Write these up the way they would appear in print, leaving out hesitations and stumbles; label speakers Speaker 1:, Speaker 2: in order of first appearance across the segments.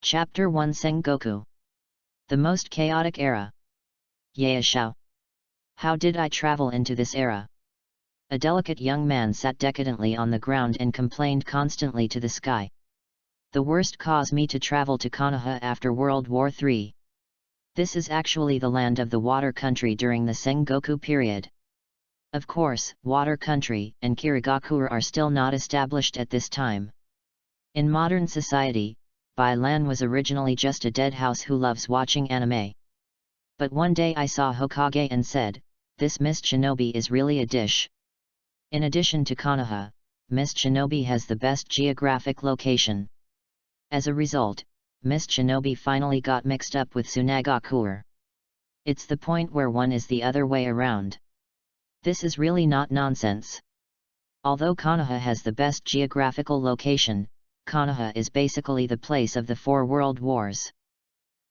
Speaker 1: Chapter 1 Sengoku. The most chaotic era. Yaeshao. How did I travel into this era? A delicate young man sat decadently on the ground and complained constantly to the sky. The worst caused me to travel to Konoha after World War III. This is actually the land of the water country during the Sengoku period. Of course, water country and Kirigakura are still not established at this time. In modern society, Bailan was originally just a dead house who loves watching anime. But one day I saw Hokage and said, "This Mist Shinobi is really a dish." In addition to Konoha, Mist Shinobi has the best geographic location. As a result, Mist Shinobi finally got mixed up with Tsunagakure. It's the point where one is the other way around. This is really not nonsense. Although Konoha has the best geographical location, Konoha is basically the place of the 4 world wars.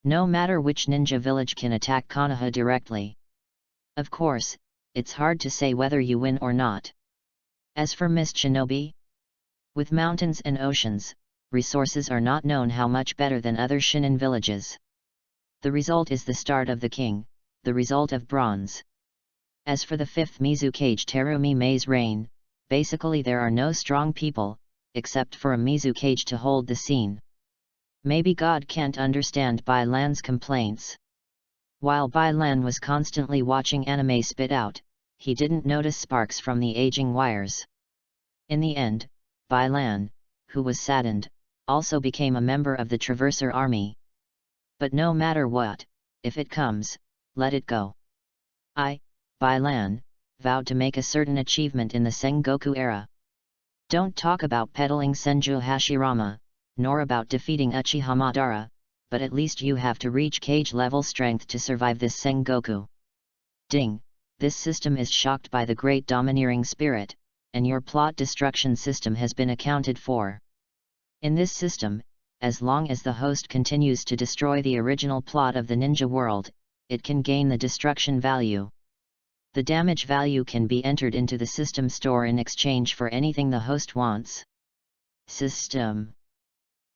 Speaker 1: No matter which ninja village can attack Konoha directly. Of course, it's hard to say whether you win or not. As for Mist Shinobi, with mountains and oceans, resources are not known how much better than other Shinin villages. The result is the start of the king, the result of bronze. As for the 5th Mizukage Terumi Mei's reign, basically there are no strong people, except for a Mizukage to hold the scene. Maybe God can't understand Bailan's complaints. While Bailan was constantly watching anime spit out, he didn't notice sparks from the aging wires. In the end, Bailan, who was saddened, also became a member of the Traverser army. But no matter what, if it comes, let it go. Bailan, vowed to make a certain achievement in the Sengoku era. Don't talk about peddling Senju Hashirama, nor about defeating Uchiha Madara, but at least you have to reach Kage level strength to survive this Sengoku. Ding! This system is shocked by the great domineering spirit, and your plot destruction system has been accounted for. In this system, as long as the host continues to destroy the original plot of the ninja world, it can gain the destruction value. The damage value can be entered into the system store in exchange for anything the host wants. System.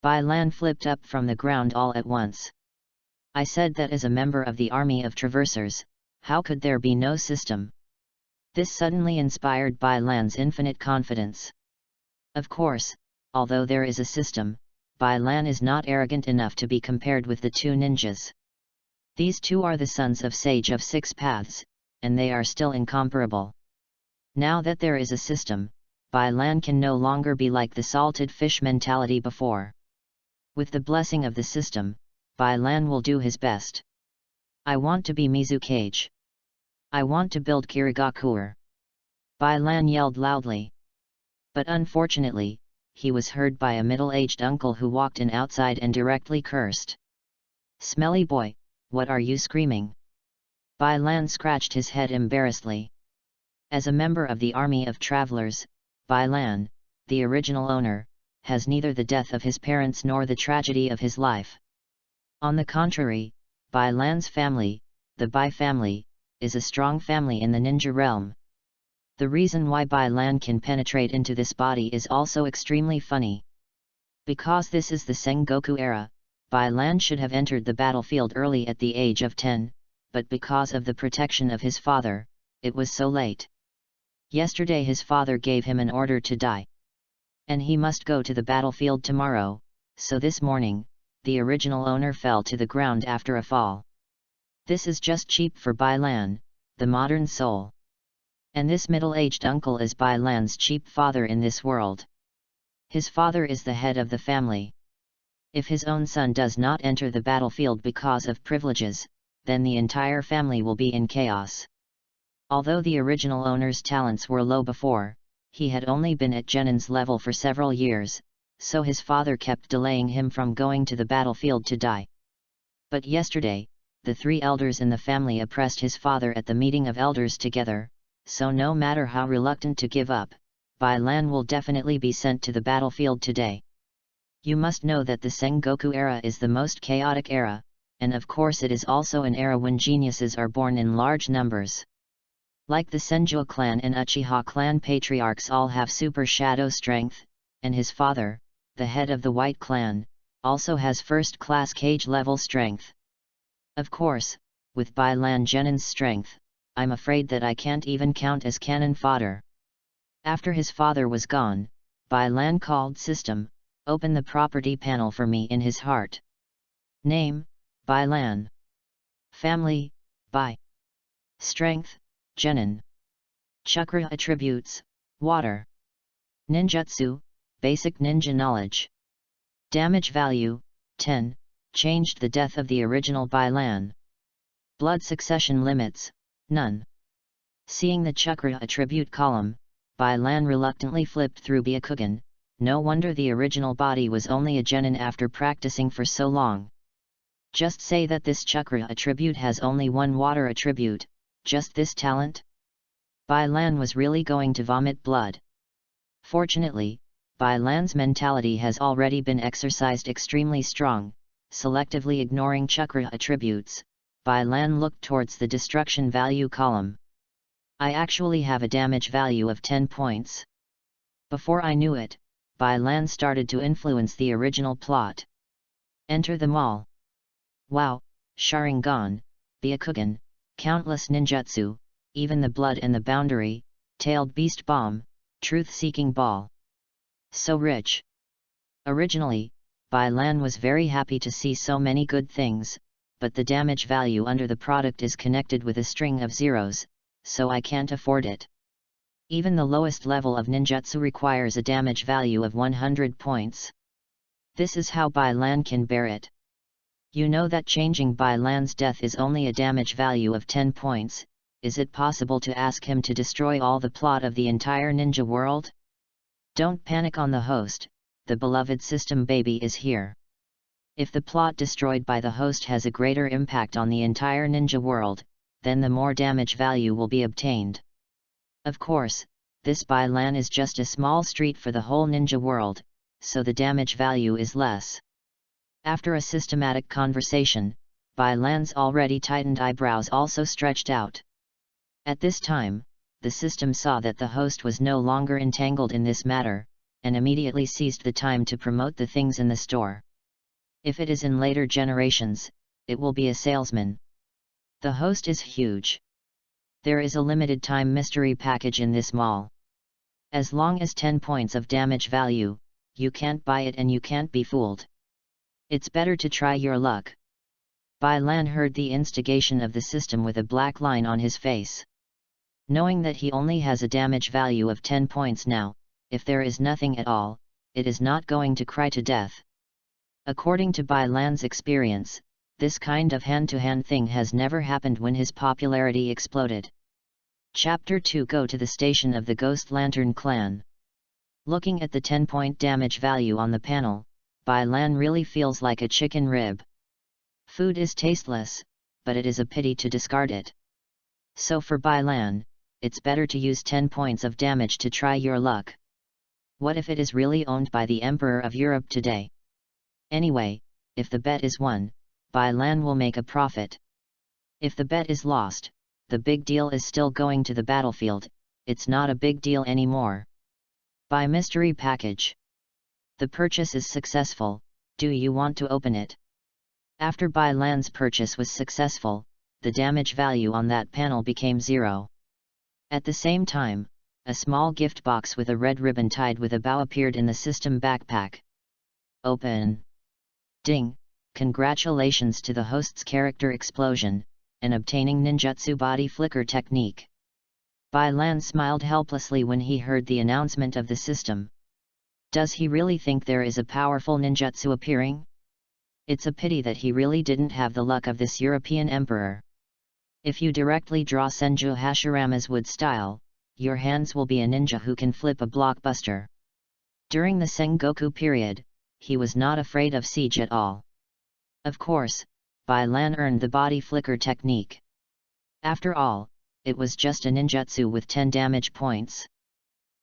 Speaker 1: Bailan flipped up from the ground all at once. I said that as a member of the army of traversers, how could there be no system? This suddenly inspired Bailan's infinite confidence. Of course, although there is a system, Bailan is not arrogant enough to be compared with the 2 ninjas. These 2 are the sons of Sage of 6 Paths, and they are still incomparable. Now that there is a system, Bailan can no longer be like the salted fish mentality before. With the blessing of the system, Bailan will do his best. I want to be Mizukage. I want to build Kirigakure. Bailan yelled loudly. But unfortunately, he was heard by a middle-aged uncle who walked in outside and directly cursed. "Smelly boy, what are you screaming?" Bailan scratched his head embarrassedly. As a member of the army of travelers, Bailan, the original owner, has neither the death of his parents nor the tragedy of his life. On the contrary, Bailan's family, the Bai family, is a strong family in the ninja realm. The reason why Bailan can penetrate into this body is also extremely funny. Because this is the Sengoku era, Bailan should have entered the battlefield early at the age of 10, but because of the protection of his father, it was so late. Yesterday his father gave him an order to die. And he must go to the battlefield tomorrow, so this morning, the original owner fell to the ground after a fall. This is just cheap for Bailan, the modern soul. And this middle-aged uncle is Bailan's cheap father in this world. His father is the head of the family. If his own son does not enter the battlefield because of privileges, then the entire family will be in chaos. Although the original owner's talents were low before, he had only been at Genin's level for several years, so his father kept delaying him from going to the battlefield to die. But yesterday, the 3 elders in the family oppressed his father at the meeting of elders together, so no matter how reluctant to give up, Bailan will definitely be sent to the battlefield today. You must know that the Sengoku era is the most chaotic era, and of course it is also an era when geniuses are born in large numbers. Like the Senju clan and Uchiha clan patriarchs all have super shadow strength, and his father, the head of the White clan, also has first-class Kage level strength. Of course, with Bai Lan Genin's strength, I'm afraid that I can't even count as cannon fodder. After his father was gone, Bai Lan called System, open the property panel for me in his heart. Name, Bai Lan. Family, Bai. Strength, Genin. Chakra attributes, water. Ninjutsu, basic ninja knowledge. Damage value, 10, changed the death of the original Bai Lan. Blood succession limits, none. Seeing the chakra attribute column, Bai Lan reluctantly flipped through Byakugan. No wonder the original body was only a genin after practicing for so long. Just say that this chakra attribute has only one water attribute, just this talent? Bai Lan was really going to vomit blood. Fortunately, Bai Lan's mentality has already been exercised extremely strong. Selectively ignoring chakra attributes, Bai Lan looked towards the destruction value column. I actually have a damage value of 10 points. Before I knew it, Bai Lan started to influence the original plot. Enter them all. Wow, Sharingan, Byakugan, countless ninjutsu, even the blood and the boundary, tailed beast bomb, truth-seeking ball. So rich. Originally, Bai Lan was very happy to see so many good things, but the damage value under the product is connected with a string of zeros, so I can't afford it. Even the lowest level of ninjutsu requires a damage value of 100 points. This is how Bai Lan can bear it. You know that changing Bai Lan's death is only a damage value of 10 points, is it possible to ask him to destroy all the plot of the entire ninja world? Don't panic on the host, the beloved system baby is here. If the plot destroyed by the host has a greater impact on the entire ninja world, then the more damage value will be obtained. Of course, this Bai Lan is just a small street for the whole ninja world, so the damage value is less. After a systematic conversation, Bai Lan's already tightened eyebrows also stretched out. At this time, the system saw that the host was no longer entangled in this matter, and immediately seized the time to promote the things in the store. If it is in later generations, it will be a salesman. The host is huge. There is a limited time mystery package in this mall. As long as 10 points of damage value, you can't buy it and you can't be fooled. It's better to try your luck. Bai Lan heard the instigation of the system with a black line on his face. Knowing that he only has a damage value of 10 points now, if there is nothing at all, it is not going to cry to death. According to Bai Lan's experience, this kind of hand-to-hand thing has never happened when his popularity exploded. Chapter 2 Go to the station of the Ghost Lantern Clan. Looking at the 10-point damage value on the panel, Bai Lan really feels like a chicken rib. Food is tasteless, but it is a pity to discard it. So for Bai Lan, it's better to use 10 points of damage to try your luck. What if it is really owned by the Emperor of Europe today? Anyway, if the bet is won, Bai Lan will make a profit. If the bet is lost, the big deal is still going to the battlefield, it's not a big deal anymore. Buy mystery package. The purchase is successful, do you want to open it? After Bai Lan's purchase was successful, the damage value on that panel became 0. At the same time, a small gift box with a red ribbon tied with a bow appeared in the system backpack. Open. Ding! Congratulations to the host's character explosion, and obtaining ninjutsu body flicker technique. Bai Lan smiled helplessly when he heard the announcement of the system. Does he really think there is a powerful ninjutsu appearing? It's a pity that he really didn't have the luck of this European emperor. If you directly draw Senju Hashirama's wood style, your hands will be a ninja who can flip a blockbuster. During the Sengoku period, he was not afraid of siege at all. Of course, Bai Lan earned the body flicker technique. After all, it was just a ninjutsu with 10 damage points.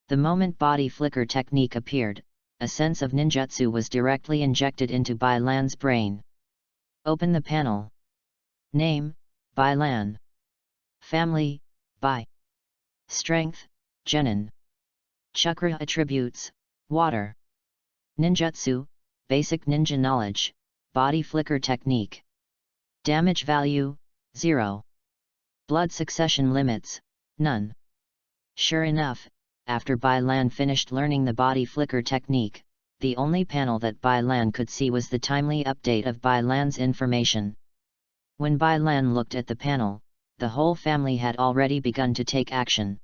Speaker 1: The moment body flicker technique appeared, a sense of ninjutsu was directly injected into Bai Lan's brain. Open the panel. Name, Bai Lan. Family, Bai. Strength, Genin. Chakra attributes, water. Ninjutsu, Basic ninja knowledge, body flicker technique. Damage value, 0. Blood succession limits, none. Sure enough, after Bai Lan finished learning the body flicker technique, the only panel that Bai Lan could see was the timely update of Bai Lan's information. When Bai Lan looked at the panel, the whole family had already begun to take action.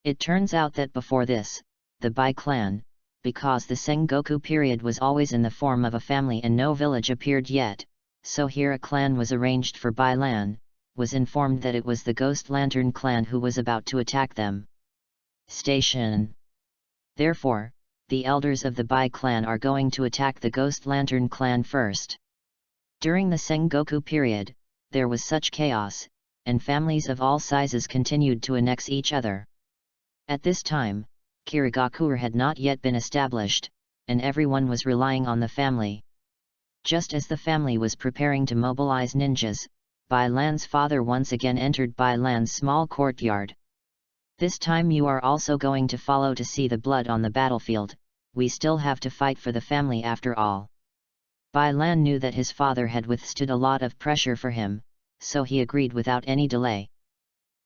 Speaker 1: It turns out that before this, the Bai clan, because the Sengoku period was always in the form of a family and no village appeared yet, so here a clan was arranged for Bai Lan, was informed that it was the Ghost Lantern clan who was about to attack them. Station. Therefore, the elders of the Bai clan are going to attack the Ghost Lantern clan first. During the Sengoku period, there was such chaos, and families of all sizes continued to annex each other. At this time, Kirigakure had not yet been established, and everyone was relying on the family. Just as the family was preparing to mobilize ninjas, Bai Lan's father once again entered Bai Lan's small courtyard. This time you are also going to follow to see the blood on the battlefield, we still have to fight for the family after all. Bai Lan knew that his father had withstood a lot of pressure for him, so he agreed without any delay.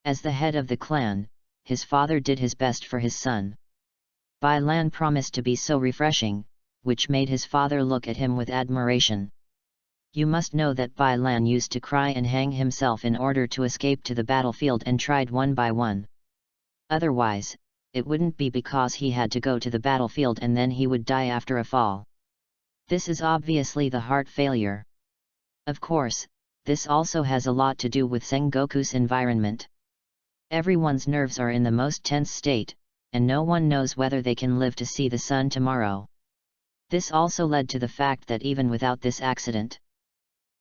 Speaker 1: As the head of the clan, his father did his best for his son. Bai Lan promised to be so refreshing, which made his father look at him with admiration. You must know that Bai Lan used to cry and hang himself in order to escape to the battlefield and tried one by one. Otherwise, it wouldn't be because he had to go to the battlefield and then he would die after a fall. This is obviously the heart failure. Of course, this also has a lot to do with Sengoku's environment. Everyone's nerves are in the most tense state, and no one knows whether they can live to see the sun tomorrow. This also led to the fact that even without this accident,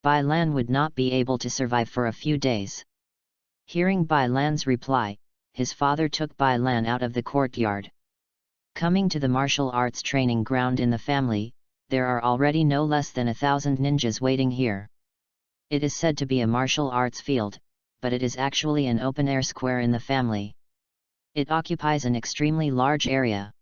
Speaker 1: Bai Lan would not be able to survive for a few days. Hearing Bai Lan's reply, his father took Bai Lan out of the courtyard. Coming to the martial arts training ground in the family, there are already no less than 1,000 ninjas waiting here. It is said to be a martial arts field, but it is actually an open-air square in the family. It occupies an extremely large area.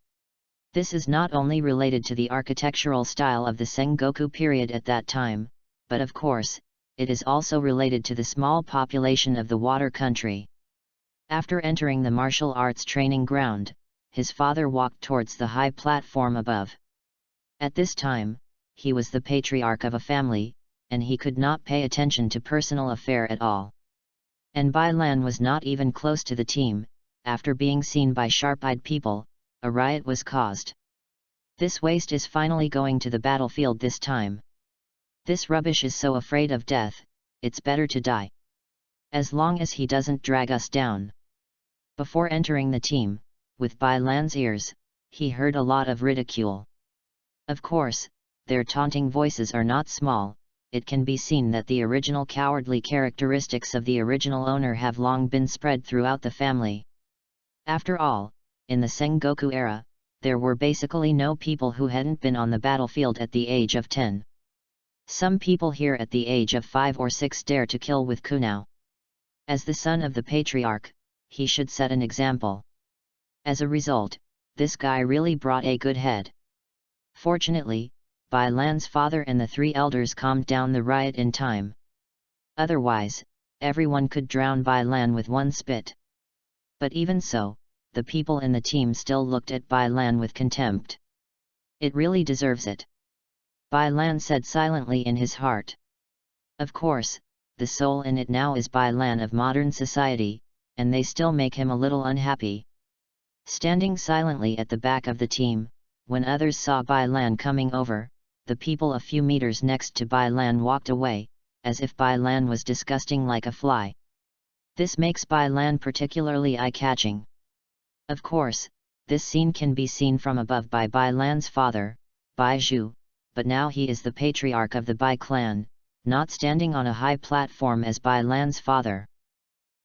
Speaker 1: This is not only related to the architectural style of the Sengoku period at that time, but of course, it is also related to the small population of the water country. After entering the martial arts training ground, his father walked towards the high platform above. At this time, he was the patriarch of a family, and he could not pay attention to personal affair at all. And Bai Lan was not even close to the team. After being seen by sharp-eyed people, a riot was caused. This waste is finally going to the battlefield this time. This rubbish is so afraid of death, it's better to die. As long as he doesn't drag us down. Before entering the team, with Bai Lan's ears, he heard a lot of ridicule. Of course, their taunting voices are not small. It can be seen that the original cowardly characteristics of the original owner have long been spread throughout the family. After all, in the Sengoku era, there were basically no people who hadn't been on the battlefield at the age of 10. Some people here at the age of 5 or 6 dare to kill with kunao. As the son of the patriarch, he should set an example. As a result, this guy really brought a good head. Fortunately, Bai Lan's father and the 3 elders calmed down the riot in time. Otherwise, everyone could drown Bai Lan with one spit. But even so, the people in the team still looked at Bai Lan with contempt. It really deserves it. Bai Lan said silently in his heart. Of course, the soul in it now is Bai Lan of modern society, and they still make him a little unhappy. Standing silently at the back of the team, when others saw Bai Lan coming over, the people a few meters next to Bai Lan walked away, as if Bai Lan was disgusting like a fly. This makes Bai Lan particularly eye-catching. Of course, this scene can be seen from above by Bai Lan's father, Bai Zhu, but now he is the patriarch of the Bai clan, not standing on a high platform as Bai Lan's father.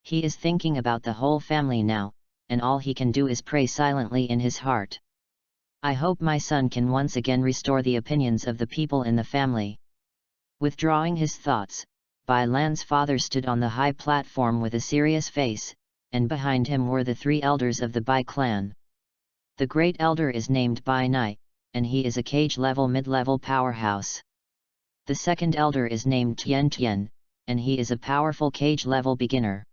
Speaker 1: He is thinking about the whole family now, and all he can do is pray silently in his heart. I hope my son can once again restore the opinions of the people in the family. Withdrawing his thoughts, Bai Lan's father stood on the high platform with a serious face, and behind him were the 3 elders of the Bai clan. The great elder is named Bai Nai, and he is a Kage level mid-level powerhouse. The second elder is named Tian Tian, and he is a powerful Kage level beginner.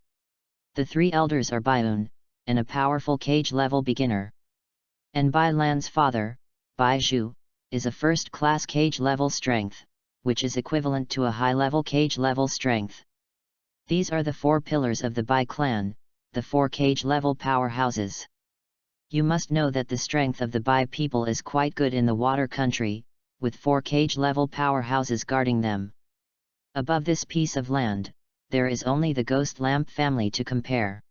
Speaker 1: The three elders are Baiun, and a powerful Kage level beginner. And Bai Lan's father, Bai Zhu, is a first-class Kage level strength, which is equivalent to a high-level Kage level strength. These are the four pillars of the Bai clan, the four Kage level powerhouses. You must know that the strength of the Bai people is quite good in the water country, with four Kage level powerhouses guarding them. Above this piece of land, there is only the Ghost Lamp family to compare.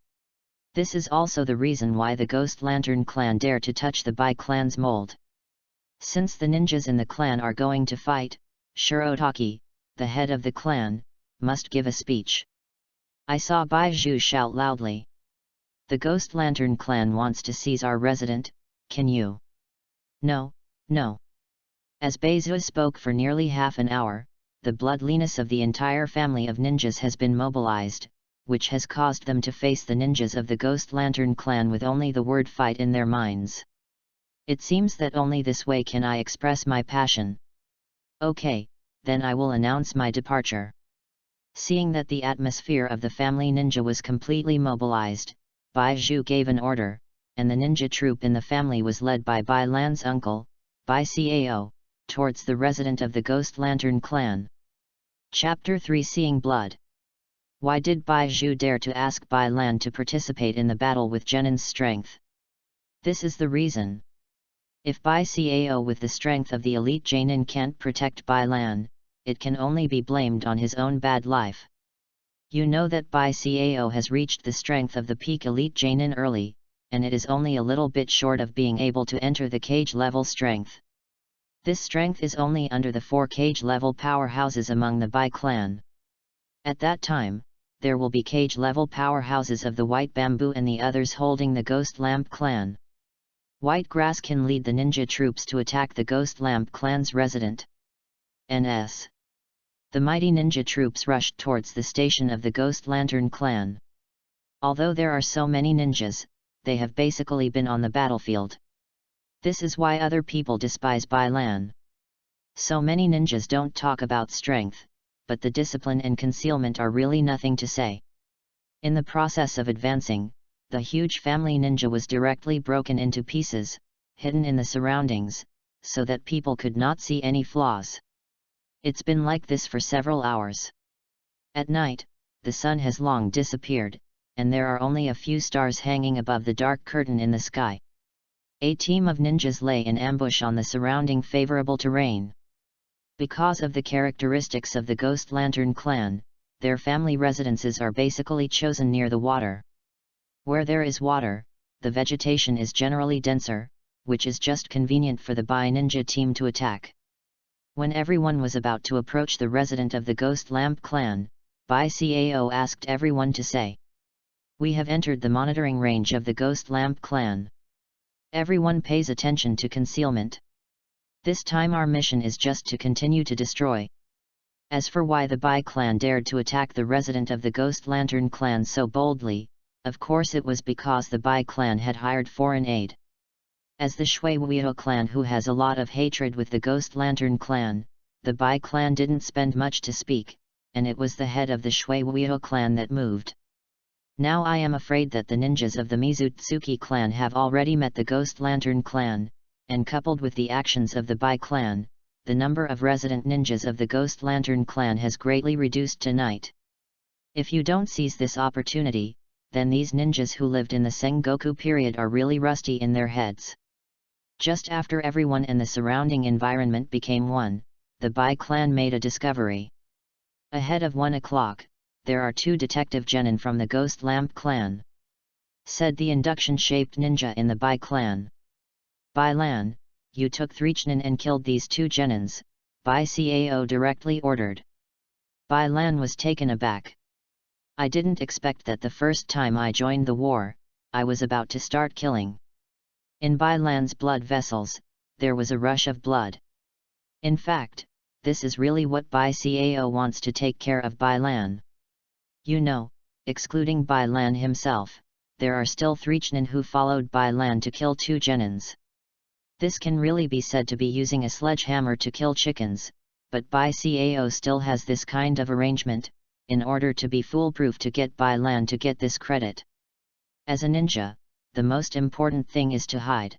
Speaker 1: This is also the reason why the Ghost Lantern clan dare to touch the Bai clan's mold. Since the ninjas in the clan are going to fight, Shirotaki, the head of the clan, must give a speech. I saw Bai Zhu shout loudly. The Ghost Lantern clan wants to seize our resident, can you? No, no. As Bai Zhu spoke for nearly half an hour, the bloodliness of the entire family of ninjas has been mobilized, which has caused them to face the ninjas of the Ghost Lantern clan with only the word fight in their minds. It seems that only this way can I express my passion. Okay, then I will announce my departure. Seeing that the atmosphere of the family ninja was completely mobilized, Bai Zhu gave an order, and the ninja troop in the family was led by Bai Lan's uncle, Bai Cao, towards the resident of the Ghost Lantern clan. Chapter 3 Seeing Blood. Why did Bai Zhu dare to ask Bai Lan to participate in the battle with Genin's strength? This is the reason. If Bai Cao with the strength of the elite Genin can't protect Bai Lan, it can only be blamed on his own bad life. You know that Bai Cao has reached the strength of the peak elite Genin early, and it is only a little bit short of being able to enter the Kage level strength. This strength is only under the four Kage level powerhouses among the Bai clan. At that time, there will be Kage level powerhouses of the White Bamboo and the others holding the Ghost Lamp clan. White Grass can lead the ninja troops to attack the Ghost Lamp clan's resident. NS. The mighty ninja troops rushed towards the station of the Ghost Lantern clan. Although there are so many ninjas, they have basically been on the battlefield. This is why other people despise Bai Lan. So many ninjas don't talk about strength, but the discipline and concealment are really nothing to say. In the process of advancing, the huge family ninja was directly broken into pieces, hidden in the surroundings, so that people could not see any flaws. It's been like this for several hours. At night, the sun has long disappeared, and there are only a few stars hanging above the dark curtain in the sky. A team of ninjas lay in ambush on the surrounding favorable terrain. Because of the characteristics of the Ghost Lantern clan, their family residences are basically chosen near the water. Where there is water, the vegetation is generally denser, which is just convenient for the Bai ninja team to attack. When everyone was about to approach the resident of the Ghost Lamp clan, Bai Cao asked everyone to say, "We have entered the monitoring range of the Ghost Lamp clan. Everyone pays attention to concealment. This time our mission is just to continue to destroy." As for why the Bai clan dared to attack the resident of the Ghost Lantern clan so boldly, of course it was because the Bai clan had hired foreign aid. As the Shui Wuyo clan who has a lot of hatred with the Ghost Lantern clan, the Bai clan didn't spend much to speak, and it was the head of the Shui Wuyo clan that moved. Now I am afraid that the ninjas of the Mizutsuki clan have already met the Ghost Lantern clan, and coupled with the actions of the Bai clan, the number of resident ninjas of the Ghost Lantern clan has greatly reduced tonight. If you don't seize this opportunity, then these ninjas who lived in the Sengoku period are really rusty in their heads. Just after everyone and the surrounding environment became one, the Bai clan made a discovery. Ahead of 1 o'clock, there are 2 detective genin from the Ghost Lamp clan. Said the induction-shaped ninja in the Bai clan. "Bai Lan, you took 3 genin and killed these 2 genins," Bai Cao directly ordered. Bai Lan was taken aback. "I didn't expect that the first time I joined the war, I was about to start killing." In Bai Lan's blood vessels, there was a rush of blood. In fact, this is really what Bai Cao wants to take care of Bai Lan. You know, excluding Bai Lan himself, there are still 3 genin who followed Bai Lan to kill 2 genins. This can really be said to be using a sledgehammer to kill chickens, but Bai Cao still has this kind of arrangement, in order to be foolproof to get Bai Lan to get this credit. As a ninja, the most important thing is to hide.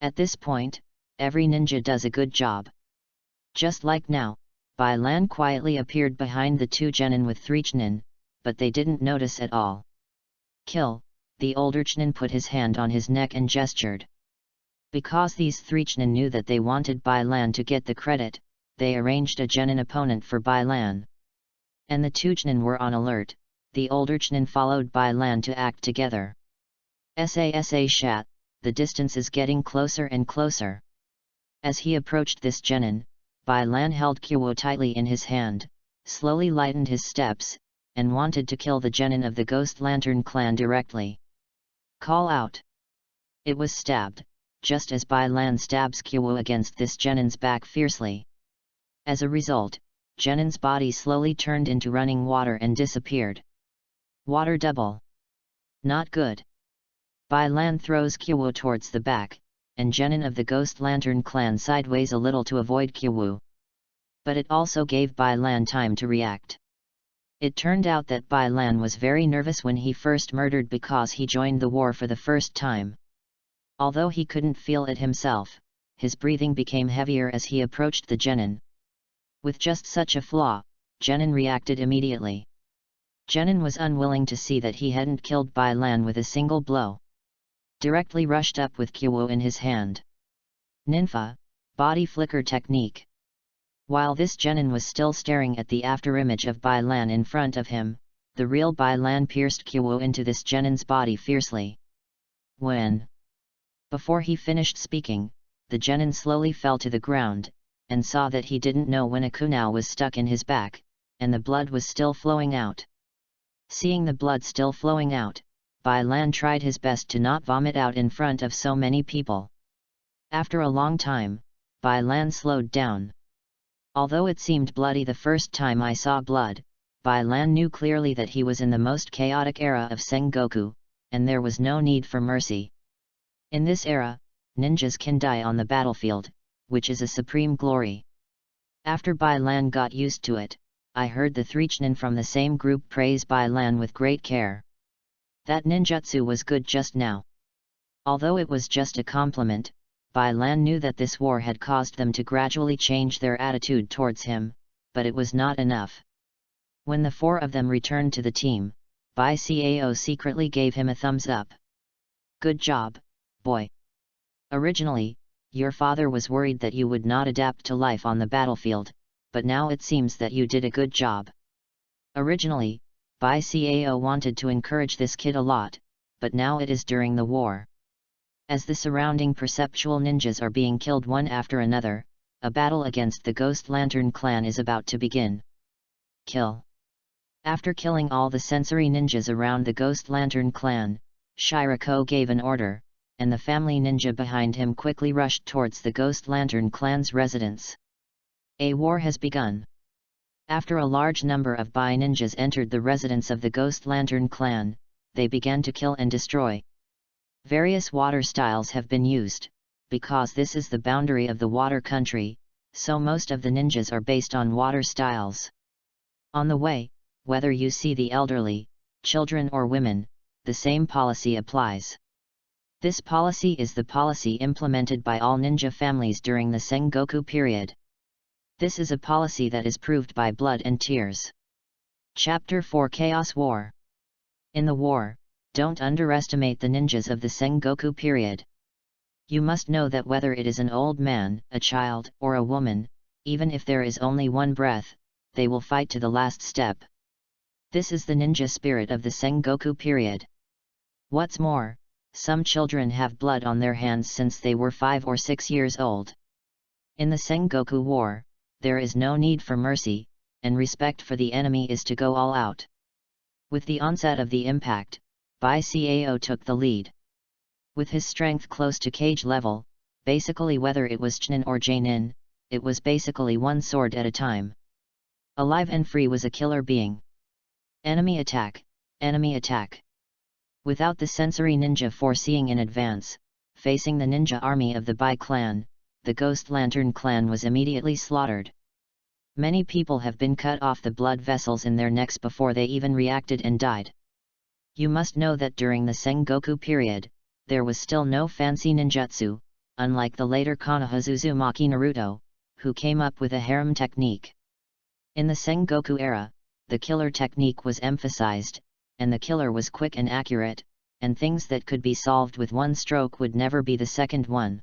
Speaker 1: At this point, every ninja does a good job. Just like now, Bai Lan quietly appeared behind the two genin with three chnin, but they didn't notice at all. Kill, the older chnin put his hand on his neck and gestured. Because these three chnin knew that they wanted Bai Lan to get the credit, they arranged a genin opponent for Bai Lan. And the two chnin were on alert. The older chnin followed Bai Lan to act together. Sa shat, the distance is getting closer and closer. As he approached this genin, Bai Lan held Kyo tightly in his hand, slowly lightened his steps, and wanted to kill the genin of the Ghost Lantern clan directly. Call out! It was stabbed, just as Bai Lan stabs Kyo against this genin's back fiercely. As a result, genin's body slowly turned into running water and disappeared. Water double. Not good. Bai Lan throws Kyo towards the back, and genin of the Ghost Lantern clan sideways a little to avoid Kyo. But it also gave Bai Lan time to react. It turned out that Bai Lan was very nervous when he first murdered because he joined the war for the first time. Although he couldn't feel it himself, his breathing became heavier as he approached the genin. With just such a flaw, genin reacted immediately. Genin was unwilling to see that he hadn't killed Bai Lan with a single blow. Directly rushed up with Kyo in his hand. Ninfa, body flicker technique. While this genin was still staring at the afterimage of Bai Lan in front of him, the real Bai Lan pierced Kyo into this genin's body fiercely. Before he finished speaking, the genin slowly fell to the ground, and saw that he didn't know when a kunao was stuck in his back, and the blood was still flowing out. Seeing the blood still flowing out, Bai Lan tried his best to not vomit out in front of so many people. After a long time, Bai Lan slowed down. Although it seemed bloody the first time I saw blood, Bai Lan knew clearly that he was in the most chaotic era of Sengoku, and there was no need for mercy. In this era, ninjas can die on the battlefield, which is a supreme glory. After Bai Lan got used to it, I heard the three chnin from the same group praise Bai Lan with great care. That ninjutsu was good just now. Although it was just a compliment, Bai Lan knew that this war had caused them to gradually change their attitude towards him, but it was not enough. When the four of them returned to the team, Bai Cao secretly gave him a thumbs up. Good job, boy. Originally, your father was worried that you would not adapt to life on the battlefield, but now it seems that you did a good job. Originally, Bai Cao wanted to encourage this kid a lot, but now it is during the war. As the surrounding perceptual ninjas are being killed one after another, a battle against the Ghost Lantern clan is about to begin. Kill. After killing all the sensory ninjas around the Ghost Lantern clan, Shirako gave an order, and the family ninja behind him quickly rushed towards the Ghost Lantern clan's residence. A war has begun. After a large number of Bai ninjas entered the residence of the Ghost Lantern clan, they began to kill and destroy. Various water styles have been used, because this is the boundary of the water country, so most of the ninjas are based on water styles. On the way, whether you see the elderly, children or women, the same policy applies. This policy is the policy implemented by all ninja families during the Sengoku period. This is a policy that is proved by blood and tears. Chapter 4 Chaos War. In the war, don't underestimate the ninjas of the Sengoku period. You must know that whether it is an old man, a child, or a woman, even if there is only one breath, they will fight to the last step. This is the ninja spirit of the Sengoku period. What's more, some children have blood on their hands since they were 5 or 6 years old. In the Sengoku war, there is no need for mercy, and respect for the enemy is to go all out. With the onset of the impact, Bai Cao took the lead. With his strength close to cage level, basically whether it was Chnin or Jainin, it was basically one sword at a time. Alive and free was a killer being. Enemy attack, enemy attack. Without the sensory ninja foreseeing in advance, facing the ninja army of the Bai clan, the Ghost Lantern clan was immediately slaughtered. Many people have been cut off the blood vessels in their necks before they even reacted and died. You must know that during the Sengoku period, there was still no fancy ninjutsu, unlike the later Konoha Uzumaki Naruto, who came up with a harem technique. In the Sengoku era, the killer technique was emphasized, and the killer was quick and accurate, and things that could be solved with one stroke would never be the second one.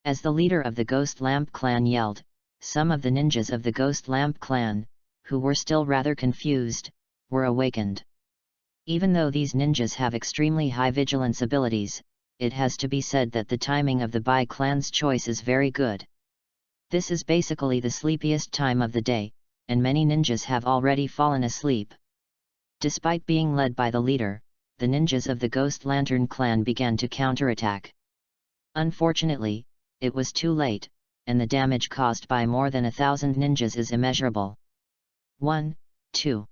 Speaker 1: As the leader of the Ghost Lamp clan yelled, some of the ninjas of the Ghost Lamp clan, who were still rather confused, were awakened. Even though these ninjas have extremely high vigilance abilities, it has to be said that the timing of the Bai clan's choice is very good. This is basically the sleepiest time of the day, and many ninjas have already fallen asleep. Despite being led by the leader, the ninjas of the Ghost Lantern clan began to counterattack. Unfortunately, it was too late, and the damage caused by more than 1,000 ninjas is immeasurable. 1, 2.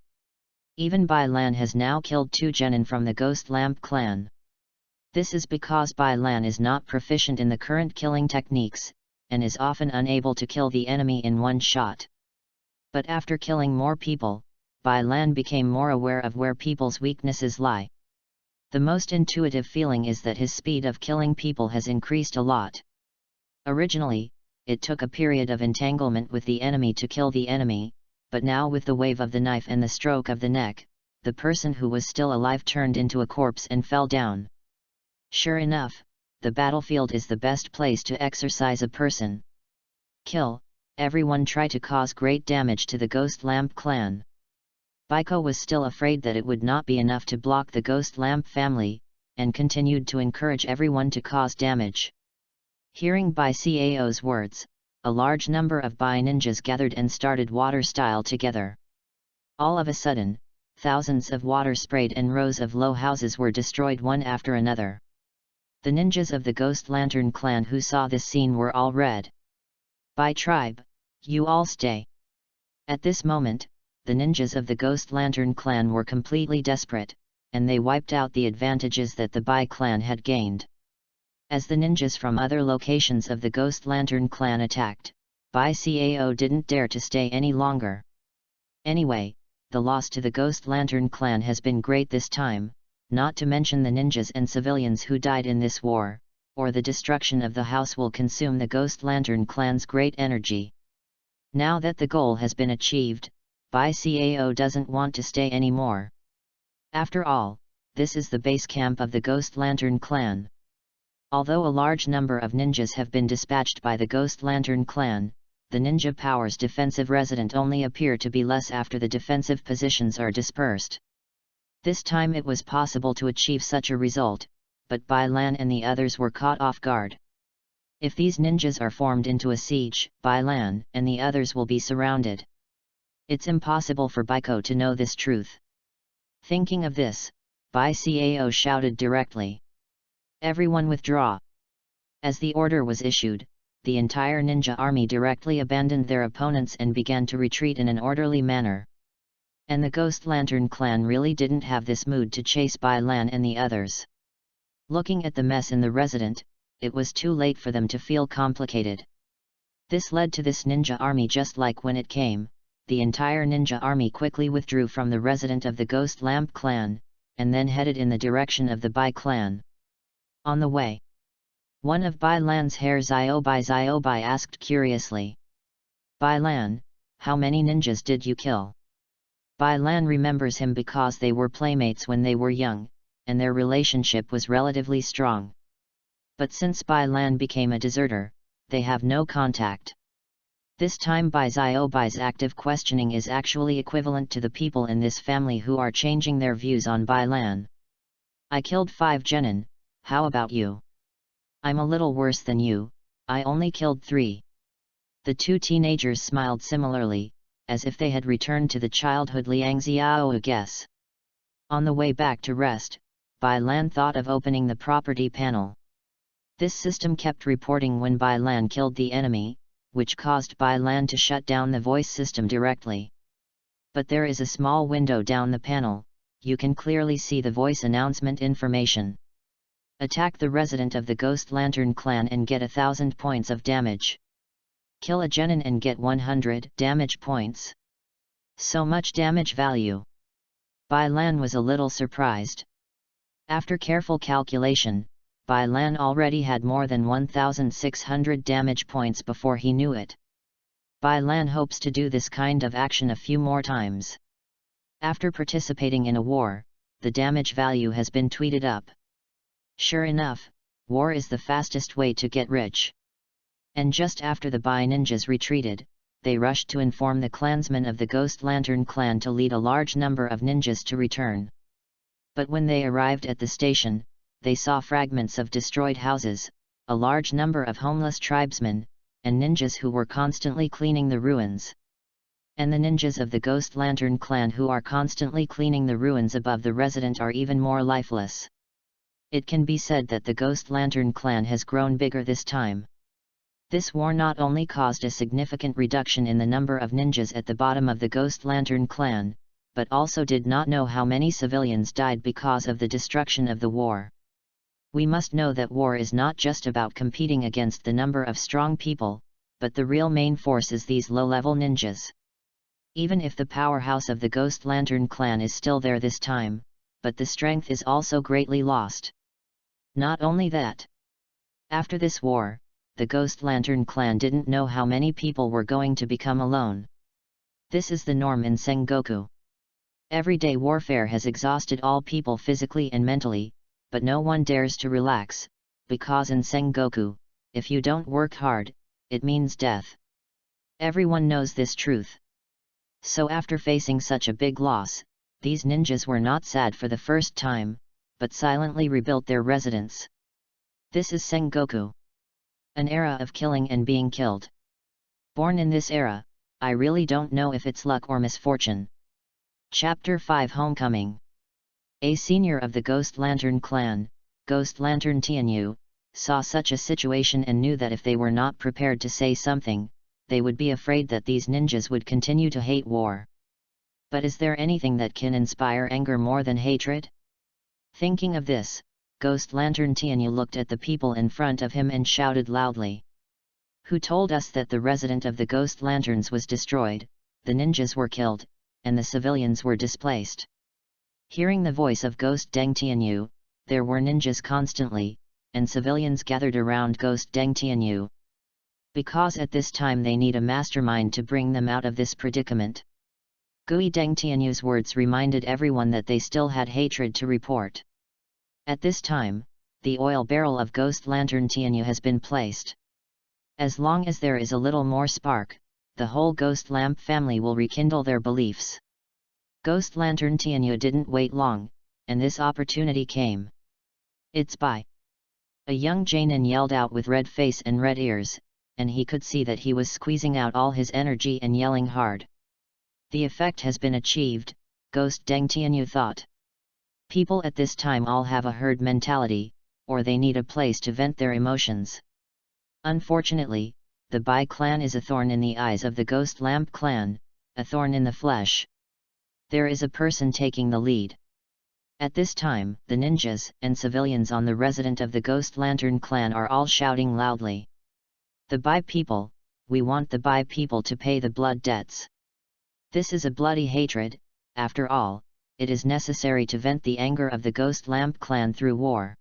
Speaker 1: Even Bai Lan has now killed 2 genin from the Ghost Lamp clan. This is because Bai Lan is not proficient in the current killing techniques, and is often unable to kill the enemy in one shot. But after killing more people, Bai Lan became more aware of where people's weaknesses lie. The most intuitive feeling is that his speed of killing people has increased a lot. Originally, it took a period of entanglement with the enemy to kill the enemy, but now with the wave of the knife and the stroke of the neck, the person who was still alive turned into a corpse and fell down. Sure enough, the battlefield is the best place to exercise a person. Kill, everyone try to cause great damage to the Ghost Lamp clan. Baiko was still afraid that it would not be enough to block the Ghost Lamp family, and continued to encourage everyone to cause damage. Hearing Bai Cao's words, a large number of Bai ninjas gathered and started water style together. All of a sudden, thousands of water sprayed and rows of low houses were destroyed one after another. The ninjas of the Ghost Lantern clan who saw this scene were all red. Bai tribe, you all stay. At this moment, the ninjas of the Ghost Lantern clan were completely desperate, and they wiped out the advantages that the Bai clan had gained. As the ninjas from other locations of the Ghost Lantern clan attacked, Bai Cao didn't dare to stay any longer. Anyway, the loss to the Ghost Lantern clan has been great this time, not to mention the ninjas and civilians who died in this war, or the destruction of the house will consume the Ghost Lantern clan's great energy. Now that the goal has been achieved, Bai Cao doesn't want to stay anymore. After all, this is the base camp of the Ghost Lantern clan. Although a large number of ninjas have been dispatched by the Ghost Lantern clan, the ninja power's defensive resident only appear to be less after the defensive positions are dispersed. This time it was possible to achieve such a result, but Bai Lan and the others were caught off guard. If these ninjas are formed into a siege, Bai Lan and the others will be surrounded. It's impossible for Baiko to know this truth. Thinking of this, Bai Cao shouted directly. Everyone withdraw. As the order was issued, the entire ninja army directly abandoned their opponents and began to retreat in an orderly manner. And the Ghost Lantern clan really didn't have this mood to chase Bai Lan and the others. Looking at the mess in the resident, it was too late for them to feel complicated. This led to this ninja army just like when it came. The entire ninja army quickly withdrew from the resident of the Ghost Lamp clan, and then headed in the direction of the Bai clan. On the way, one of Bai Lan's hair Ziobai asked curiously. Bai Lan, how many ninjas did you kill? Bai Lan remembers him because they were playmates when they were young, and their relationship was relatively strong. But since Bai Lan became a deserter, they have no contact. This time Bai Ziobai's active questioning is actually equivalent to the people in this family who are changing their views on Bai Lan. I killed 5 genin, how about you? I'm a little worse than you, I only killed 3. The 2 teenagers smiled similarly, as if they had returned to the childhood Liang Xiao guess. On the way back to rest, Bai Lan thought of opening the property panel. This system kept reporting when Bai Lan killed the enemy, which caused Bai Lan to shut down the voice system directly. But there is a small window down the panel, you can clearly see the voice announcement information. Attack the resident of the Ghost Lantern clan and get 1000 points of damage. Kill a genin and get 100 damage points. So much damage value. Bai Lan was a little surprised. After careful calculation, Bai Lan already had more than 1600 damage points before he knew it. Bai Lan hopes to do this kind of action a few more times. After participating in a war, the damage value has been tweeted up. Sure enough, war is the fastest way to get rich. And just after the Bai ninjas retreated, they rushed to inform the clansmen of the Ghost Lantern clan to lead a large number of ninjas to return. But when they arrived at the station, they saw fragments of destroyed houses, a large number of homeless tribesmen, and ninjas who were constantly cleaning the ruins. And the ninjas of the Ghost Lantern clan who are constantly cleaning the ruins above the resident are even more lifeless. It can be said that the Ghost Lantern clan has grown bigger this time. This war not only caused a significant reduction in the number of ninjas at the bottom of the Ghost Lantern clan, but also did not know how many civilians died because of the destruction of the war. We must know that war is not just about competing against the number of strong people, but the real main force is these low-level ninjas. Even if the powerhouse of the Ghost Lantern clan is still there this time, but the strength is also greatly lost. Not only that. After this war, the Ghost Lantern clan didn't know how many people were going to become alone. This is the norm in Sengoku. Everyday warfare has exhausted all people physically and mentally, but no one dares to relax, because in Sengoku, if you don't work hard, it means death. Everyone knows this truth. So after facing such a big loss, these ninjas were not sad for the first time, but silently rebuilt their residence. This is Sengoku. An era of killing and being killed. Born in this era, I really don't know if it's luck or misfortune. Chapter 5 Homecoming. A senior of the Ghost Lantern clan, Ghost Lantern Tianyu, saw such a situation and knew that if they were not prepared to say something, they would be afraid that these ninjas would continue to hate war. But is there anything that can inspire anger more than hatred? Thinking of this, Ghost Lantern Tianyu looked at the people in front of him and shouted loudly. Who told us that the resident of the Ghost Lanterns was destroyed, the ninjas were killed, and the civilians were displaced? Hearing the voice of Ghost Deng Tianyu, there were ninjas constantly, and civilians gathered around Ghost Deng Tianyu. Because at this time they need a mastermind to bring them out of this predicament. Gui Deng Tianyu's words reminded everyone that they still had hatred to report. At this time, the oil barrel of Ghost Lantern Tianyu has been placed. As long as there is a little more spark, the whole Ghost Lamp family will rekindle their beliefs. Ghost Lantern Tianyu didn't wait long, and this opportunity came. It's Bai. A young Jainin yelled out with red face and red ears, and he could see that he was squeezing out all his energy and yelling hard. The effect has been achieved, Ghost Deng Tianyu thought. People at this time all have a herd mentality, or they need a place to vent their emotions. Unfortunately, the Bai clan is a thorn in the eyes of the Ghost Lamp clan, a thorn in the flesh. There is a person taking the lead. At this time, the ninjas and civilians on the resident of the Ghost Lantern clan are all shouting loudly. The Bai people, we want the Bai people to pay the blood debts. This is a bloody hatred, after all, it is necessary to vent the anger of the Ghost Lamp clan through war.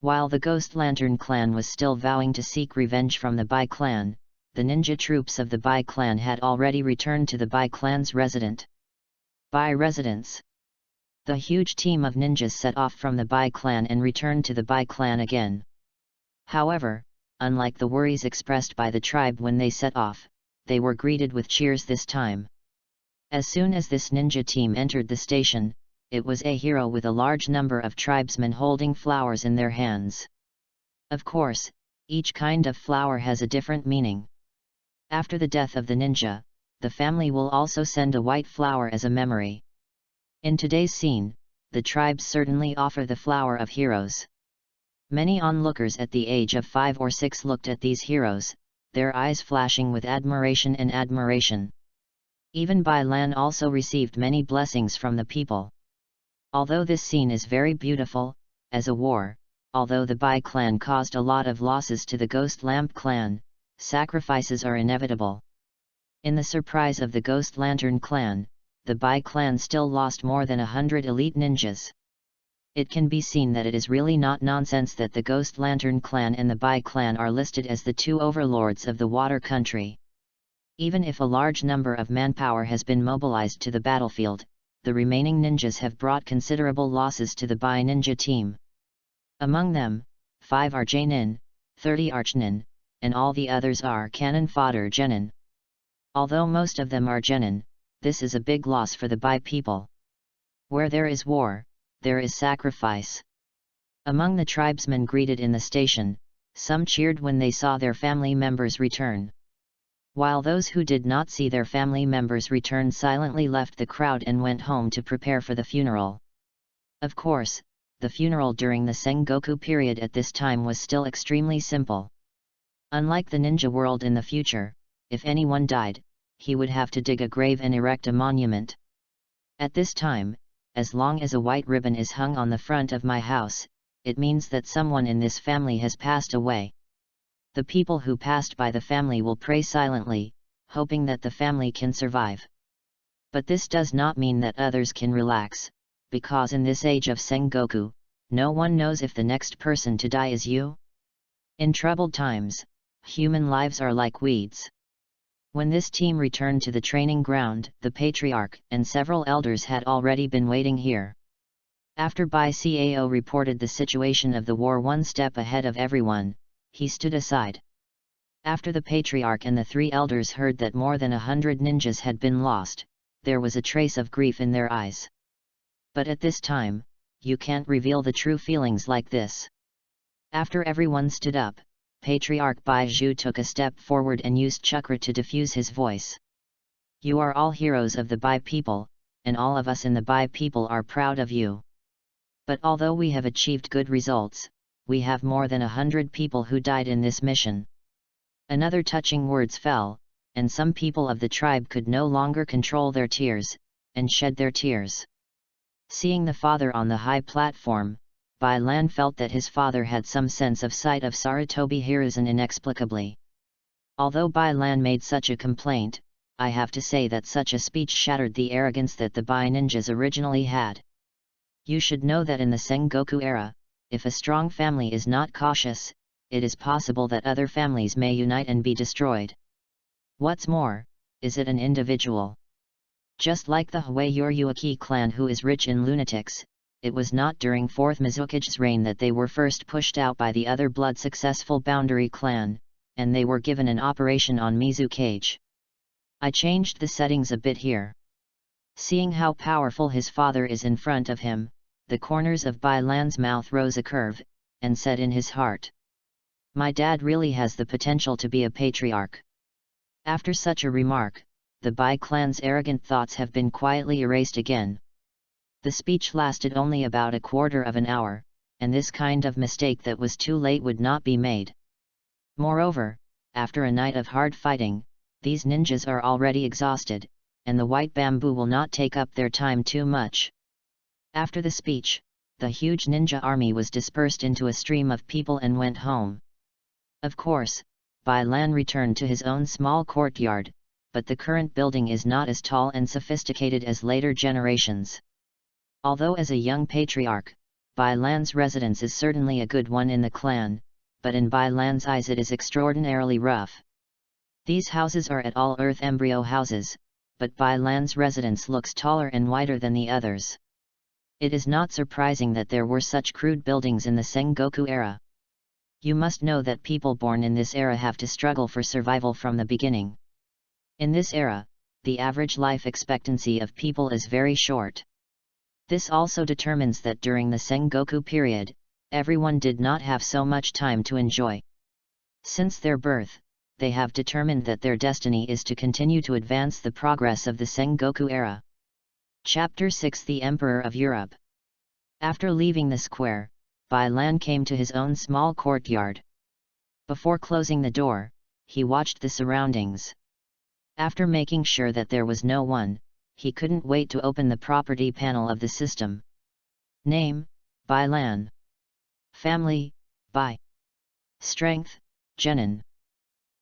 Speaker 1: While the Ghost Lantern clan was still vowing to seek revenge from the Bai clan, the ninja troops of the Bai clan had already returned to the Bai clan's Bai residence. The huge team of ninjas set off from the Bai clan and returned to the Bai clan again. However, unlike the worries expressed by the tribe when they set off, they were greeted with cheers this time. As soon as this ninja team entered the station, it was a hero with a large number of tribesmen holding flowers in their hands. Of course, each kind of flower has a different meaning. After the death of the ninja, the family will also send a white flower as a memory. In today's scene, the tribes certainly offer the flower of heroes. Many onlookers at the age of 5 or 6 looked at these heroes, their eyes flashing with admiration and admiration. Even Bai Lan also received many blessings from the people. Although this scene is very beautiful, as a war, although the Bai clan caused a lot of losses to the Ghost Lamp clan, sacrifices are inevitable. In the surprise of the Ghost Lantern clan, the Bai clan still lost more than 100 elite ninjas. It can be seen that it is really not nonsense that the Ghost Lantern clan and the Bai clan are listed as the two overlords of the water country. Even if a large number of manpower has been mobilized to the battlefield, the remaining ninjas have brought considerable losses to the Bai ninja team. Among them, 5 are Genin, 30 Archnin, and all the others are cannon fodder Genin. Although most of them are Genin, this is a big loss for the Bai people. Where there is war, there is sacrifice. Among the tribesmen greeted in the station, some cheered when they saw their family members return. While those who did not see their family members return silently left the crowd and went home to prepare for the funeral. Of course, the funeral during the Sengoku period at this time was still extremely simple. Unlike the ninja world in the future, if anyone died, he would have to dig a grave and erect a monument. At this time, as long as a white ribbon is hung on the front of my house, it means that someone in this family has passed away. The people who passed by the family will pray silently, hoping that the family can survive. But this does not mean that others can relax, because in this age of Sengoku, no one knows if the next person to die is you. In troubled times, human lives are like weeds. When this team returned to the training ground, the Patriarch and several elders had already been waiting here. After Bai Cao reported the situation of the war one step ahead of everyone, he stood aside. After the Patriarch and the 3 elders heard that more than 100 ninjas had been lost, there was a trace of grief in their eyes. But at this time, you can't reveal the true feelings like this. After everyone stood up, Patriarch Bai Zhu took a step forward and used chakra to diffuse his voice. You are all heroes of the Bai people, and all of us in the Bai people are proud of you. But although we have achieved good results, we have more than 100 people who died in this mission. Another touching words fell, and some people of the tribe could no longer control their tears, and shed their tears. Seeing the father on the high platform, Bai Lan felt that his father had some sense of sight of Sarutobi Hiruzen inexplicably. Although Bai Lan made such a complaint, I have to say that such a speech shattered the arrogance that the Bai ninjas originally had. You should know that in the Sengoku era, if a strong family is not cautious, it is possible that other families may unite and be destroyed. What's more, is it an individual? Just like the Huayuaki clan who is rich in lunatics, it was not during 4th Mizukage's reign that they were first pushed out by the other blood-successful Boundary clan, and they were given an operation on Mizukage. I changed the settings a bit here. Seeing how powerful his father is in front of him, the corners of Bai Lan's mouth rose a curve, and said in his heart, "My dad really has the potential to be a patriarch." After such a remark, the Bai clan's arrogant thoughts have been quietly erased again. The speech lasted only about a quarter of an hour, and this kind of mistake that was too late would not be made. Moreover, after a night of hard fighting, these ninjas are already exhausted, and the white bamboo will not take up their time too much. After the speech, the huge ninja army was dispersed into a stream of people and went home. Of course, Bai Lan returned to his own small courtyard, but the current building is not as tall and sophisticated as later generations. Although as a young patriarch, Bai Lan's residence is certainly a good one in the clan, but in Bai Lan's eyes it is extraordinarily rough. These houses are at all earth embryo houses, but Bai Lan's residence looks taller and wider than the others. It is not surprising that there were such crude buildings in the Sengoku era. You must know that people born in this era have to struggle for survival from the beginning. In this era, the average life expectancy of people is very short. This also determines that during the Sengoku period, everyone did not have so much time to enjoy. Since their birth, they have determined that their destiny is to continue to advance the progress of the Sengoku era. Chapter 6 The Emperor of Europe. After leaving the square, Bai Lan came to his own small courtyard. Before closing the door, he watched the surroundings. After making sure that there was no one, he couldn't wait to open the property panel of the system. Name, Bai Lan. Family, Bai. Strength, Genin.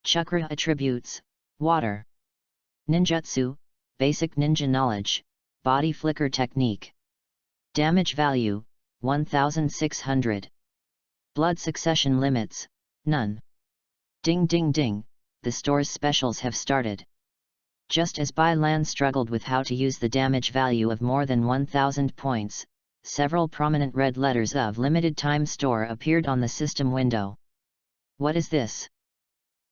Speaker 1: Chakra attributes, Water. Ninjutsu, basic ninja knowledge, body flicker technique. Damage value, 1600. Blood succession limits, none. Ding ding ding, the store's specials have started. Just as Bai Lan struggled with how to use the damage value of more than 1000 points, several prominent red letters of limited time store appeared on the system window. What is this?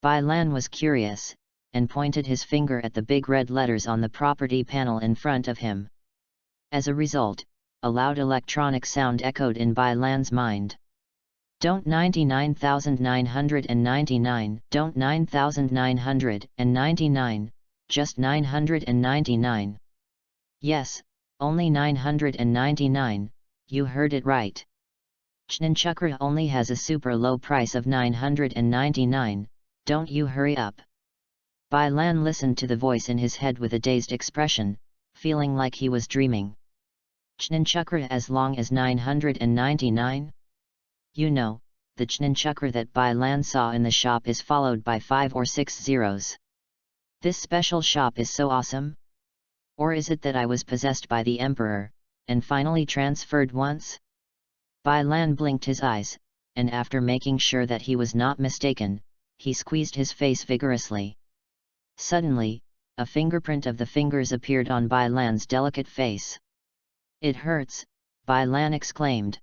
Speaker 1: Bai Lan was curious, and pointed his finger at the big red letters on the property panel in front of him. As a result, a loud electronic sound echoed in Bai Lan's mind. Don't 99,999, don't 9,999, just 999. Yes, only 999, you heard it right. Chnin Chakra only has a super low price of 999, don't you hurry up. Bai Lan listened to the voice in his head with a dazed expression, feeling like he was dreaming. Chnin Chakra as long as 999? You know, the Chnin Chakra that Bai Lan saw in the shop is followed by 5 or 6 zeros. This special shop is so awesome? Or is it that I was possessed by the Emperor, and finally transferred once? Bai Lan blinked his eyes, and after making sure that he was not mistaken, he squeezed his face vigorously. Suddenly, a fingerprint of the fingers appeared on Bai Lan's delicate face. It hurts, Bai Lan exclaimed.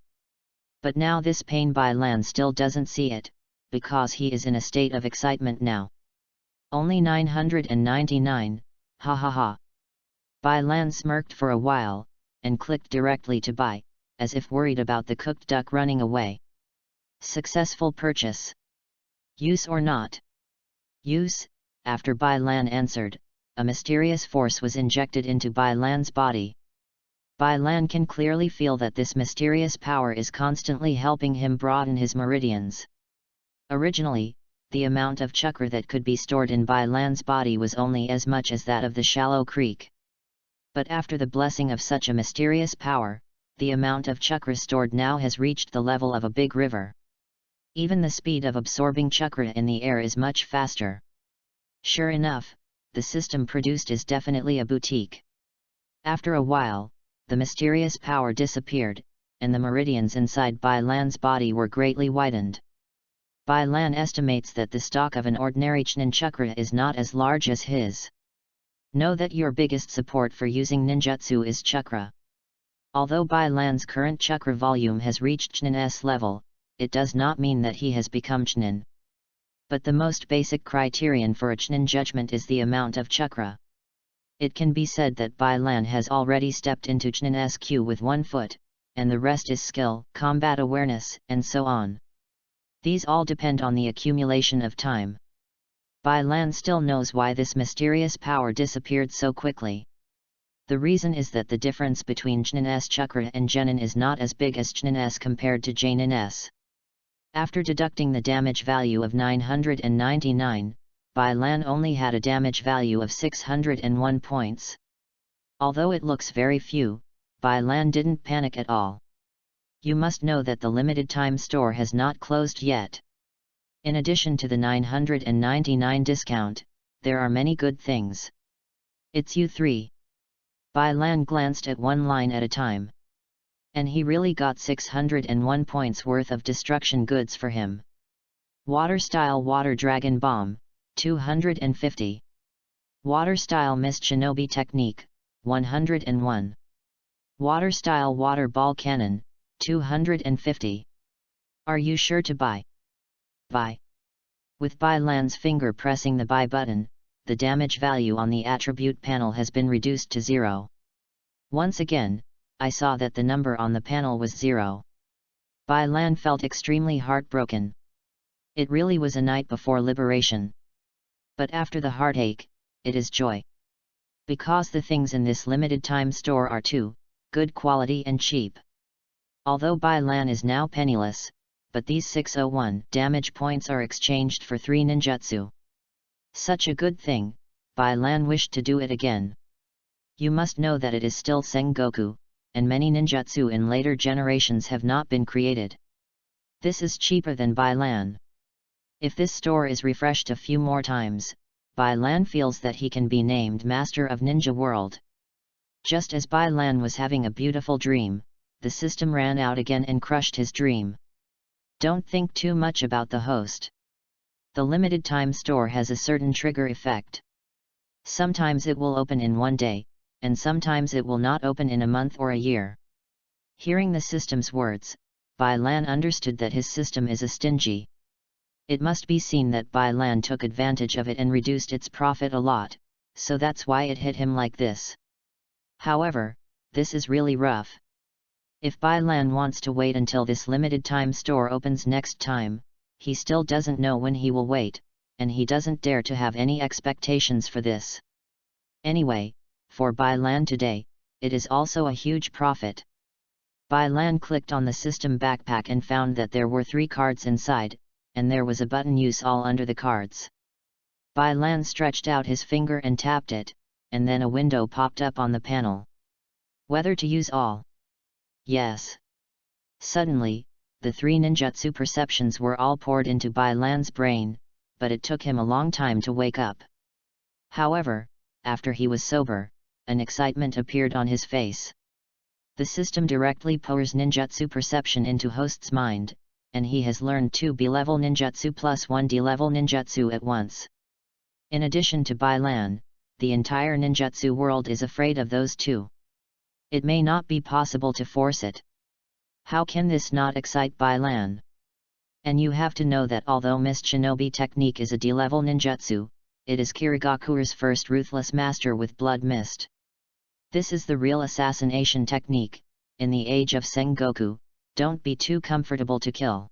Speaker 1: But now this pain Bai Lan still doesn't see it, because he is in a state of excitement now. Only 999, ha ha ha. Bai Lan smirked for a while, and clicked directly to buy, as if worried about the cooked duck running away. Successful purchase. Use or not? Use. After Bai Lan answered, a mysterious force was injected into Bai Lan's body. Bai Lan can clearly feel that this mysterious power is constantly helping him broaden his meridians. Originally, the amount of chakra that could be stored in Bai Lan's body was only as much as that of the shallow creek. But after the blessing of such a mysterious power, the amount of chakra stored now has reached the level of a big river. Even the speed of absorbing chakra in the air is much faster. Sure enough, the system produced is definitely a boutique. After a while, the mysterious power disappeared, and the meridians inside Bai Lan's body were greatly widened. Bai Lan estimates that the stock of an ordinary Chnin Chakra is not as large as his. Know that your biggest support for using ninjutsu is chakra. Although Bai Lan's current chakra volume has reached Chnin's level, it does not mean that he has become Chnin. But the most basic criterion for a Chnin judgment is the amount of chakra. It can be said that Bai Lan has already stepped into Chnin's queue with 1 foot, and the rest is skill, combat awareness, and so on. These all depend on the accumulation of time. Bai Lan still knows why this mysterious power disappeared so quickly. The reason is that the difference between Chnin's chakra and Genin is not as big as Chnin's compared to Janin's. After deducting the damage value of 999, Bai Lan only had a damage value of 601 points. Although it looks very few, Bai Lan didn't panic at all. You must know that the limited time store has not closed yet. In addition to the 999 discount, there are many good things. It's U3. Bai Lan glanced at one line at a time. And he really got 601 points worth of destruction goods for him. Water Style Water Dragon Bomb, 250. Water Style Mist Shinobi Technique, 101. Water Style Water Ball Cannon, 250. Are you sure to buy? Buy. With Bai Lan's finger pressing the buy button, the damage value on the attribute panel has been reduced to 0. Once again, I saw that the number on the panel was 0. Bai Lan felt extremely heartbroken. It really was a night before liberation. But after the heartache, it is joy. Because the things in this limited time store are too good quality and cheap. Although Bai Lan is now penniless, but these 601 damage points are exchanged for 3 ninjutsu. Such a good thing, Bai Lan wished to do it again. You must know that it is still Sengoku, and many ninjutsu in later generations have not been created. This is cheaper than Bai Lan. If this store is refreshed a few more times, Bai Lan feels that he can be named Master of Ninja World. Just as Bai Lan was having a beautiful dream, the system ran out again and crushed his dream. Don't think too much about the host. The limited time store has a certain trigger effect. Sometimes it will open in one day, and sometimes it will not open in a month or a year. Hearing the system's words, Bai Lan understood that his system is a stingy. It must be seen that Bai Lan took advantage of it and reduced its profit a lot, so that's why it hit him like this. However, this is really rough. If Bai Lan wants to wait until this limited time store opens next time, he still doesn't know when he will wait, and he doesn't dare to have any expectations for this. Anyway, for Bai Lan today, it is also a huge profit. Bai Lan clicked on the system backpack and found that there were 3 cards inside, and there was a button use all under the cards. Bai Lan stretched out his finger and tapped it, and then a window popped up on the panel. Whether to use all? Yes. Suddenly, the 3 ninjutsu perceptions were all poured into Bai Lan's brain, but it took him a long time to wake up. However, after he was sober, an excitement appeared on his face. The system directly pours ninjutsu perception into host's mind, and he has learned 2 B-level ninjutsu plus 1 D-level ninjutsu at once. In addition to Bai Lan, the entire ninjutsu world is afraid of those 2. It may not be possible to force it. How can this not excite Bai Lan? And you have to know that although Mist Shinobi technique is a D-level ninjutsu, it is Kirigakure's first ruthless master with blood mist. This is the real assassination technique. In the age of Sengoku, don't be too comfortable to kill.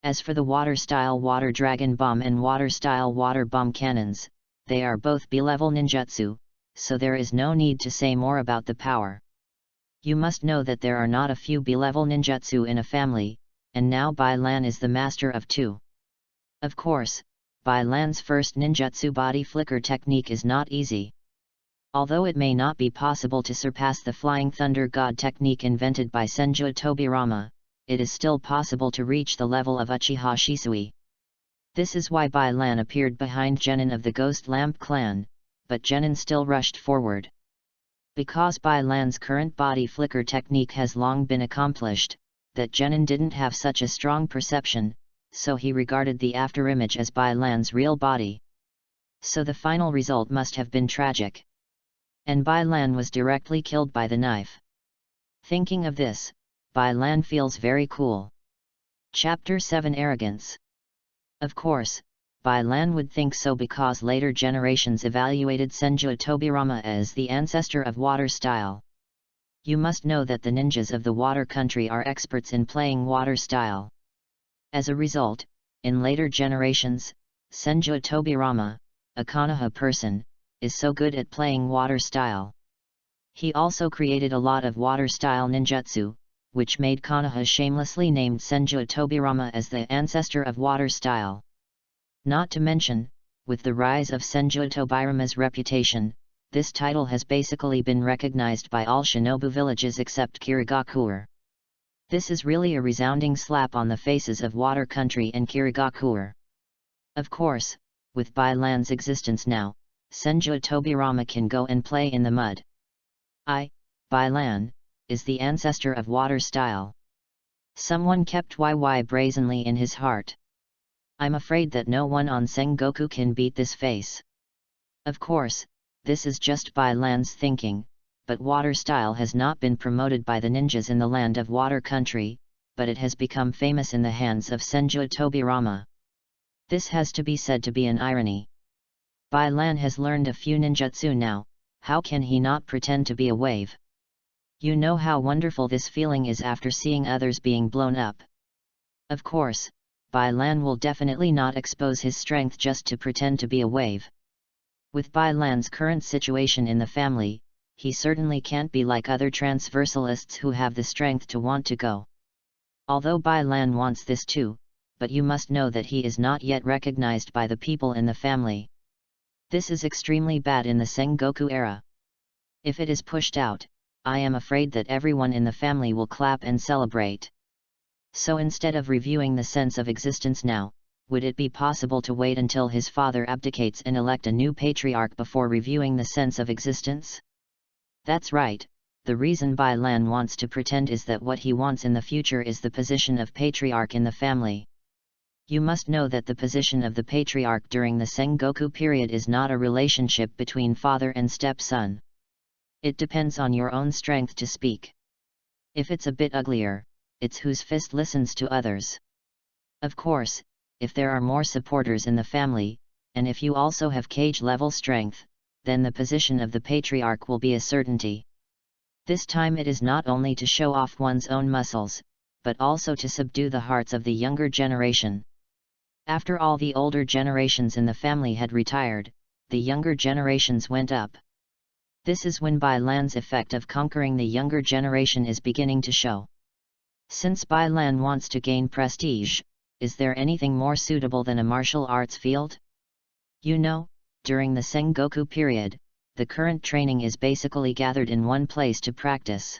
Speaker 1: As for the water-style water dragon bomb and water-style water bomb cannons, they are both B-level ninjutsu, so there is no need to say more about the power. You must know that there are not a few B-level ninjutsu in a family, and now Bai Lan is the master of 2. Of course, Bai Lan's first ninjutsu body flicker technique is not easy. Although it may not be possible to surpass the Flying Thunder God technique invented by Senju Tobirama, it is still possible to reach the level of Uchiha Shisui. This is why Bai Lan appeared behind Genin of the Ghost Lamp clan, but Genin still rushed forward. Because Bai Lan's current body flicker technique has long been accomplished, that Genin didn't have such a strong perception, so he regarded the afterimage as Bai Lan's real body. So the final result must have been tragic. And Bai Lan was directly killed by the knife. Thinking of this, Bai Lan feels very cool. Chapter 7 Arrogance. Of course, Bai Lan would think so because later generations evaluated Senju Tobirama as the ancestor of water style. You must know that the ninjas of the water country are experts in playing water style. As a result, in later generations, Senju Tobirama, a Konoha person, is so good at playing water style. He also created a lot of water style ninjutsu, which made Konoha shamelessly named Senju Tobirama as the ancestor of water style. Not to mention, with the rise of Senju Tobirama's reputation, this title has basically been recognized by all shinobu villages except Kirigakure. This is really a resounding slap on the faces of water country and Kirigakure. Of course, with Bai Lan's existence now, Senju Tobirama can go and play in the mud. Bai Lan, is the ancestor of water style. Someone kept YY brazenly in his heart. I'm afraid that no one on Sengoku can beat this face. Of course, this is just Bai Lan's thinking, but water style has not been promoted by the ninjas in the land of water country, but it has become famous in the hands of Senju Tobirama. This has to be said to be an irony. Bai Lan has learned a few ninjutsu now, how can he not pretend to be a wave? You know how wonderful this feeling is after seeing others being blown up. Of course, Bai Lan will definitely not expose his strength just to pretend to be a wave. With Bai Lan's current situation in the family, he certainly can't be like other transversalists who have the strength to want to go. Although Bai Lan wants this too, but you must know that he is not yet recognized by the people in the family. This is extremely bad in the Sengoku era. If it is pushed out, I am afraid that everyone in the family will clap and celebrate. So instead of reviewing the sense of existence now, would it be possible to wait until his father abdicates and elect a new patriarch before reviewing the sense of existence? That's right. The reason Bai Lan wants to pretend is that what he wants in the future is the position of patriarch in the family. You must know that the position of the patriarch during the Sengoku period is not a relationship between father and stepson. It depends on your own strength to speak. If it's a bit uglier, it's whose fist listens to others. Of course, if there are more supporters in the family, and if you also have Kage level strength, then the position of the patriarch will be a certainty. This time it is not only to show off one's own muscles, but also to subdue the hearts of the younger generation. After all the older generations in the family had retired, the younger generations went up. This is when Bai Lan's effect of conquering the younger generation is beginning to show. Since Bai Lan wants to gain prestige, is there anything more suitable than a martial arts field? You know, during the Sengoku period, the current training is basically gathered in one place to practice.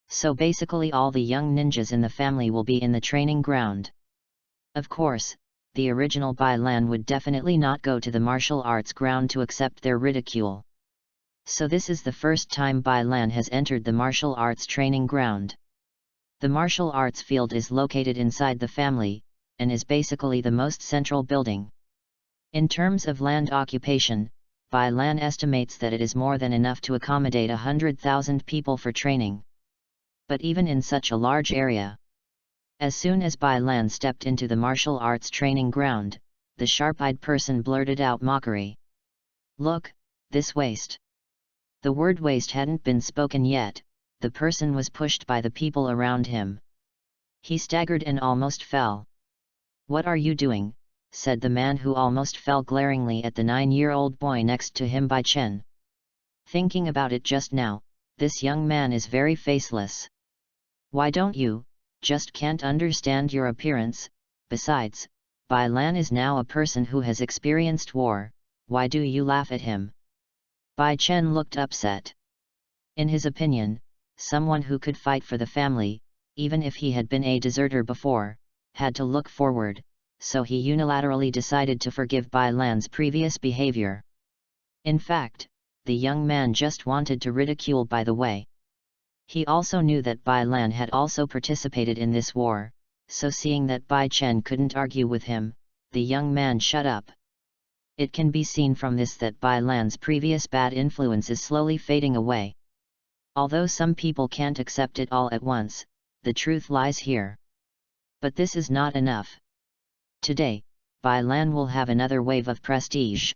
Speaker 1: So basically all the young ninjas in the family will be in the training ground. Of course, the original Bai Lan would definitely not go to the martial arts ground to accept their ridicule. So this is the first time Bai Lan has entered the martial arts training ground. The martial arts field is located inside the family, and is basically the most central building. In terms of land occupation, Bai Lan estimates that it is more than enough to accommodate 100,000 people for training. But even in such a large area, as soon as Bai Lan stepped into the martial arts training ground, the sharp-eyed person blurted out mockery. "Look, this waste." The word waste hadn't been spoken yet, the person was pushed by the people around him. He staggered and almost fell. "What are you doing?" said the man who almost fell glaringly at the 9-year-old boy next to him Bai Chen. Thinking about it just now, this young man is very faceless. Why don't you, just can't understand your appearance? Besides, Bai Lan is now a person who has experienced war, why do you laugh at him? Bai Chen looked upset. In his opinion, someone who could fight for the family, even if he had been a deserter before, had to look forward. So he unilaterally decided to forgive Bai Lan's previous behavior. In fact, the young man just wanted to ridicule by the way. He also knew that Bai Lan had also participated in this war, so seeing that Bai Chen couldn't argue with him, the young man shut up. It can be seen from this that Bai Lan's previous bad influence is slowly fading away. Although some people can't accept it all at once, the truth lies here. But this is not enough. Today, Bai Lan will have another wave of prestige.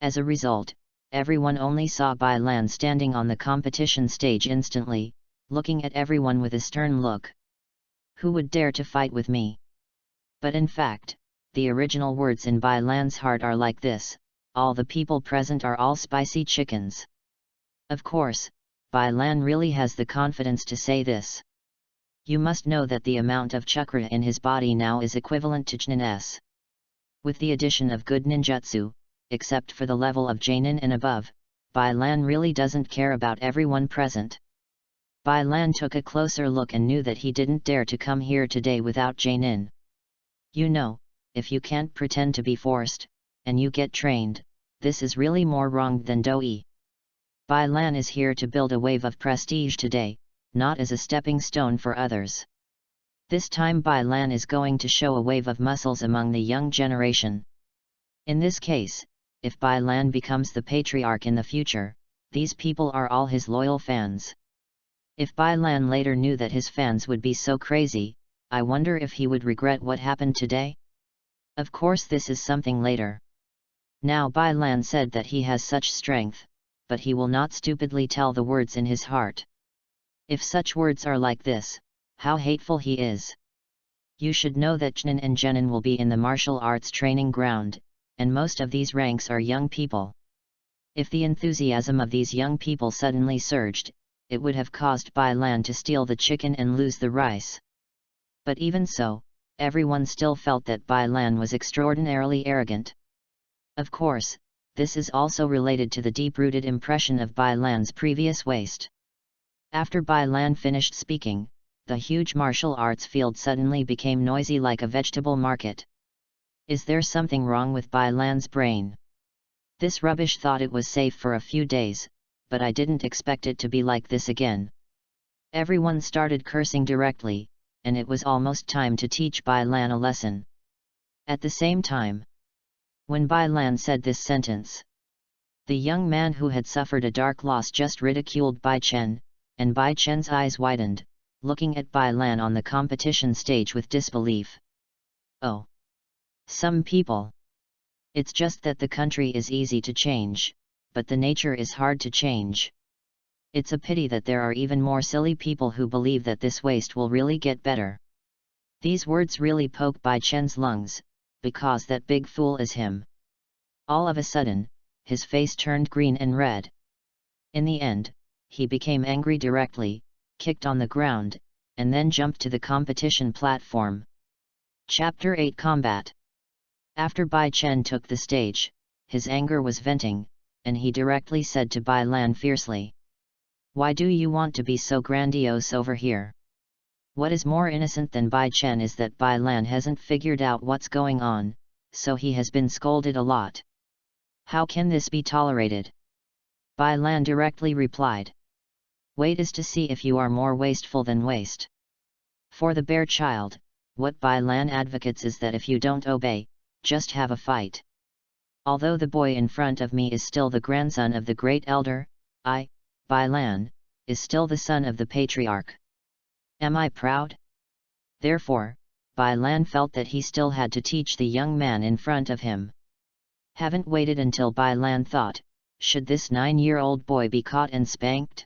Speaker 1: As a result, everyone only saw Bai Lan standing on the competition stage instantly, looking at everyone with a stern look. Who would dare to fight with me? But in fact, the original words in Bai Lan's heart are like this: all the people present are all spicy chickens. Of course, Bai Lan really has the confidence to say this. You must know that the amount of chakra in his body now is equivalent to Jnin's. With the addition of good ninjutsu, except for the level of Jnin and above, Bai Lan really doesn't care about everyone present. Bai Lan took a closer look and knew that he didn't dare to come here today without Jnin. You know, if you can't pretend to be forced, and you get trained, this is really more wrong than doi. Bai Lan is here to build a wave of prestige today, not as a stepping stone for others. This time Bai Lan is going to show a wave of muscles among the young generation. In this case, if Bai Lan becomes the patriarch in the future, these people are all his loyal fans. If Bai Lan later knew that his fans would be so crazy, I wonder if he would regret what happened today? Of course this is something later. Now Bai Lan said that he has such strength, but he will not stupidly tell the words in his heart. If such words are like this, how hateful he is. You should know that Jnin and Jenin will be in the martial arts training ground, and most of these ranks are young people. If the enthusiasm of these young people suddenly surged, it would have caused Bai Lan to steal the chicken and lose the rice. But even so, everyone still felt that Bai Lan was extraordinarily arrogant. Of course, this is also related to the deep-rooted impression of Bai Lan's previous waste. After Bai Lan finished speaking, the huge martial arts field suddenly became noisy like a vegetable market. Is there something wrong with Bai Lan's brain? This rubbish thought it was safe for a few days, but I didn't expect it to be like this again. Everyone started cursing directly, and it was almost time to teach Bai Lan a lesson. At the same time, when Bai Lan said this sentence, the young man who had suffered a dark loss just ridiculed Bai Chen, and Bai Chen's eyes widened, looking at Bai Lan on the competition stage with disbelief. Oh! Some people. It's just that the country is easy to change, but the nature is hard to change. It's a pity that there are even more silly people who believe that this waste will really get better. These words really poke Bai Chen's lungs, because that big fool is him. All of a sudden, his face turned green and red. In the end, he became angry directly, kicked on the ground, and then jumped to the competition platform. Chapter 8 Combat. After Bai Chen took the stage, his anger was venting, and he directly said to Bai Lan fiercely, "Why do you want to be so grandiose over here?" What is more innocent than Bai Chen is that Bai Lan hasn't figured out what's going on, so he has been scolded a lot. How can this be tolerated? Bai Lan directly replied, "Wait is to see if you are more wasteful than waste." For the bear child, what Bai Lan advocates is that if you don't obey, just have a fight. Although the boy in front of me is still the grandson of the great elder, I, Bai Lan, is still the son of the patriarch. Am I proud? Therefore, Bai Lan felt that he still had to teach the young man in front of him. Haven't waited until Bai Lan thought, should this 9-year-old boy be caught and spanked?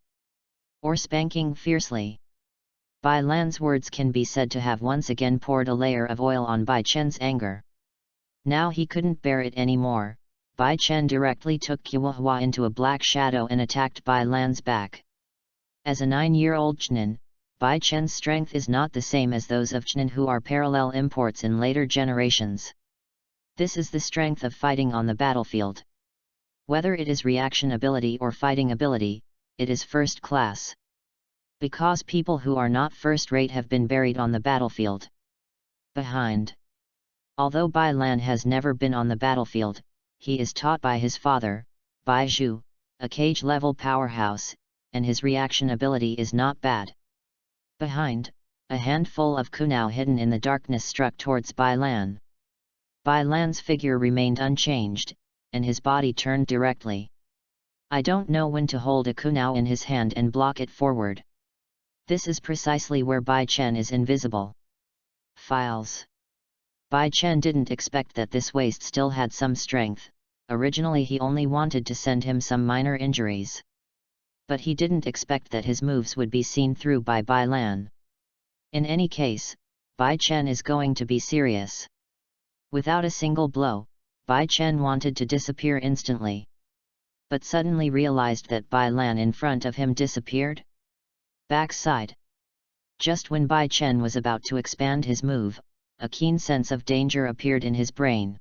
Speaker 1: Or spanking fiercely? Bai Lan's words can be said to have once again poured a layer of oil on Bai Chen's anger. Now he couldn't bear it anymore. Bai Chen directly took Kiwahua into a black shadow and attacked Bai Lan's back. As a 9-year-old Chnin, Bai Chen's strength is not the same as those of Chnin who are parallel imports in later generations. This is the strength of fighting on the battlefield. Whether it is reaction ability or fighting ability, it is first class. Because people who are not first-rate have been buried on the battlefield. Behind. Although Bai Lan has never been on the battlefield, he is taught by his father, Bai Zhu, a cage-level powerhouse, and his reaction ability is not bad. Behind, a handful of kunao hidden in the darkness struck towards Bai Lan. Bai Lan's figure remained unchanged, and his body turned directly. I don't know when to hold a kunao in his hand and block it forward. This is precisely where Bai Chen is invisible. Files. Bai Chen didn't expect that this waste still had some strength. Originally he only wanted to send him some minor injuries. But he didn't expect that his moves would be seen through by Bai Lan. In any case, Bai Chen is going to be serious. Without a single blow, Bai Chen wanted to disappear instantly. But suddenly realized that Bai Lan in front of him disappeared. Backside. Just when Bai Chen was about to expand his move, a keen sense of danger appeared in his brain.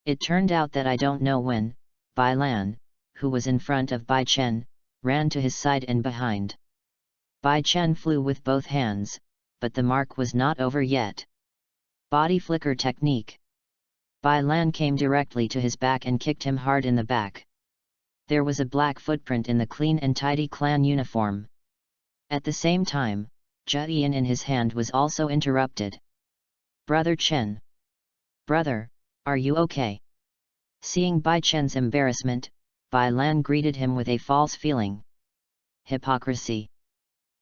Speaker 1: It turned out that I don't know when, Bai Lan, who was in front of Bai Chen, ran to his side and behind. Bai Chen flew with both hands, but the mark was not over yet. Body flicker technique. Bai Lan came directly to his back and kicked him hard in the back. There was a black footprint in the clean and tidy clan uniform. At the same time, Jian in his hand was also interrupted. Brother Chen. Brother, are you okay? Seeing Bai Chen's embarrassment, Bai Lan greeted him with a false feeling. Hypocrisy.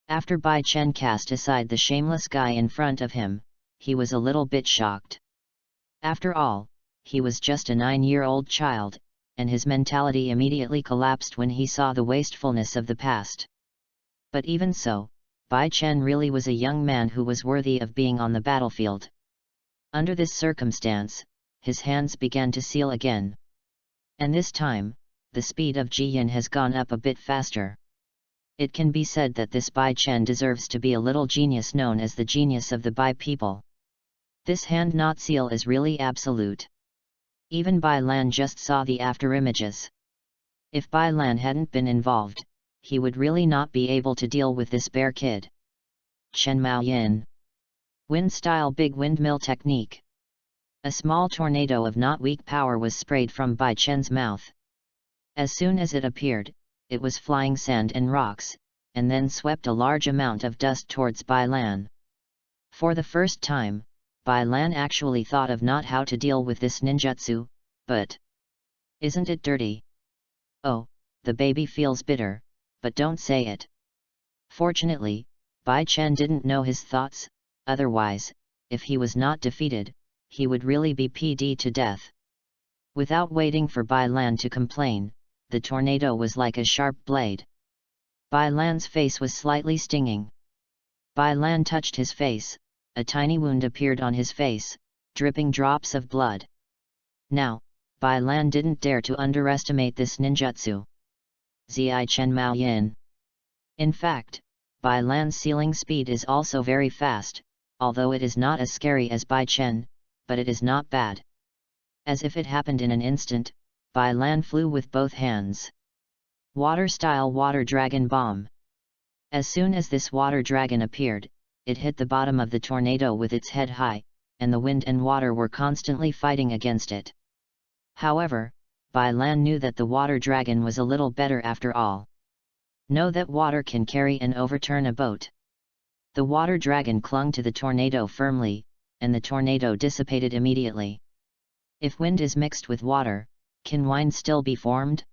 Speaker 1: After Bai Chen cast aside the shameless guy in front of him, he was a little bit shocked. After all, he was just a 9-year-old child, and his mentality immediately collapsed when he saw the wastefulness of the past. But even so, Bai Chen really was a young man who was worthy of being on the battlefield. Under this circumstance, his hands began to seal again. And this time, the speed of Jian has gone up a bit faster. It can be said that this Bai Chen deserves to be a little genius known as the genius of the Bai people. This hand knot seal is really absolute. Even Bai Lan just saw the after images. If Bai Lan hadn't been involved, he would really not be able to deal with this bear kid. Chen Mao Yin. Wind style big windmill technique. A small tornado of not weak power was sprayed from Bai Chen's mouth. As soon as it appeared, it was flying sand and rocks, and then swept a large amount of dust towards Bai Lan. For the first time, Bai Lan actually thought of not how to deal with this ninjutsu, but isn't it dirty? Oh, the baby feels bitter, but don't say it. Fortunately, Bai Chen didn't know his thoughts, otherwise, if he was not defeated, he would really be PD to death. Without waiting for Bai Lan to complain, the tornado was like a sharp blade. Bai Lan's face was slightly stinging. Bai Lan touched his face, a tiny wound appeared on his face, dripping drops of blood. Now, Bai Lan didn't dare to underestimate this ninjutsu. Zi Chen Mao Yin. In fact, Bai Lan's sealing speed is also very fast, although it is not as scary as Bai Chen, but it is not bad. As if it happened in an instant, Bai Lan flew with both hands. Water-style water dragon bomb. As soon as this water dragon appeared, it hit the bottom of the tornado with its head high, and the wind and water were constantly fighting against it. However, Bai Lan knew that the water dragon was a little better after all. Know that water can carry and overturn a boat. The water dragon clung to the tornado firmly, and the tornado dissipated immediately. If wind is mixed with water, can wind still be formed?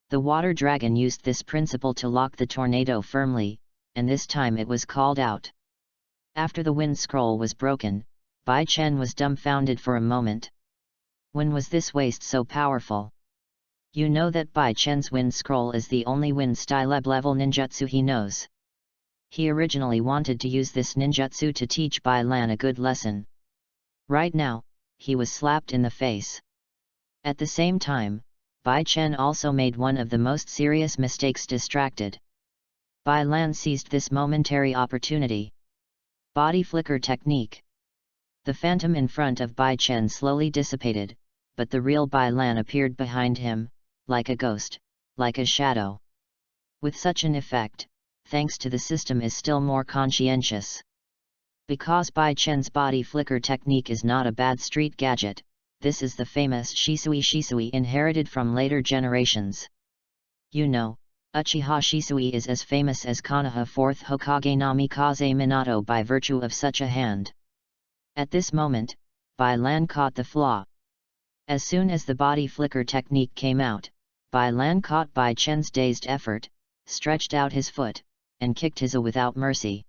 Speaker 1: The water dragon used this principle to lock the tornado firmly, and this time it was called out. After the wind scroll was broken, Bai Chen was dumbfounded for a moment. When was this waste so powerful? You know that Bai Chen's wind scroll is the only wind style level ninjutsu he knows. He originally wanted to use this ninjutsu to teach Bai Lan a good lesson. Right now, he was slapped in the face. At the same time, Bai Chen also made one of the most serious mistakes distracted. Bai Lan seized this momentary opportunity. Body flicker technique. The phantom in front of Bai Chen slowly dissipated, but the real Bai Lan appeared behind him, like a ghost, like a shadow. With such an effect, thanks to the system is still more conscientious. Because Bai Chen's body flicker technique is not a bad street gadget, this is the famous Shisui inherited from later generations. You know, Uchiha Shisui is as famous as Konoha 4th Hokage Namikaze Minato by virtue of such a hand. At this moment, Bai Lan caught the flaw. As soon as the body flicker technique came out, Bai Lan caught Bai Chen's dazed effort, stretched out his foot, and kicked his without mercy.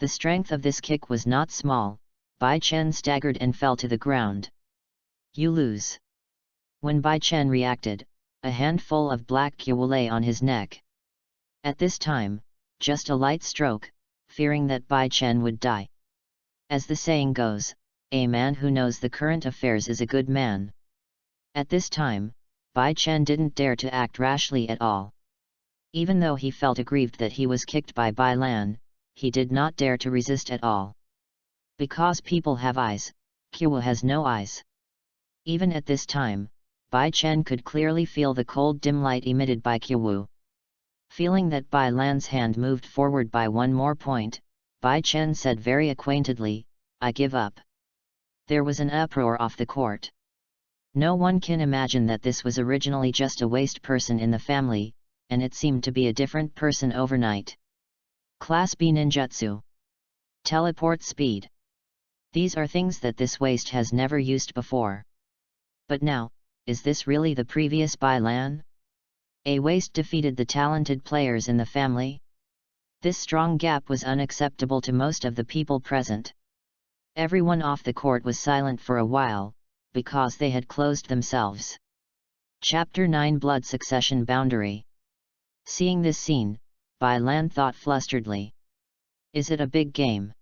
Speaker 1: The strength of this kick was not small. Bai Chen staggered and fell to the ground. You lose. When Bai Chen reacted, a handful of black Q lay on his neck. At this time, just a light stroke, fearing that Bai Chen would die. As the saying goes, a man who knows the current affairs is a good man. At this time, Bai Chen didn't dare to act rashly at all. Even though he felt aggrieved that he was kicked by Bai Lan, he did not dare to resist at all. Because people have eyes, Q has no eyes. Even at this time, Bai Chen could clearly feel the cold dim light emitted by Q. Feeling that Bai Lan's hand moved forward by one more point, Bai Chen said very acquaintedly, "I give up." There was an uproar off the court. No one can imagine that this was originally just a waste person in the family, and it seemed to be a different person overnight. Class B ninjutsu. Teleport speed. These are things that this waste has never used before. But now, is this really the previous Bai Lan? A waste defeated the talented players in the family? This strong gap was unacceptable to most of the people present. Everyone off the court was silent for a while, because they had closed themselves. Chapter 9 Blood Succession Boundary. Seeing this scene, Bai Lan thought flusteredly. Is it a big game?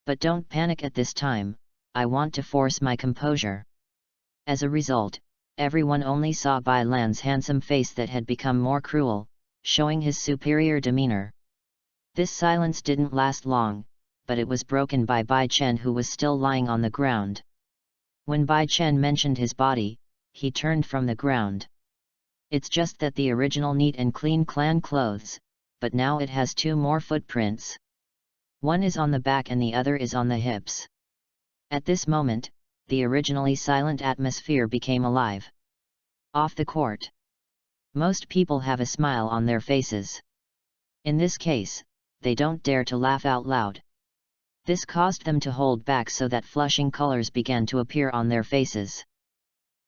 Speaker 1: But don't panic at this time, I want to force my composure. As a result, everyone only saw Bai Lan's handsome face that had become more cruel, showing his superior demeanor. This silence didn't last long, but it was broken by Bai Chen, who was still lying on the ground. When Bai Chen mentioned his body, he turned from the ground. It's just that the original neat and clean clan clothes, but now it has 2 more footprints. One is on the back and the other is on the hips. At this moment, the originally silent atmosphere became alive. Off the court. Most people have a smile on their faces. In this case, they don't dare to laugh out loud. This caused them to hold back so that flushing colors began to appear on their faces.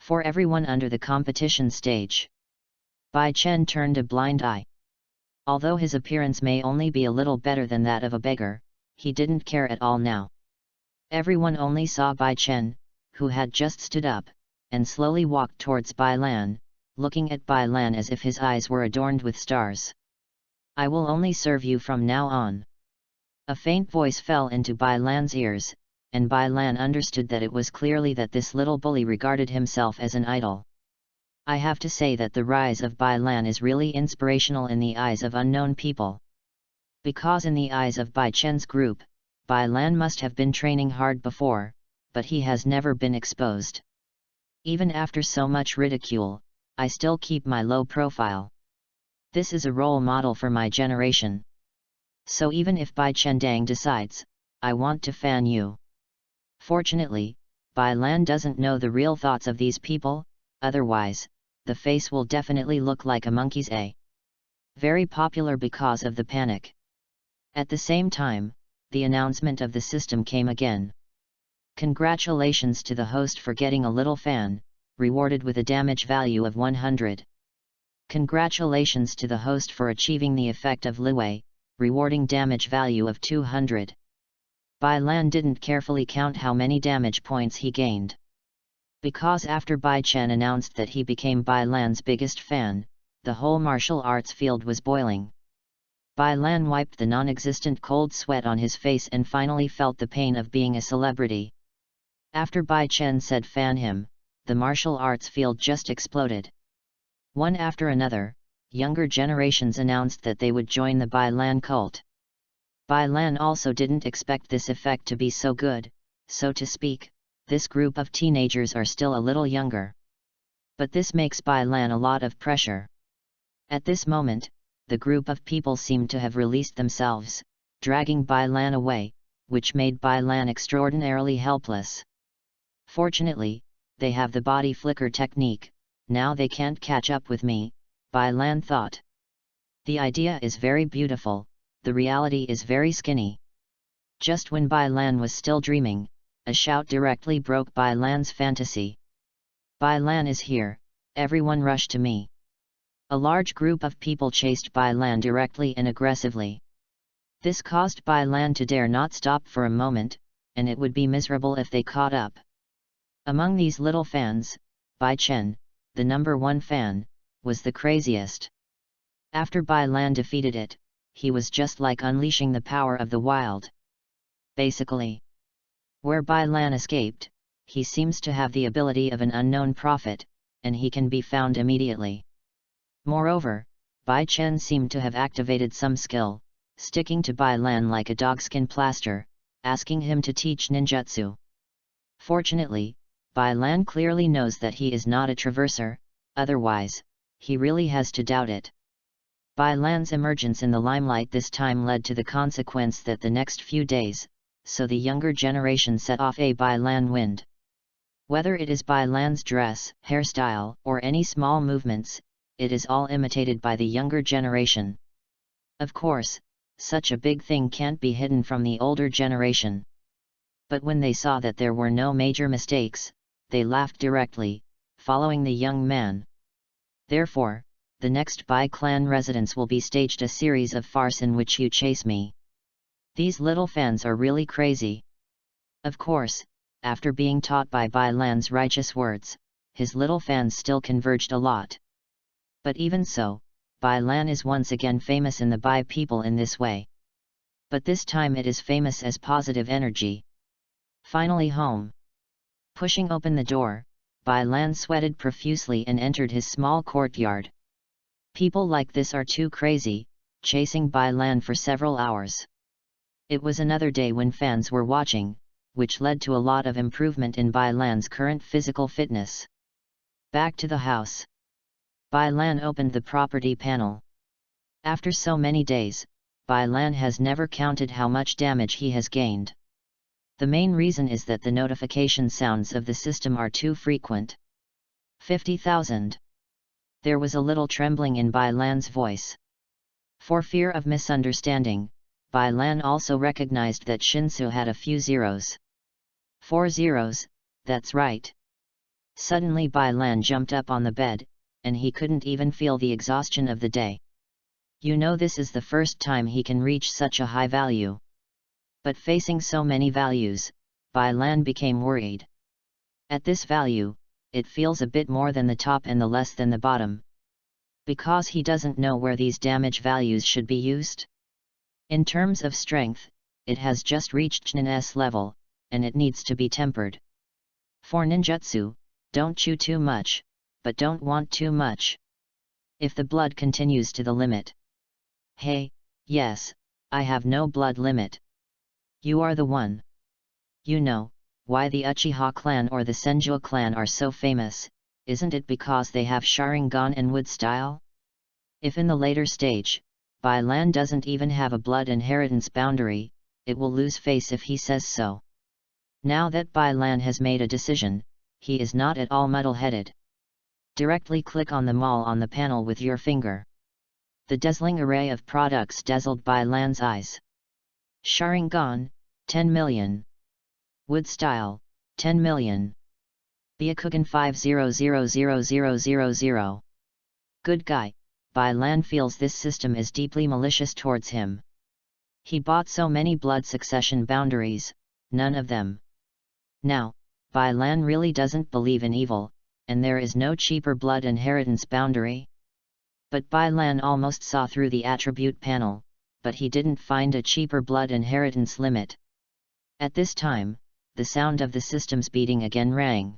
Speaker 1: For everyone under the competition stage, Bai Chen turned a blind eye. Although his appearance may only be a little better than that of a beggar, he didn't care at all now. Everyone only saw Bai Chen, who had just stood up, and slowly walked towards Bai Lan, looking at Bai Lan as if his eyes were adorned with stars. I will only serve you from now on. A faint voice fell into Bai Lan's ears, and Bai Lan understood that it was clearly that this little bully regarded himself as an idol. I have to say that the rise of Bai Lan is really inspirational in the eyes of unknown people. Because in the eyes of Bai Chen's group, Bai Lan must have been training hard before, but he has never been exposed. Even after so much ridicule, I still keep my low profile. This is a role model for my generation. So even if Bai Chen Dang decides, I want to fan you. Fortunately, Bai Lan doesn't know the real thoughts of these people, otherwise, the face will definitely look like a monkey's a. Very popular because of the panic. At the same time, the announcement of the system came again. Congratulations to the host for getting a little fan, rewarded with a damage value of 100. Congratulations to the host for achieving the effect of Liwei, rewarding damage value of 200. Bai Lan didn't carefully count how many damage points he gained. Because after Bai Chen announced that he became Bai Lan's biggest fan, the whole martial arts field was boiling. Bai Lan wiped the non-existent cold sweat on his face and finally felt the pain of being a celebrity. After Bai Chen said fan him, the martial arts field just exploded. One after another, younger generations announced that they would join the Bai Lan cult. Bai Lan also didn't expect this effect to be so good, so to speak, this group of teenagers are still a little younger. But this makes Bai Lan a lot of pressure. At this moment, the group of people seemed to have released themselves, dragging Bai Lan away, which made Bai Lan extraordinarily helpless. Fortunately, they have the body flicker technique, now they can't catch up with me, Bai Lan thought. The idea is very beautiful, the reality is very skinny. Just when Bai Lan was still dreaming, a shout directly broke Bai Lan's fantasy. Bai Lan is here, everyone rush to me. A large group of people chased Bai Lan directly and aggressively. This caused Bai Lan to dare not stop for a moment, and it would be miserable if they caught up. Among these little fans, Bai Chen, the number one fan, was the craziest. After Bai Lan defeated it, he was just like unleashing the power of the wild. Basically, where Bai Lan escaped, he seems to have the ability of an unknown prophet, and he can be found immediately. Moreover, Bai Chen seemed to have activated some skill, sticking to Bai Lan like a dogskin plaster, asking him to teach ninjutsu. Fortunately, Bai Lan clearly knows that he is not a traverser, otherwise, he really has to doubt it. Bai Lan's emergence in the limelight this time led to the consequence that the next few days, so the younger generation set off a Bai Lan wind. Whether it is Bai Lan's dress, hairstyle, or any small movements, it is all imitated by the younger generation. Of course, such a big thing can't be hidden from the older generation. But when they saw that there were no major mistakes, they laughed directly, following the young man. Therefore, the next Bai clan residence will be staged a series of farce in which you chase me. These little fans are really crazy. Of course, after being taught by Bai Lan's righteous words, his little fans still converged a lot. But even so, Bai Lan is once again famous in the Bai people in this way. But this time it is famous as positive energy. Finally home. Pushing open the door, Bai Lan sweated profusely and entered his small courtyard. People like this are too crazy, chasing Bai Lan for several hours. It was another day when fans were watching, which led to a lot of improvement in Bai Lan's current physical fitness. Back to the house. Bai Lan opened the property panel. After so many days, Bai Lan has never counted how much damage he has gained. The main reason is that the notification sounds of the system are too frequent. 50,000. There was a little trembling in Bai Lan's voice. For fear of misunderstanding, Bai Lan also recognized that Shinsu had a few zeros. 4 zeros, that's right. Suddenly Bai Lan jumped up on the bed, and he couldn't even feel the exhaustion of the day. You know, this is the first time he can reach such a high value. But facing so many values, Bai Lan became worried. At this value, it feels a bit more than the top and the less than the bottom. Because he doesn't know where these damage values should be used. In terms of strength, it has just reached Nin's level, and it needs to be tempered. For ninjutsu, don't chew too much, but don't want too much. If the blood continues to the limit. Hey, yes, I have no blood limit. You are the one. You know, why the Uchiha clan or the Senju clan are so famous, isn't it because they have Sharingan and wood style? If in the later stage, Bai Lan doesn't even have a blood inheritance boundary, it will lose face if he says so. Now that Bai Lan has made a decision, he is not at all muddle-headed. Directly click on the mall on the panel with your finger. The dazzling array of products dazzled Bai Lan's eyes. Sharingan, 10 million. Wood style, 10 million. Byakugan 5000000. Good guy, Bai Lan feels this system is deeply malicious towards him. He bought so many blood succession boundaries, none of them. Now, Bai Lan really doesn't believe in evil, and there is no cheaper blood inheritance boundary. But Bai Lan almost saw through the attribute panel, but he didn't find a cheaper blood inheritance limit. At this time, the sound of the system's beating again rang.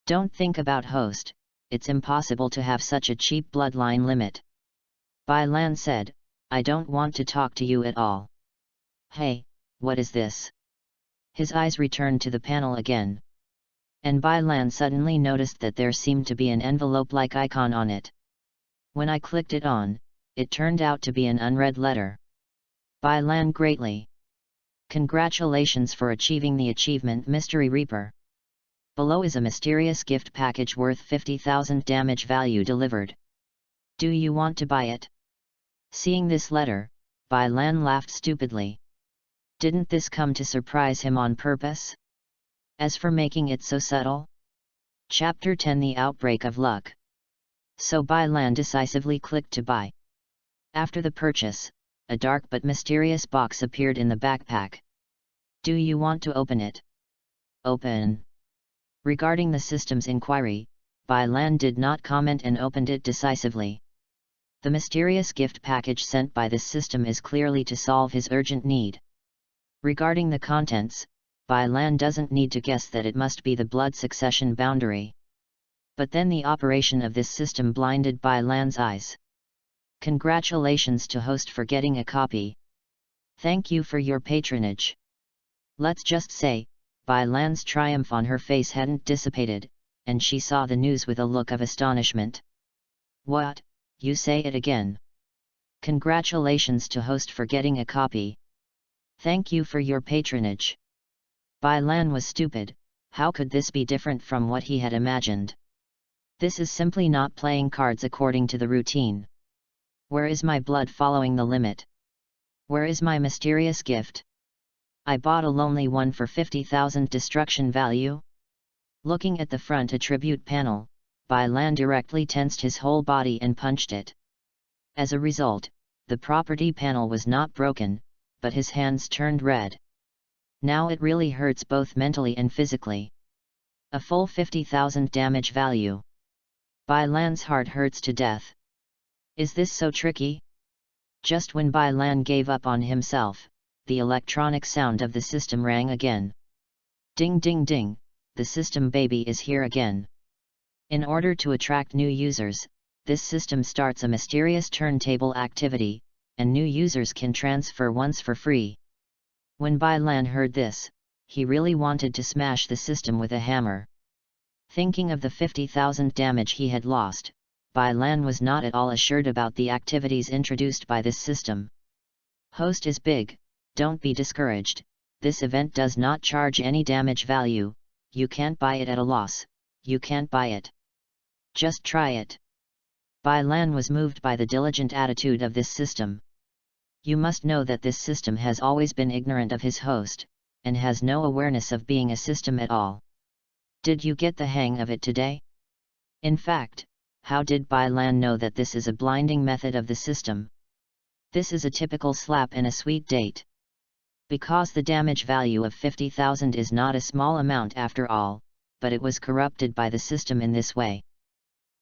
Speaker 1: Don't think about host, it's impossible to have such a cheap bloodline limit. Bai Lan said, I don't want to talk to you at all. Hey, what is this? His eyes returned to the panel again. And Bai Lan suddenly noticed that there seemed to be an envelope-like icon on it. When I clicked it on, it turned out to be an unread letter. Bai Lan greatly. Congratulations for achieving the achievement Mystery Reaper. Below is a mysterious gift package worth 50,000 damage value delivered. Do you want to buy it? Seeing this letter, Bai Lan laughed stupidly. Didn't this come to surprise him on purpose? As for making it so subtle? Chapter 10 The Outbreak of Luck. So Bai Lan decisively clicked to buy. After the purchase, a dark but mysterious box appeared in the backpack. Do you want to open it? Open. Regarding the system's inquiry, Bai Lan did not comment and opened it decisively. The mysterious gift package sent by this system is clearly to solve his urgent need. Regarding the contents, Bai Lan doesn't need to guess that it must be the blood succession boundary. But then the operation of this system blinded Bai Lan's eyes. Congratulations to host for getting a copy. Thank you for your patronage. Let's just say, Bai Lan's triumph on her face hadn't dissipated, and she saw the news with a look of astonishment. What, you say it again? Congratulations to host for getting a copy. Thank you for your patronage. Bai Lan was stupid. How could this be different from what he had imagined? This is simply not playing cards according to the routine. Where is my blood following the limit? Where is my mysterious gift? I bought a lonely one for 50,000 destruction value? Looking at the front attribute panel, Bai Lan directly tensed his whole body and punched it. As a result, the property panel was not broken, but his hands turned red. Now it really hurts both mentally and physically. A full 50,000 damage value. Bai Lan's heart hurts to death. Is this so tricky? Just when Bai Lan gave up on himself, the electronic sound of the system rang again. Ding ding ding, the system baby is here again. In order to attract new users, this system starts a mysterious turntable activity, and new users can transfer once for free. When Bai Lan heard this, he really wanted to smash the system with a hammer. Thinking of the 50,000 damage he had lost, Bai Lan was not at all assured about the activities introduced by this system. Host is big, don't be discouraged, this event does not charge any damage value, you can't buy it at a loss, you can't buy it. Just try it. Bai Lan was moved by the diligent attitude of this system. You must know that this system has always been ignorant of his host, and has no awareness of being a system at all. Did you get the hang of it today? In fact, how did Bai Lan know that this is a blinding method of the system? This is a typical slap and a sweet date. Because the damage value of 50,000 is not a small amount after all, but it was corrupted by the system in this way.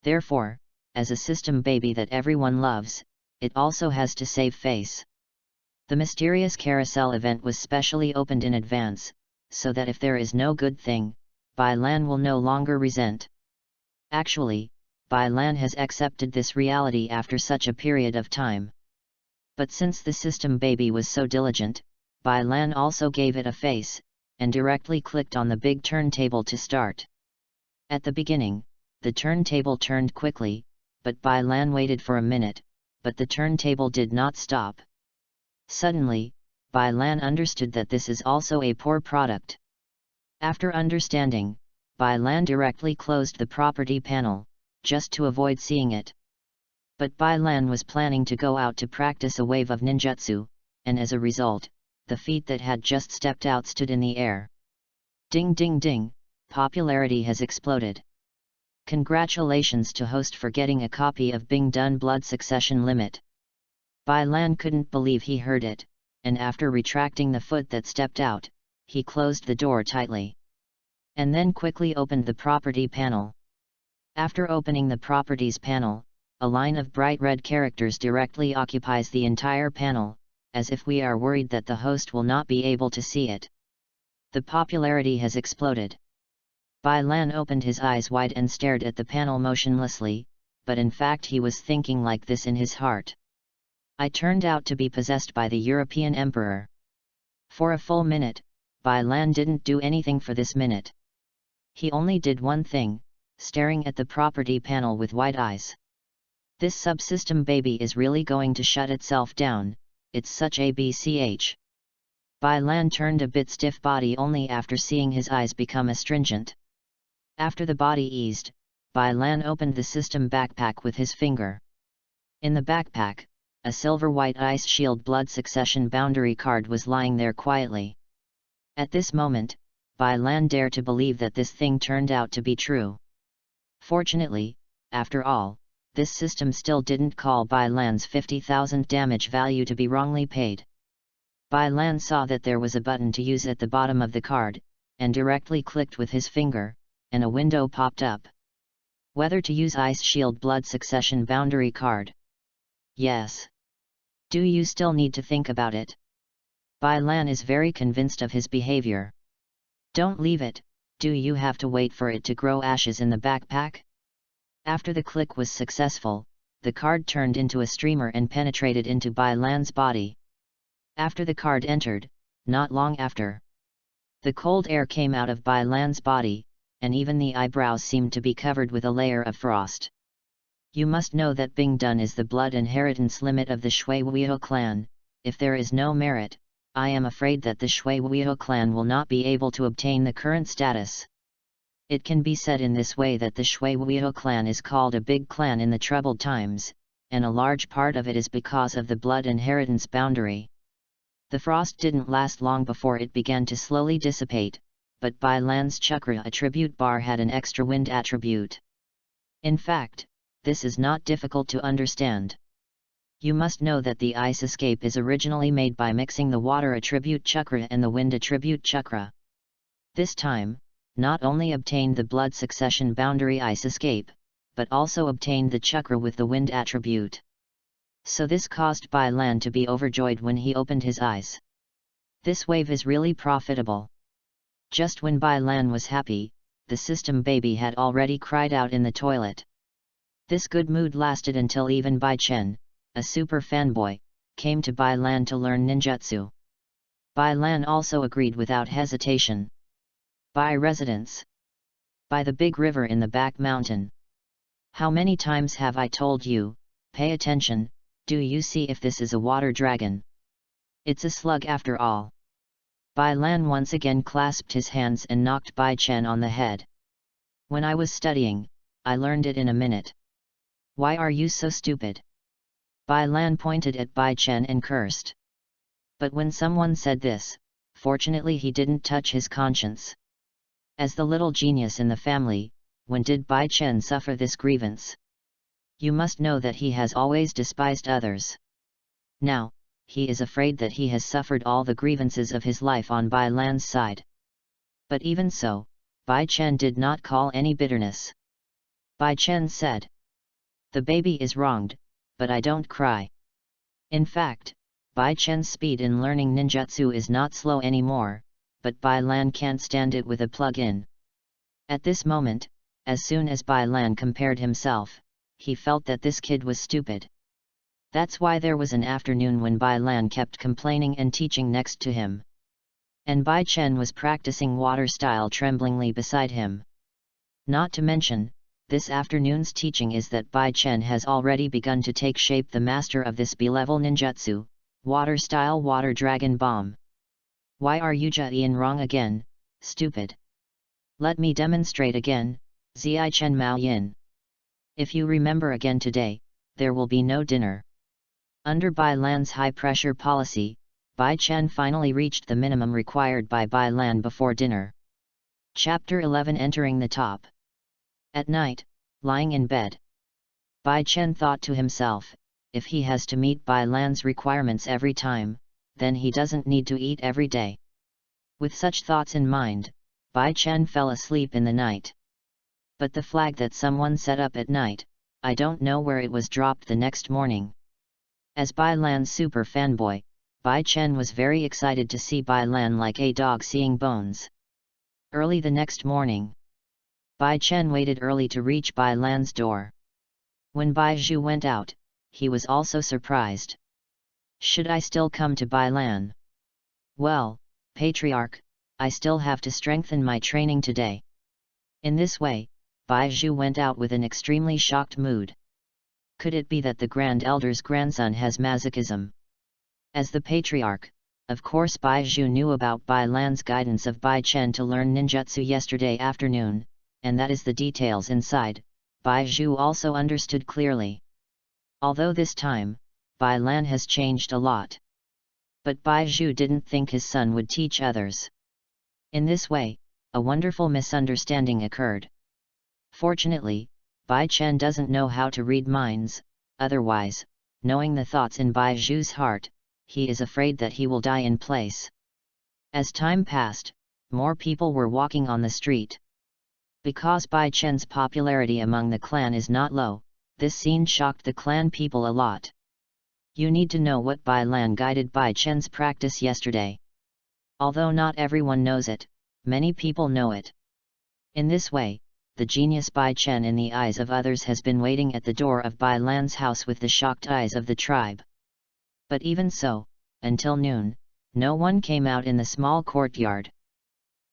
Speaker 1: Therefore, as a system baby that everyone loves, it also has to save face. The mysterious carousel event was specially opened in advance, so that if there is no good thing, Bai Lan will no longer resent. Actually, Bai Lan has accepted this reality after such a period of time. But since the system baby was so diligent, Bai Lan also gave it a face, and directly clicked on the big turntable to start. At the beginning, the turntable turned quickly, but Bai Lan waited for a minute, but the turntable did not stop. Suddenly, Bai Lan understood that this is also a poor product. After understanding, Bai Lan directly closed the property panel, just to avoid seeing it. But Bai Lan was planning to go out to practice a wave of ninjutsu, and as a result, the feet that had just stepped out stood in the air. Ding ding ding, popularity has exploded. Congratulations to host for getting a copy of Bing Dun Blood Succession Limit. Bai Lan couldn't believe he heard it, and after retracting the foot that stepped out, he closed the door tightly. And then quickly opened the property panel. After opening the properties panel, a line of bright red characters directly occupies the entire panel, as if we are worried that the host will not be able to see it. The popularity has exploded. Bai Lan opened his eyes wide and stared at the panel motionlessly, but in fact he was thinking like this in his heart. I turned out to be possessed by the European Emperor. For a full minute, Bai Lan didn't do anything for this minute. He only did one thing, staring at the property panel with wide eyes. This subsystem baby is really going to shut itself down, it's such a bch. Bai Lan turned a bit stiff body only after seeing his eyes become astringent. After the body eased, Bai Lan opened the system backpack with his finger. In the backpack, a silver white ice shield blood succession boundary card was lying there quietly. At this moment, Bai Lan dared to believe that this thing turned out to be true. Fortunately, after all, this system still didn't call Bai Lan's 50,000 damage value to be wrongly paid. Bai Lan saw that there was a button to use at the bottom of the card, and directly clicked with his finger, and a window popped up. Whether to use Ice Shield Blood Succession Boundary card? Yes. Do you still need to think about it? Bai Lan is very convinced of his behavior. Don't leave it, do you have to wait for it to grow ashes in the backpack? After the click was successful, the card turned into a streamer and penetrated into Bai Lan's body. After the card entered, not long after, the cold air came out of Bai Lan's body, and even the eyebrows seemed to be covered with a layer of frost. You must know that Bing Dun is the blood inheritance limit of the Shui Wuiho clan. If there is no merit, I am afraid that the Shui Wuiho clan will not be able to obtain the current status. It can be said in this way that the Shui Wuiho clan is called a big clan in the troubled times, and a large part of it is because of the blood inheritance boundary. The frost didn't last long before it began to slowly dissipate, but Bai Lan's chakra attribute bar had an extra wind attribute. In fact, this is not difficult to understand. You must know that the ice escape is originally made by mixing the water attribute chakra and the wind attribute chakra. This time, not only obtained the blood succession boundary ice escape, but also obtained the chakra with the wind attribute. So this caused Bai Lan to be overjoyed when he opened his eyes. This wave is really profitable. Just when Bai Lan was happy, the system baby had already cried out in the toilet. This good mood lasted until even Bai Chen, a super fanboy, came to Bai Lan to learn ninjutsu. Bai Lan also agreed without hesitation. Bai residence. By the big river in the back mountain. How many times have I told you, pay attention, do you see if this is a water dragon? It's a slug after all. Bai Lan once again clasped his hands and knocked Bai Chen on the head. When I was studying, I learned it in a minute. Why are you so stupid? Bai Lan pointed at Bai Chen and cursed. But when someone said this, fortunately he didn't touch his conscience. As the little genius in the family, when did Bai Chen suffer this grievance? You must know that he has always despised others. Now, he is afraid that he has suffered all the grievances of his life on Bai Lan's side. But even so, Bai Chen did not call any bitterness. Bai Chen said, "The baby is wronged, but I don't cry." In fact, Bai Chen's speed in learning ninjutsu is not slow anymore, but Bai Lan can't stand it with a plug-in. At this moment, as soon as Bai Lan compared himself, he felt that this kid was stupid. That's why there was an afternoon when Bai Lan kept complaining and teaching next to him. And Bai Chen was practicing water style tremblingly beside him. Not to mention, this afternoon's teaching is that Bai Chen has already begun to take shape the master of this B-level ninjutsu, water style water dragon bomb. Why are you Ian wrong again, stupid? Let me demonstrate again, Zi Chen Mao Yin. If you remember again today, there will be no dinner. Under Bai Lan's high-pressure policy, Bai Chen finally reached the minimum required by Bai Lan before dinner. Chapter 11 Entering the Top. At night, lying in bed, Bai Chen thought to himself, if he has to meet Bai Lan's requirements every time, then he doesn't need to eat every day. With such thoughts in mind, Bai Chen fell asleep in the night. But the flag that someone set up at night, I don't know where it was dropped the next morning. As Bai Lan's super fanboy, Bai Chen was very excited to see Bai Lan like a dog seeing bones. Early the next morning, Bai Chen waited early to reach Bai Lan's door. When Bai Zhu went out, he was also surprised. Should I still come to Bai Lan? Well, Patriarch, I still have to strengthen my training today. In this way, Bai Zhu went out with an extremely shocked mood. Could it be that the Grand Elder's grandson has masochism? As the Patriarch, of course Bai Zhu knew about Bai Lan's guidance of Bai Chen to learn ninjutsu yesterday afternoon, and that is the details inside, Bai Zhu also understood clearly. Although this time, Bai Lan has changed a lot. But Bai Zhu didn't think his son would teach others. In this way, a wonderful misunderstanding occurred. Fortunately, Bai Chen doesn't know how to read minds, otherwise, knowing the thoughts in Bai Zhu's heart, he is afraid that he will die in place. As time passed, more people were walking on the street. Because Bai Chen's popularity among the clan is not low, this scene shocked the clan people a lot. You need to know what Bai Lan guided Bai Chen's practice yesterday. Although not everyone knows it, many people know it. In this way, the genius Bai Chen in the eyes of others has been waiting at the door of Bai Lan's house with the shocked eyes of the tribe. But even so, until noon, no one came out in the small courtyard.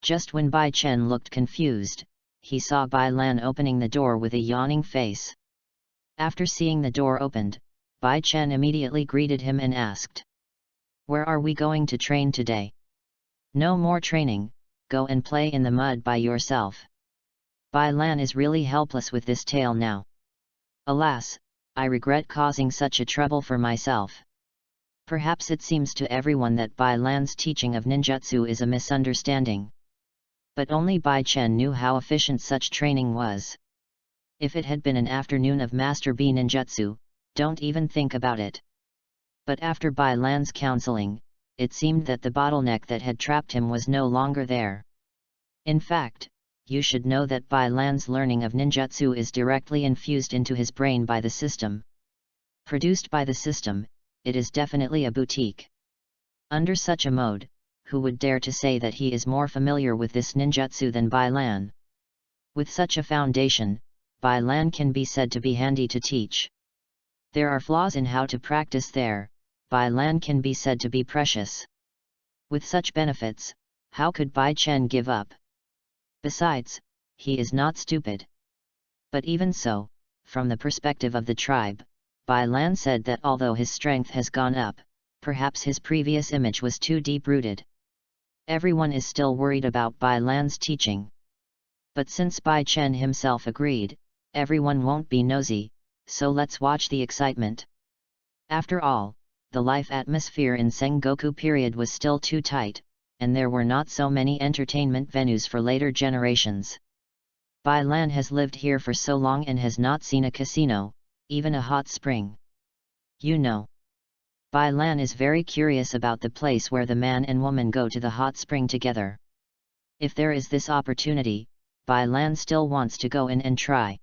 Speaker 1: Just when Bai Chen looked confused, he saw Bai Lan opening the door with a yawning face. After seeing the door opened, Bai Chen immediately greeted him and asked, "Where are we going to train today?" "No more training, go and play in the mud by yourself." Bai Lan is really helpless with this tale now. Alas, I regret causing such a trouble for myself. Perhaps it seems to everyone that Bai Lan's teaching of ninjutsu is a misunderstanding. But only Bai Chen knew how efficient such training was. If it had been an afternoon of Master B ninjutsu, don't even think about it. But after Bai Lan's counseling, it seemed that the bottleneck that had trapped him was no longer there. In fact, you should know that Bai Lan's learning of ninjutsu is directly infused into his brain by the system. Produced by the system, it is definitely a boutique. Under such a mode, who would dare to say that he is more familiar with this ninjutsu than Bai Lan? With such a foundation, Bai Lan can be said to be handy to teach. There are flaws in how to practice there, Bai Lan can be said to be precious. With such benefits, how could Bai Chen give up? Besides, he is not stupid. But even so, from the perspective of the tribe, Bai Lan said that although his strength has gone up, Perhaps his previous image was too deep-rooted. Everyone is still worried about Bai Lan's teaching. But since Bai Chen himself agreed, everyone won't be nosy, so let's watch the excitement. After all, the life atmosphere in Sengoku period was still too tight, and there were not so many entertainment venues for later generations. Bai Lan has lived here for so long and has not seen a casino, even a hot spring. You know. Bai Lan is very curious about the place where the man and woman go to the hot spring together. If there is this opportunity, Bai Lan still wants to go in and try.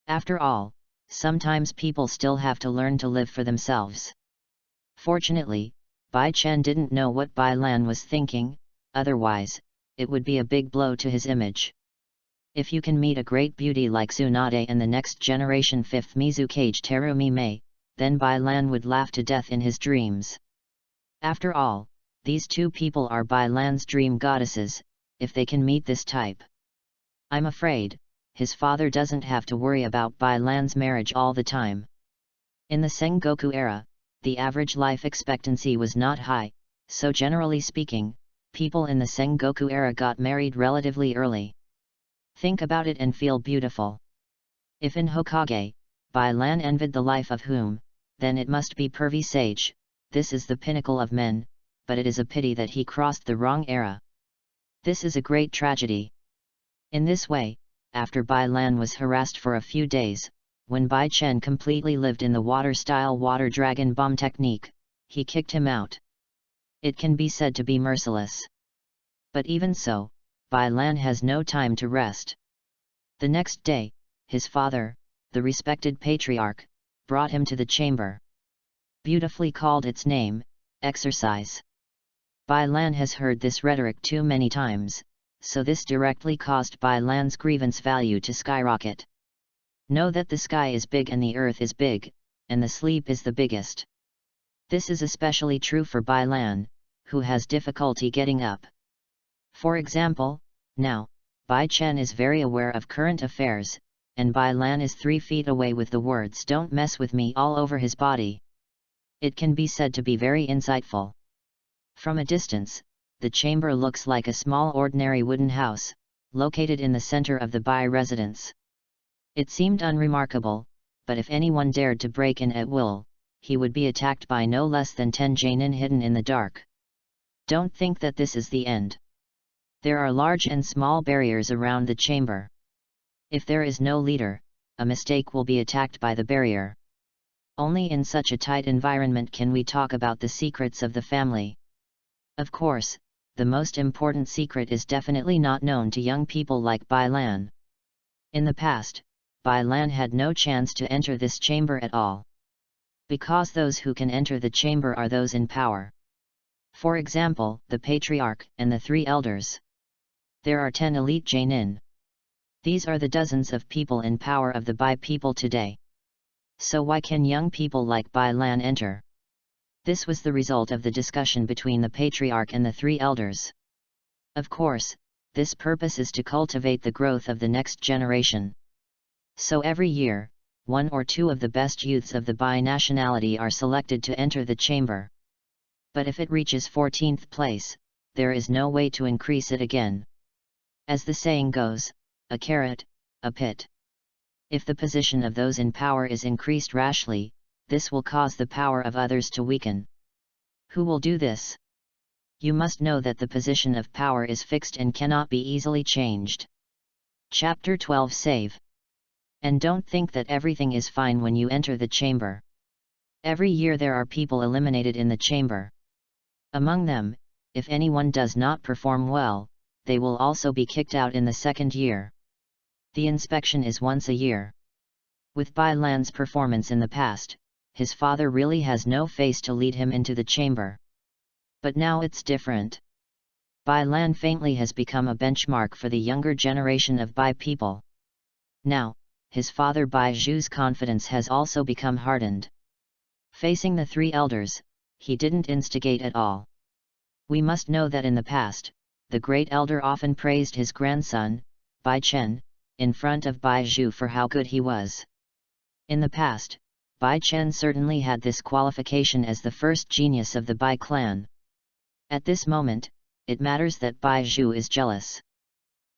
Speaker 1: After all, sometimes people still have to learn to live for themselves. Fortunately, Bai Chen didn't know what Bai Lan was thinking, otherwise, it would be a big blow to his image. If you can meet a great beauty like Tsunade and the next generation 5th Mizukage Terumi Mei, then Bai Lan would laugh to death in his dreams. After all, these two people are Bai Lan's dream goddesses, if they can meet this type. I'm afraid, his father doesn't have to worry about Bai Lan's marriage all the time. In the Sengoku era, the average life expectancy was not high, so generally speaking, people in the Sengoku era got married relatively early. Think about it and feel beautiful. If in Hokage, Bai Lan envied the life of whom, then it must be pervy sage. This is the pinnacle of men, but it is a pity that he crossed the wrong era. This is a great tragedy. In this way, after Bai Lan was harassed for a few days, when Bai Chen completely lived in the water-style water dragon bomb technique, he kicked him out. It can be said to be merciless. But even so, Bai Lan has no time to rest. The next day, his father, the respected patriarch, brought him to the chamber. Beautifully called its name, exercise. Bai Lan has heard this rhetoric too many times, so this directly caused Bai Lan's grievance value to skyrocket. Know that the sky is big and the earth is big, and the sleep is the biggest. This is especially true for Bai Lan, who has difficulty getting up. For example, now, Bai Chen is very aware of current affairs, and Bai Lan is 3 feet away with the words "Don't mess with me" all over his body. It can be said to be very insightful. From a distance, the chamber looks like a small ordinary wooden house, located in the center of the Bai residence. It seemed unremarkable, but if anyone dared to break in at will, he would be attacked by no less than 10 genin hidden in the dark. Don't think that this is the end. There are large and small barriers around the chamber. If there is no leader, a mistake will be attacked by the barrier. Only in such a tight environment can we talk about the secrets of the family. Of course, the most important secret is definitely not known to young people like Bai Lan. In the past, Bai Lan had no chance to enter this chamber at all. Because those who can enter the chamber are those in power. For example, the patriarch and the 3 elders. There are 10 elite genin. These are the dozens of people in power of the Bai people today. So why can young people like Bai Lan enter? This was the result of the discussion between the patriarch and the 3 elders. Of course, this purpose is to cultivate the growth of the next generation. So every year, 1 or 2 of the best youths of the Bai nationality are selected to enter the chamber. But if it reaches 14th place, there is no way to increase it again. As the saying goes, a carrot, a pit. If the position of those in power is increased rashly, this will cause the power of others to weaken. Who will do this? You must know that the position of power is fixed and cannot be easily changed. Chapter 12 Save. And don't think that everything is fine when you enter the chamber. Every year there are people eliminated in the chamber. Among them, if anyone does not perform well, they will also be kicked out in the 2nd year. The inspection is once a year. With Bai Lan's performance in the past, his father really has no face to lead him into the chamber. But now it's different. Bai Lan faintly has become a benchmark for the younger generation of Bai people. Now, his father Bai Zhu's confidence has also become hardened. Facing the 3 elders, he didn't instigate at all. We must know that in the past, the great elder often praised his grandson, Bai Chen, in front of Bai Zhu for how good he was. In the past, Bai Chen certainly had this qualification as the first genius of the Bai clan. At this moment, it matters that Bai Zhu is jealous.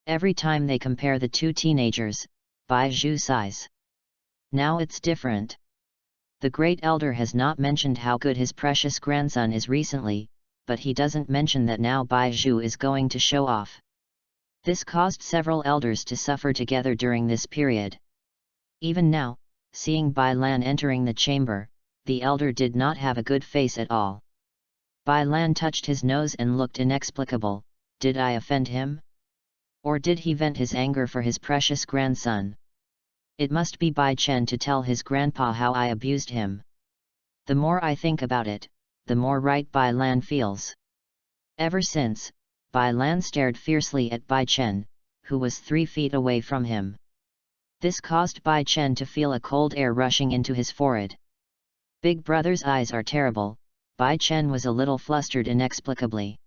Speaker 1: Every time they compare the two teenagers, Bai Zhu sighs. Now it's different. The great elder has not mentioned how good his precious grandson is recently, but he doesn't mention that now Bai Zhu is going to show off. This caused several elders to suffer together during this period. Even now, seeing Bai Lan entering the chamber, the elder did not have a good face at all. Bai Lan touched his nose and looked inexplicable. Did I offend him? Or did he vent his anger for his precious grandson? It must be Bai Chen to tell his grandpa how I abused him. The more I think about it, the more right Bai Lan feels. Ever since, Bai Lan stared fiercely at Bai Chen, who was 3 feet away from him. This caused Bai Chen to feel a cold air rushing into his forehead. Big brother's eyes are terrible. Bai Chen was a little flustered inexplicably.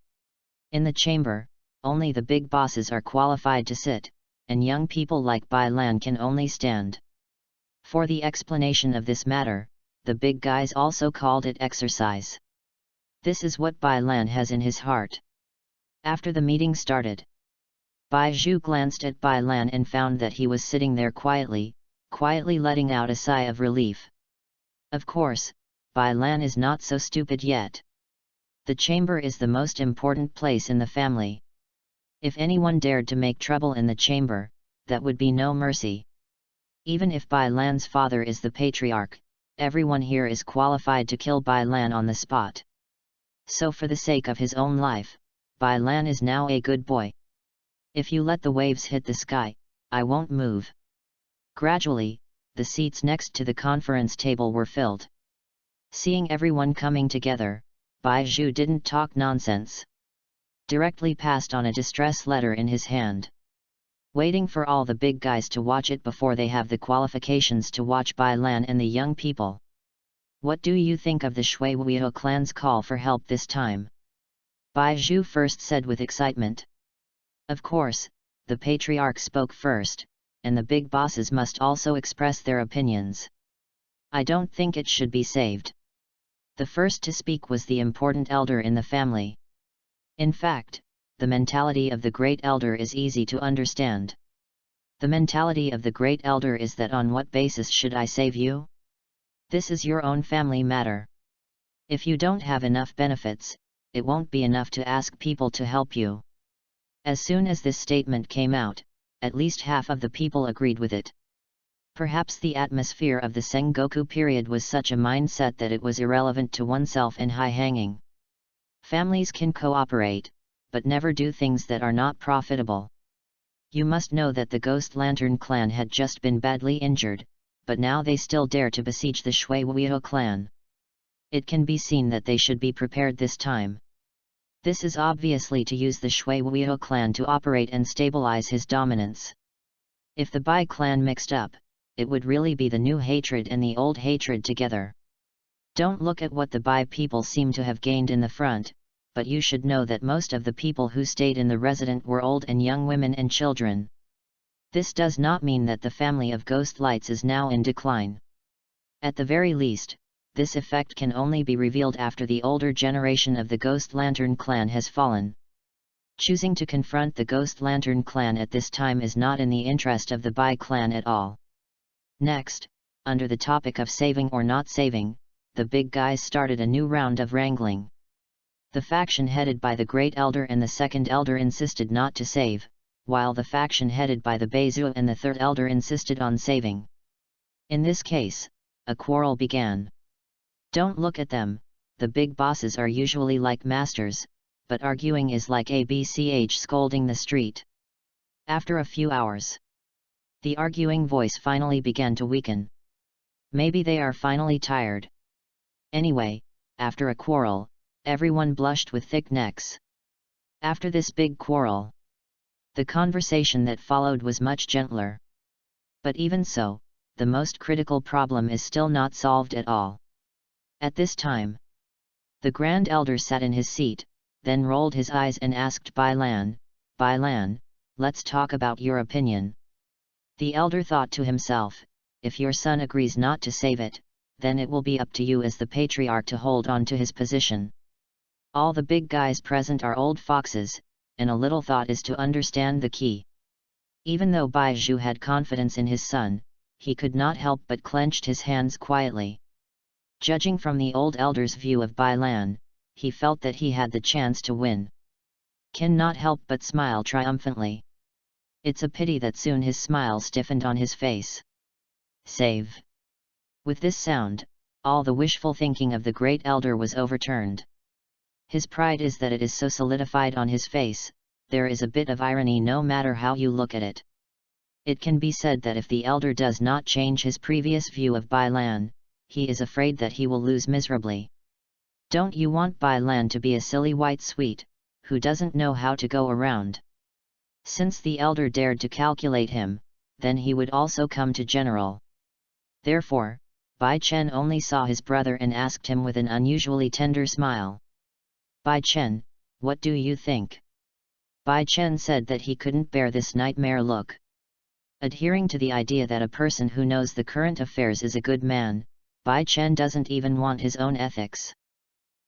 Speaker 1: In the chamber, only the big bosses are qualified to sit, and young people like Bai Lan can only stand. For the explanation of this matter, the big guys also called it exercise. This is what Bai Lan has in his heart. After the meeting started, Bai Zhu glanced at Bai Lan and found that he was sitting there quietly letting out a sigh of relief. Of course, Bai Lan is not so stupid yet. The chamber is the most important place in the family. If anyone dared to make trouble in the chamber, that would be no mercy. Even if Bai Lan's father is the patriarch, everyone here is qualified to kill Bai Lan on the spot. So for the sake of his own life, Bai Lan is now a good boy. If you let the waves hit the sky, I won't move. Gradually, the seats next to the conference table were filled. Seeing everyone coming together, Bai Zhu didn't talk nonsense. Directly passed on a distress letter in his hand. Waiting for all the big guys to watch it before they have the qualifications to watch Bai Lan and the young people. What do you think of the Shui Wuihou clan's call for help this time? Bai Zhu first said with excitement. Of course, the patriarch spoke first, and the big bosses must also express their opinions. I don't think it should be saved. The first to speak was the important elder in the family. In fact, the mentality of the great elder is easy to understand. The mentality of the great elder is that on what basis should I save you? This is your own family matter. If you don't have enough benefits, it won't be enough to ask people to help you. As soon as this statement came out, at least half of the people agreed with it. Perhaps the atmosphere of the Sengoku period was such a mindset that it was irrelevant to oneself and high-hanging. Families can cooperate, but never do things that are not profitable. You must know that the Ghost Lantern clan had just been badly injured, but now they still dare to besiege the Shui Wuihou clan. It can be seen that they should be prepared this time. This is obviously to use the Shui Wuihou clan to operate and stabilize his dominance. If the Bai clan mixed up, it would really be the new hatred and the old hatred together. Don't look at what the Bai people seem to have gained in the front, but you should know that most of the people who stayed in the resident were old and young women and children. This does not mean that the family of Ghost Lights is now in decline. At the very least, this effect can only be revealed after the older generation of the Ghost Lantern clan has fallen. Choosing to confront the Ghost Lantern clan at this time is not in the interest of the Bai clan at all. Next, under the topic of saving or not saving, the big guys started a new round of wrangling. The faction headed by the Great Elder and the Second Elder insisted not to save, while the faction headed by the Beizu and the Third Elder insisted on saving. In this case, a quarrel began. Don't look at them, the big bosses are usually like masters, but arguing is like ABCH scolding the street. After a few hours, the arguing voice finally began to weaken. Maybe they are finally tired. Anyway, after a quarrel, everyone blushed with thick necks. After this big quarrel, the conversation that followed was much gentler. But even so, the most critical problem is still not solved at all. At this time, the Grand Elder sat in his seat, then rolled his eyes and asked Bai Lan, let's talk about your opinion. The elder thought to himself, if your son agrees not to save it, then it will be up to you as the patriarch to hold on to his position. All the big guys present are old foxes, and a little thought is to understand the key. Even though Baizhu had confidence in his son, he could not help but clenched his hands quietly. Judging from the old elder's view of Bai Lan, he felt that he had the chance to win. Can not help but smile triumphantly. It's a pity that soon his smile stiffened on his face. Save. With this sound, all the wishful thinking of the great elder was overturned. His pride is that it is so solidified on his face, there is a bit of irony no matter how you look at it. It can be said that if the elder does not change his previous view of Bai Lan, he is afraid that he will lose miserably. Don't you want Bai Lan to be a silly white sweet, who doesn't know how to go around? Since the elder dared to calculate him, then he would also come to general. Therefore, Bai Chen only saw his brother and asked him with an unusually tender smile. Bai Chen, what do you think? Bai Chen said that he couldn't bear this nightmare look. Adhering to the idea that a person who knows the current affairs is a good man, Bai Chen doesn't even want his own ethics.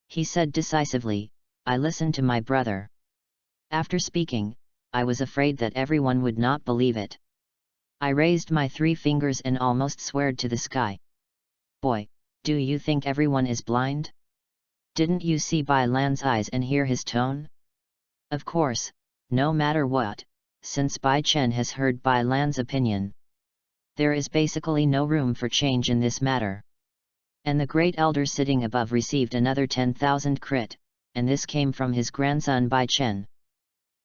Speaker 1: He said decisively, I listened to my brother. After speaking, I was afraid that everyone would not believe it. I raised my 3 fingers and almost swore to the sky. Boy, do you think everyone is blind? Didn't you see Bai Lan's eyes and hear his tone? Of course, no matter what, since Bai Chen has heard Bai Lan's opinion, there is basically no room for change in this matter. And the great elder sitting above received another 10,000 crit, and this came from his grandson Bai Chen.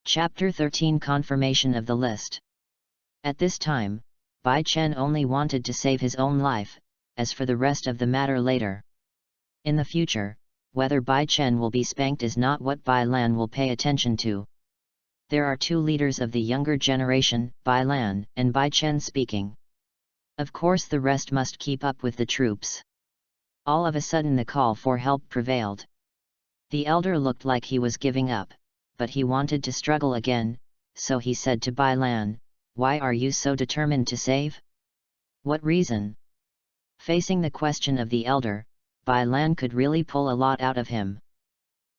Speaker 1: Chapter 13 Confirmation of the List. At this time, Bai Chen only wanted to save his own life, as for the rest of the matter later. In the future, whether Bai Chen will be spanked is not what Bai Lan will pay attention to. There are 2 leaders of the younger generation, Bai Lan and Bai Chen speaking. Of course the rest must keep up with the troops. All of a sudden the call for help prevailed. The elder looked like he was giving up, but he wanted to struggle again, so he said to Bai Lan, why are you so determined to save? What reason? Facing the question of the elder, Bai Lan could really pull a lot out of him.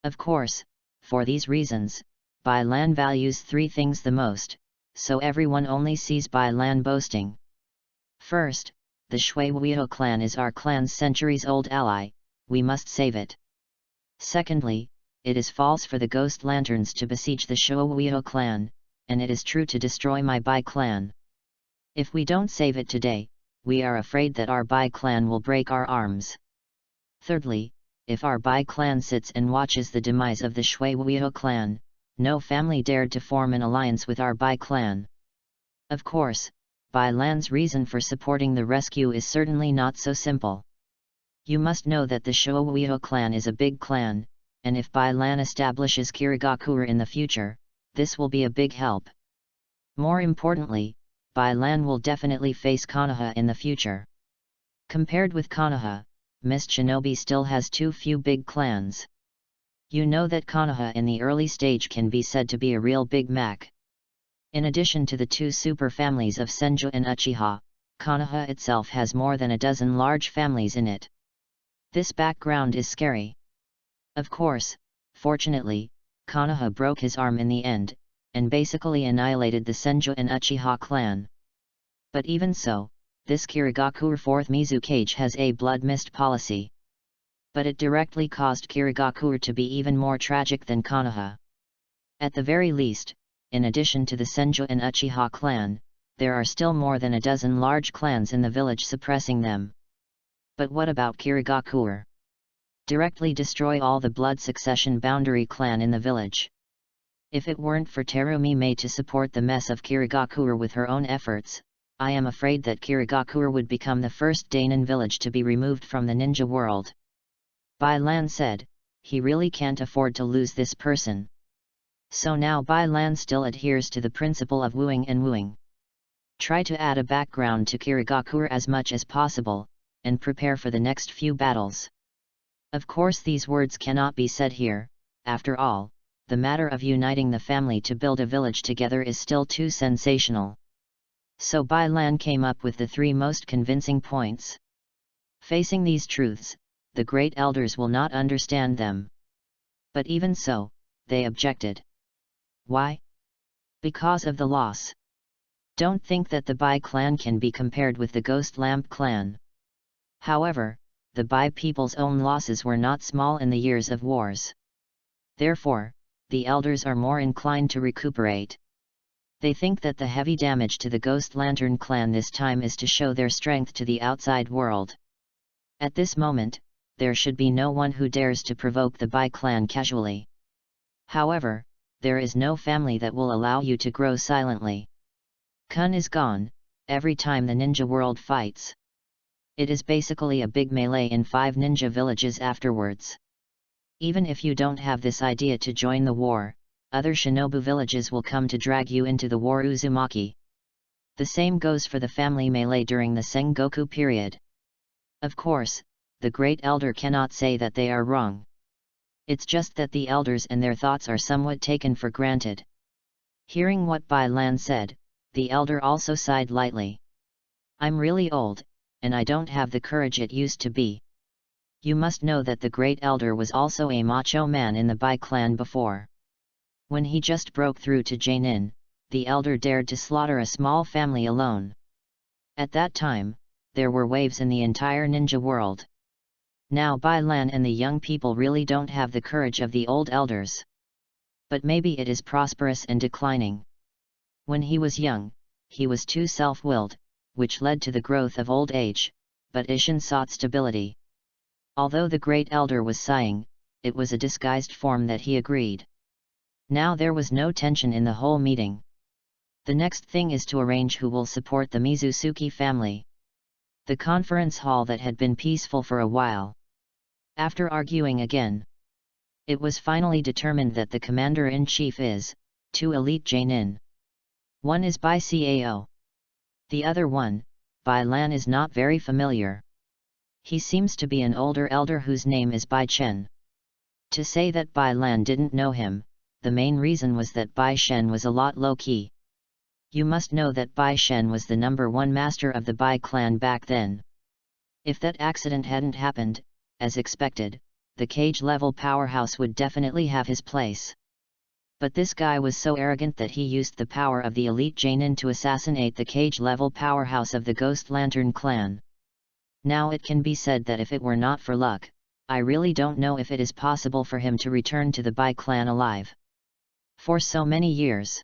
Speaker 1: Of course, for these reasons, Bai Lan values 3 things the most, so everyone only sees Bai Lan boasting. First, the Shui Wuyo clan is our clan's centuries-old ally, we must save it. Secondly, it is false for the ghost lanterns to besiege the Shui Wuyo clan, and it is true to destroy my Bai clan. If we don't save it today, we are afraid that our Bai clan will break our arms. Thirdly, if our Bai clan sits and watches the demise of the Shui Wuyo clan, no family dared to form an alliance with our Bai clan. Of course, Bai Lan's reason for supporting the rescue is certainly not so simple. You must know that the Shui Wuyo clan is a big clan, and if Bai Lan establishes Kirigakure in the future, this will be a big help. More importantly, Bai Lan will definitely face Konoha in the future. Compared with Konoha, Mist Shinobi still has too few big clans. You know that Konoha in the early stage can be said to be a real Big Mac. In addition to the 2 super families of Senju and Uchiha, Konoha itself has more than a dozen large families in it. This background is scary. Of course, fortunately, Konoha broke his arm in the end, and basically annihilated the Senju and Uchiha clan. But even so, this Kirigakure 4th Mizukage has a blood mist policy. But it directly caused Kirigakure to be even more tragic than Konoha. At the very least, in addition to the Senju and Uchiha clan, there are still more than a dozen large clans in the village suppressing them. But what about Kirigakure? Directly destroy all the blood succession boundary clan in the village. If it weren't for Terumi Mei to support the mess of Kirigakure with her own efforts, I am afraid that Kirigakure would become the first Dainin village to be removed from the ninja world. Bai Lan said, he really can't afford to lose this person. So now Bai Lan still adheres to the principle of wooing and wooing. Try to add a background to Kirigakure as much as possible, and prepare for the next few battles. Of course these words cannot be said here, after all, the matter of uniting the family to build a village together is still too sensational. So Bai Lan came up with the 3 most convincing points. Facing these truths, the great elders will not understand them. But even so, they objected. Why? Because of the loss. Don't think that the Bai clan can be compared with the Ghost Lamp clan. However, the Bai people's own losses were not small in the years of wars. Therefore, the elders are more inclined to recuperate. They think that the heavy damage to the Ghost Lantern clan this time is to show their strength to the outside world. At this moment, there should be no one who dares to provoke the Bai clan casually. However, there is no family that will allow you to grow silently. Kun is gone, every time the ninja world fights. It is basically a big melee in 5 ninja villages afterwards. Even if you don't have this idea to join the war, other shinobu villages will come to drag you into the war Uzumaki. The same goes for the family melee during the Sengoku period. Of course, the Great Elder cannot say that they are wrong. It's just that the elders and their thoughts are somewhat taken for granted. Hearing what Bai Lan said, the elder also sighed lightly. I'm really old, and I don't have the courage it used to be. You must know that the Great Elder was also a macho man in the Bai clan before. When he just broke through to Jainin, the elder dared to slaughter a small family alone. At that time, there were waves in the entire ninja world. Now Bai Lan and the young people really don't have the courage of the old elders. But maybe it is prosperous and declining. When he was young, he was too self-willed, which led to the growth of old age, but Ishin sought stability. Although the Great Elder was sighing, it was a disguised form that he agreed. Now there was no tension in the whole meeting. The next thing is to arrange who will support the Mizusuki family. The conference hall that had been peaceful for a while. After arguing again, it was finally determined that the commander-in-chief is 2 elite Jainin. One is Bai Cao. The other one, Bai Lan, is not very familiar. He seems to be an older elder whose name is Bai Chen. To say that Bai Lan didn't know him, the main reason was that Bai Shen was a lot low-key. You must know that Bai Shen was the #1 master of the Bai clan back then. If that accident hadn't happened, as expected, the cage-level powerhouse would definitely have his place. But this guy was so arrogant that he used the power of the elite Jainin to assassinate the cage-level powerhouse of the Ghost Lantern clan. Now it can be said that if it were not for luck, I really don't know if it is possible for him to return to the Bai clan alive. For so many years.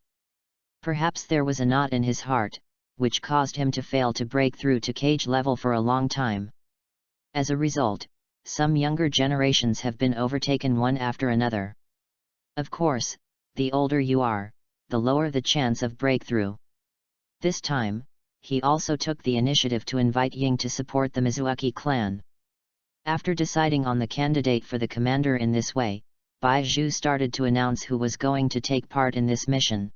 Speaker 1: Perhaps there was a knot in his heart, which caused him to fail to break through to cage level for a long time. As a result, some younger generations have been overtaken one after another. Of course, the older you are, the lower the chance of breakthrough. This time, he also took the initiative to invite Ying to support the Mizuaki clan. After deciding on the candidate for the commander in this way, Bai Zhu started to announce who was going to take part in this mission.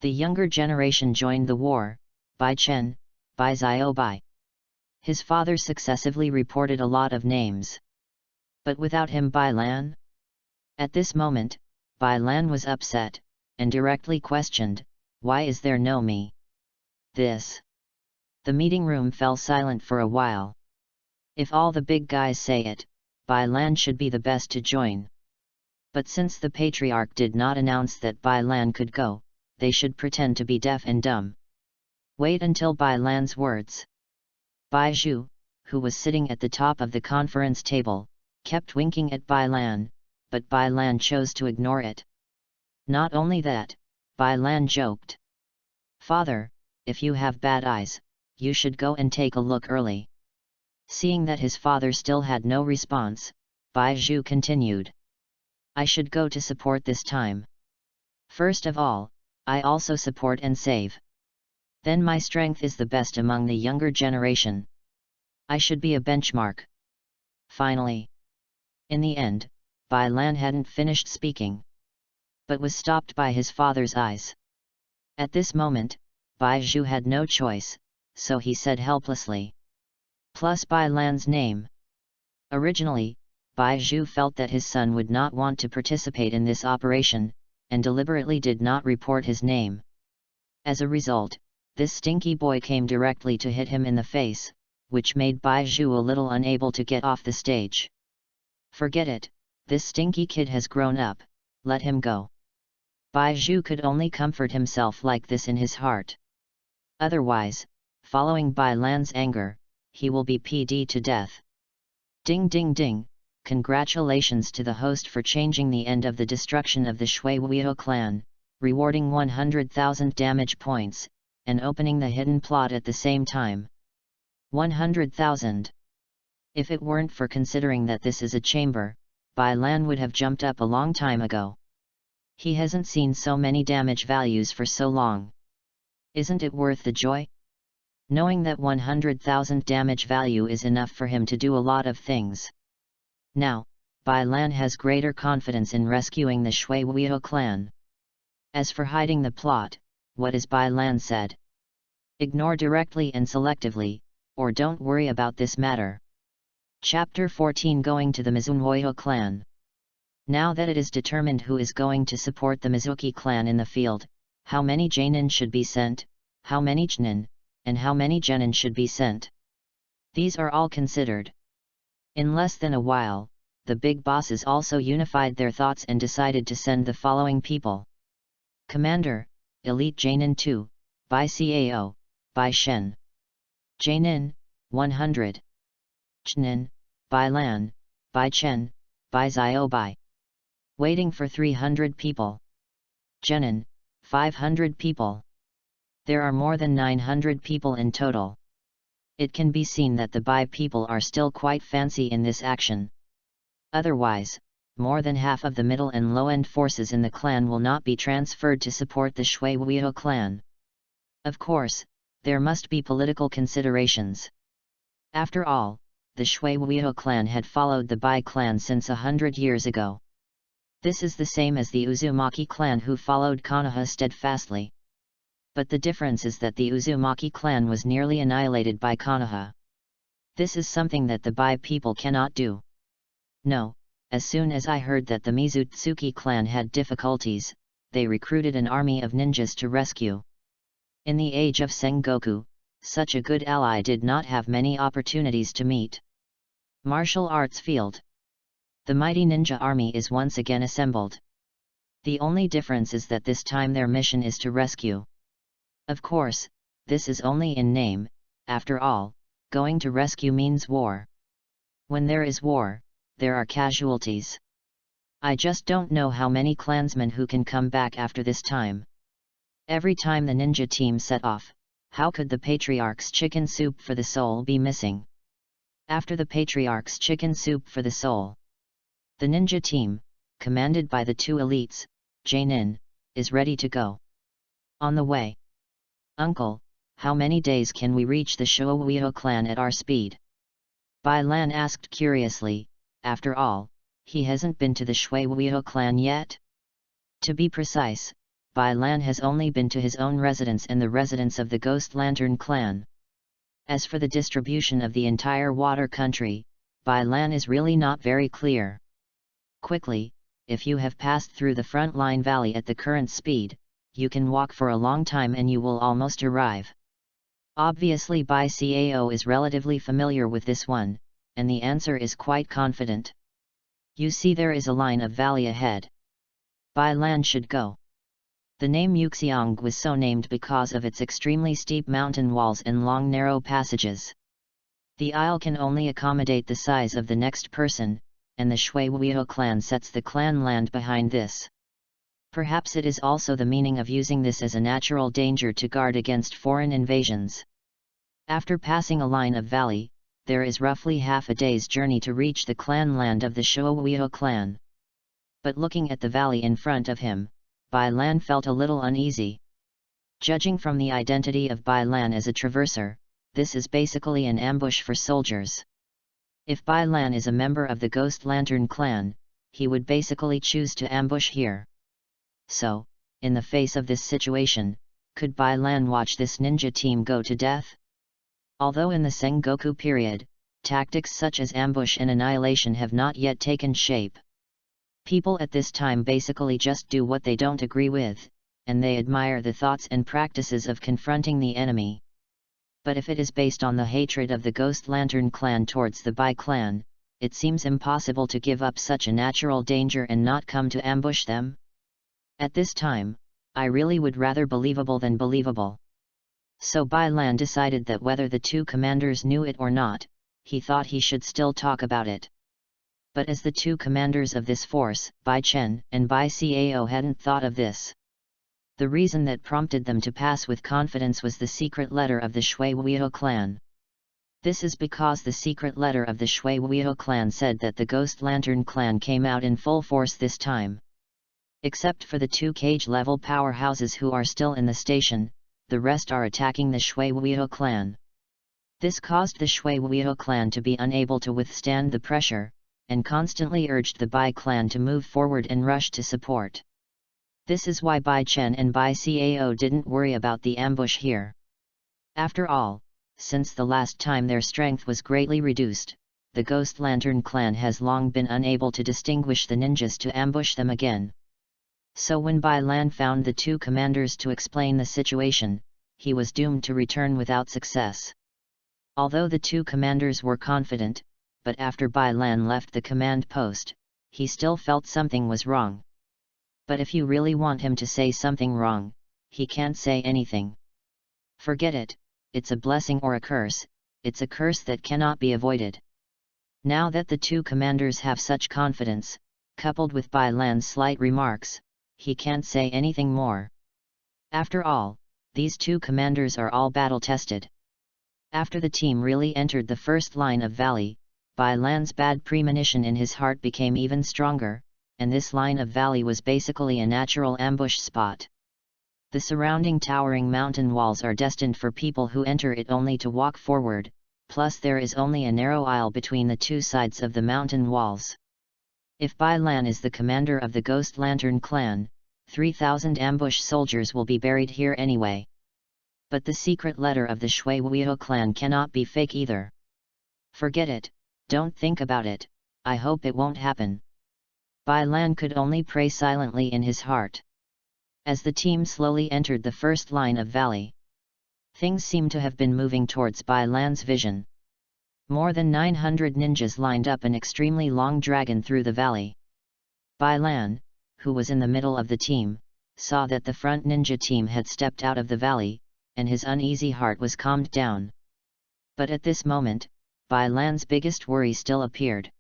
Speaker 1: The younger generation joined the war: Bai Chen, Bai Xiao Bai. His father successively reported a lot of names. But without him, Bai Lan? At this moment, Bai Lan was upset, and directly questioned, "Why is there no me?" This. The meeting room fell silent for a while. If all the big guys say it, Bai Lan should be the best to join. But since the patriarch did not announce that Bai Lan could go, they should pretend to be deaf and dumb. Wait until Bai Lan's words. Bai Zhu, who was sitting at the top of the conference table, kept winking at Bai Lan, but Bai Lan chose to ignore it. Not only that, Bai Lan joked, "Father, if you have bad eyes, you should go and take a look early." Seeing that his father still had no response, Bai Zhu continued, "I should go to support this time. First of all, I also support and save. Then my strength is the best among the younger generation. I should be a benchmark." Finally. In the end, Bai Lan hadn't finished speaking, but was stopped by his father's eyes. At this moment, Bai Zhu had no choice, so he said helplessly, "Plus Bai Lan's name." Originally, Bai Zhu felt that his son would not want to participate in this operation, and deliberately did not report his name. As a result, this stinky boy came directly to hit him in the face, which made Bai Zhu a little unable to get off the stage. "Forget it, this stinky kid has grown up, let him go." Bai Zhu could only comfort himself like this in his heart. Otherwise, following Bai Lan's anger, he will be PD to death. Ding ding ding, congratulations to the host for changing the end of the destruction of the Shui Wuihou clan, rewarding 100,000 damage points, and opening the hidden plot at the same time. 100,000. If it weren't for considering that this is a chamber, Bai Lan would have jumped up a long time ago. He hasn't seen so many damage values for so long. Isn't it worth the joy? Knowing that 100,000 damage value is enough for him to do a lot of things. Now, Bai Lan has greater confidence in rescuing the Shui Wuihou clan. As for hiding the plot, what is Bai Lan said? Ignore directly and selectively, or don't worry about this matter. Chapter 14 Going to the Mizunhuihou clan. Now that it is determined who is going to support the Mizuki clan in the field, how many Jainin should be sent, how many Chnin, and how many Genin should be sent. These are all considered. In less than a while, the big bosses also unified their thoughts and decided to send the following people. Commander, Elite Jainin 2, Bai Cao, Bai Shen. Jainin, 100. Chnin, Bai Lan, Bai Chen, Bai Zio Bai. Waiting for 300 people. Genin, 500 people. There are more than 900 people in total. It can be seen that the Bai people are still quite fancy in this action. Otherwise, more than half of the middle and low-end forces in the clan will not be transferred to support the Shui Wuihou clan. Of course, there must be political considerations. After all, the Shui Wuihou clan had followed the Bai clan since 100 years ago. This is the same as the Uzumaki clan who followed Konoha steadfastly. But the difference is that the Uzumaki clan was nearly annihilated by Konoha. This is something that the Bai people cannot do. No, as soon as I heard that the Mizutsuki clan had difficulties, they recruited an army of ninjas to rescue. In the age of Sengoku, such a good ally did not have many opportunities to meet. Martial arts field. The mighty ninja army is once again assembled. The only difference is that this time their mission is to rescue. Of course, this is only in name, after all, going to rescue means war. When there is war, there are casualties. I just don't know how many clansmen who can come back after this time. Every time the ninja team set off, how could the Patriarch's chicken soup for the soul be missing? After the Patriarch's chicken soup for the soul, the ninja team, commanded by the two elites, Jainin, is ready to go. On the way. Uncle, how many days can we reach the Shui Wuihou clan at our speed? Bai Lan asked curiously. After all, he hasn't been to the Shui Wuihou clan yet. To be precise, Bai Lan has only been to his own residence and the residence of the Ghost Lantern clan. As for the distribution of the entire water country, Bai Lan is really not very clear. Quickly, if you have passed through the front line valley at the current speed, you can walk for a long time and you will almost arrive. Obviously Bai Cao is relatively familiar with this one, and the answer is quite confident. You see there is a line of valley ahead. Bai Lan should go. The name Yuxiang was so named because of its extremely steep mountain walls and long narrow passages. The isle can only accommodate the size of the next person, and the Shui Wuihou clan sets the clan land behind this. Perhaps it is also the meaning of using this as a natural danger to guard against foreign invasions. After passing a line of valley, there is roughly half a day's journey to reach the clan land of the Shui Wuihou clan. But looking at the valley in front of him, Bai Lan felt a little uneasy. Judging from the identity of Bai Lan as a traverser, this is basically an ambush for soldiers. If Bai Lan is a member of the Ghost Lantern clan, he would basically choose to ambush here. So, in the face of this situation, could Bai Lan watch this ninja team go to death? Although in the Sengoku period, tactics such as ambush and annihilation have not yet taken shape. People at this time basically just do what they don't agree with, and they admire the thoughts and practices of confronting the enemy. But if it is based on the hatred of the Ghost Lantern clan towards the Bai clan, it seems impossible to give up such a natural danger and not come to ambush them. At this time, I really would rather believable than believable. So Bai Lan decided that whether the two commanders knew it or not, he thought he should still talk about it. But as the two commanders of this force, Bai Chen and Bai Cao, hadn't thought of this. The reason that prompted them to pass with confidence was the secret letter of the Shui Wuiho clan. This is because the secret letter of the Shui Wuiho clan said that the Ghost Lantern clan came out in full force this time. Except for the two cage-level powerhouses who are still in the station, the rest are attacking the Shui Wuiho clan. This caused the Shui Wuiho clan to be unable to withstand the pressure, and constantly urged the Bai clan to move forward and rush to support. This is why Bai Chen and Bai Cao didn't worry about the ambush here. After all, since the last time their strength was greatly reduced, the Ghost Lantern clan has long been unable to distinguish the ninjas to ambush them again. So when Bai Lan found the two commanders to explain the situation, he was doomed to return without success. Although the two commanders were confident, but after Bai Lan left the command post, he still felt something was wrong. But if you really want him to say something wrong, he can't say anything. Forget it, it's a blessing or a curse, it's a curse that cannot be avoided. Now that the two commanders have such confidence, coupled with Bai Lan's slight remarks, he can't say anything more. After all, these two commanders are all battle-tested. After the team really entered the first line of valley, Bai Lan's bad premonition in his heart became even stronger, and this line of valley was basically a natural ambush spot. The surrounding towering mountain walls are destined for people who enter it only to walk forward, plus there is only a narrow aisle between the two sides of the mountain walls. If Bai Lan is the commander of the Ghost Lantern clan, 3,000 ambush soldiers will be buried here anyway. But the secret letter of the Shui Wuiho clan cannot be fake either. Forget it, don't think about it, I hope it won't happen. Bai Lan could only pray silently in his heart. As the team slowly entered the first line of valley, things seemed to have been moving towards Bai Lan's vision. More than 900 ninjas lined up an extremely long dragon through the valley. Bai Lan, who was in the middle of the team, saw that the front ninja team had stepped out of the valley, and his uneasy heart was calmed down. But at this moment, Bai Lan's biggest worry still appeared.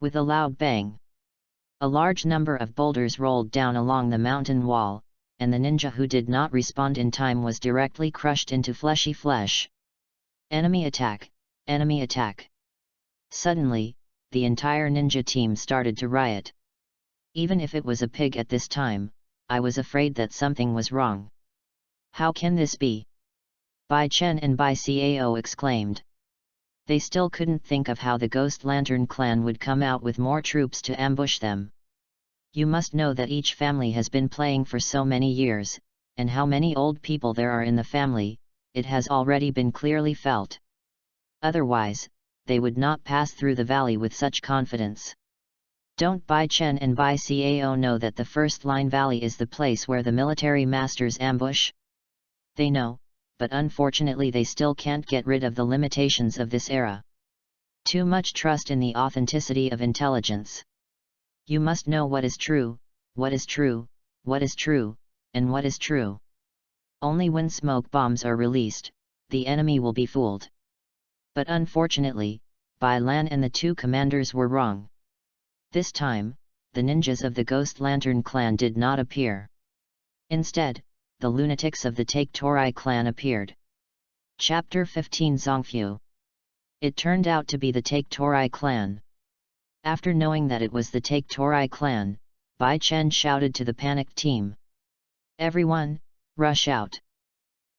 Speaker 1: With a loud bang, a large number of boulders rolled down along the mountain wall, and the ninja who did not respond in time was directly crushed into fleshy flesh. Enemy attack! Enemy attack! Suddenly, the entire ninja team started to riot. Even if it was a pig at this time, I was afraid that something was wrong. How can this be? Bai Chen and Bai Cao exclaimed. They still couldn't think of how the Ghost Lantern clan would come out with more troops to ambush them. You must know that each family has been playing for so many years, and how many old people there are in the family, it has already been clearly felt. Otherwise, they would not pass through the valley with such confidence. Don't Bai Chen and Bai Cao know that the first line valley is the place where the military masters ambush? They know, but unfortunately they still can't get rid of the limitations of this era. Too much trust in the authenticity of intelligence. You must know what is true, what is true, what is true, and what is true. Only when smoke bombs are released, the enemy will be fooled. But unfortunately, Bai Lan and the two commanders were wrong. This time, the ninjas of the Ghost Lantern clan did not appear. Instead, the lunatics of the Take Torai clan appeared. Chapter 15 Zongfu. It turned out to be the Take Torai clan. After knowing that it was the Take Torai clan, Bai Chen shouted to the panicked team. Everyone, rush out!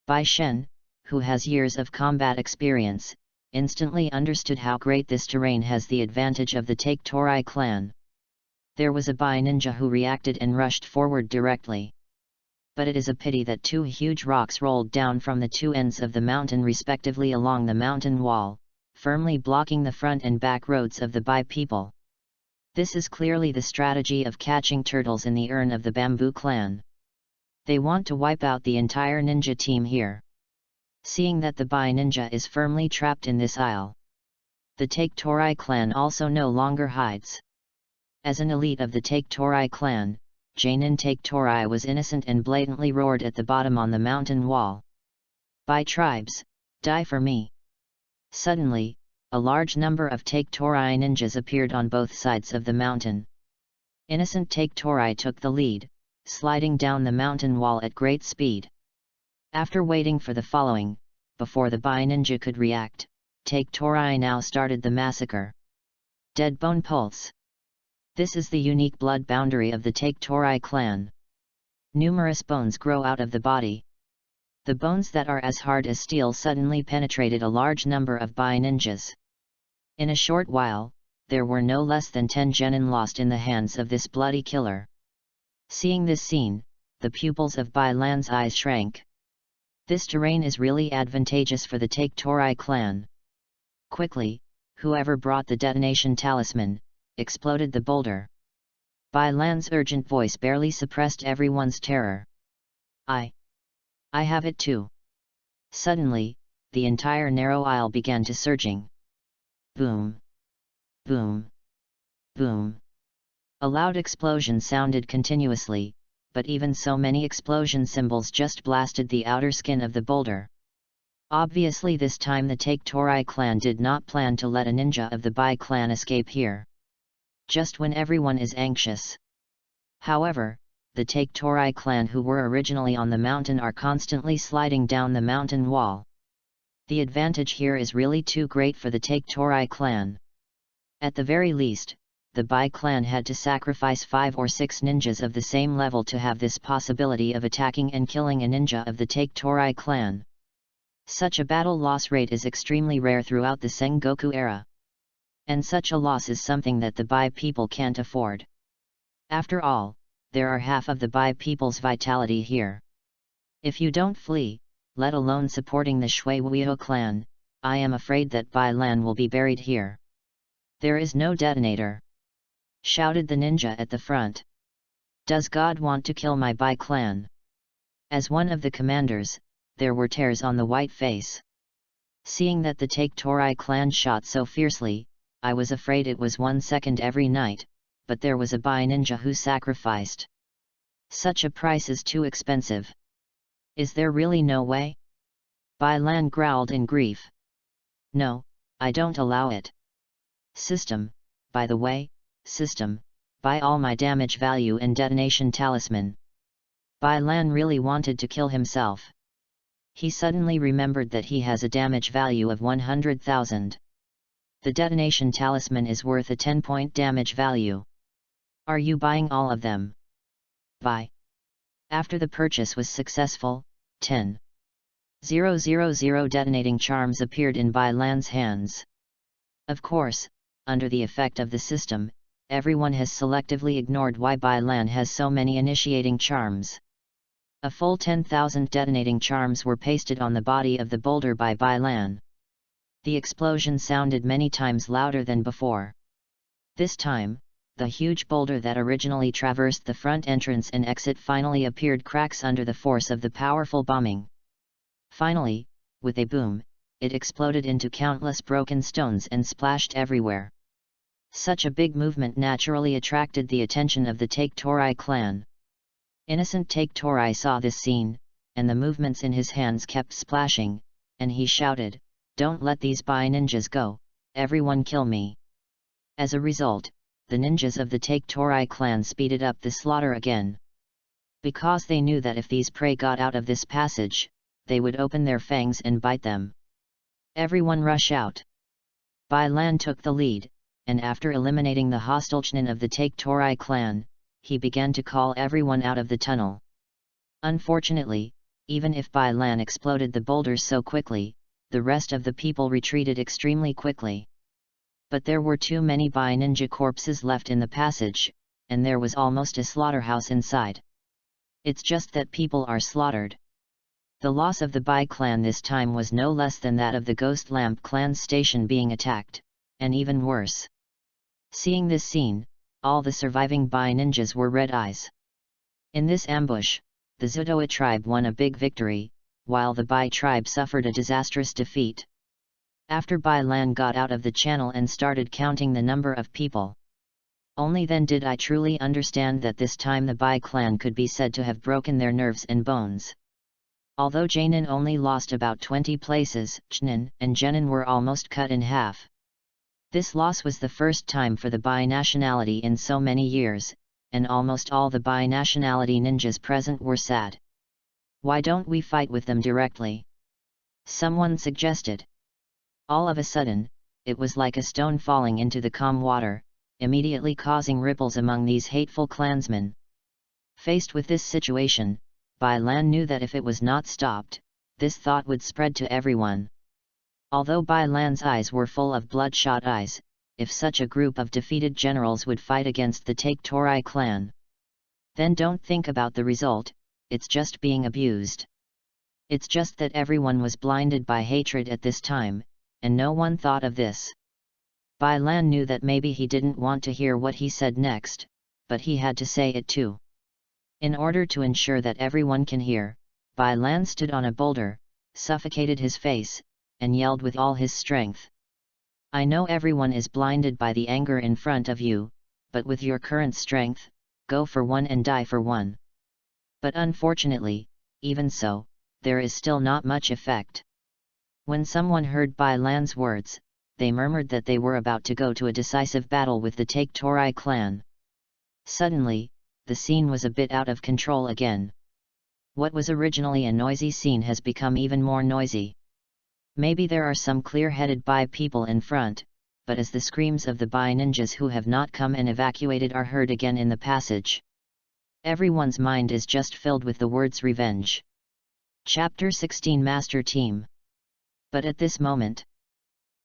Speaker 1: Bai Shen, who has years of combat experience, instantly understood how great this terrain has the advantage of the Take Torai clan. There was a Bai ninja who reacted and rushed forward directly. But it is a pity that two huge rocks rolled down from the two ends of the mountain respectively along the mountain wall, firmly blocking the front and back roads of the Bai people. This is clearly the strategy of catching turtles in the urn of the Bamboo clan. They want to wipe out the entire ninja team here. seeing that the Bai ninja is firmly trapped in this isle. The Take Torai clan also no longer hides. As an elite of the Take Torai clan, Jainin Take Torai was innocent and blatantly roared at the bottom on the mountain wall. "Bai tribes, die for me!" Suddenly, a large number of Take Torai ninjas appeared on both sides of the mountain. Innocent Take Torai took the lead, sliding down the mountain wall at great speed. After waiting for the following, before the Bai ninja could react, Take Torai now started the massacre. Dead Bone Pulse. This is the unique blood boundary of the Take Torai clan. Numerous bones grow out of the body. The bones that are as hard as steel suddenly penetrated a large number of Bai ninjas. In a short while, there were no less than 10 genin lost in the hands of this bloody killer. Seeing this scene, the pupils of Bai Lan's eyes shrank. This terrain is really advantageous for the Take Torai clan. Quickly, whoever brought the detonation talisman, exploded the boulder. Bai Lan's urgent voice barely suppressed everyone's terror. I have it too." Suddenly, the entire narrow aisle began to surging. Boom! Boom! Boom! A loud explosion sounded continuously, but even so many explosion symbols just blasted the outer skin of the boulder. Obviously this time the Take Torai clan did not plan to let a ninja of the Bai clan escape here. Just when everyone is anxious. However, the Take Torai clan who were originally on the mountain are constantly sliding down the mountain wall. The advantage here is really too great for the Take Torai clan. At the very least, the Bai clan had to sacrifice 5 or 6 ninjas of the same level to have this possibility of attacking and killing a ninja of the Take Torai clan. Such a battle loss rate is extremely rare throughout the Sengoku era. And such a loss is something that the Bai people can't afford. After all, there are half of the Bai people's vitality here. If you don't flee, let alone supporting the Shui Wuyo clan, I am afraid that Bai Lan will be buried here. "There is no detonator!" shouted the ninja at the front. "Does God want to kill my Bai clan?" As one of the commanders, there were tears on the white face. Seeing that the Take Torai clan shot so fiercely, I was afraid it was 1 second every night, but there was a Bai ninja who sacrificed. Such a price is too expensive. Is there really no way? Bai Lan growled in grief. "No, I don't allow it. System, by the way, system, buy all my damage value and detonation talisman." Bai Lan really wanted to kill himself. He suddenly remembered that he has a damage value of 100,000. The detonation talisman is worth a 10-point damage value. Are you buying all of them? Buy. After the purchase was successful, 10,000 detonating charms appeared in Bai Lan's hands. Of course, under the effect of the system, everyone has selectively ignored why Bai Lan has so many initiating charms. A full 10,000 detonating charms were pasted on the body of the boulder by Bai Lan. The explosion sounded many times louder than before. This time, the huge boulder that originally traversed the front entrance and exit finally appeared cracks under the force of the powerful bombing. Finally, with a boom, it exploded into countless broken stones and splashed everywhere. Such a big movement naturally attracted the attention of the Take Torai clan. Innocent Take Torai saw this scene, and the movements in his hands kept splashing, and he shouted, "Don't let these Bai ninjas go, everyone kill me." As a result, the ninjas of the Take Torai clan speeded up the slaughter again. Because they knew that if these prey got out of this passage, they would open their fangs and bite them. Everyone rush out. Bai Lan took the lead, and after eliminating the hostile Chunin of the Take Torai clan, he began to call everyone out of the tunnel. Unfortunately, even if Bai Lan exploded the boulders so quickly, the rest of the people retreated extremely quickly. But there were too many Bai ninja corpses left in the passage, and there was almost a slaughterhouse inside. It's just that people are slaughtered. The loss of the Bai clan this time was no less than that of the Ghost Lamp clan's station being attacked, and even worse. Seeing this scene, all the surviving Bai ninjas were red eyes. In this ambush, the Zudoa tribe won a big victory, while the Bai tribe suffered a disastrous defeat. After Bai Lan got out of the channel and started counting the number of people, only then did I truly understand that this time the Bai clan could be said to have broken their nerves and bones. Although Jainin only lost about 20 places, Chnin and Jenin were almost cut in half. This loss was the first time for the Bai nationality in so many years, and almost all the Bai nationality ninjas present were sad. Why don't we fight with them directly? Someone suggested. All of a sudden, it was like a stone falling into the calm water, immediately causing ripples among these hateful clansmen. Faced with this situation, Bai Lan knew that if it was not stopped, this thought would spread to everyone. Although Bai Lan's eyes were full of bloodshot eyes, if such a group of defeated generals would fight against the Take Torai clan, then don't think about the result, it's just being abused. It's just that everyone was blinded by hatred at this time, and no one thought of this. Bai Lan knew that maybe he didn't want to hear what he said next, but he had to say it too. In order to ensure that everyone can hear, Bai Lan stood on a boulder, suffocated his face, and yelled with all his strength. I know everyone is blinded by the anger in front of you, but with your current strength, go for one and die for one. But unfortunately, even so, there is still not much effect. When someone heard Bai Lan's words, they murmured that they were about to go to a decisive battle with the Take Torai clan. Suddenly, the scene was a bit out of control again. What was originally a noisy scene has become even more noisy. Maybe there are some clear-headed Bai people in front, but as the screams of the Bai ninjas who have not come and evacuated are heard again in the passage, everyone's mind is just filled with the words revenge. Chapter 16 Master Team. But at this moment,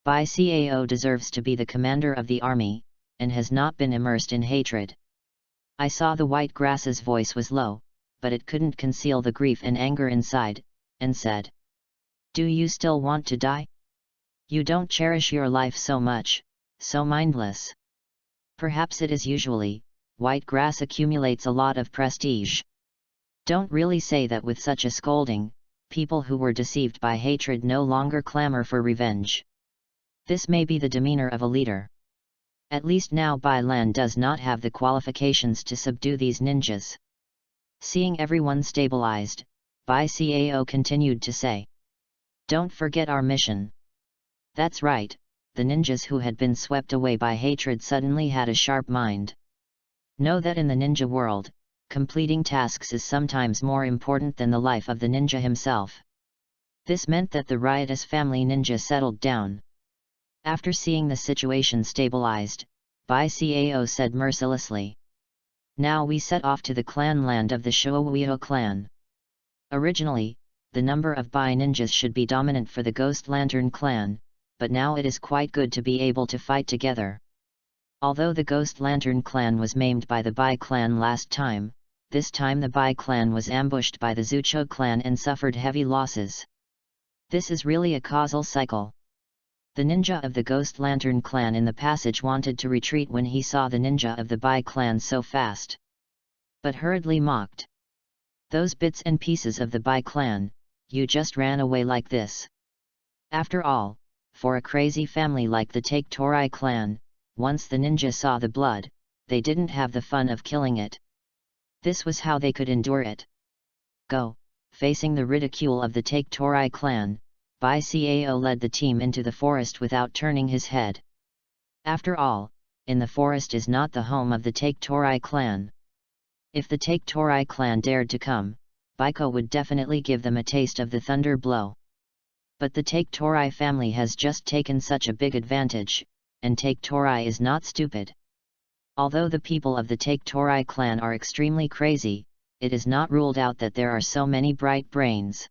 Speaker 1: Bai Cao deserves to be the commander of the army, and has not been immersed in hatred. I saw the white grass's voice was low, but it couldn't conceal the grief and anger inside, and said, "Do you still want to die? You don't cherish your life so much, so mindless." Perhaps it is usually, white grass accumulates a lot of prestige. Don't really say that with such a scolding. People who were deceived by hatred no longer clamor for revenge. This may be the demeanor of a leader. At least now Bai Lan does not have the qualifications to subdue these ninjas. Seeing everyone stabilized, Bai Cao continued to say, "Don't forget our mission." That's right, the ninjas who had been swept away by hatred suddenly had a sharp mind. Know that in the ninja world, completing tasks is sometimes more important than the life of the ninja himself. This meant that the riotous family ninja settled down. After seeing the situation stabilized, Bai Cao said mercilessly, "Now we set off to the clan land of the Shuohuiho clan." Originally, the number of Bai ninjas should be dominant for the Ghost Lantern clan, but now it is quite good to be able to fight together. Although the Ghost Lantern clan was maimed by the Bai clan last time, this time the Bai clan was ambushed by the Zucho clan and suffered heavy losses. This is really a causal cycle. The ninja of the Ghost Lantern clan in the passage wanted to retreat when he saw the ninja of the Bai clan so fast, but hurriedly mocked, "Those bits and pieces of the Bai clan, you just ran away like this." After all, for a crazy family like the Take Torai clan, once the ninja saw the blood, they didn't have the fun of killing it. This was how they could endure it. Go, facing the ridicule of the Take Torai clan, Bai Cao led the team into the forest without turning his head. After all, in the forest is not the home of the Take Torai clan. If the Take Torai clan dared to come, Baiko would definitely give them a taste of the thunder blow. But the Take Torai family has just taken such a big advantage, and Take Torai is not stupid. Although the people of the Take Torai clan are extremely crazy, it is not ruled out that there are so many bright brains.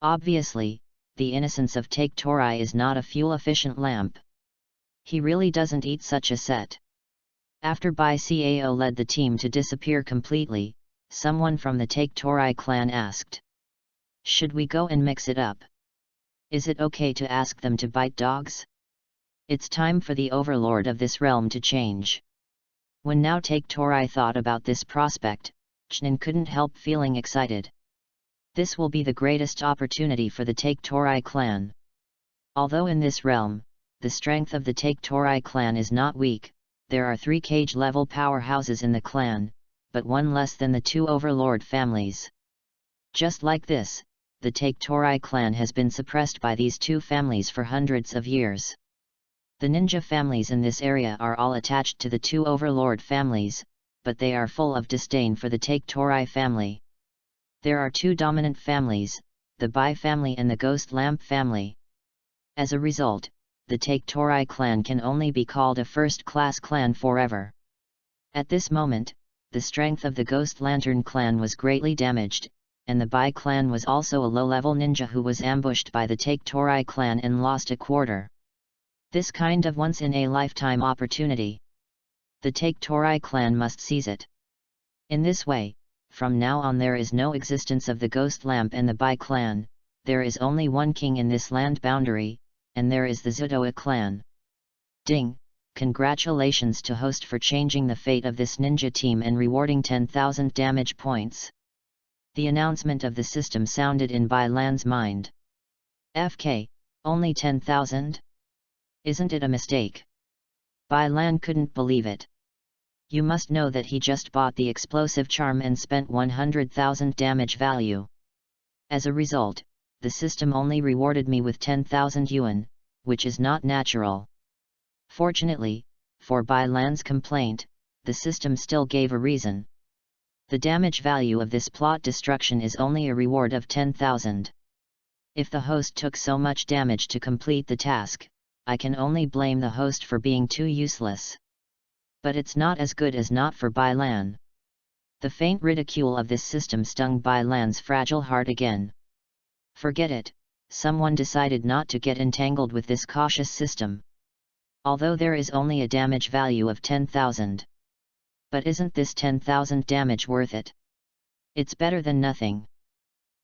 Speaker 1: Obviously, the innocence of Take Torai is not a fuel-efficient lamp. He really doesn't eat such a set. After Bai Cao led the team to disappear completely, someone from the Take Torai clan asked, "Should we go and mix it up? Is it okay to ask them to bite dogs? It's time for the overlord of this realm to change." When now Take Torai thought about this prospect, Chnin couldn't help feeling excited. This will be the greatest opportunity for the Take Torai clan. Although in this realm, the strength of the Take Torai clan is not weak, there are 3 Kage-level powerhouses in the clan, but one less than the 2 overlord families. Just like this, the Take Torai clan has been suppressed by these 2 families for hundreds of years. The ninja families in this area are all attached to the 2 overlord families, but they are full of disdain for the Take Torai family. There are 2 dominant families, the Bai family and the Ghost Lamp family. As a result, the Take Torai clan can only be called a first-class clan forever. At this moment, the strength of the Ghost Lantern clan was greatly damaged, and the Bai clan was also a low-level ninja who was ambushed by the Take Torai clan and lost a quarter. This kind of once-in-a-lifetime opportunity. The Take Torai clan must seize it. In this way, from now on there is no existence of the Ghost Lamp and the Bai clan, there is only one king in this land boundary, and there is the Zudoa clan. Ding! Congratulations to host for changing the fate of this ninja team and rewarding 10,000 damage points. The announcement of the system sounded in Bai Lan's mind. FK, only 10,000? Isn't it a mistake? Bai Lan couldn't believe it. You must know that he just bought the explosive charm and spent 100,000 damage value. As a result, the system only rewarded me with 10,000 yuan, which is not natural. Fortunately, for Bai Lan's complaint, the system still gave a reason. The damage value of this plot destruction is only a reward of 10,000. If the host took so much damage to complete the task, I can only blame the host for being too useless. But it's not as good as not for Bai Lan. The faint ridicule of this system stung Bai Lan's fragile heart again. Forget it, someone decided not to get entangled with this cautious system. Although there is only a damage value of 10,000. But isn't this 10,000 damage worth it? It's better than nothing.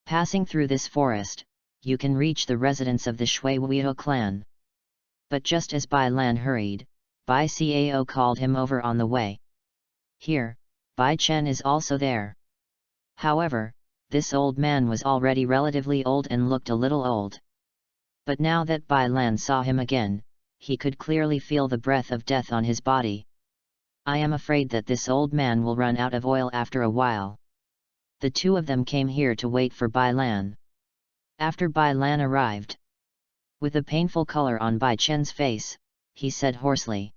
Speaker 1: Passing through this forest, you can reach the residence of the Shui Wuyo clan. But just as Bai Lan hurried, Bai Cao called him over on the way. Here, Bai Chen is also there. However, this old man was already relatively old and looked a little old. But now that Bai Lan saw him again, he could clearly feel the breath of death on his body. I am afraid that this old man will run out of oil after a while. The 2 of them came here to wait for Bai Lan. After Bai Lan arrived, with a painful color on Bai Chen's face, he said hoarsely.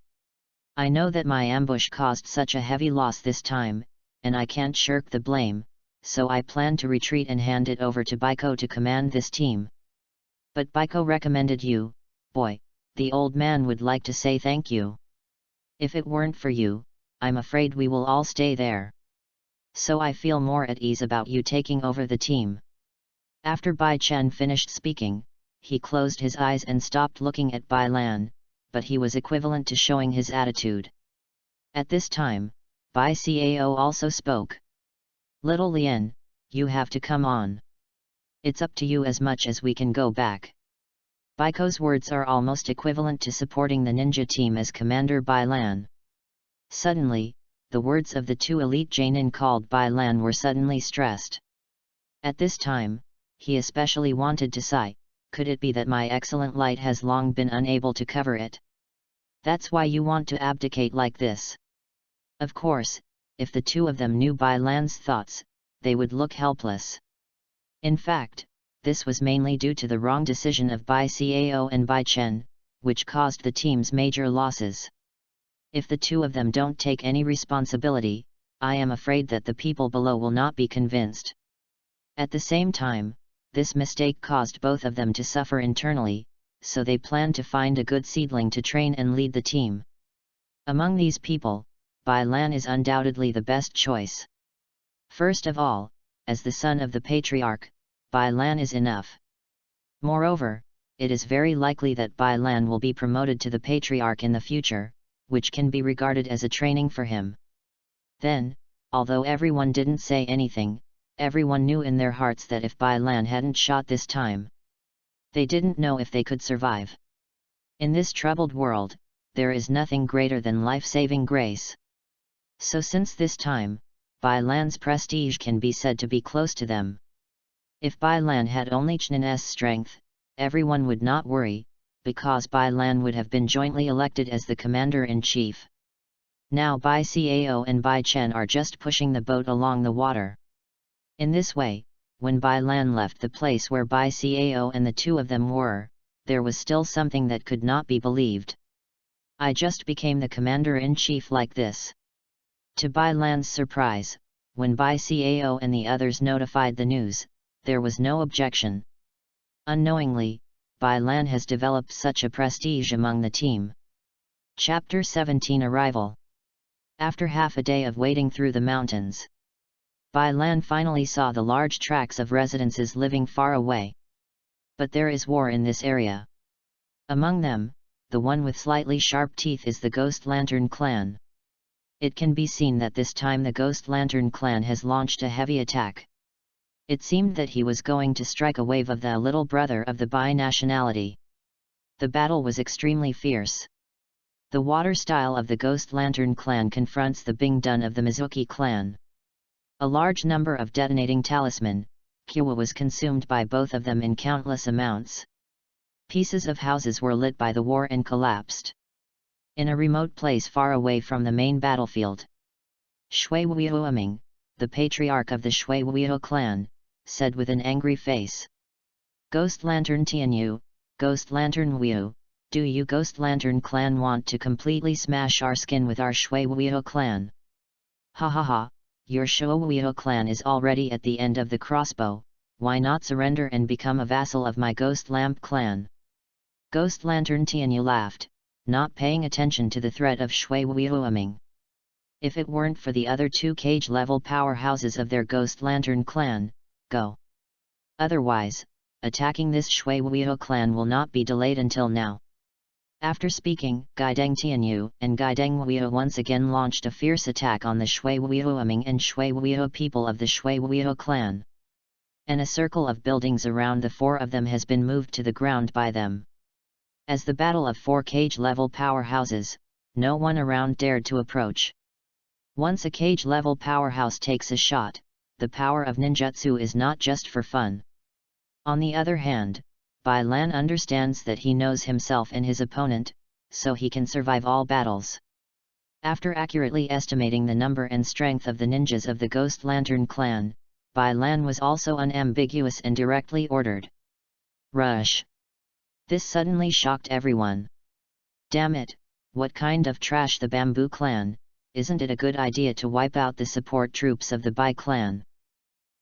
Speaker 1: I know that my ambush caused such a heavy loss this time, and I can't shirk the blame, so I plan to retreat and hand it over to Baiko to command this team. But Baiko recommended you, boy, the old man would like to say thank you. If it weren't for you, I'm afraid we will all stay there. So I feel more at ease about you taking over the team. After Bai Chen finished speaking, he closed his eyes and stopped looking at Bai Lan, but he was equivalent to showing his attitude. At this time, Bai Cao also spoke. Little Lien, you have to come on. It's up to you as much as we can go back. Baiko's words are almost equivalent to supporting the ninja team as Commander Bai Lan. Suddenly, the words of the 2 elite Jainin called Bai Lan were suddenly stressed. At this time, he especially wanted to sigh. Could it be that my excellent light has long been unable to cover it? That's why you want to abdicate like this. Of course, if the 2 of them knew Bai Lan's thoughts, they would look helpless. In fact, this was mainly due to the wrong decision of Bai Cao and Bai Chen, which caused the team's major losses. If the 2 of them don't take any responsibility, I am afraid that the people below will not be convinced. At the same time, this mistake caused both of them to suffer internally, so they plan to find a good seedling to train and lead the team. Among these people, Bai Lan is undoubtedly the best choice. First of all, as the son of the patriarch, Bai Lan is enough. Moreover, it is very likely that Bai Lan will be promoted to the patriarch in the future, which can be regarded as a training for him. Then, although everyone didn't say anything, everyone knew in their hearts that if Bai Lan hadn't shot this time, they didn't know if they could survive. In this troubled world, there is nothing greater than life-saving grace. So since this time, Bai Lan's prestige can be said to be close to them. If Bai Lan had only Chnan's strength, everyone would not worry, because Bai Lan would have been jointly elected as the commander-in-chief. Now Bai Cao and Bai Chen are just pushing the boat along the water. In this way, when Bai Lan left the place where Bai Cao and the two of them were, there was still something that could not be believed. I just became the commander-in-chief like this. To Bai Lan's surprise, when Bai Cao and the others notified the news, there was no objection. Unknowingly, Bai Lan has developed such a prestige among the team. Chapter 17 Arrival. After half a day of wading through the mountains, Bai Lan finally saw the large tracts of residences living far away. But there is war in this area. Among them, the one with slightly sharp teeth is the Ghost Lantern clan. It can be seen that this time the Ghost Lantern clan has launched a heavy attack. It seemed that he was going to strike a wave of the little brother of the Bai nationality. The battle was extremely fierce. The water style of the Ghost Lantern clan confronts the Bing Dun of the Mizuki clan. A large number of detonating talisman, Kyowa was consumed by both of them in countless amounts. Pieces of houses were lit by the war and collapsed. In a remote place far away from the main battlefield, Shui Wuoming, the patriarch of the Shui Wuo clan, said with an angry face. Ghost Lantern Tianyu, Ghost Lantern Wu, do you Ghost Lantern clan want to completely smash our skin with our Shui Wuo clan? Ha ha ha, your Shui Wuo clan is already at the end of the crossbow, why not surrender and become a vassal of my Ghost Lamp clan? Ghost Lantern Tianyu laughed, not paying attention to the threat of Shui Wuoming. If it weren't for the other two cage-level powerhouses of their Ghost Lantern clan, go. Otherwise, attacking this Shui Wuo clan will not be delayed until now. After speaking, Guideng Tianyu and Guideng Wuo once again launched a fierce attack on the Shui Wuoming and Shui Wuo people of the Shui Wuo clan. And a circle of buildings around the four of them has been moved to the ground by them. As the battle of four cage-level powerhouses, no one around dared to approach. Once a cage-level powerhouse takes a shot, the power of ninjutsu is not just for fun. On the other hand, Bai Lan understands that he knows himself and his opponent, so he can survive all battles. After accurately estimating the number and strength of the ninjas of the Ghost Lantern clan, Bai Lan was also unambiguous and directly ordered. Rush! This suddenly shocked everyone. Damn it, what kind of trash the Bamboo clan, isn't it a good idea to wipe out the support troops of the Bai clan?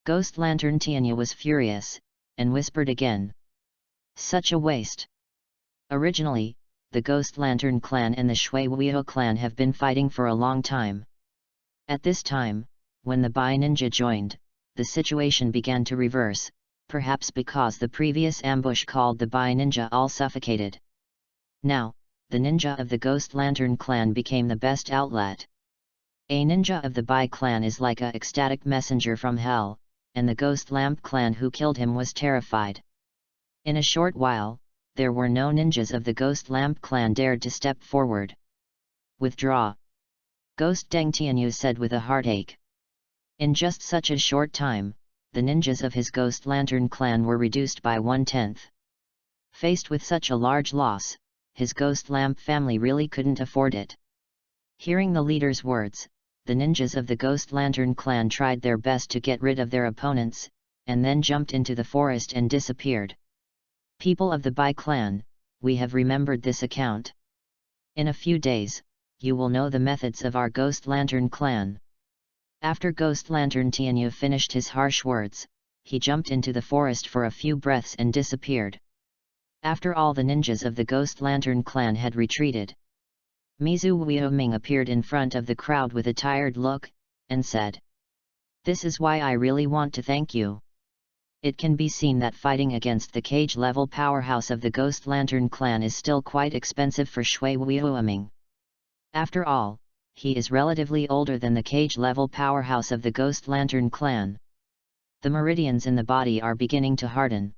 Speaker 1: Ghost Lantern Tianyu was furious, and whispered again. Such a waste! Originally, the Ghost Lantern clan and the Shui Wuo clan have been fighting for a long time. At this time, when the Bai ninja joined, the situation began to reverse, perhaps because the previous ambush called the Bai ninja all suffocated. Now, the ninja of the Ghost Lantern clan became the best outlet. A ninja of the Bai clan is like a ecstatic messenger from hell, and the Ghost Lamp clan who killed him was terrified. In a short while, there were no ninjas of the Ghost Lamp clan dared to step forward. Withdraw! Ghost Deng Tianyu said with a heartache. In just such a short time, the ninjas of his Ghost Lantern clan were reduced by 1/10. Faced with such a large loss, his Ghost Lamp family really couldn't afford it. Hearing the leader's words, the ninjas of the Ghost Lantern clan tried their best to get rid of their opponents, and then jumped into the forest and disappeared. People of the Bai clan, we have remembered this account. In a few days, you will know the methods of our Ghost Lantern clan. After Ghost Lantern Tianyu finished his harsh words, he jumped into the forest for a few breaths and disappeared. After all the ninjas of the Ghost Lantern clan had retreated, Mizu Wuoming appeared in front of the crowd with a tired look, and said, "This is why I really want to thank you. It can be seen that fighting against the cage-level powerhouse of the Ghost Lantern clan is still quite expensive for Shui Wuoming. After all, he is relatively older than the cage-level powerhouse of the Ghost Lantern clan. The meridians in the body are beginning to harden.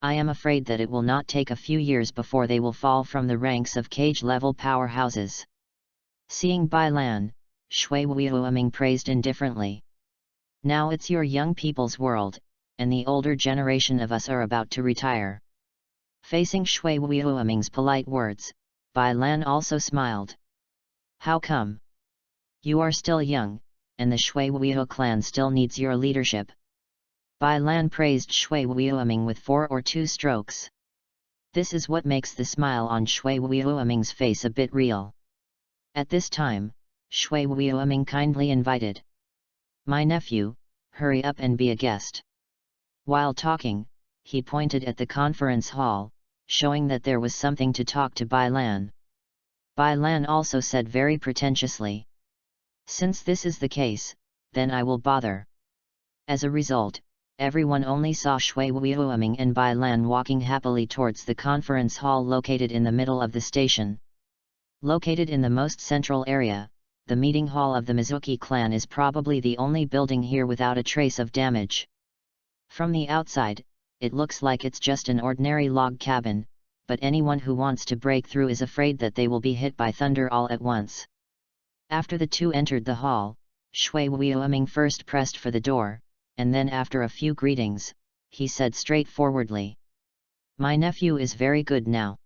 Speaker 1: I am afraid that it will not take a few years before they will fall from the ranks of cage-level powerhouses." Seeing Bai Lan, Shui Wuoming praised indifferently. "Now it's your young people's world, and the older generation of us are about to retire. Facing Shui Wuoming's polite words, Bai Lan also smiled. How come? You are still young, and the Shui Wuo clan still needs your leadership. Bai Lan praised Shui Wuoming with 4 or 2 strokes. This is what makes the smile on Shui Wuoming's face a bit real. At this time, Shui Wuoming kindly invited. My nephew, hurry up and be a guest. While talking, he pointed at the conference hall, showing that there was something to talk to Bai Lan. Bai Lan also said very pretentiously. Since this is the case, then I will bother. As a result, everyone only saw Shui Wuoming and Bai Lan walking happily towards the conference hall located in the middle of the station. Located in the most central area, the meeting hall of the Mizuki clan is probably the only building here without a trace of damage. From the outside, it looks like it's just an ordinary log cabin, but anyone who wants to break through is afraid that they will be hit by thunder all at once. After the two entered the hall, Shui Wuoming first pressed for the door, and then after a few greetings, he said straightforwardly. My nephew is very good now.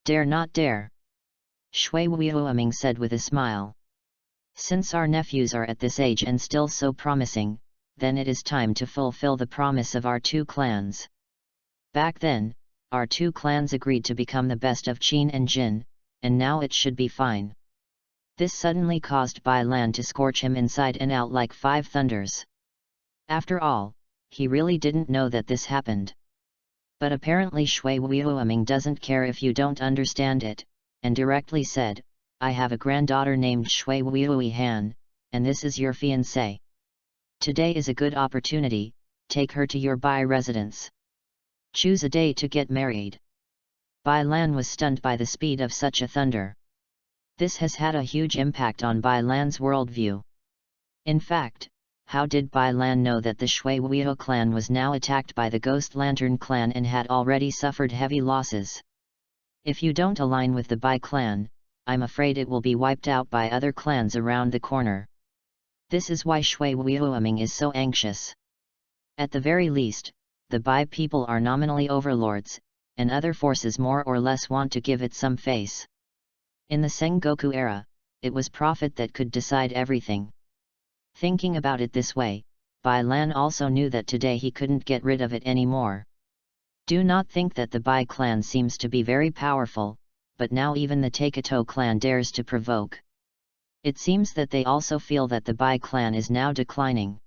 Speaker 1: Dare not dare. Shui Wuoming said with a smile. Since our nephews are at this age and still so promising, then it is time to fulfill the promise of our 2 clans. Back then, our 2 clans agreed to become the best of Qin and Jin, and now it should be fine. This suddenly caused Bai Lan to scorch him inside and out like 5 thunders. After all, he really didn't know that this happened. But apparently Shui Wuoming doesn't care if you don't understand it, and directly said, I have a granddaughter named Shui Han, and this is your fiancé. Today is a good opportunity, take her to your Bai residence. Choose a day to get married. Bai Lan was stunned by the speed of such a thunder. This has had a huge impact on Bai Lan's worldview. In fact, how did Bai Lan know that the Shui Wuo clan was now attacked by the Ghost Lantern clan and had already suffered heavy losses? If you don't align with the Bai clan, I'm afraid it will be wiped out by other clans around the corner. This is why Shui Wuoming is so anxious. At the very least, the Bai people are nominally overlords, and other forces more or less want to give it some face. In the Sengoku era, it was profit that could decide everything. Thinking about it this way, Bai Lan also knew that today he couldn't get rid of it anymore. Do not think that the Bai clan seems to be very powerful, but now even the Taketo clan dares to provoke. It seems that they also feel that the Bai clan is now declining.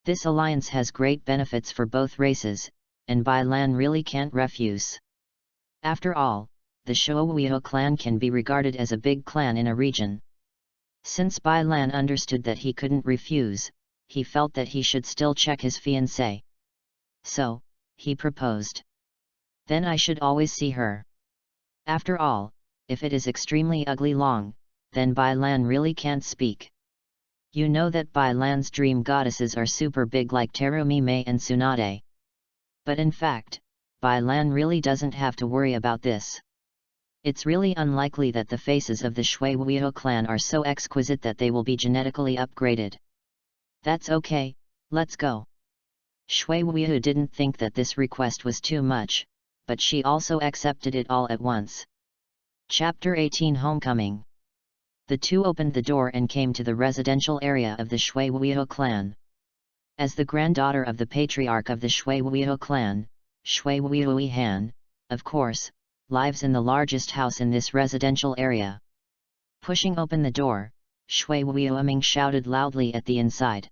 Speaker 1: This alliance has great benefits for both races, and Bai Lan really can't refuse. After all, the Shouiho clan can be regarded as a big clan in a region. Since Bai Lan understood that he couldn't refuse, he felt that he should still check his fiancée. So, he proposed. Then I should always see her. After all, if it is extremely ugly long, then Bai Lan really can't speak. You know that Bai Lan's dream goddesses are super big like Terumi Mei and Tsunade. But in fact, Bai Lan really doesn't have to worry about this. It's really unlikely that the faces of the Shui Wuo clan are so exquisite that they will be genetically upgraded. That's okay, let's go. Shui Wuo didn't think that this request was too much, but she also accepted it all at once. Chapter 18 Homecoming. The two opened the door and came to the residential area of the Shui Wuo clan. As the granddaughter of the patriarch of the Shui Wuo clan, Shui Wuo Han, of course, lives in the largest house in this residential area. Pushing open the door, Shui Wuoming shouted loudly at the inside.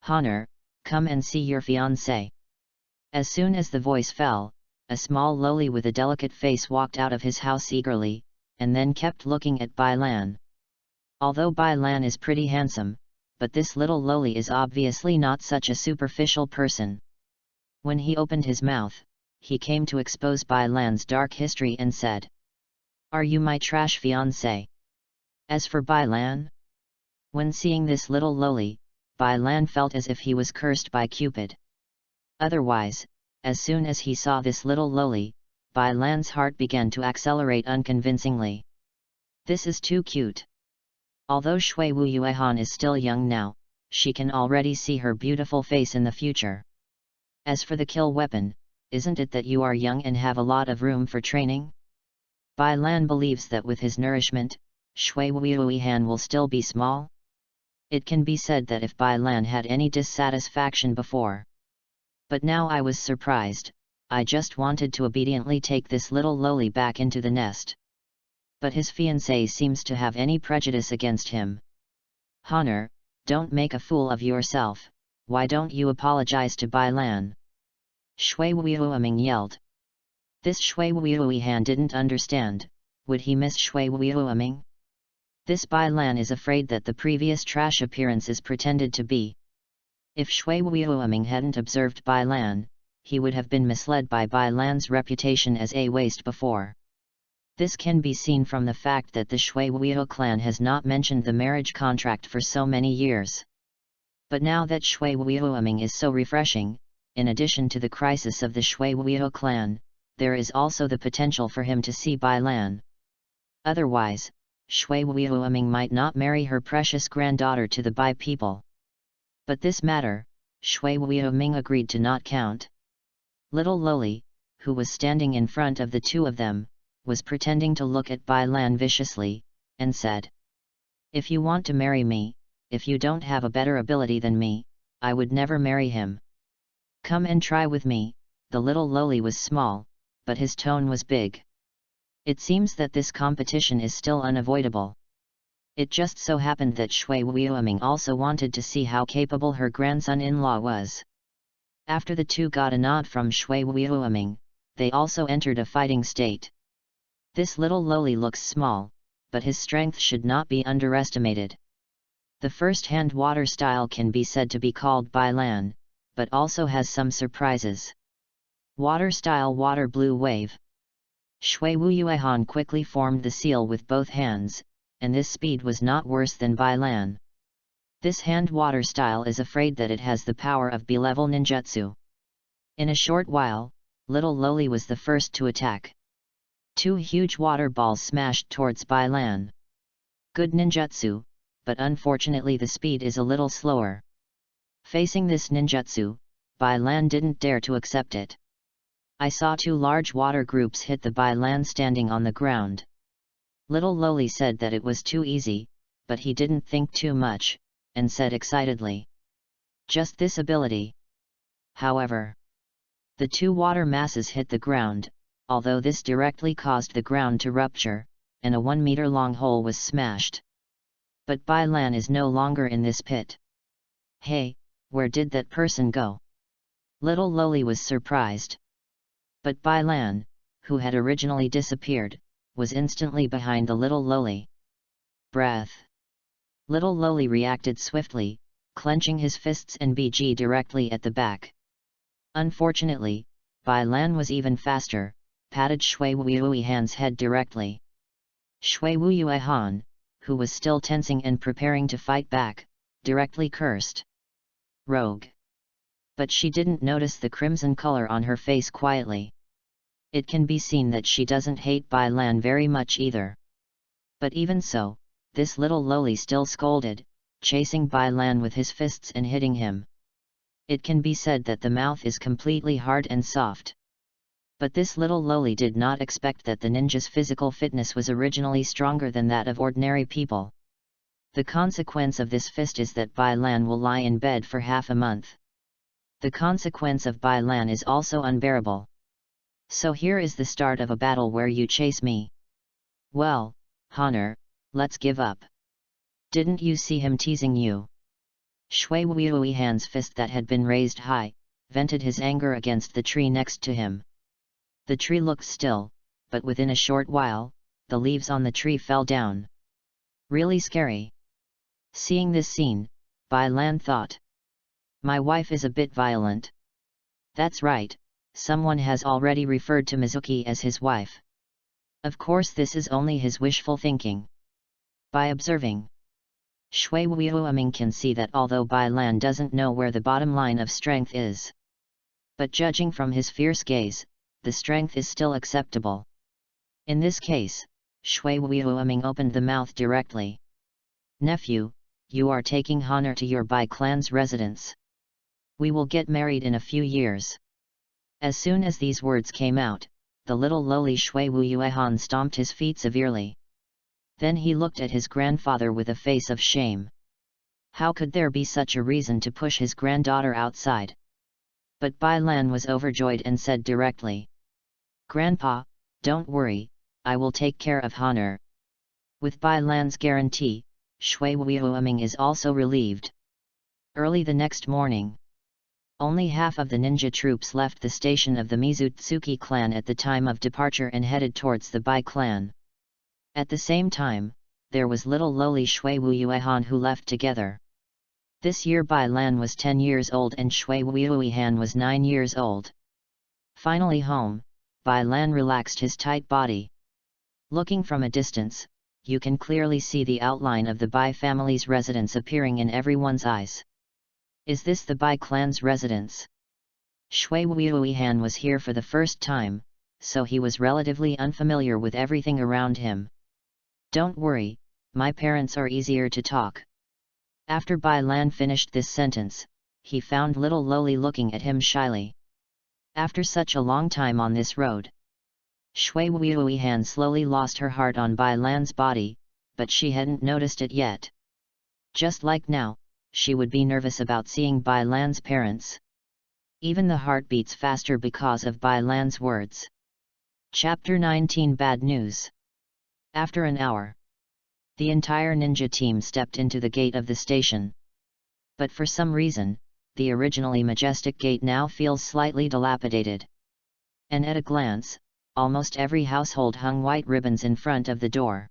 Speaker 1: Honor, come and see your fiancé. As soon as the voice fell, a small loli with a delicate face walked out of his house eagerly, and then kept looking at Bai Lan. Although Bai Lan is pretty handsome, but this little loli is obviously not such a superficial person. When he opened his mouth, he came to expose Bai Lan's dark history and said, Are you my trash fiancé? As for Bai Lan? When seeing this little loli, Bai Lan felt as if he was cursed by Cupid. Otherwise, as soon as he saw this little loli, Bai Lan's heart began to accelerate unconvincingly. This is too cute. Although Shui Wuohan is still young now, she can already see her beautiful face in the future. As for the kill weapon, isn't it that you are young and have a lot of room for training? Bai Lan believes that with his nourishment, Shui Wuihan will still be small. It can be said that if Bai Lan had any dissatisfaction before. But now I was surprised, I just wanted to obediently take this little lowly back into the nest. But his fiancée seems to have any prejudice against him. Honor, don't make a fool of yourself, why don't you apologize to Bai Lan? Shui Wuihuaming yelled. This Shui Wuihuihan didn't understand, would he miss Shui Wuihuaming? This Bai Lan is afraid that the previous trash appearance is pretended to be. If Shui Wuihuaming hadn't observed Bai Lan, he would have been misled by Bai Lan's reputation as a waste before. This can be seen from the fact that the Shui Wuihu clan has not mentioned the marriage contract for so many years. But now that Shui Wuihuaming is so refreshing, in addition to the crisis of the Shui Wuihu clan, there is also the potential for him to see Bai Lan. Otherwise, Shui Wuihuaming might not marry her precious granddaughter to the Bai people. But this matter, Shui Wuihuaming agreed to not count. Little Loli, who was standing in front of the two of them, was pretending to look at Bai Lan viciously, and said, "If you want to marry me, if you don't have a better ability than me, I would never marry him. Come and try with me." The little Loli was small, but his tone was big. It seems that this competition is still unavoidable. It just so happened that Shui Wuihuaming also wanted to see how capable her grandson-in-law was. After the two got a nod from Shui Wuihuaming, they also entered a fighting state. This little Loli looks small, but his strength should not be underestimated. The first-hand water style can be said to be called Bai Lan, but also has some surprises. Water style water blue wave. Shui Wuihuihan quickly formed the seal with both hands, and this speed was not worse than Bai Lan. This hand water style is afraid that it has the power of B-level ninjutsu. In a short while, little Loli was the first to attack. Two huge water balls smashed towards Bai Lan. Good ninjutsu, but unfortunately the speed is a little slower. Facing this ninjutsu, Bai Lan didn't dare to accept it. I saw two large water groups hit the Bai Lan standing on the ground. Little Loli said that it was too easy, but he didn't think too much, and said excitedly, "Just this ability." However, the two water masses hit the ground, although this directly caused the ground to rupture, and a 1-meter-long hole was smashed. But Bai Lan is no longer in this pit. "Hey, where did that person go?" Little Loli was surprised. But Bai Lan, who had originally disappeared, was instantly behind the little Loli. Breath. Little Loli reacted swiftly, clenching his fists and BG directly at the back. Unfortunately, Bai Lan was even faster, patted Shui Wuihuihan's head directly. Shui Wuihuihan, who was still tensing and preparing to fight back, directly cursed. "Rogue." But she didn't notice the crimson color on her face quietly. It can be seen that she doesn't hate Bai Lan very much either. But even so, this little Loli still scolded, chasing Bai Lan with his fists and hitting him. It can be said that the mouth is completely hard and soft. But this little Loli did not expect that the ninja's physical fitness was originally stronger than that of ordinary people. The consequence of this fist is that Bai Lan will lie in bed for half a month. The consequence of Bai Lan is also unbearable. So here is the start of a battle where you chase me. Well, Honor, let's give up. Didn't you see him teasing you? Shui Wuihuihan's fist that had been raised high, vented his anger against the tree next to him. The tree looked still, but within a short while, the leaves on the tree fell down. Really scary. Seeing this scene, Bai Lan thought, "My wife is a bit violent." That's right, someone has already referred to Mizuki as his wife. Of course this is only his wishful thinking. By observing, Shui Wuihuaming can see that although Bai Lan doesn't know where the bottom line of strength is, but judging from his fierce gaze, the strength is still acceptable. In this case, Shui Wuihuaming opened the mouth directly. "Nephew, you are taking Honor to your Bai clan's residence. We will get married in a few years. As soon as these words came out, the little lowly Shui Wuyuehan stomped his feet severely. Then he looked at his grandfather with a face of shame. How could there be such a reason to push his granddaughter outside? But Bai Lan was overjoyed and said directly, "Grandpa, don't worry, I will take care of Honor." With Bai Lan's guarantee, Shui Wuaming is also relieved. Early the next morning, only half of the ninja troops left the station of the Mizutsuki clan at the time of departure and headed towards the Bai clan. At the same time, there was little lowly Shui Wuyuehan who left together. This year Bai Lan was 10 years old and Shui Wuyuehan was 9 years old. Finally home, Bai Lan relaxed his tight body. Looking from a distance, you can clearly see the outline of the Bai family's residence appearing in everyone's eyes. Is this the Bai clan's residence? Shui Wuyuehan was here for the first time, so he was relatively unfamiliar with everything around him. Don't worry, my parents are easier to talk. After Bai Lan finished this sentence, he found little lowly looking at him shyly. After such a long time on this road, Shui Wuyuehan slowly lost her heart on Bai Lan's body, but she hadn't noticed it yet. Just like now, she would be nervous about seeing Bai Lan's parents. Even the heart beats faster because of Bai Lan's words. Chapter 19 Bad News. After an hour, the entire ninja team stepped into the gate of the station. But for some reason, the originally majestic gate now feels slightly dilapidated. And at a glance, almost every household hung white ribbons in front of the door.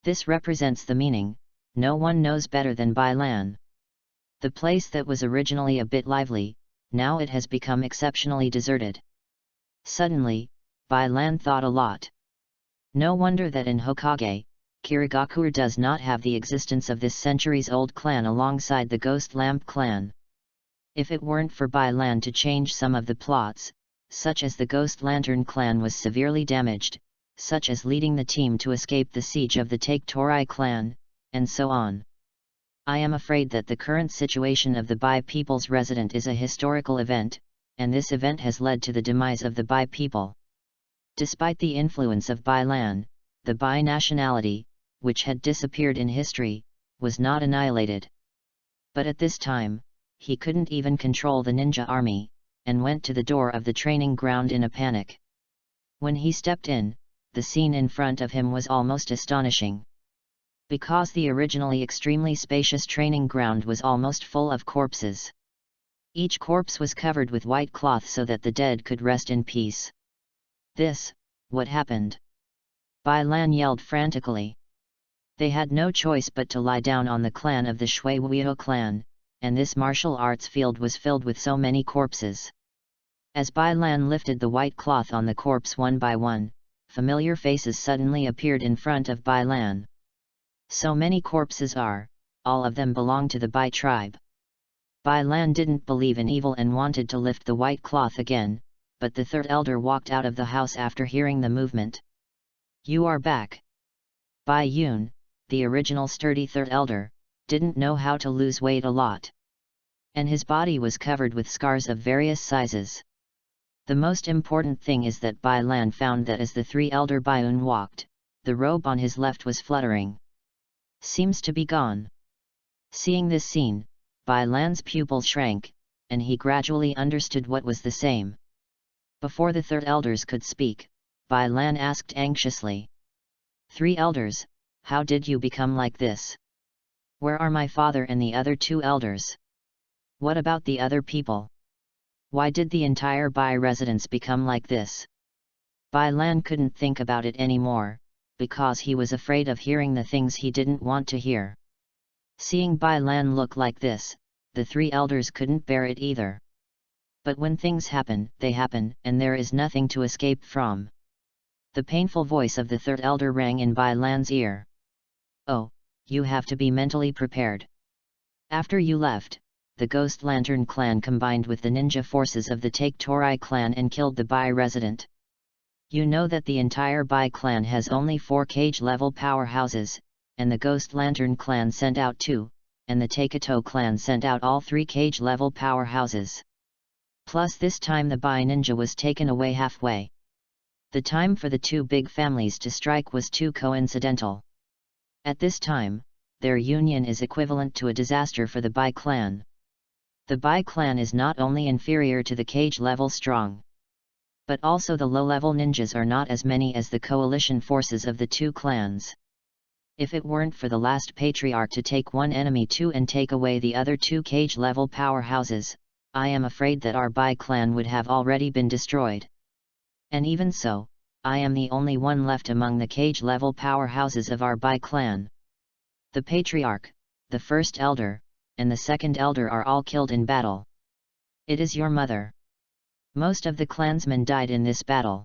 Speaker 1: This represents the meaning, no one knows better than Bai Lan. The place that was originally a bit lively, now it has become exceptionally deserted. Suddenly, Bai Lan thought a lot. No wonder that in Hokage, Kirigakure does not have the existence of this centuries-old clan alongside the Ghost Lamp clan. If it weren't for Bai Lan to change some of the plots, such as the Ghost Lantern clan was severely damaged, such as leading the team to escape the siege of the Take Torai clan, and so on. I am afraid that the current situation of the Bai people's resident is a historical event, and this event has led to the demise of the Bai people. Despite the influence of Bai Lan, the Bai nationality, which had disappeared in history, was not annihilated. But at this time, he couldn't even control the ninja army, and went to the door of the training ground in a panic. When he stepped in, the scene in front of him was almost astonishing. Because the originally extremely spacious training ground was almost full of corpses. Each corpse was covered with white cloth so that the dead could rest in peace. What happened? Bai Lan yelled frantically. They had no choice but to lie down on the clan of the Shui Wuyo clan, and this martial arts field was filled with so many corpses. As Bai Lan lifted the white cloth on the corpse one by one, familiar faces suddenly appeared in front of Bai Lan. So many corpses all of them belong to the Bai tribe. Bai Lan didn't believe in evil and wanted to lift the white cloth again, but the third elder walked out of the house after hearing the movement. You are back. Bai Yun, the original sturdy third elder, didn't know how to lose weight a lot. And his body was covered with scars of various sizes. The most important thing is that Bai Lan found that as the three elder Baiun walked, the robe on his left was fluttering. Seems to be gone. Seeing this scene, Bai Lan's pupils shrank, and he gradually understood what was the same. Before the third elders could speak, Bai Lan asked anxiously. Three elders, how did you become like this? Where are my father and the other two elders? What about the other people? Why did the entire Bai residence become like this? Bai Lan couldn't think about it anymore, because he was afraid of hearing the things he didn't want to hear. Seeing Bai Lan look like this, the three elders couldn't bear it either. But when things happen, they happen, and there is nothing to escape from. The painful voice of the third elder rang in Bai Lan's ear. Oh, you have to be mentally prepared. After you left, the Ghost Lantern clan combined with the ninja forces of the Take Torai clan and killed the Bai resident. You know that the entire Bai clan has only 4 cage-level powerhouses, and the Ghost Lantern clan sent out 2, and the Taketo clan sent out all 3 cage-level powerhouses. Plus this time the Bai ninja was taken away halfway. The time for the 2 big families to strike was too coincidental. At this time, their union is equivalent to a disaster for the Bai clan. The Bai clan is not only inferior to the cage-level strong, but also the low-level ninjas are not as many as the coalition forces of the 2 clans. If it weren't for the last patriarch to take one enemy 2 and take away the other 2 cage-level powerhouses, I am afraid that our Bai clan would have already been destroyed. And even so, I am the only one left among the cage-level powerhouses of our Bai clan. The patriarch, the first elder, and the second elder are all killed in battle. It is your mother. Most of the clansmen died in this battle.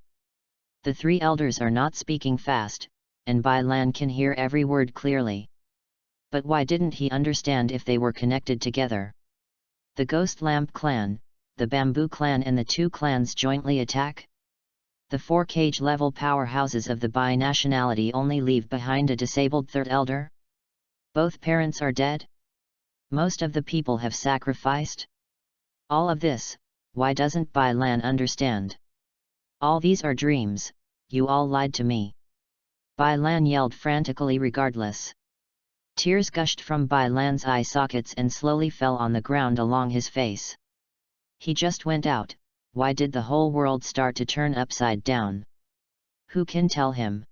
Speaker 1: The 3 elders are not speaking fast, and Bai Lan can hear every word clearly. But why didn't he understand if they were connected together? The Ghost Lamp clan, the Bamboo clan and the 2 clans jointly attack? The 4 cage-level powerhouses of the Bai nationality only leave behind a disabled 3rd elder? Both parents are dead? Most of the people have sacrificed? All of this, why doesn't Bai Lan understand? All these are dreams, you all lied to me. Bai Lan yelled frantically regardless. Tears gushed from Bai Lan's eye sockets and slowly fell on the ground along his face. He just went out, why did the whole world start to turn upside down? Who can tell him?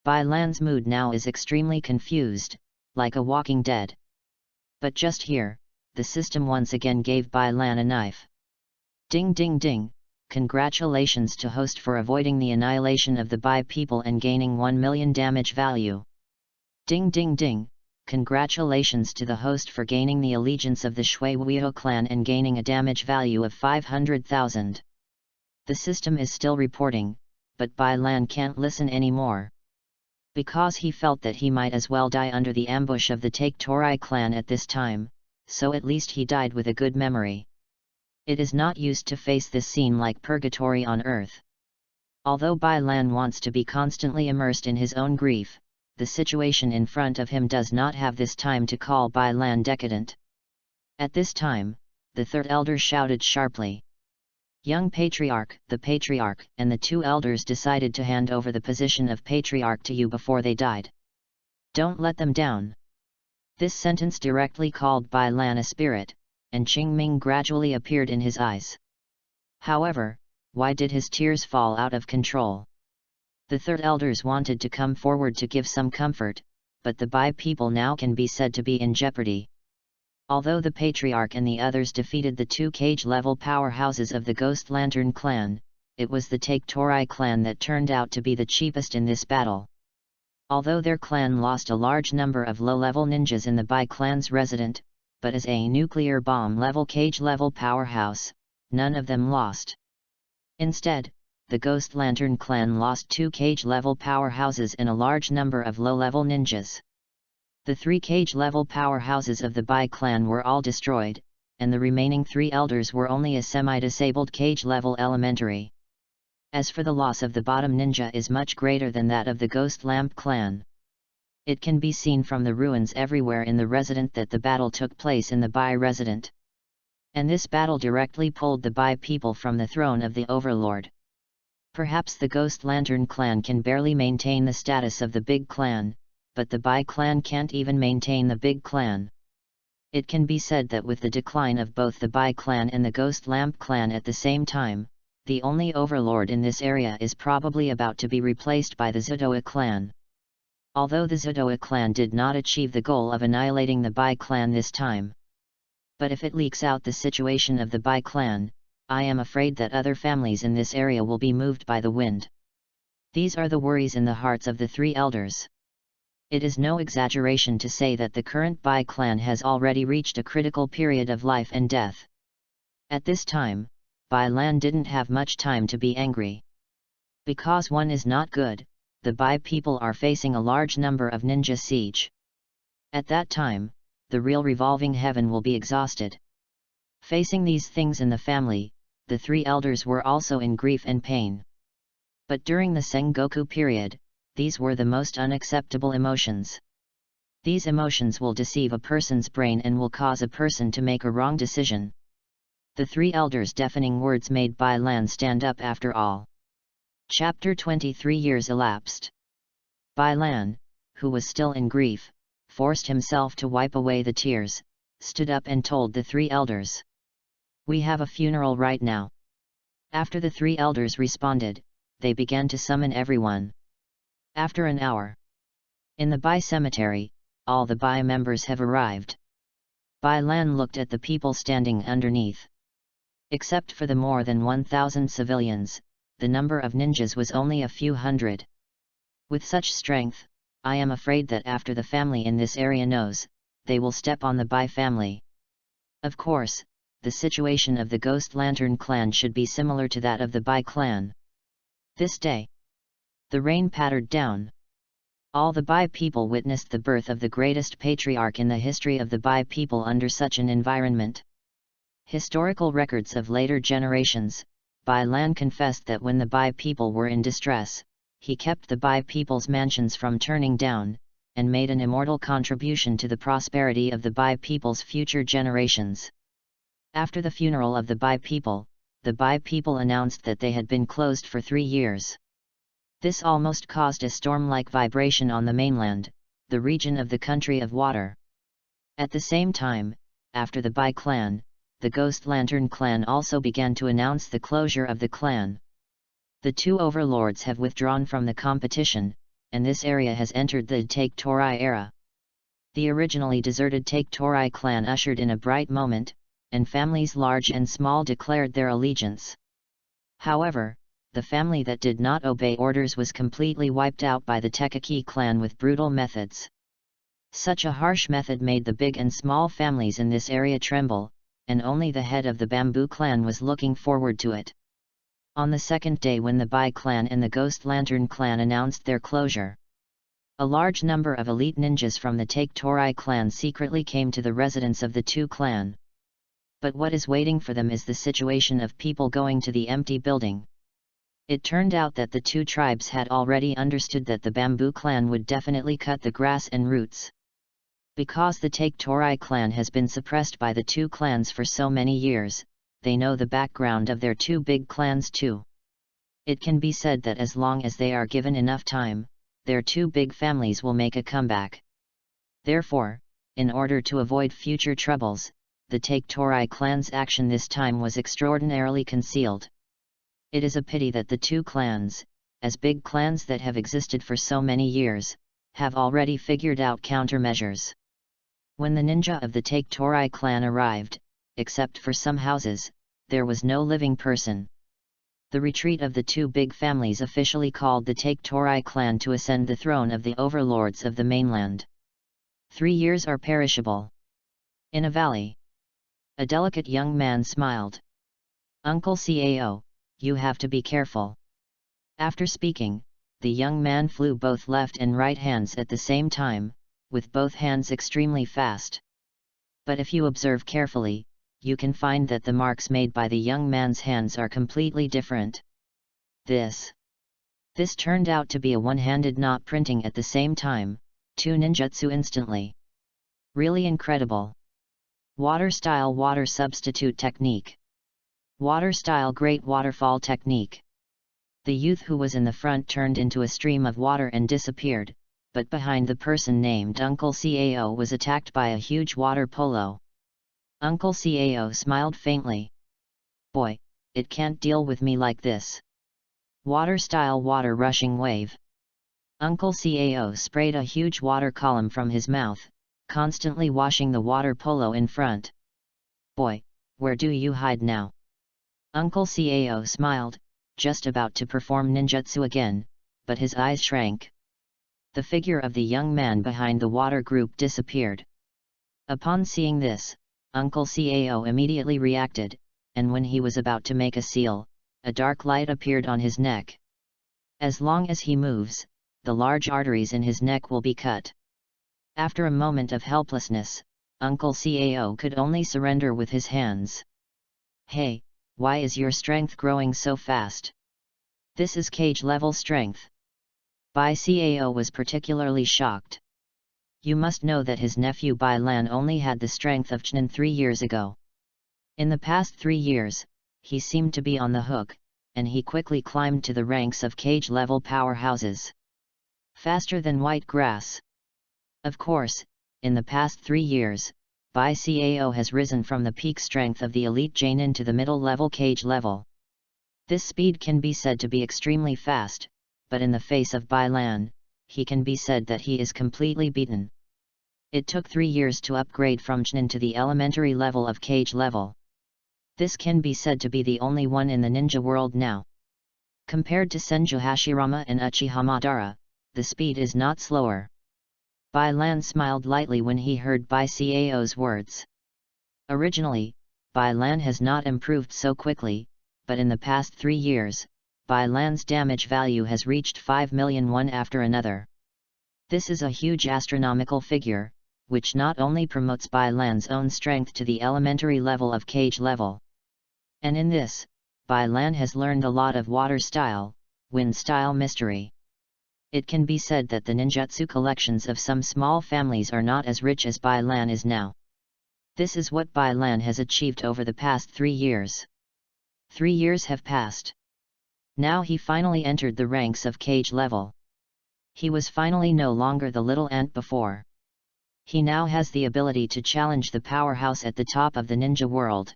Speaker 1: Bai Lan's mood now is extremely confused, like a walking dead. But just here, the system once again gave Bai Lan a knife. Ding ding ding, congratulations to host for avoiding the annihilation of the Bai people and gaining 1 million damage value. Ding ding ding, congratulations to the host for gaining the allegiance of the Shui Wuyo clan and gaining a damage value of 500,000. The system is still reporting, but Bai Lan can't listen anymore. Because he felt that he might as well die under the ambush of the Take Torai clan at this time, so at least he died with a good memory. It is not used to face this scene like purgatory on earth. Although Bai Lan wants to be constantly immersed in his own grief, the situation in front of him does not have this time to call Bai Lan decadent. At this time, the 3rd elder shouted sharply. Young patriarch, the patriarch, and the 2 elders decided to hand over the position of patriarch to you before they died. Don't let them down. This sentence directly called Bai Lan a spirit, and Qingming gradually appeared in his eyes. However, why did his tears fall out of control? The 3rd elders wanted to come forward to give some comfort, but the Bai people now can be said to be in jeopardy. Although the patriarch and the others defeated the 2 cage-level powerhouses of the Ghost Lantern clan, it was the Take Torai clan that turned out to be the cheapest in this battle. Although their clan lost a large number of low-level ninjas in the Bai clan's resident, but as a nuclear bomb-level cage-level powerhouse, none of them lost. Instead, the Ghost Lantern clan lost 2 cage-level powerhouses and a large number of low-level ninjas. The 3 cage-level powerhouses of the Bai clan were all destroyed, and the remaining 3 elders were only a semi-disabled cage-level elementary. As for the loss of the bottom ninja is much greater than that of the Ghost Lamp clan. It can be seen from the ruins everywhere in the resident that the battle took place in the Bai resident. And this battle directly pulled the Bai people from the throne of the overlord. Perhaps the Ghost Lantern clan can barely maintain the status of the big clan, but the Bai clan can't even maintain the big clan. It can be said that with the decline of both the Bai clan and the Ghost Lamp clan at the same time, the only overlord in this area is probably about to be replaced by the Zidoa clan. Although the Zidoa clan did not achieve the goal of annihilating the Bai clan this time. But if it leaks out the situation of the Bai clan, I am afraid that other families in this area will be moved by the wind. These are the worries in the hearts of the 3 elders. It is no exaggeration to say that the current Bai clan has already reached a critical period of life and death. At this time, Bai Lan didn't have much time to be angry. Because one is not good, the Bai people are facing a large number of ninja siege. At that time, the real revolving heaven will be exhausted. Facing these things in the family, the 3 elders were also in grief and pain. But during the Sengoku period, these were the most unacceptable emotions. These emotions will deceive a person's brain and will cause a person to make a wrong decision. The three elders' deafening words made Bai Lan stand up after all. Chapter 23 Years elapsed. Bai Lan, who was still in grief, forced himself to wipe away the tears, stood up and told the three elders. "We have a funeral right now." After the three elders responded, they began to summon everyone. After an hour, in the Bai cemetery, all the Bai members have arrived. Bai Lan looked at the people standing underneath. Except for the more than 1,000 civilians, the number of ninjas was only a few hundred. With such strength, I am afraid that after the family in this area knows, they will step on the Bai family. Of course, the situation of the Ghost Lantern clan should be similar to that of the Bai clan. This day, the rain pattered down. All the Bai people witnessed the birth of the greatest patriarch in the history of the Bai people under such an environment. Historical records of later generations, Bai Lan confessed that when the Bai people were in distress, he kept the Bai people's mansions from turning down, and made an immortal contribution to the prosperity of the Bai people's future generations. After the funeral of the Bai people announced that they had been closed for 3 years. This almost caused a storm-like vibration on the mainland, the region of the country of water. At the same time, after the Bai clan, the Ghost Lantern clan also began to announce the closure of the clan. The two overlords have withdrawn from the competition, and this area has entered the Take Torai era. The originally deserted Take Torai clan ushered in a bright moment, and families large and small declared their allegiance. However, the family that did not obey orders was completely wiped out by the Tekaki clan with brutal methods. Such a harsh method made the big and small families in this area tremble, and only the head of the Bamboo clan was looking forward to it. On the second day, when the Bai clan and the Ghost Lantern clan announced their closure, a large number of elite ninjas from the Take Torai clan secretly came to the residence of the two clan. But what is waiting for them is the situation of people going to the empty building. It turned out that the two tribes had already understood that the Bamboo clan would definitely cut the grass and roots. Because the Take Torai clan has been suppressed by the two clans for so many years, they know the background of their two big clans too. It can be said that as long as they are given enough time, their two big families will make a comeback. Therefore, in order to avoid future troubles, the Take Torai clan's action this time was extraordinarily concealed. It is a pity that the two clans, as big clans that have existed for so many years, have already figured out countermeasures. When the ninja of the Take Torai clan arrived, except for some houses, there was no living person. The retreat of the two big families officially called the Take Torai clan to ascend the throne of the overlords of the mainland. 3 years are perishable. In a valley, a delicate young man smiled. "Uncle Cao, you have to be careful." After speaking, the young man flew both left and right hands at the same time, with both hands extremely fast. But if you observe carefully, you can find that the marks made by the young man's hands are completely different. This turned out to be a one-handed knot printing at the same time, 2 ninjutsu instantly. Really incredible. Water style water substitute technique. Water style great waterfall technique. The youth who was in the front turned into a stream of water and disappeared, but behind the person named Uncle Cao was attacked by a huge water polo. Uncle Cao smiled faintly. "Boy, it can't deal with me like this." Water style water rushing wave. Uncle Cao sprayed a huge water column from his mouth, constantly washing the water polo in front. "Boy, where do you hide now?" Uncle Cao smiled, just about to perform ninjutsu again, but his eyes shrank. The figure of the young man behind the water group disappeared. Upon seeing this, Uncle Cao immediately reacted, and when he was about to make a seal, a dark light appeared on his neck. As long as he moves, the large arteries in his neck will be cut. After a moment of helplessness, Uncle Cao could only surrender with his hands. "Hey, why is your strength growing so fast? This is cage level strength." Bai Cao was particularly shocked. you must know that his nephew Bai Lan only had the strength of Chunin 3 years ago. In the past 3 years, he seemed to be on the hook, and he quickly climbed to the ranks of cage-level powerhouses. Faster than white grass. Of course, in the past 3 years, Bai Cao has risen from the peak strength of the elite Jainin to the middle-level cage level. This speed can be said to be extremely fast, but in the face of Bai Lan, he can be said that he is completely beaten. It took 3 years to upgrade from Chunin to the elementary level of cage level. This can be said to be the only one in the ninja world now. Compared to Senju Hashirama and Uchiha Madara, the speed is not slower. Bai Lan smiled lightly when he heard Bai Cao's words. Originally, Bai Lan has not improved so quickly, but in the past 3 years, Bai Lan's damage value has reached 5 million one after another. This is a huge astronomical figure, which not only promotes Bai Lan's own strength to the elementary level of cage level. And in this, Bai Lan has learned a lot of water style, wind style mystery. It can be said that the ninjutsu collections of some small families are not as rich as Bai Lan is now. This is what Bai Lan has achieved over the past 3 years. 3 years have passed. Now he finally entered the ranks of cage level. He was finally no longer the little ant before. He now has the ability to challenge the powerhouse at the top of the ninja world.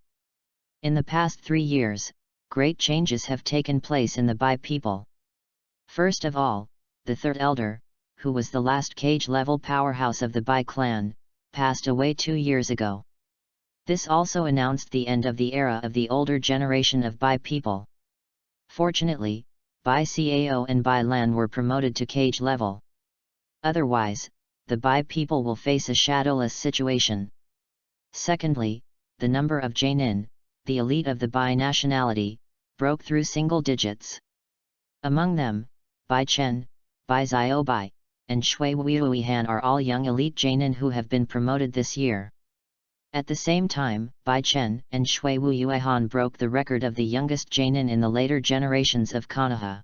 Speaker 1: In the past 3 years, great changes have taken place in the Bai people. First of all, the third elder, who was the last cage-level powerhouse of the Bai clan, passed away 2 years ago. This also announced the end of the era of the older generation of Bai people. Fortunately, Bai Cao and Bai Lan were promoted to cage level. Otherwise, the Bai people will face a shadowless situation. Secondly, the number of Jainin, the elite of the Bai nationality, broke through single digits. Among them, Bai Chen, Bai Bai, and Shui Wuihan are all young elite Jainin who have been promoted this year. At the same time, Bai Chen and Shui Wuihan broke the record of the youngest Jainin in the later generations of Konoha.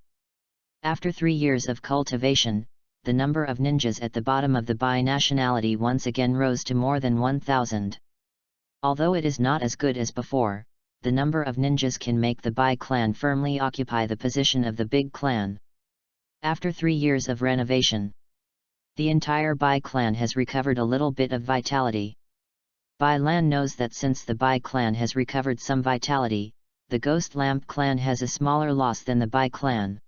Speaker 1: After 3 years of cultivation, the number of ninjas at the bottom of the Bai nationality once again rose to more than 1,000. Although it is not as good as before, the number of ninjas can make the Bai clan firmly occupy the position of the big clan. After 3 years of renovation, the entire Bai clan has recovered a little bit of vitality. Bai Lan knows that since the Bai clan has recovered some vitality, the Ghost Lamp clan has a smaller loss than the Bai clan.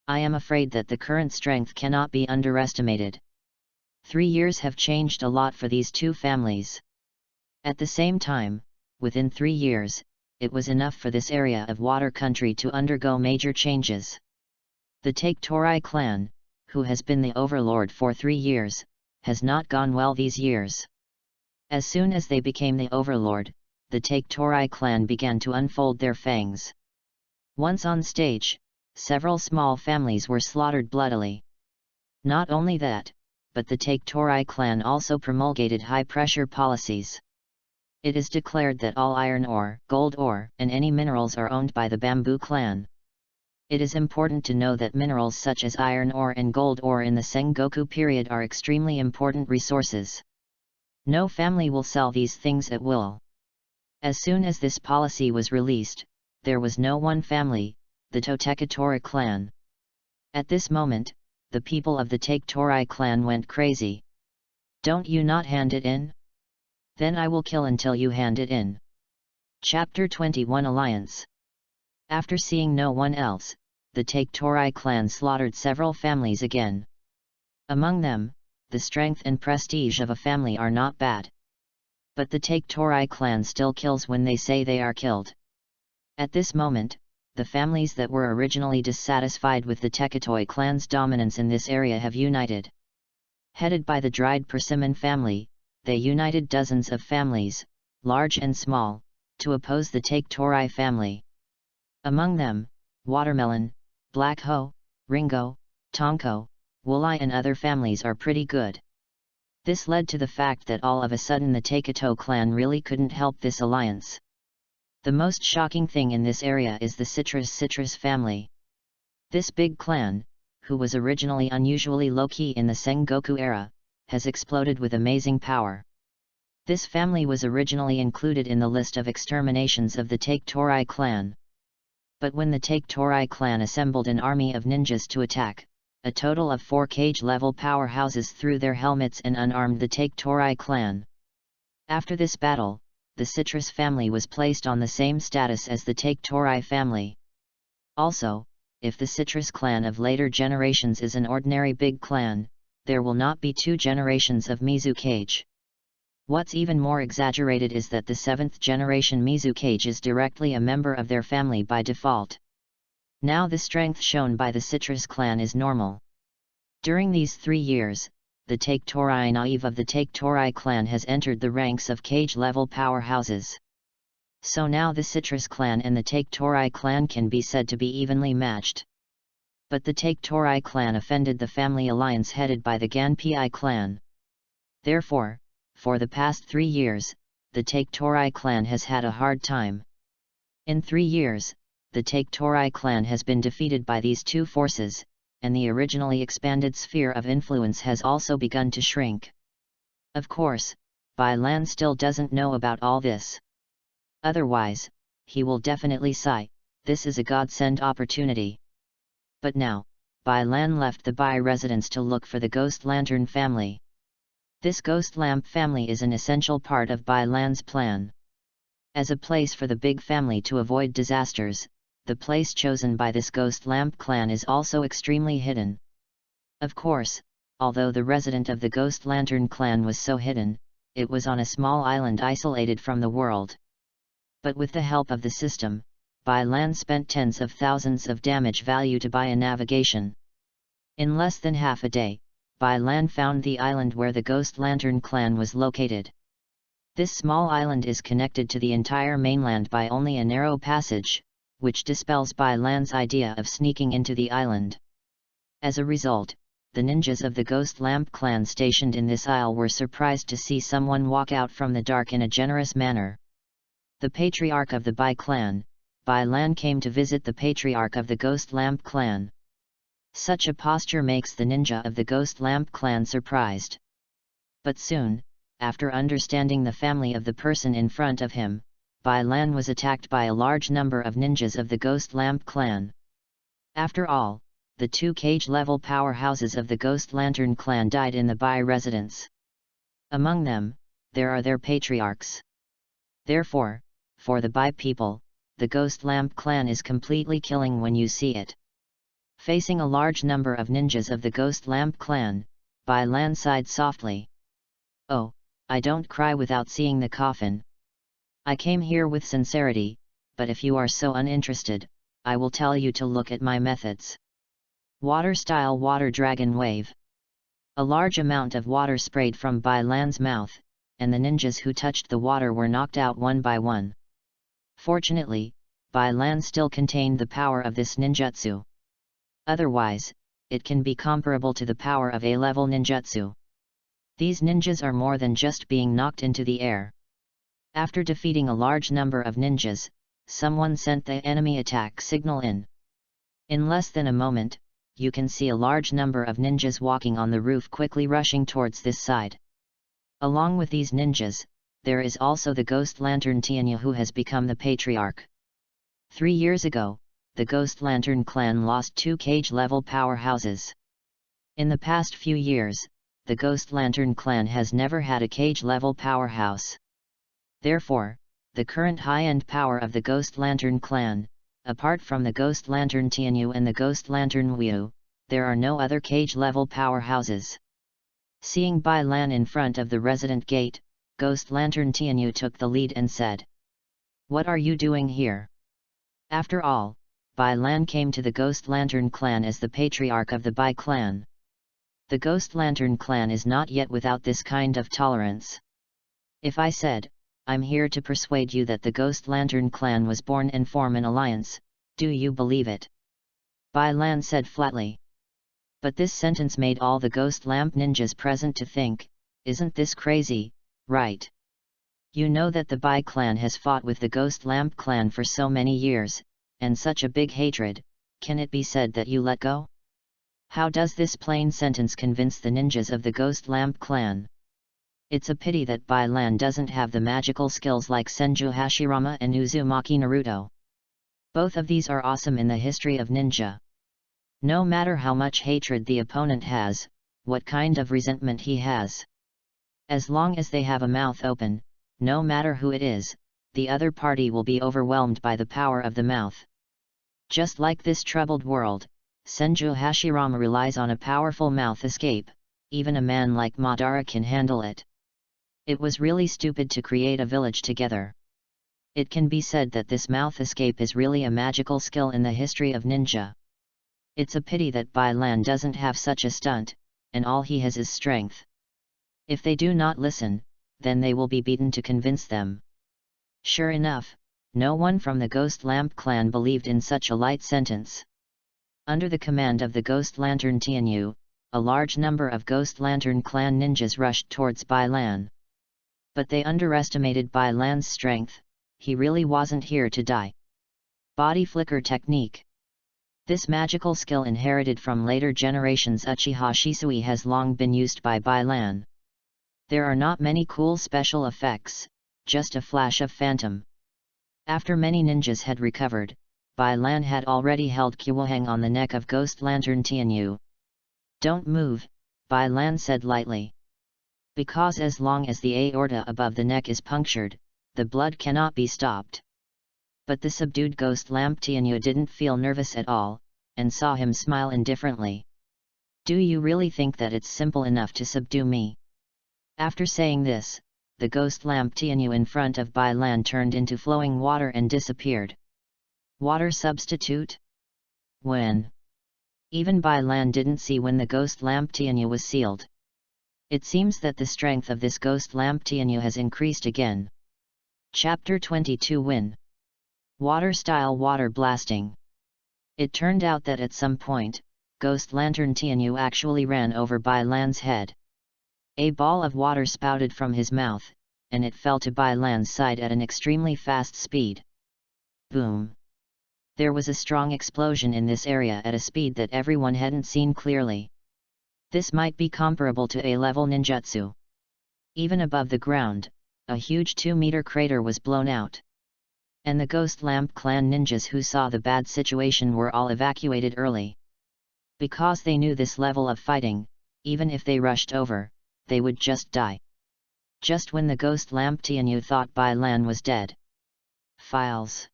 Speaker 1: I am afraid that the current strength cannot be underestimated. 3 years have changed a lot for these two families. At the same time, within 3 years, it was enough for this area of water country to undergo major changes. The Take Torai clan, who has been the overlord for 3 years, has not gone well these years. As soon as they became the overlord, the Take Torai clan began to unfold their fangs. Once on stage, several small families were slaughtered bloodily. Not only that, but the Take Torai clan also promulgated high-pressure policies. It is declared that all iron ore, gold ore, and any minerals are owned by the Bamboo clan. It is important to know that minerals such as iron ore and gold ore in the Sengoku period are extremely important resources. No family will sell these things at will. As soon as this policy was released, there was no one family, the Totekatora clan. At this moment, the people of the Take Torai clan went crazy. Don't you not hand it in? Then I will kill until you hand it in. Chapter 21 Alliance. After seeing no one else, the Take Torai clan slaughtered several families again. Among them, the strength and prestige of a family are not bad. But the Take Torai clan still kills when they say they are killed. At this moment, the families that were originally dissatisfied with the Tekatoi clan's dominance in this area have united. Headed by the Dried Persimmon family, they united dozens of families, large and small, to oppose the Take Torai family. Among them, Watermelon, Black Ho, Ringo, Tonko, Wulai and other families are pretty good. This led to the fact that all of a sudden the Taketo clan really couldn't help this alliance. The most shocking thing in this area is the Citrus family. This big clan, who was originally unusually low-key in the Sengoku era, has exploded with amazing power. This family was originally included in the list of exterminations of the Take Torai clan. But when the Take Torai clan assembled an army of ninjas to attack, a total of 4 cage-level powerhouses threw their helmets and unarmed the Take Torai clan. After this battle, the Citrus family was placed on the same status as the Take Torai family. Also, if the Citrus clan of later generations is an ordinary big clan, there will not be 2 generations of Mizukage. What's even more exaggerated is that the 7th generation Mizukage is directly a member of their family by default. Now the strength shown by the Citrus clan is normal. During these 3 years, the Take Torai naive of the Take Torai clan has entered the ranks of cage-level powerhouses. So now the Citrus clan and the Take Torai clan can be said to be evenly matched. But the Take Torai clan offended the family alliance headed by the Ganpi clan. Therefore, for the past 3 years, the Take Torai clan has had a hard time. In 3 years, the Take Torai clan has been defeated by these 2 forces, and the originally expanded sphere of influence has also begun to shrink. Of course, Bai Lan still doesn't know about all this. Otherwise, he will definitely sigh, this is a godsend opportunity. But now, Bai Lan left the Bai residence to look for the Ghost Lantern family. This Ghost Lamp family is an essential part of Bai Lan's plan. As a place for the big family to avoid disasters, the place chosen by this Ghost Lamp clan is also extremely hidden. Of course, although the resident of the Ghost Lantern clan was so hidden, it was on a small island isolated from the world. But with the help of the system, Bai Lan spent tens of thousands of damage value to buy a navigation. In less than half a day, Bai Lan found the island where the Ghost Lantern clan was located. This small island is connected to the entire mainland by only a narrow passage, which dispels Bai Lan's idea of sneaking into the island. As a result, the ninjas of the Ghost Lamp clan stationed in this isle were surprised to see someone walk out from the dark in a generous manner. The patriarch of the Bai clan, Bai Lan, came to visit the patriarch of the Ghost Lamp clan. Such a posture makes the ninja of the Ghost Lamp clan surprised. But soon, after understanding the family of the person in front of him, Bai Lan was attacked by a large number of ninjas of the Ghost Lamp clan. After all, the 2 cage-level powerhouses of the Ghost Lantern clan died in the Bai residence. Among them, there are their patriarchs. Therefore, for the Bai people, the Ghost Lamp clan is completely killing when you see it. Facing a large number of ninjas of the Ghost Lamp clan, Bai Lan sighed softly. Oh, I don't cry without seeing the coffin. I came here with sincerity, but if you are so uninterested, I will tell you to look at my methods. Water-style water dragon wave. A large amount of water sprayed from Bai Lan's mouth, and the ninjas who touched the water were knocked out one by one. Fortunately, Bai Lan still contained the power of this ninjutsu. Otherwise, it can be comparable to the power of A-level ninjutsu. These ninjas are more than just being knocked into the air. After defeating a large number of ninjas, someone sent the enemy attack signal in. In less than a moment, you can see a large number of ninjas walking on the roof quickly rushing towards this side. Along with these ninjas, there is also the Ghost Lantern Tianya who has become the patriarch. 3 years ago, the Ghost Lantern clan lost 2 cage-level powerhouses. In the past few years, the Ghost Lantern clan has never had a cage-level powerhouse. Therefore, the current high-end power of the Ghost Lantern clan, apart from the Ghost Lantern Tianyu and the Ghost Lantern Wu, there are no other cage-level powerhouses. Seeing Bai Lan in front of the resident gate, Ghost Lantern Tianyu took the lead and said, "What are you doing here?" After all, Bai Lan came to the Ghost Lantern clan as the patriarch of the Bai clan. The Ghost Lantern clan is not yet without this kind of tolerance. If I said, "I'm here to persuade you that the Ghost Lantern clan was born and form an alliance," do you believe it? Bai Lan said flatly. But this sentence made all the Ghost Lamp ninjas present to think, isn't this crazy, right? You know that the Bai clan has fought with the Ghost Lamp clan for so many years, and such a big hatred, can it be said that you let go? How does this plain sentence convince the ninjas of the Ghost Lamp clan? It's a pity that Bailan doesn't have the magical skills like Senju Hashirama and Uzumaki Naruto. Both of these are awesome in the history of ninja. No matter how much hatred the opponent has, what kind of resentment he has. As long as they have a mouth open, no matter who it is, the other party will be overwhelmed by the power of the mouth. Just like this troubled world, Senju Hashirama relies on a powerful mouth escape. Even a man like Madara can handle it. It was really stupid to create a village together. It can be said that this mouth escape is really a magical skill in the history of ninja. It's a pity that Bailan doesn't have such a stunt, and all he has is strength. If they do not listen, then they will be beaten to convince them. Sure enough, no one from the Ghost Lamp clan believed in such a light sentence. Under the command of the Ghost Lantern Tianyu, a large number of Ghost Lantern clan ninjas rushed towards Bailan. But they underestimated Bailan's strength. He really wasn't here to die. Body Flicker Technique. This magical skill inherited from later generations Uchiha Shisui has long been used by Bailan. There are not many cool special effects, just a flash of phantom. After many ninjas had recovered, Bailan had already held Kyohang on the neck of Ghost Lantern Tianyu. Don't move, Bailan said lightly. Because as long as the aorta above the neck is punctured, the blood cannot be stopped. But the subdued Ghost Lamp Tianyu didn't feel nervous at all, and saw him smile indifferently. Do you really think that it's simple enough to subdue me? After saying this, the Ghost Lamp Tianyu in front of Bailan turned into flowing water and disappeared. Water substitute? When? Even Bailan didn't see when the Ghost Lamp Tianyu was sealed. It seems that the strength of this Ghost Lamp Tianyu has increased again. Chapter 22 Win. Water-style water blasting. It turned out that at some point, Ghost Lantern Tianyu actually ran over Bailan's head. A ball of water spouted from his mouth, and it fell to Bailan's side at an extremely fast speed. Boom! There was a strong explosion in this area at a speed that everyone hadn't seen clearly. This might be comparable to A-level ninjutsu. Even above the ground, a huge 2-meter crater was blown out. And the Ghost Lamp clan ninjas who saw the bad situation were all evacuated early. Because they knew this level of fighting, even if they rushed over, they would just die. Just when the Ghost Lamp Tianyu thought Bailan was dead. Files.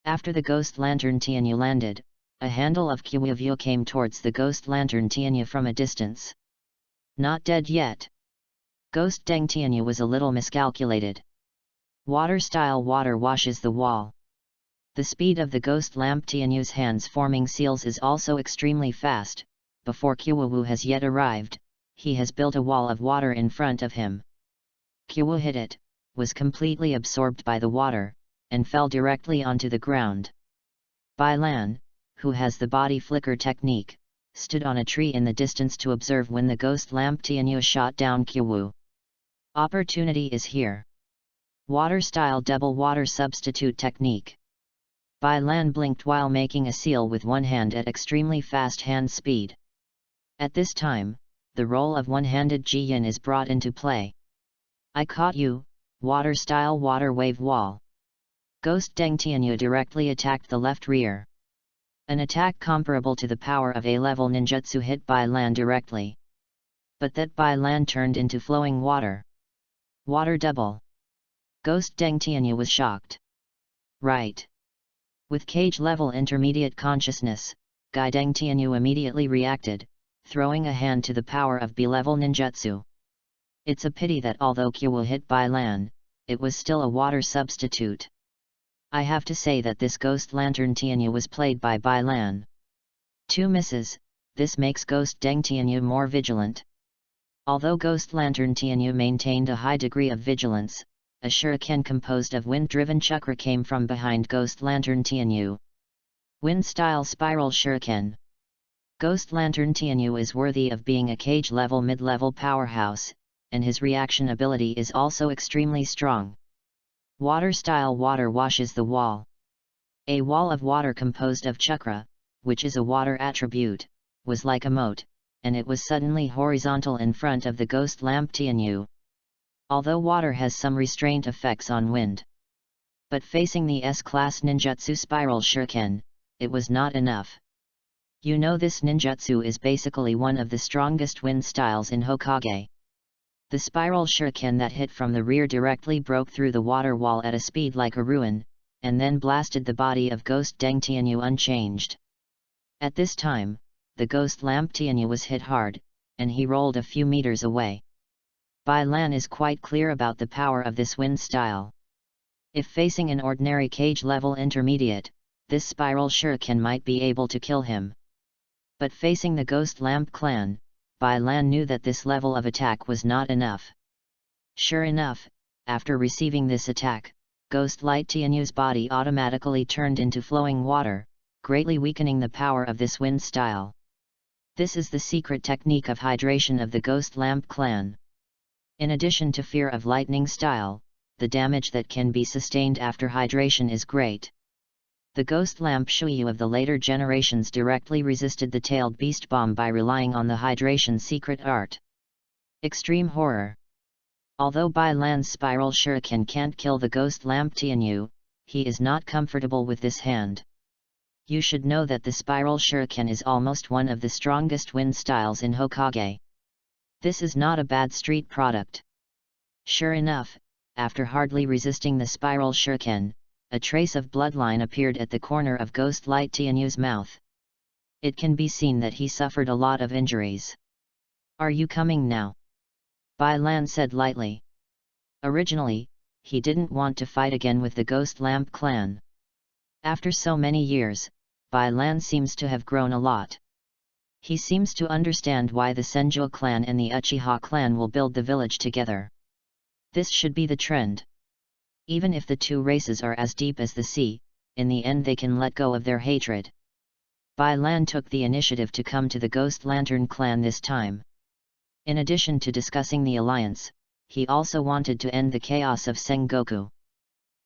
Speaker 1: After the Ghost Lantern Tianyu landed, a handle of Kyuwivyo came towards the Ghost Lantern Tianyu from a distance. Not dead yet. Ghost Deng Tianyu was a little miscalculated. Water-style water washes the wall. The speed of the Ghost Lamp Tianyu's hands forming seals is also extremely fast. Before Kyuwu has yet arrived, he has built a wall of water in front of him. Kyuwu hit it, was completely absorbed by the water, and fell directly onto the ground. Bailan, who has the body flicker technique, stood on a tree in the distance to observe when the Ghost Lamp Tianyu shot down Kyuwu. Opportunity is here. Water-style double water substitute technique. Bailan blinked while making a seal with one hand at extremely fast hand speed. At this time, the role of one-handed Jiyin is brought into play. I caught you, water-style water wave wall. Ghost Deng Tianyu directly attacked the left rear. An attack comparable to the power of A-level ninjutsu hit Bailan directly. But that Bailan turned into flowing water. Water double. Ghost Deng Tianyu was shocked. Right. With cage-level intermediate consciousness, Gai Deng Tianyu immediately reacted, throwing a hand to the power of B-level ninjutsu. It's a pity that although Kyuwu hit Bailan, it was still a water substitute. I have to say that this Ghost Lantern Tianyu was played by Bailan. 2 misses, this makes Ghost Deng Tianyu more vigilant. Although Ghost Lantern Tianyu maintained a high degree of vigilance, a shuriken composed of wind-driven chakra came from behind Ghost Lantern Tianyu. Wind-style spiral shuriken. Ghost Lantern Tianyu is worthy of being a cage-level mid-level powerhouse, and his reaction ability is also extremely strong. Water-style water washes the wall. A wall of water composed of chakra, which is a water attribute, was like a moat, and it was suddenly horizontal in front of the ghost lamp Tianyu. Although water has some restraint effects on wind. But facing the S-class ninjutsu spiral shuriken, it was not enough. You know this ninjutsu is basically one of the strongest wind styles in Hokage. The spiral shuriken that hit from the rear directly broke through the water wall at a speed like a ruin, and then blasted the body of Ghost Deng Tianyu unchanged. At this time, the ghost lamp Tianyu was hit hard, and he rolled a few meters away. Bai Lan is quite clear about the power of this wind style. If facing an ordinary cage level intermediate, this spiral shuriken might be able to kill him. But facing the ghost lamp clan, Bai Lan knew that this level of attack was not enough. Sure enough, after receiving this attack, Ghost Light Tianyu's body automatically turned into flowing water, greatly weakening the power of this wind style. This is the secret technique of hydration of the Ghost Lamp clan. In addition to fear of lightning style, the damage that can be sustained after hydration is great. The Ghost Lamp Shuyu of the later generations directly resisted the Tailed Beast Bomb by relying on the hydration secret art. Extreme horror. Although Bai Lan's spiral shuriken can't kill the Ghost Lamp Tianyu, he is not comfortable with this hand. You should know that the spiral shuriken is almost one of the strongest wind styles in Hokage. This is not a bad street product. Sure enough, after hardly resisting the spiral shuriken, a trace of bloodline appeared at the corner of Ghost Light Tianyu's mouth. It can be seen that he suffered a lot of injuries. Are you coming now? Bai Lan said lightly. Originally, he didn't want to fight again with the Ghost Lamp clan. After so many years, Bai Lan seems to have grown a lot. He seems to understand why the Senju clan and the Uchiha clan will build the village together. This should be the trend. Even if the two races are as deep as the sea, in the end they can let go of their hatred. Bai Lan took the initiative to come to the Ghost Lantern clan this time. In addition to discussing the alliance, he also wanted to end the chaos of Sengoku.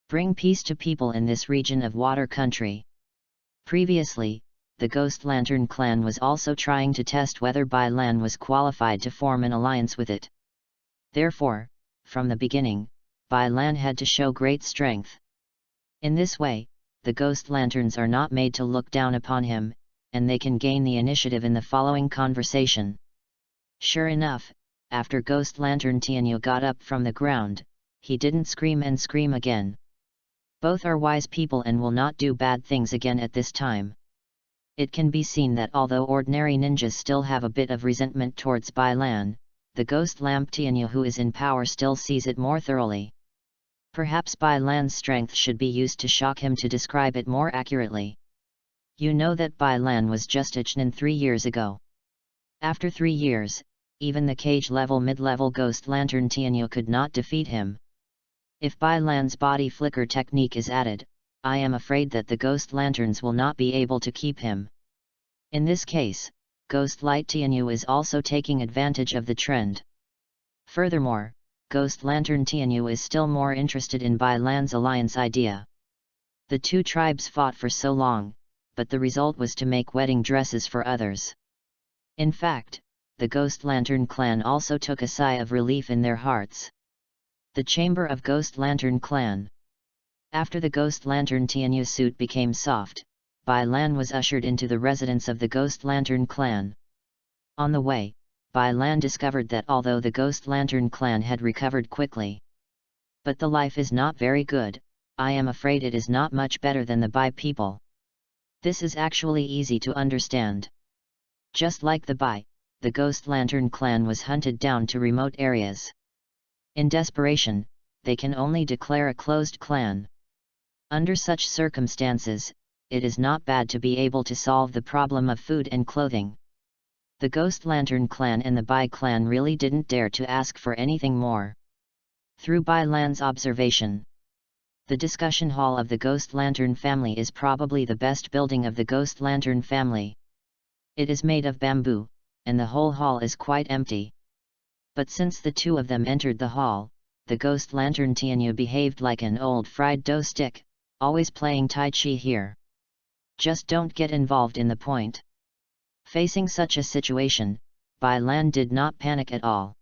Speaker 1: Bring peace to people in this region of water country. Previously, the Ghost Lantern clan was also trying to test whether Bai Lan was qualified to form an alliance with it. Therefore, from the beginning, Bai Lan had to show great strength. In this way, the Ghost Lanterns are not made to look down upon him, and they can gain the initiative in the following conversation. Sure enough, after Ghost Lantern Tianyu got up from the ground, he didn't scream and scream again. Both are wise people and will not do bad things again at this time. It can be seen that although ordinary ninjas still have a bit of resentment towards Bai Lan, the Ghost Lamp Tianyu who is in power still sees it more thoroughly. Perhaps Bai Lan's strength should be used to shock him to describe it more accurately. You know that Bai Lan was just a Chunin 3 years ago. After 3 years, even the cage-level mid-level Ghost Lantern Tianyu could not defeat him. If Bai Lan's body flicker technique is added, I am afraid that the Ghost Lanterns will not be able to keep him. In this case, Ghost Light Tianyu is also taking advantage of the trend. Furthermore, Ghost Lantern Tianyu is still more interested in Bai Lan's alliance idea. The two tribes fought for so long, but the result was to make wedding dresses for others. In fact, the Ghost Lantern clan also took a sigh of relief in their hearts. The Chamber of Ghost Lantern Clan. After the Ghost Lantern Tianyu suit became soft, Bai Lan was ushered into the residence of the Ghost Lantern clan. On the way, Bai Lan discovered that although the Ghost Lantern clan had recovered quickly, but the life is not very good, I am afraid it is not much better than the Bai people. This is actually easy to understand. Just like the Bai, the Ghost Lantern clan was hunted down to remote areas. In desperation, they can only declare a closed clan. Under such circumstances, it is not bad to be able to solve the problem of food and clothing. The Ghost Lantern clan and the Bai clan really didn't dare to ask for anything more. Through Bai Lan's observation, the discussion hall of the Ghost Lantern family is probably the best building of the Ghost Lantern family. It is made of bamboo, and the whole hall is quite empty. But since the two of them entered the hall, the Ghost Lantern Tianyu behaved like an old fried dough stick, always playing Tai Chi here. Just don't get involved in the point. Facing such a situation, Bai Lan did not panic at all.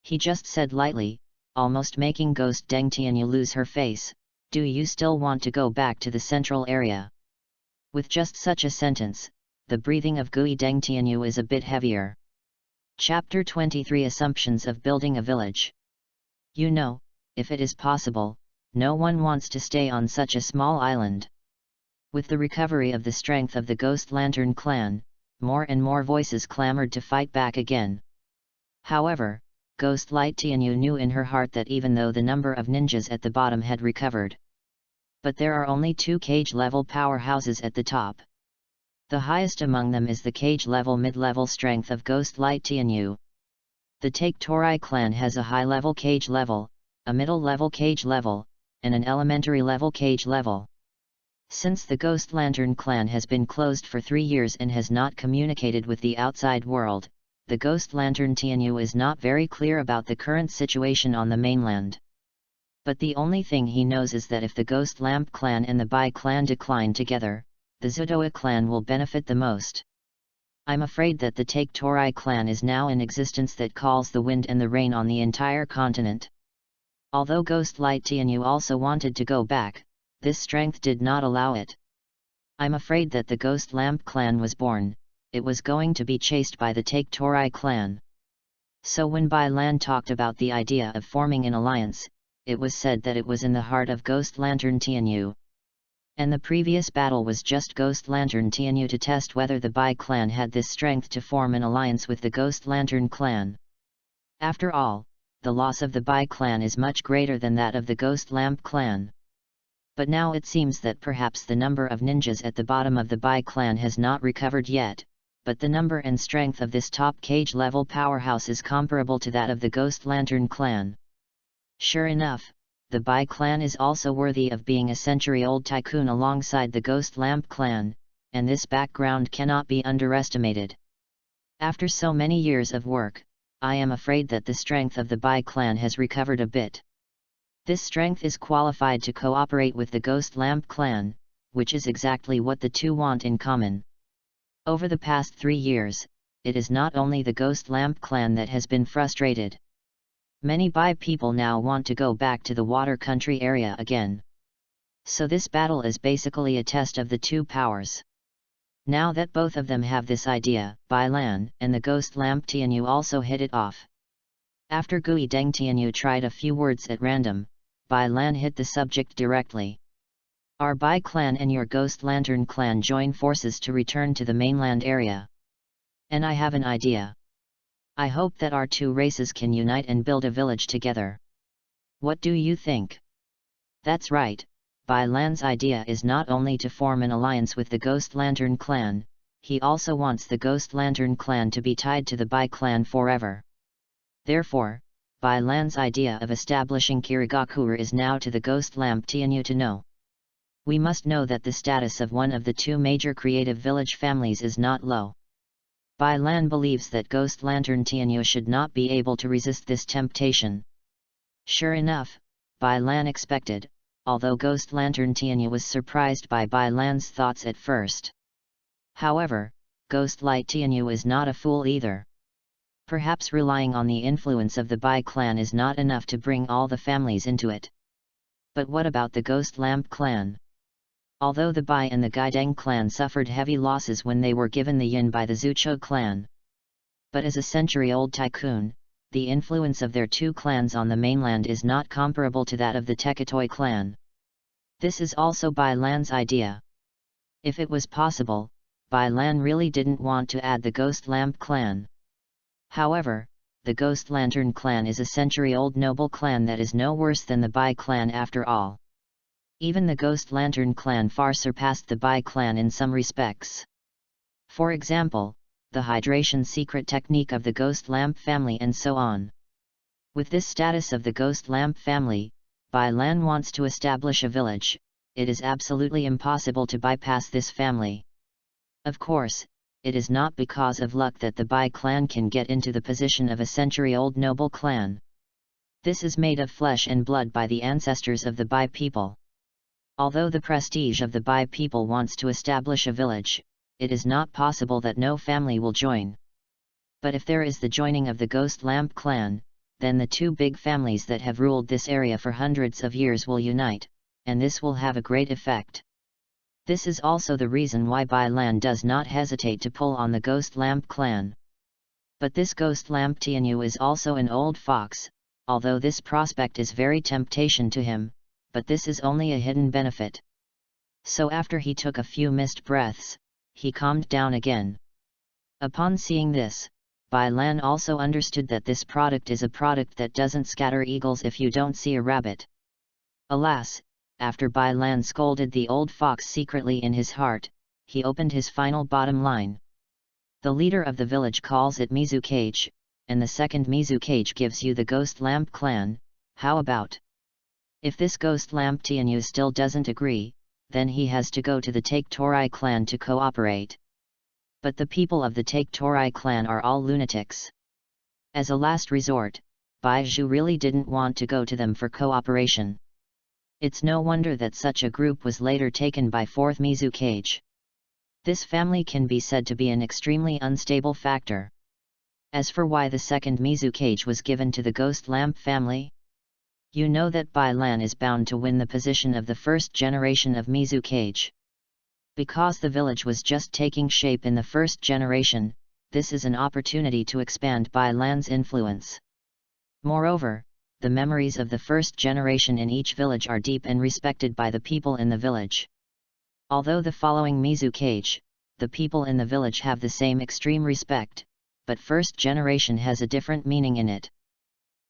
Speaker 1: He just said lightly, almost making Ghost Deng Tianyu lose her face, "Do you still want to go back to the central area?" With just such a sentence, the breathing of Gui Deng Tianyu is a bit heavier. Chapter 23 Assumptions of Building a Village. You know, if it is possible, no one wants to stay on such a small island. With the recovery of the strength of the Ghost Lantern clan, more and more voices clamored to fight back again. However, Ghost Light Tianyu knew in her heart that even though the number of ninjas at the bottom had recovered, but there are only 2 cage-level powerhouses at the top. The highest among them is the cage-level mid-level strength of Ghost Light Tianyu. The Take Torai clan has a high-level cage level, a middle-level cage level, and an elementary-level cage level. Since the Ghost Lantern clan has been closed for 3 years and has not communicated with the outside world, the Ghost Lantern Tianyu is not very clear about the current situation on the mainland. But the only thing he knows is that if the Ghost Lamp clan and the Bai clan decline together, the Zudoa clan will benefit the most. I'm afraid that the Take Torai clan is now in existence that calls the wind and the rain on the entire continent. Although Ghost Light Tianyu also wanted to go back, this strength did not allow it. I'm afraid that the Ghost Lamp clan was born, it was going to be chased by the Take Torai clan. So when Bai Lan talked about the idea of forming an alliance, it was said that it was in the heart of Ghost Lantern Tianyu. And the previous battle was just Ghost Lantern Tianyu to test whether the Bai clan had this strength to form an alliance with the Ghost Lantern clan. After all, the loss of the Bai clan is much greater than that of the Ghost Lamp clan. But now it seems that perhaps the number of ninjas at the bottom of the Bai clan has not recovered yet, but the number and strength of this top cage level powerhouse is comparable to that of the Ghost Lantern clan. Sure enough, the Bai clan is also worthy of being a century-old tycoon alongside the Ghost Lamp clan, and this background cannot be underestimated. After so many years of work, I am afraid that the strength of the Bai clan has recovered a bit. This strength is qualified to cooperate with the Ghost Lamp clan, which is exactly what the two want in common. Over the past 3 years, it is not only the Ghost Lamp clan that has been frustrated. Many Bai people now want to go back to the water country area again. So this battle is basically a test of the two powers. Now that both of them have this idea, Bai Lan and the Ghost Lamp Tianyu also hit it off. After Gui Deng Tianyu tried a few words at random, Bai Lan hit the subject directly. Our Bai clan and your Ghost Lantern clan join forces to return to the mainland area. And I have an idea. I hope that our two races can unite and build a village together. What do you think? That's right, Bai Lan's idea is not only to form an alliance with the Ghost Lantern clan, he also wants the Ghost Lantern clan to be tied to the Bai clan forever. Therefore, Bai Lan's idea of establishing Kirigakure is now to the Ghost Lamp Tianyu to know. We must know that the status of one of the two major creative village families is not low. Bai Lan believes that Ghost Lantern Tianyu should not be able to resist this temptation. Sure enough, Bai Lan expected, although Ghost Lantern Tianyu was surprised by Bai Lan's thoughts at first. However, Ghost Light Tianyu is not a fool either. Perhaps relying on the influence of the Bai clan is not enough to bring all the families into it. But what about the Ghost Lamp clan? Although the Bai and the Gaideng clan suffered heavy losses when they were given the yin by the Zucho clan. But as a century-old tycoon, the influence of their two clans on the mainland is not comparable to that of the Tekatoi clan. This is also Bai Lan's idea. If it was possible, Bai Lan really didn't want to add the Ghost Lamp clan. However, the Ghost Lantern clan is a century-old noble clan that is no worse than the Bai clan after all. Even the Ghost Lantern clan far surpassed the Bai clan in some respects. For example, the hydration secret technique of the Ghost Lamp family and so on. With this status of the Ghost Lamp family, Bai Lan wants to establish a village. It is absolutely impossible to bypass this family. Of course, it is not because of luck that the Bai clan can get into the position of a century-old noble clan. This is made of flesh and blood by the ancestors of the Bai people. Although the prestige of the Bai people wants to establish a village, it is not possible that no family will join. But if there is the joining of the Ghost Lamp clan, then the two big families that have ruled this area for hundreds of years will unite, and this will have a great effect. This is also the reason why Bai Lan does not hesitate to pull on the Ghost Lamp clan. But this Ghost Lamp Tianyu is also an old fox, although this prospect is very temptation to him, but this is only a hidden benefit. So after he took a few mist breaths, he calmed down again. Upon seeing this, Bai Lan also understood that this product is a product that doesn't scatter eagles if you don't see a rabbit. Alas, after Bai Lan scolded the old fox secretly in his heart, he opened his final bottom line. The leader of the village calls it Mizukage, and the second Mizukage gives you the Ghost Lamp clan. How about? If this Ghost Lamp Tianyu still doesn't agree, then he has to go to the Take Torai clan to cooperate. But the people of the Take Torai clan are all lunatics. As a last resort, Bai Zhu really didn't want to go to them for cooperation. It's no wonder that such a group was later taken by 4th Mizukage. This family can be said to be an extremely unstable factor. As for why the 2nd Mizukage was given to the Ghost Lamp family, you know that Bai Lan is bound to win the position of the first generation of Mizukage. Because the village was just taking shape in the first generation, this is an opportunity to expand Bai Lan's influence. Moreover, the memories of the first generation in each village are deep and respected by the people in the village. Although the following Mizukage, the people in the village have the same extreme respect, but first generation has a different meaning in it.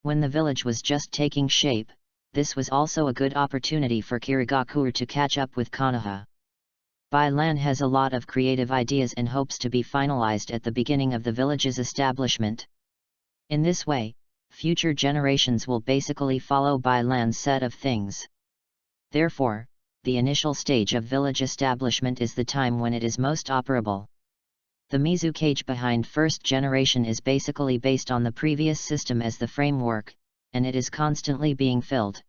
Speaker 1: When the village was just taking shape, this was also a good opportunity for Kirigakure to catch up with Konoha. Bai Lan has a lot of creative ideas and hopes to be finalized at the beginning of the village's establishment. In this way, future generations will basically follow Bai Lan's set of things. Therefore, the initial stage of village establishment is the time when it is most operable. The Mizukage behind first generation is basically based on the previous system as the framework, and it is constantly being filled.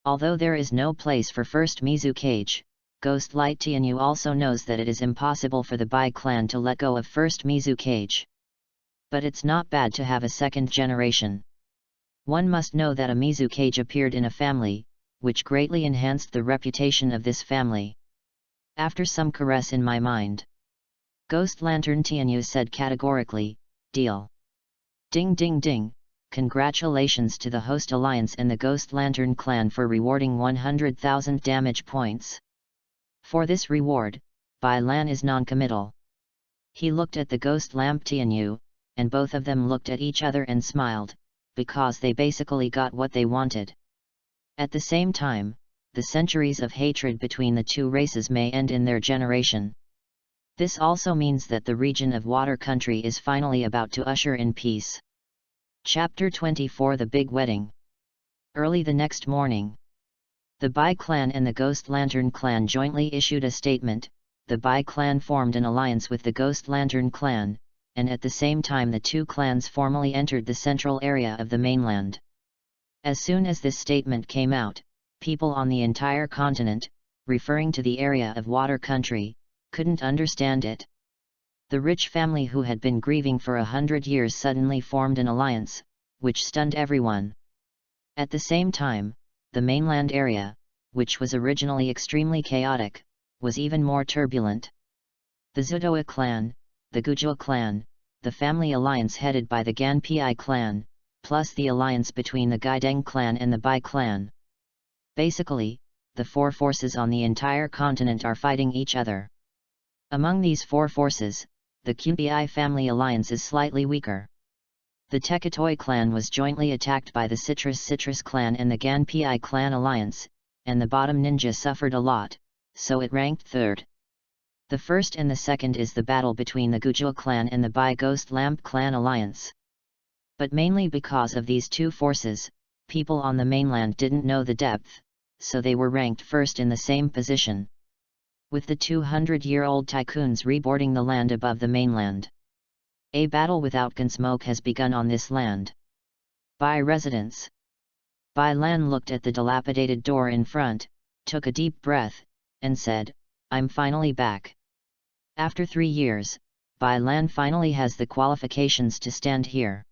Speaker 1: Although there is no place for first Mizukage, Ghost Light Tianyu also knows that it is impossible for the Bai clan to let go of first Mizukage. But it's not bad to have a second generation. One must know that a Mizukage appeared in a family, which greatly enhanced the reputation of this family. After some caress in my mind, Ghost Lantern Tianyu said categorically, "Deal." Ding ding ding, congratulations to the Host Alliance and the Ghost Lantern clan for rewarding 100,000 damage points. For this reward, Bai Lan is non-committal. He looked at the Ghost Lamp Tianyu, and both of them looked at each other and smiled, because they basically got what they wanted. At the same time, the centuries of hatred between the two races may end in their generation. This also means that the region of Water Country is finally about to usher in peace. Chapter 24 The Big Wedding. Early the next morning, the Bai clan and the Ghost Lantern clan jointly issued a statement. The Bai clan formed an alliance with the Ghost Lantern clan, and at the same time the two clans formally entered the central area of the mainland. As soon as this statement came out, people on the entire continent, referring to the area of Water Country, couldn't understand it. The rich family who had been grieving for 100 years suddenly formed an alliance, which stunned everyone. At the same time, the mainland area, which was originally extremely chaotic, was even more turbulent. The Zudoa clan, the Gujua clan, the family alliance headed by the Ganpi clan, plus the alliance between the Gaideng clan and the Bai clan. Basically, the four forces on the entire continent are fighting each other. Among these four forces, the Qbi family alliance is slightly weaker. The Tekatoi clan was jointly attacked by the Citrus clan and the Ganpi clan alliance, and the bottom ninja suffered a lot, so it ranked third. The first and the second is the battle between the Gujua clan and the Bai Ghost Lamp clan alliance. But mainly because of these two forces, people on the mainland didn't know the depth, so they were ranked first in the same position. With the 200-year-old tycoons reboarding the land above the mainland, a battle without gunsmoke has begun on this land. Bai residence. Bai Lan looked at the dilapidated door in front, took a deep breath, and said, "I'm finally back." After 3 years, Bai Lan finally has the qualifications to stand here.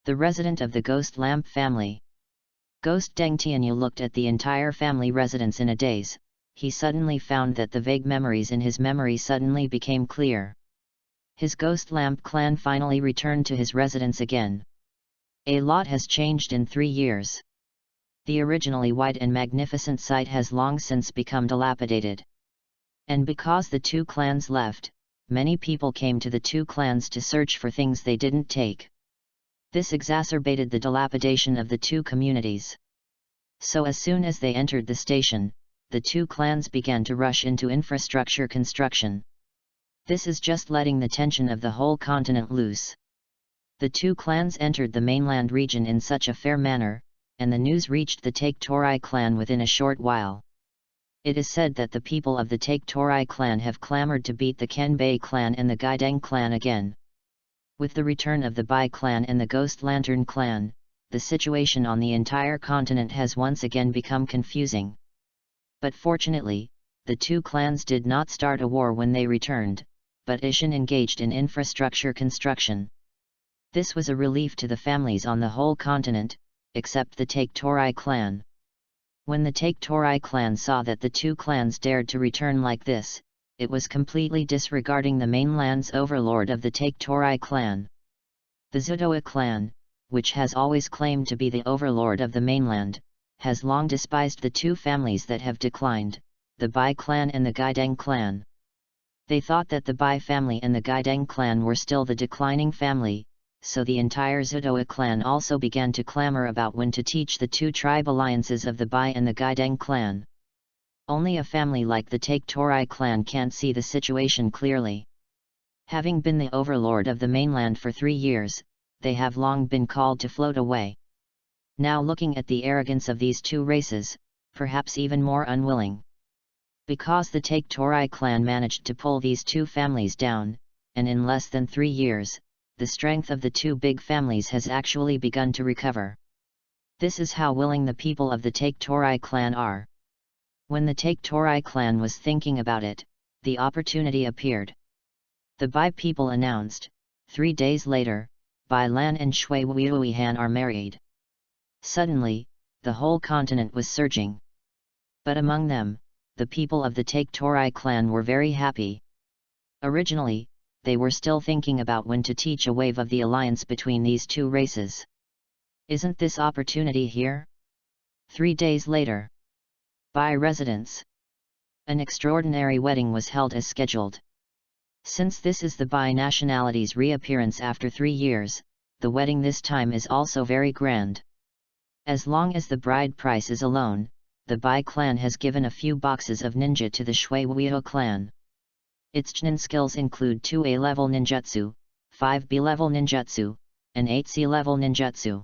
Speaker 1: The resident of the Ghost Lamp family. Ghost Deng Tianyu looked at the entire family residence in a daze. He suddenly found that the vague memories in his memory suddenly became clear. His Ghost Lamp clan finally returned to his residence again. A lot has changed in 3 years. The originally wide and magnificent site has long since become dilapidated. And because the two clans left, many people came to the two clans to search for things they didn't take. This exacerbated the dilapidation of the two communities. So as soon as they entered the station, the two clans began to rush into infrastructure construction. This is just letting the tension of the whole continent loose. The two clans entered the mainland region in such a fair manner, and the news reached the Take Torai clan within a short while. It is said that the people of the Take Torai clan have clamored to beat the Kenbei clan and the Gaideng clan again. With the return of the Bai clan and the Ghost Lantern clan, the situation on the entire continent has once again become confusing. But fortunately, the two clans did not start a war when they returned, but Ishin engaged in infrastructure construction. This was a relief to the families on the whole continent, except the Take Torai clan. When the Take Torai clan saw that the two clans dared to return like this, it was completely disregarding the mainland's overlord of the Take Torai clan. The Zudoa clan, which has always claimed to be the overlord of the mainland, has long despised the two families that have declined, the Bai clan and the Gaideng clan. They thought that the Bai family and the Gaideng clan were still the declining family, so the entire Zudoa clan also began to clamor about when to teach the two tribe alliances of the Bai and the Gaideng clan. Only a family like the Take Torai clan can't see the situation clearly. Having been the overlord of the mainland for 3 years, they have long been called to float away. Now looking at the arrogance of these two races, perhaps even more unwilling. Because the Take Torai clan managed to pull these two families down, and in less than 3 years, the strength of the two big families has actually begun to recover. This is how willing the people of the Take Torai clan are. When the Take Torai clan was thinking about it, the opportunity appeared. The Bai people announced, 3 days later, Bai Lan and Shui Wuihan are married. Suddenly, the whole continent was surging. But among them, the people of the Take Torai clan were very happy. Originally, they were still thinking about when to teach a wave of the alliance between these two races. Isn't this opportunity here? 3 days later. Bai residence. An extraordinary wedding was held as scheduled. Since this is the Bai nationality's reappearance after 3 years, the wedding this time is also very grand. As long as the bride price is alone, the Bai clan has given a few boxes of ninja to the Shui Wuiho clan. Its Chunin skills include 2 A-level ninjutsu, 5 B-level ninjutsu, and 8 C-level ninjutsu.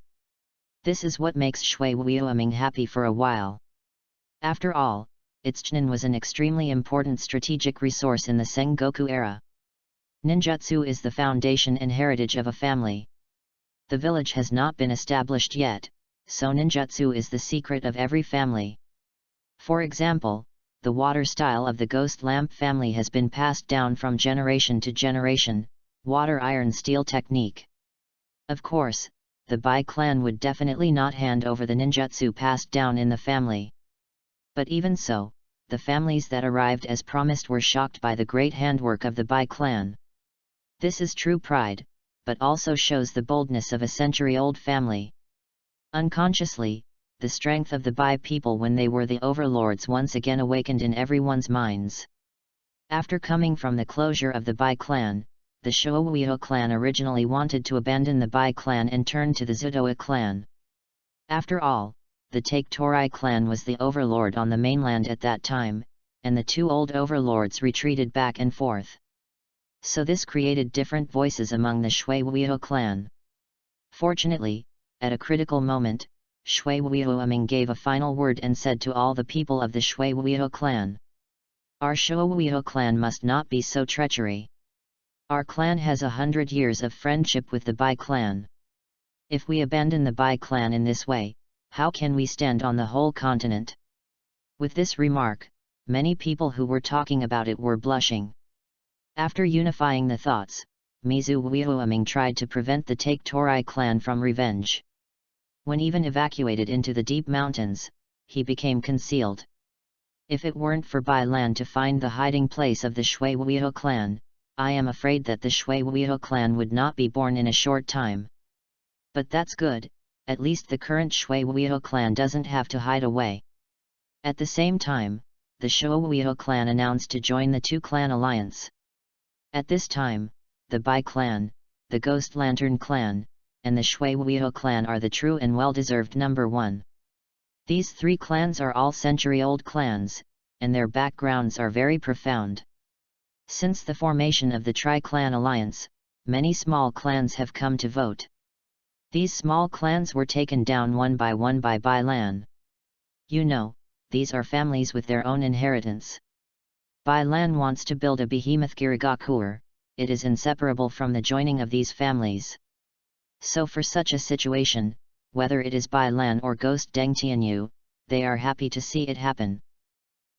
Speaker 1: This is what makes Shui Wuiho happy for a while. After all, its Chunin was an extremely important strategic resource in the Sengoku era. Ninjutsu is the foundation and heritage of a family. The village has not been established yet, so ninjutsu is the secret of every family. For example, the water style of the Ghost Lamp family has been passed down from generation to generation, water iron steel technique. Of course, the Bai clan would definitely not hand over the ninjutsu passed down in the family. But even so, the families that arrived as promised were shocked by the great handwork of the Bai clan. This is true pride, but also shows the boldness of a century-old family. Unconsciously, the strength of the Bai people when they were the overlords once again awakened in everyone's minds. After coming from the closure of the Bai clan, the Shuowiho clan originally wanted to abandon the Bai clan and turn to the Zudoa clan. After all, the Take Torai clan was the overlord on the mainland at that time, and the two old overlords retreated back and forth. So this created different voices among the Shui Wuiho clan. Fortunately, at a critical moment, Shui Wuiho gave a final word and said to all the people of the Shui Wuiho clan, "Our Shui Wuiho clan must not be so treachery. Our clan has 100 years of friendship with the Bai clan. If we abandon the Bai clan in this way, how can we stand on the whole continent?" With this remark, many people who were talking about it were blushing. After unifying the thoughts, Mizu Ueming tried to prevent the Take Torai clan from revenge. When even evacuated into the deep mountains, he became concealed. If it weren't for Bai Lan to find the hiding place of the Shui Wuiho clan, I am afraid that the Shui Wuiho clan would not be born in a short time. But that's good, at least the current Shui Wuiho clan doesn't have to hide away. At the same time, the Shui Wuiho clan announced to join the two-clan alliance. At this time, the Bai clan, the Ghost Lantern clan, and the Shui Wuiho clan are the true and well-deserved number one. These three clans are all century-old clans, and their backgrounds are very profound. Since the formation of the Tri-Clan Alliance, many small clans have come to vote. These small clans were taken down one by Bai Lan. You know, these are families with their own inheritance. Bai Lan wants to build a behemoth Kirigakuer, it is inseparable from the joining of these families. So for such a situation, whether it is Bai Lan or Ghost Deng Tianyu, they are happy to see it happen.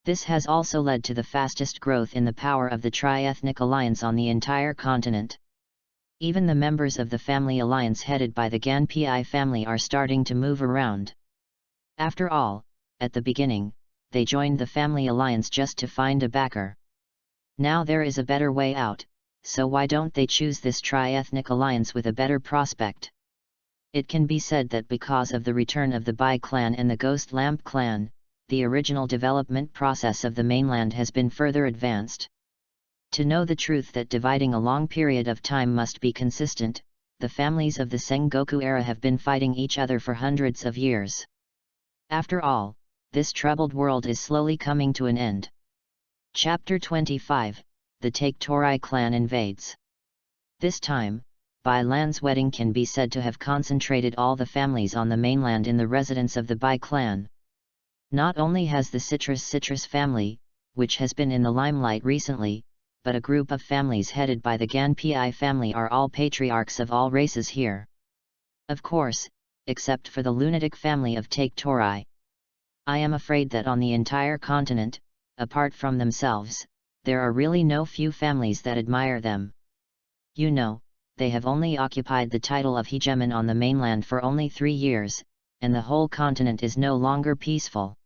Speaker 1: This has also led to the fastest growth in the power of the tri-ethnic alliance on the entire continent. Even the members of the family alliance headed by the Gan Pi family are starting to move around. After all, at the beginning, they joined the family alliance just to find a backer. Now there is a better way out, so why don't they choose this tri-ethnic alliance with a better prospect? It can be said that because of the return of the Bai clan and the Ghost Lamp clan, the original development process of the mainland has been further advanced. To know the truth that dividing a long period of time must be consistent, the families of the Sengoku era have been fighting each other for hundreds of years. After all, this troubled world is slowly coming to an end. Chapter 25, The Take Torai Clan Invades. This time, Bai Lan's wedding can be said to have concentrated all the families on the mainland in the residence of the Bai clan. Not only has the Citrus family, which has been in the limelight recently, but a group of families headed by the Gan Pi family are all patriarchs of all races here. Of course, except for the lunatic family of Take Torai. I am afraid that on the entire continent, apart from themselves, there are really no few families that admire them. You know, they have only occupied the title of hegemon on the mainland for only 3 years, and the whole continent is no longer peaceful.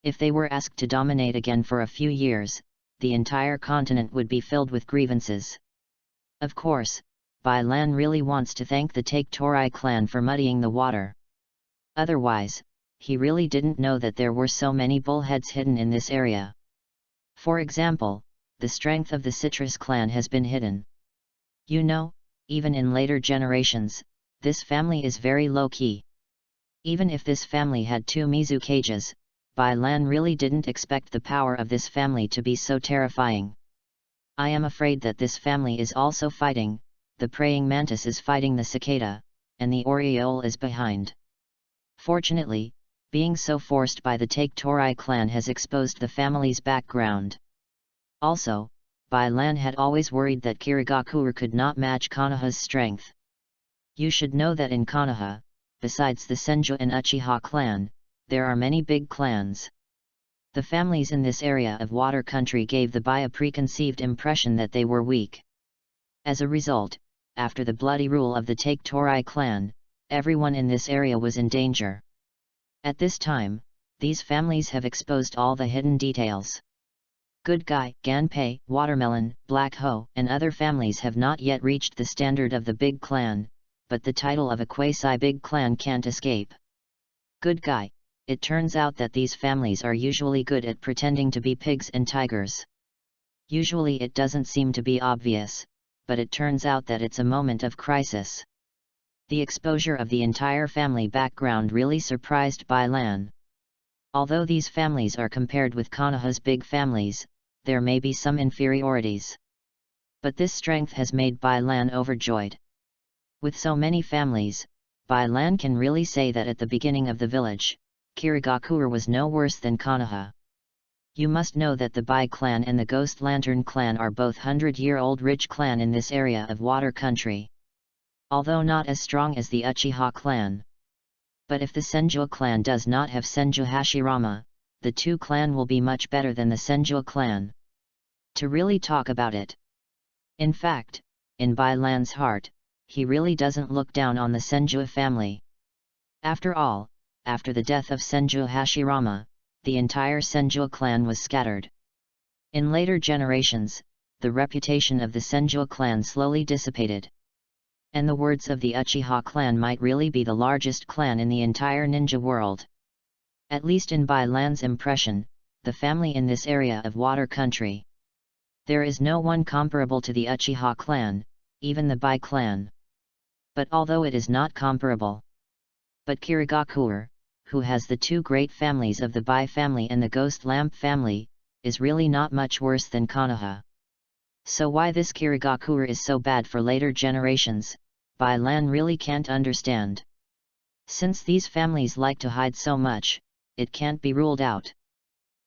Speaker 1: If they were asked to dominate again for a few years, the entire continent would be filled with grievances. Of course, Bai Lan really wants to thank the Take Torai clan for muddying the water. Otherwise, he really didn't know that there were so many bullheads hidden in this area. For example, the strength of the Citrus clan has been hidden. You know, even in later generations, this family is very low-key. Even if this family had 2 Mizukages, Bai Lan really didn't expect the power of this family to be so terrifying. I am afraid that this family is also fighting, the praying mantis is fighting the cicada, and the oriole is behind. Fortunately, being so forced by the Take Torai clan has exposed the family's background. Also, Bai Lan had always worried that Kirigakuer could not match Konoha's strength. You should know that in Konoha, besides the Senju and Uchiha clan, there are many big clans. The families in this area of water country gave the Bai a preconceived impression that they were weak. As a result, after the bloody rule of the Take Torai clan, everyone in this area was in danger. At this time, these families have exposed all the hidden details. Good Guy, Ganpei, Watermelon, Black Ho, and other families have not yet reached the standard of the big clan, but the title of a quasi-big clan can't escape. Good Guy, it turns out that these families are usually good at pretending to be pigs and tigers. Usually it doesn't seem to be obvious, but it turns out that it's a moment of crisis. The exposure of the entire family background really surprised Bai Lan. Although these families are compared with Konoha's big families, there may be some inferiorities. But this strength has made Bai Lan overjoyed. With so many families, Bai Lan can really say that at the beginning of the village, Kirigakuer was no worse than Konoha. You must know that the Bai clan and the Ghost Lantern clan are both 100-year-old rich clan in this area of water country. Although not as strong as the Uchiha clan. But if the Senju clan does not have Senju Hashirama, the two clan will be much better than the Senju clan. To really talk about it, In fact, in Bai Lan's heart, he really doesn't look down on the Senju family. After all, after the death of Senju Hashirama, the entire Senju clan was scattered. In later generations, the reputation of the Senju clan slowly dissipated. And the words of the Uchiha clan might really be the largest clan in the entire ninja world. At least in Bai Lan's impression, the family in this area of water country. There is no one comparable to the Uchiha clan, even the Bai clan. But although it is not comparable. But Kirigakure, who has the two great families of the Bai family and the Ghost Lamp family, is really not much worse than Konoha. So why this Kirigakure is so bad for later generations, Bai Lan really can't understand. Since these families like to hide so much, it can't be ruled out.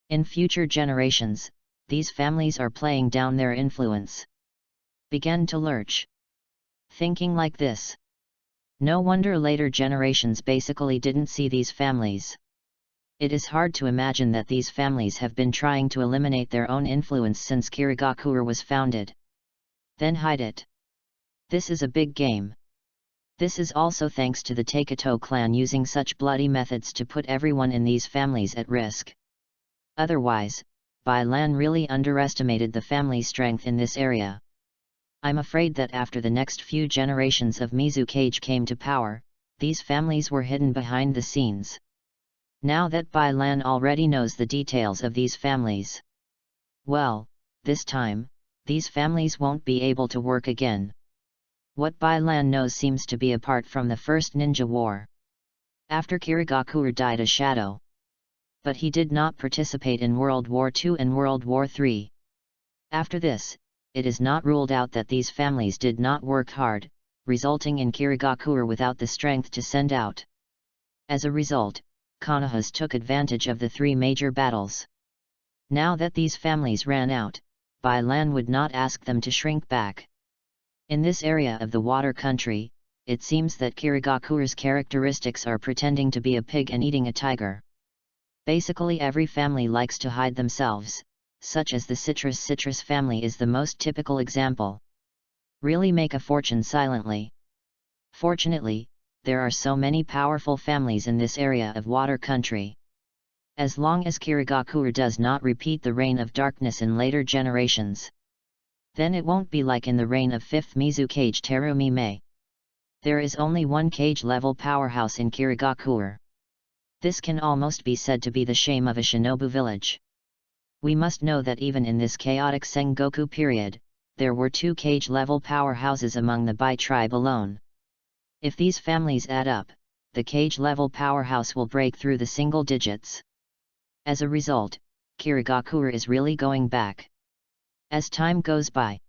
Speaker 1: In future generations, these families are playing down their influence. Began to lurch. Thinking like this. No wonder later generations basically didn't see these families. It is hard to imagine that these families have been trying to eliminate their own influence since Kirigakure was founded. Then hide it. This is a big game. This is also thanks to the Taketo clan using such bloody methods to put everyone in these families at risk. Otherwise, Bai Lan really underestimated the family strength in this area. I'm afraid that after the next few generations of Mizukage came to power, these families were hidden behind the scenes. Now that Bai Lan already knows the details of these families. Well, this time, these families won't be able to work again. What Bai Lan knows seems to be apart from the First Ninja War. After Kirigakure died a shadow. But he did not participate in World War II and World War III. After this, it is not ruled out that these families did not work hard, resulting in Kirigakure without the strength to send out. As a result, Konohas took advantage of the three major battles. Now that these families ran out, Bai Lan would not ask them to shrink back. In this area of the water country, it seems that Kirigakure's characteristics are pretending to be a pig and eating a tiger. Basically every family likes to hide themselves, such as the citrus family is the most typical example. Really make a fortune silently. Fortunately, there are so many powerful families in this area of water country. As long as Kirigakure does not repeat the reign of darkness in later generations, then it won't be like in the reign of 5th Mizukage Terumi Mei. There is only one Kage-level powerhouse in Kirigakure. This can almost be said to be the shame of a shinobu village. We must know that even in this chaotic Sengoku period, there were two Kage-level powerhouses among the Bai tribe alone. If these families add up, the Kage-level powerhouse will break through the single digits. As a result, Kirigakure is really going back. As time goes by,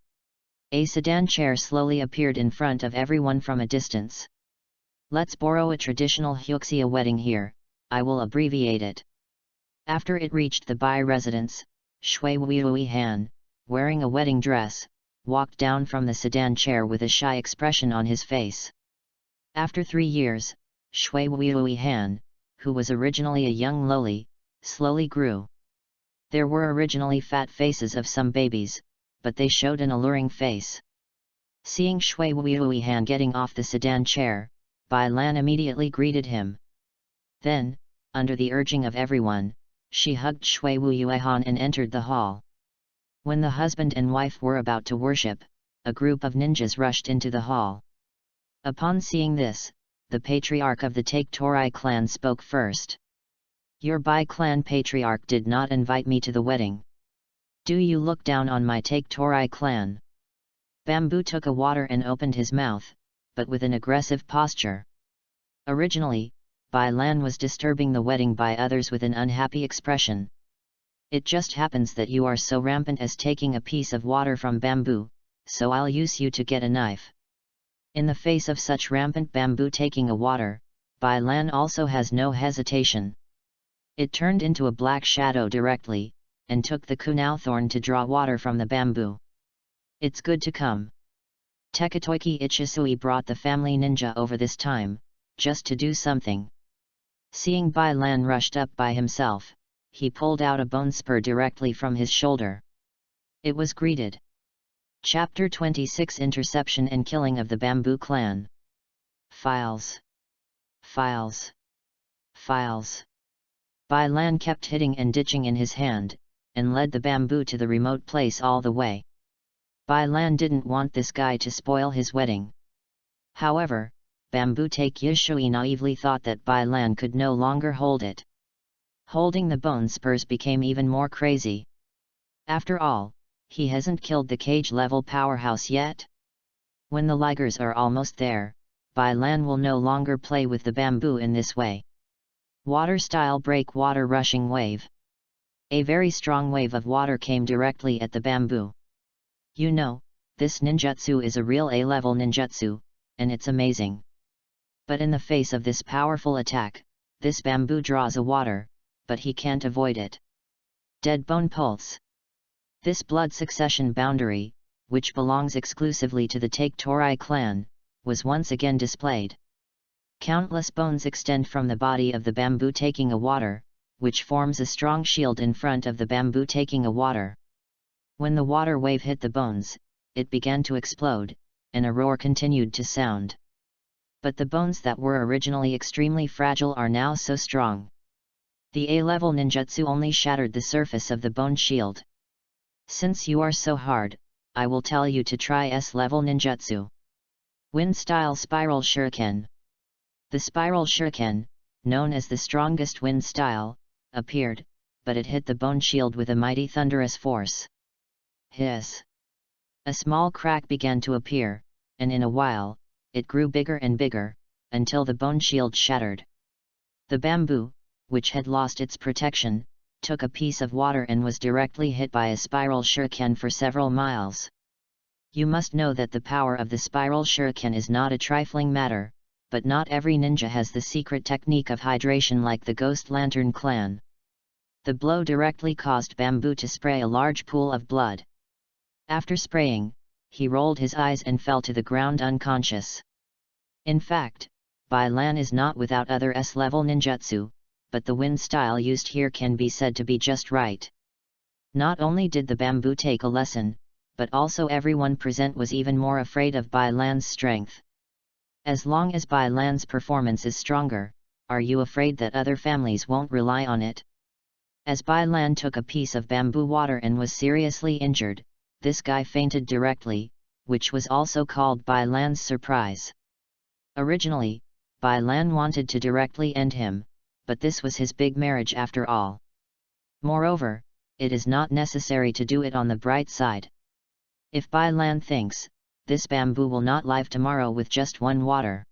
Speaker 1: a sedan chair slowly appeared in front of everyone from a distance. Let's borrow a traditional Hyuxia wedding here, I will abbreviate it. After it reached the Bai residence, Shui Wuiui Han, wearing a wedding dress, walked down from the sedan chair with a shy expression on his face. After 3 years, Shui Wuiui Han, who was originally a young loli, slowly grew. There were originally fat faces of some babies, but they showed an alluring face. Seeing Shui Wuiui Han getting off the sedan chair, Bai Lan immediately greeted him. Then, under the urging of everyone, she hugged Shui Wuiui Han and entered the hall. When the husband and wife were about to worship, a group of ninjas rushed into the hall. Upon seeing this, the patriarch of the Take Torai clan spoke first. Your Bai clan patriarch did not invite me to the wedding. Do you look down on my Take Torai clan? Bamboo took a water and opened his mouth, but with an aggressive posture. Originally, Bai Lan was disturbing the wedding by others with an unhappy expression. It just happens that you are so rampant as taking a piece of water from bamboo, so I'll use you to get a knife. In the face of such rampant bamboo taking a water, Bai Lan also has no hesitation. It turned into a black shadow directly, and took the kunao thorn to draw water from the bamboo. It's good to come. Tekatoiki Ichisui brought the family ninja over this time, just to do something. Seeing Bai Lan rushed up by himself, he pulled out a bone spur directly from his shoulder. It was greeted. Chapter 26 Interception and Killing of the Bamboo Clan. Files. Files. Files. Bai Lan kept hitting and ditching in his hand, and led the bamboo to the remote place all the way. Bai Lan didn't want this guy to spoil his wedding. However, Bamboo Take Yishui naively thought that Bai Lan could no longer hold it. Holding the bone spurs became even more crazy. After all, he hasn't killed the cage-level powerhouse yet. When the ligers are almost there, Bai Lan will no longer play with the bamboo in this way. Water-style breakwater rushing wave. A very strong wave of water came directly at the bamboo. You know, this ninjutsu is a real A-level ninjutsu, and it's amazing. But in the face of this powerful attack, this bamboo draws a water, but he can't avoid it. Dead bone pulse. This blood succession boundary, which belongs exclusively to the Take Torai clan, was once again displayed. Countless bones extend from the body of the bamboo taking a water, which forms a strong shield in front of the bamboo taking a water. When the water wave hit the bones, it began to explode, and a roar continued to sound. But the bones that were originally extremely fragile are now so strong. The A-level ninjutsu only shattered the surface of the bone shield. Since you are so hard, I will tell you to try S-level ninjutsu. Wind-style spiral shuriken. The spiral shuriken, known as the strongest wind style, appeared, but it hit the bone shield with a mighty thunderous force. Hiss! A small crack began to appear, and in a while, it grew bigger and bigger, until the bone shield shattered. The bamboo, which had lost its protection, took a piece of water and was directly hit by a spiral shuriken for several miles. You must know that the power of the spiral shuriken is not a trifling matter, but not every ninja has the secret technique of hydration like the Ghost Lantern clan. The blow directly caused Bamboo to spray a large pool of blood. After spraying, he rolled his eyes and fell to the ground unconscious. In fact, Bai Lan is not without other S-level ninjutsu, but the wind style used here can be said to be just right. Not only did the bamboo take a lesson, but also everyone present was even more afraid of Bai Lan's strength. As long as Bai Lan's performance is stronger, are you afraid that other families won't rely on it? As Bai Lan took a piece of bamboo water and was seriously injured, this guy fainted directly, which was also called Bai Lan's surprise. Originally, Bai Lan wanted to directly end him, but this was his big marriage after all. Moreover, it is not necessary to do it on the bright side. If Bai Lan thinks, this bamboo will not live tomorrow with just one water.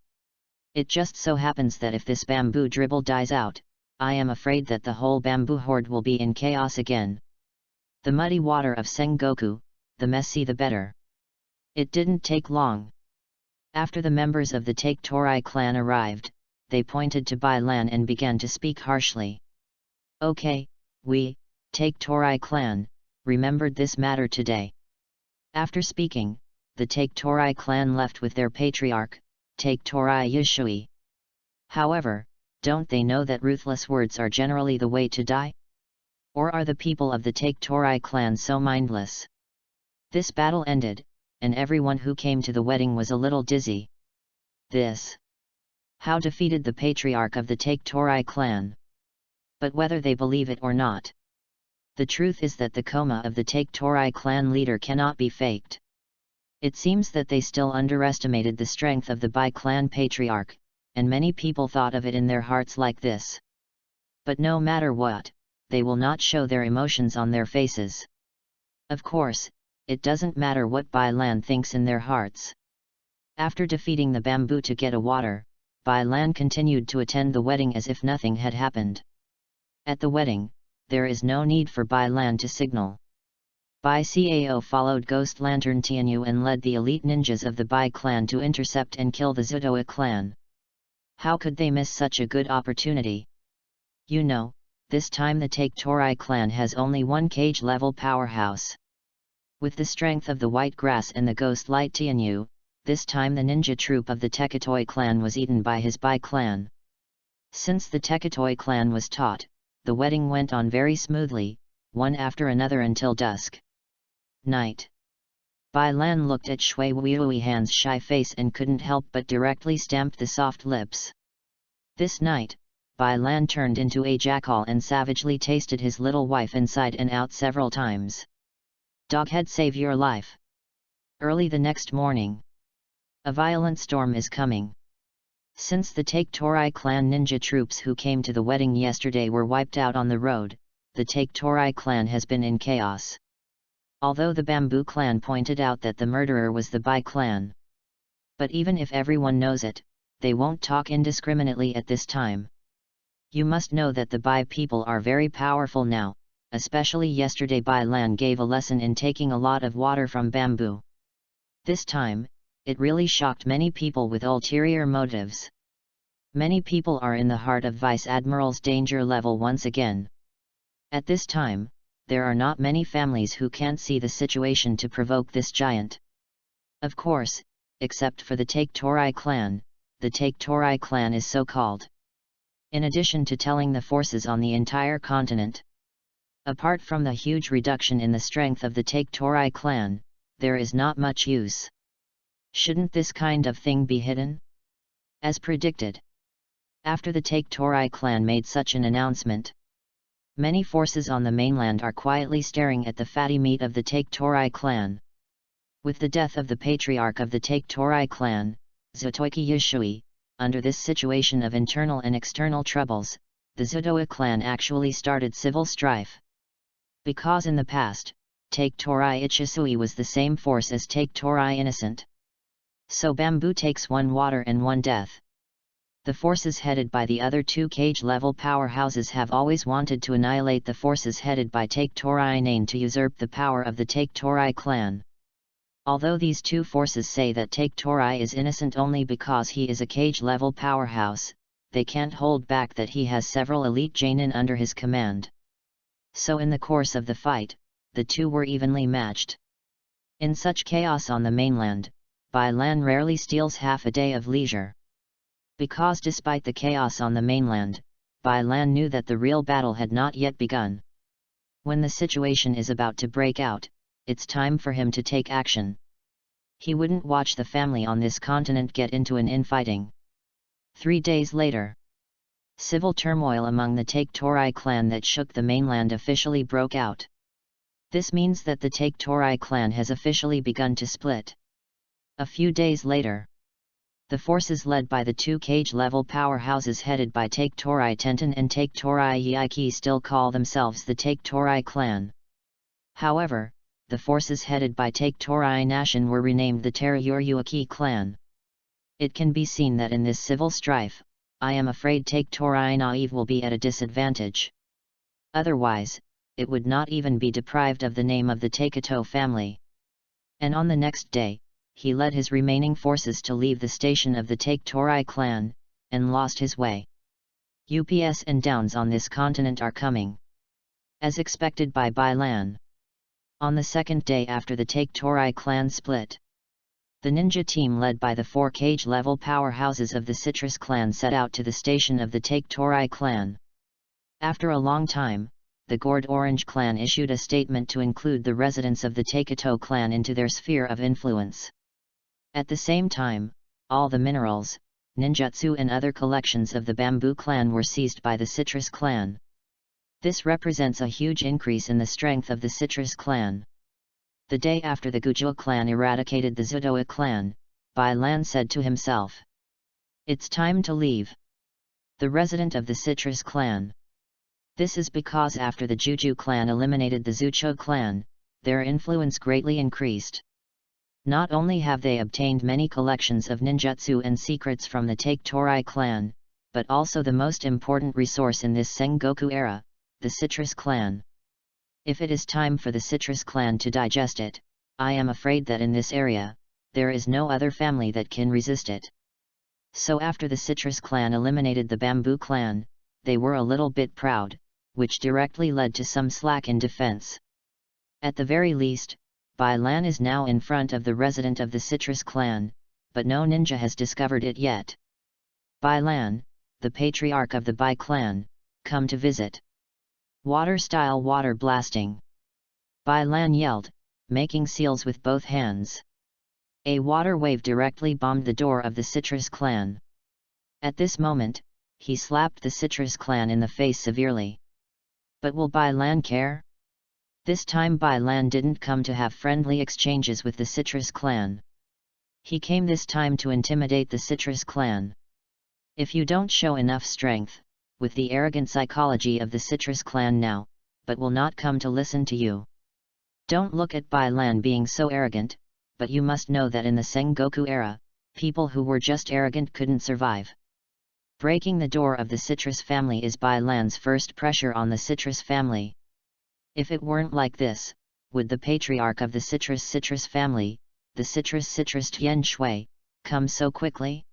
Speaker 1: It just so happens that if this bamboo dribble dies out, I am afraid that the whole bamboo horde will be in chaos again. The muddy water of Sengoku, the messy the better. It didn't take long. After the members of the Take Torai clan arrived, they pointed to Bai Lan and began to speak harshly. Okay, we, Take Torai clan, remembered this matter today. After speaking, the Take Torai clan left with their patriarch, Take Torai Yishui. However, don't they know that ruthless words are generally the way to die? Or are the people of the Take Torai clan so mindless? This battle ended, and everyone who came to the wedding was a little dizzy. This How defeated the patriarch of the Take Torai clan. But whether they believe it or not, the truth is that the coma of the Take Torai clan leader cannot be faked. It seems that they still underestimated the strength of the Bai clan patriarch, and many people thought of it in their hearts like this. But no matter what, they will not show their emotions on their faces. Of course, it doesn't matter what Bai Lan thinks in their hearts. After defeating the bamboo to get a water, Bai Lan continued to attend the wedding as if nothing had happened. At the wedding, there is no need for Bai Lan to signal. Bai Cao followed Ghost Lantern Tianyu and led the elite ninjas of the Bai clan to intercept and kill the Zudoa clan. How could they miss such a good opportunity? You know, this time the Take Torai clan has only one cage-level powerhouse. With the strength of the White Grass and the Ghost Light Tianyu, this time the ninja troop of the Tekatoi clan was eaten by his Bai clan. Since the Tekatoi clan was taught, the wedding went on very smoothly, one after another until dusk. Night. Bai Lan looked at Shui Weihan's shy face and couldn't help but directly stamped the soft lips. This night, Bai Lan turned into a jackal and savagely tasted his little wife inside and out several times. Doghead, save your life. Early the next morning. A violent storm is coming. Since the Take Torai clan ninja troops who came to the wedding yesterday were wiped out on the road, the Take Torai clan has been in chaos. Although the Bamboo clan pointed out that the murderer was the Bai clan. But even if everyone knows it, they won't talk indiscriminately at this time. You must know that the Bai people are very powerful now, especially yesterday Bai Lan gave a lesson in taking a lot of water from bamboo. This time, it really shocked many people with ulterior motives. Many people are in the heart of Vice Admiral's danger level once again. At this time, there are not many families who can't see the situation to provoke this giant. Of course, except for the Take Torai clan, the Take Torai clan is so called. In addition to telling the forces on the entire continent. Apart from the huge reduction in the strength of the Take Torai clan, there is not much use. Shouldn't this kind of thing be hidden? As predicted. After the Take Torai clan made such an announcement, many forces on the mainland are quietly staring at the fatty meat of the Take Torai clan. With the death of the patriarch of the Take Torai clan, Zutoiki Yushui, under this situation of internal and external troubles, the Zudoa clan actually started civil strife. Because in the past, Take Torai Ichisui was the same force as Take Torai Innocent. So Bamboo takes one water and one death. The forces headed by the other two cage-level powerhouses have always wanted to annihilate the forces headed by Take Torai Nain to usurp the power of the Take Torai clan. Although these two forces say that Take Torai is innocent only because he is a cage-level powerhouse, they can't hold back that he has several elite Jainin under his command. So in the course of the fight, the two were evenly matched. In such chaos on the mainland, Bai Lan rarely steals half a day of leisure. Because despite the chaos on the mainland, Bai Lan knew that the real battle had not yet begun. When the situation is about to break out, it's time for him to take action. He wouldn't watch the family on this continent get into an infighting. 3 days later, civil turmoil among the Take Torai clan that shook the mainland officially broke out. This means that the Take Torai clan has officially begun to split. A few days later, the forces led by the two cage-level powerhouses headed by Take Torai Tenten and Take Torai Yaiki still call themselves the Take Torai clan. However, the forces headed by Take Torai Nashin were renamed the Terayuryuaki clan. It can be seen that in this civil strife, I am afraid Take Torai Naive will be at a disadvantage. Otherwise, it would not even be deprived of the name of the Taketo family. And on the next day, he led his remaining forces to leave the station of the Take Torai clan, and lost his way. Ups and downs on this continent are coming. As expected by Bai Lan. On the second day after the Take Torai clan split, the ninja team led by the 4 cage-level powerhouses of the Citrus clan set out to the station of the Take Torai clan. After a long time, the Gourd Orange clan issued a statement to include the residents of the Taketo clan into their sphere of influence. At the same time, all the minerals, ninjutsu and other collections of the Bamboo clan were seized by the Citrus clan. This represents a huge increase in the strength of the Citrus clan. The day after the Gujua clan eradicated the Zudoa clan, Bai Lan said to himself, "It's time to leave." The resident of the Citrus clan. This is because after the Juju clan eliminated the Zucho clan, their influence greatly increased. Not only have they obtained many collections of ninjutsu and secrets from the Take Torai clan, but also the most important resource in this Sengoku era, the Citrus clan. If it is time for the Citrus clan to digest it, I am afraid that in this area, there is no other family that can resist it. So after the Citrus clan eliminated the Bamboo clan, they were a little bit proud, which directly led to some slack in defense. At the very least, Bai Lan is now in front of the resident of the Citrus clan, but no ninja has discovered it yet. Bai Lan, the patriarch of the Bai clan, come to visit. Water-style water blasting. Bai Lan yelled, making seals with both hands. A water wave directly bombed the door of the Citrus clan. At this moment, he slapped the Citrus clan in the face severely. But will Bai Lan care? This time Bai Lan didn't come to have friendly exchanges with the Citrus clan. He came this time to intimidate the Citrus clan. If you don't show enough strength, with the arrogant psychology of the Citrus clan now, but will not come to listen to you. Don't look at Bai Lan being so arrogant, but you must know that in the Sengoku era, people who were just arrogant couldn't survive. Breaking the door of the Citrus family is Bai Lan's first pressure on the Citrus family. If it weren't like this, would the patriarch of the Citrus family, the Citrus Tian Shui, come so quickly?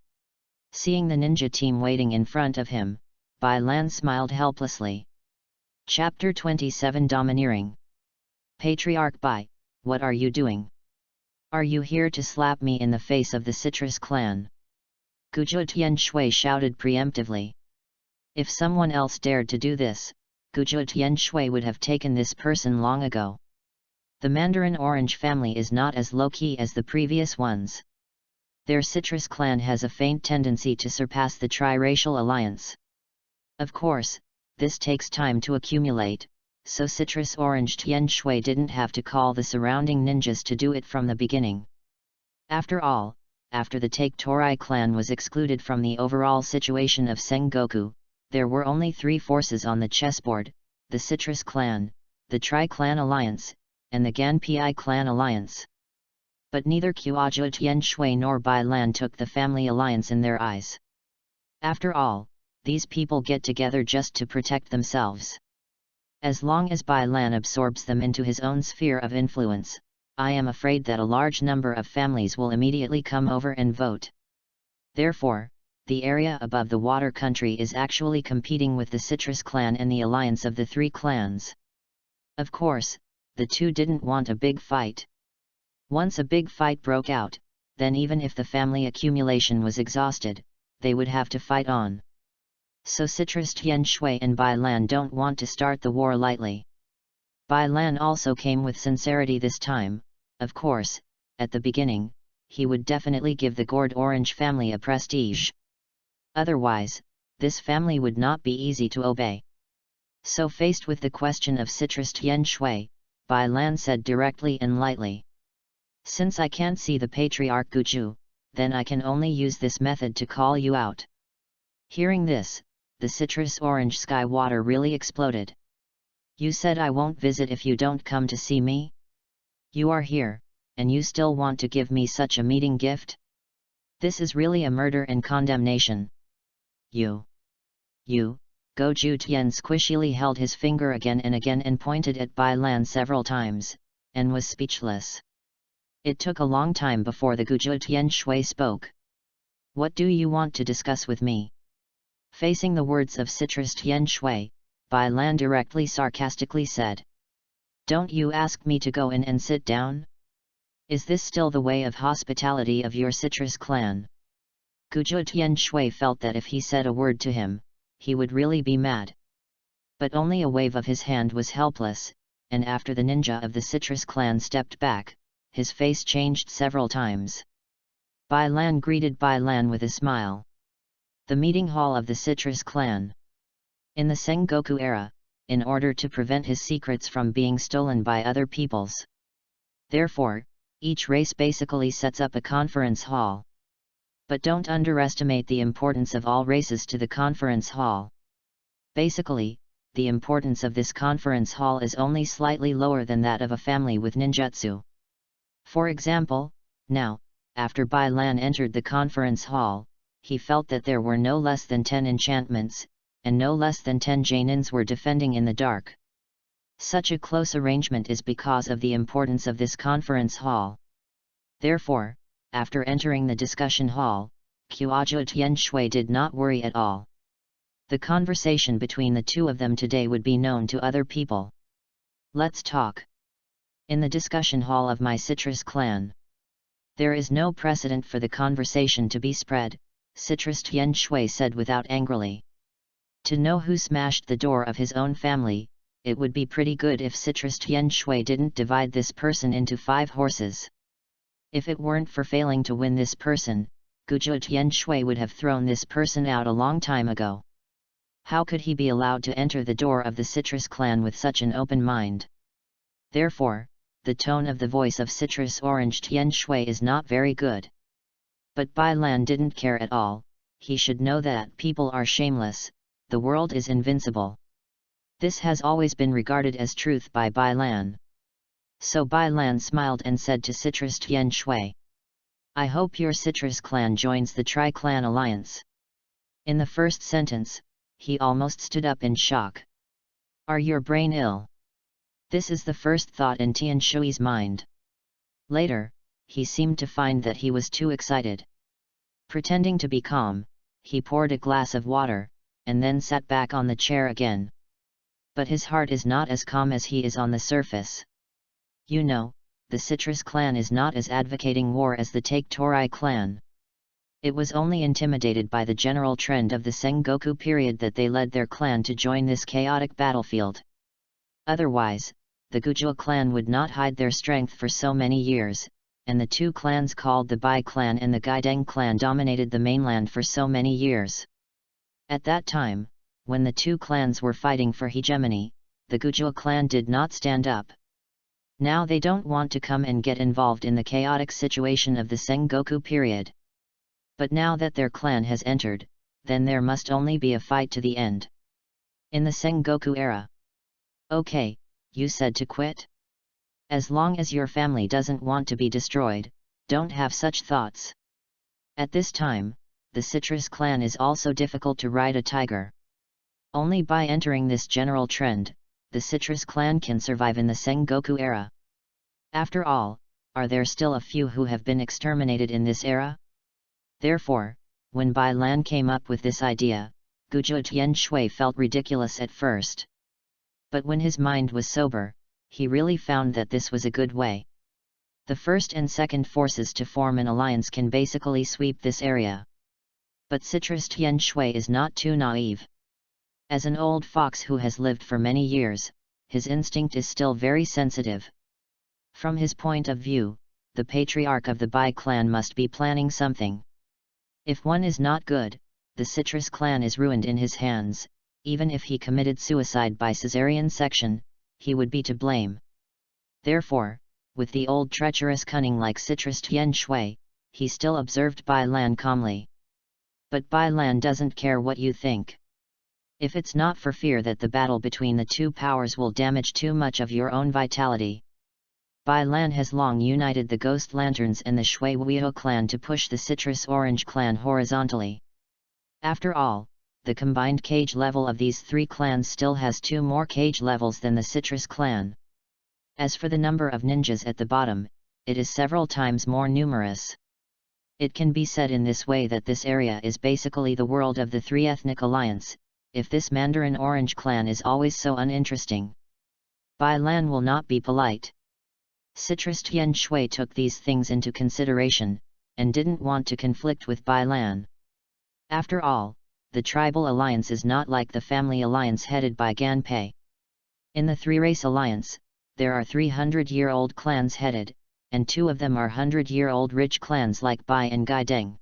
Speaker 1: Seeing the ninja team waiting in front of him, Bai Lan smiled helplessly. Chapter 27 Domineering. Patriarch Bai, what are you doing? Are you here to slap me in the face of the Citrus clan? Guju Tian Shui shouted preemptively. If someone else dared to do this, Guju Tian Shui would have taken this person long ago. The Mandarin Orange family is not as low-key as the previous ones. Their Citrus clan has a faint tendency to surpass the triracial alliance. Of course, this takes time to accumulate, so Citrus Orange Tian Shui didn't have to call the surrounding ninjas to do it from the beginning. After all, after the Take Torai clan was excluded from the overall situation of Sengoku, there were only 3 forces on the chessboard: the Citrus clan, the Tri-clan alliance, and the Ganpi clan alliance. But neither Qiaoju Tian Shui nor Bai Lan took the family alliance in their eyes. After all, these people get together just to protect themselves. As long as Bai Lan absorbs them into his own sphere of influence, I am afraid that a large number of families will immediately come over and vote. Therefore, the area above the water country is actually competing with the Citrus clan and the alliance of the 3 clans. Of course, the two didn't want a big fight. Once a big fight broke out, then even if the family accumulation was exhausted, they would have to fight on. So Citrus Tian Shui and Bai Lan don't want to start the war lightly. Bai Lan also came with sincerity this time. Of course, at the beginning, he would definitely give the Gourd Orange family a prestige. Otherwise, this family would not be easy to obey. So faced with the question of Citrus Tian Shui, Bai Lan said directly and lightly. Since I can't see the Patriarch Guju, then I can only use this method to call you out. Hearing this, the Citrus Orange Sky Water really exploded. You said I won't visit if you don't come to see me? You are here, and you still want to give me such a meeting gift? This is really a murder and condemnation. You, Goju Tian squishily held his finger again and pointed at Bai Lan several times, and was speechless. It took a long time before the Guju Tian Shui spoke. What do you want to discuss with me? Facing the words of Citrus Tian Shui, Bai Lan directly sarcastically said. Don't you ask me to go in and sit down? Is this still the way of hospitality of your Citrus clan? Guju Tian Shui felt that if he said a word to him, he would really be mad. But only a wave of his hand was helpless, and after the ninja of the Citrus clan stepped back, his face changed several times. Bai Lan greeted Bai Lan with a smile. The meeting hall of the Citrus clan. In the Sengoku era, in order to prevent his secrets from being stolen by other peoples. Therefore, each race basically sets up a conference hall. But don't underestimate the importance of all races to the conference hall. Basically, the importance of this conference hall is only slightly lower than that of a family with ninjutsu. For example, now, after Bai Lan entered the conference hall, he felt that there were no less than 10 enchantments, and no less than 10 Jainins were defending in the dark. Such a close arrangement is because of the importance of this conference hall. Therefore, after entering the discussion hall, Qiaoju Tian Shui did not worry at all. The conversation between the two of them today would be known to other people. Let's talk. In the discussion hall of my Citrus clan. There is no precedent for the conversation to be spread, Citrus Tian Shui said without angrily. To know who smashed the door of his own family, it would be pretty good if Citrus Tian Shui didn't divide this person into 5 horses. If it weren't for failing to win this person, Guju Tian Shui would have thrown this person out a long time ago. How could he be allowed to enter the door of the Citrus clan with such an open mind? Therefore, the tone of the voice of Citrus Orange Tian Shui is not very good. But Bai Lan didn't care at all. He should know that people are shameless, the world is invincible. This has always been regarded as truth by Bai Lan. So Bai Lan smiled and said to Citrus Tian Shui, "I hope your Citrus clan joins the Tri-Clan Alliance." In the first sentence, he almost stood up in shock. Are your brain ill? This is the first thought in Tian Shui's mind. Later, he seemed to find that he was too excited. Pretending to be calm, he poured a glass of water, and then sat back on the chair again. But his heart is not as calm as he is on the surface. You know, the Citrus clan is not as advocating war as the Take Torai clan. It was only intimidated by the general trend of the Sengoku period that they led their clan to join this chaotic battlefield. Otherwise, the Guju clan would not hide their strength for so many years, and the 2 clans called the Bai clan and the Gaideng clan dominated the mainland for so many years. At that time, when the 2 clans were fighting for hegemony, the Guju clan did not stand up. Now they don't want to come and get involved in the chaotic situation of the Sengoku period. But now that their clan has entered, then there must only be a fight to the end. In the Sengoku era. Okay, you said to quit? As long as your family doesn't want to be destroyed, don't have such thoughts. At this time, the Citrus clan is also difficult to ride a tiger. Only by entering this general trend, the Citrus clan can survive in the Sengoku era. After all, are there still a few who have been exterminated in this era? Therefore, when Bai Lan came up with this idea, Guju Tian Shui felt ridiculous at first. But when his mind was sober, he really found that this was a good way. The first and second forces to form an alliance can basically sweep this area. But Citrus Tian Shui is not too naive. As an old fox who has lived for many years, his instinct is still very sensitive. From his point of view, the patriarch of the Bai clan must be planning something. If one is not good, the Citrus clan is ruined in his hands. Even if he committed suicide by caesarean section, he would be to blame. Therefore, with the old treacherous cunning like Citrus Tian Shui, he still observed Bai Lan calmly. But Bai Lan doesn't care what you think. If it's not for fear that the battle between the 2 powers will damage too much of your own vitality. Bai Lan has long united the Ghost Lanterns and the Shui Wuyo clan to push the Citrus Orange clan horizontally. After all, the combined cage level of these 3 clans still has 2 more cage levels than the Citrus clan. As for the number of ninjas at the bottom, it is several times more numerous. It can be said in this way that this area is basically the world of the 3 ethnic alliance, if this Mandarin Orange clan is always so uninteresting. Bai Lan will not be polite. Citrus Tian Shui took these things into consideration, and didn't want to conflict with Bai Lan. After all, the tribal alliance is not like the family alliance headed by Ganpei. In the 3-race alliance, there are 300-year-old clans headed, and 2 of them are 100-year-old rich clans like Bai and Gaideng.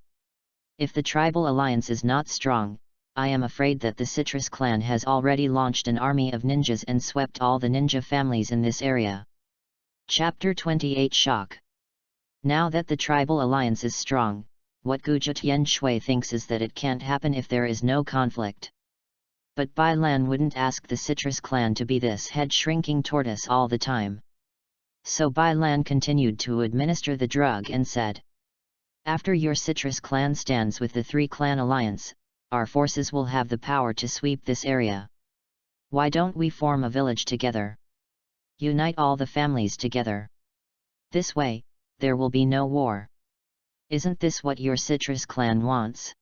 Speaker 1: If the tribal alliance is not strong, I am afraid that the Citrus clan has already launched an army of ninjas and swept all the ninja families in this area. Chapter 28 Shock. Now that the tribal alliance is strong, what Guju Tian Shui thinks is that it can't happen if there is no conflict. But Bai Lan wouldn't ask the Citrus clan to be this head-shrinking tortoise all the time. So Bai Lan continued to administer the drug and said, "After your Citrus clan stands with the 3-clan alliance, our forces will have the power to sweep this area. Why don't we form a village together? Unite all the families together. This way, there will be no war. Isn't this what your Citrus clan wants?"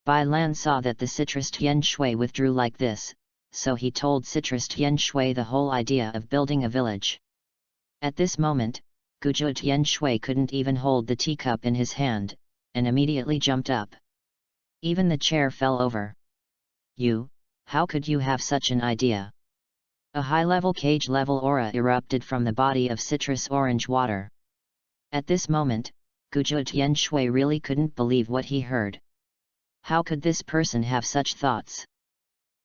Speaker 1: Bai Lan saw that the Citrus Tian Shui withdrew like this, so he told Citrus Tian Shui the whole idea of building a village. At this moment, Guju Tian Shui couldn't even hold the teacup in his hand, and immediately jumped up. Even the chair fell over. "You, how could you have such an idea? A high-level cage-level aura erupted from the body of citrus orange water. At this moment, Guju Tianshui really couldn't believe what he heard. How could this person have such thoughts?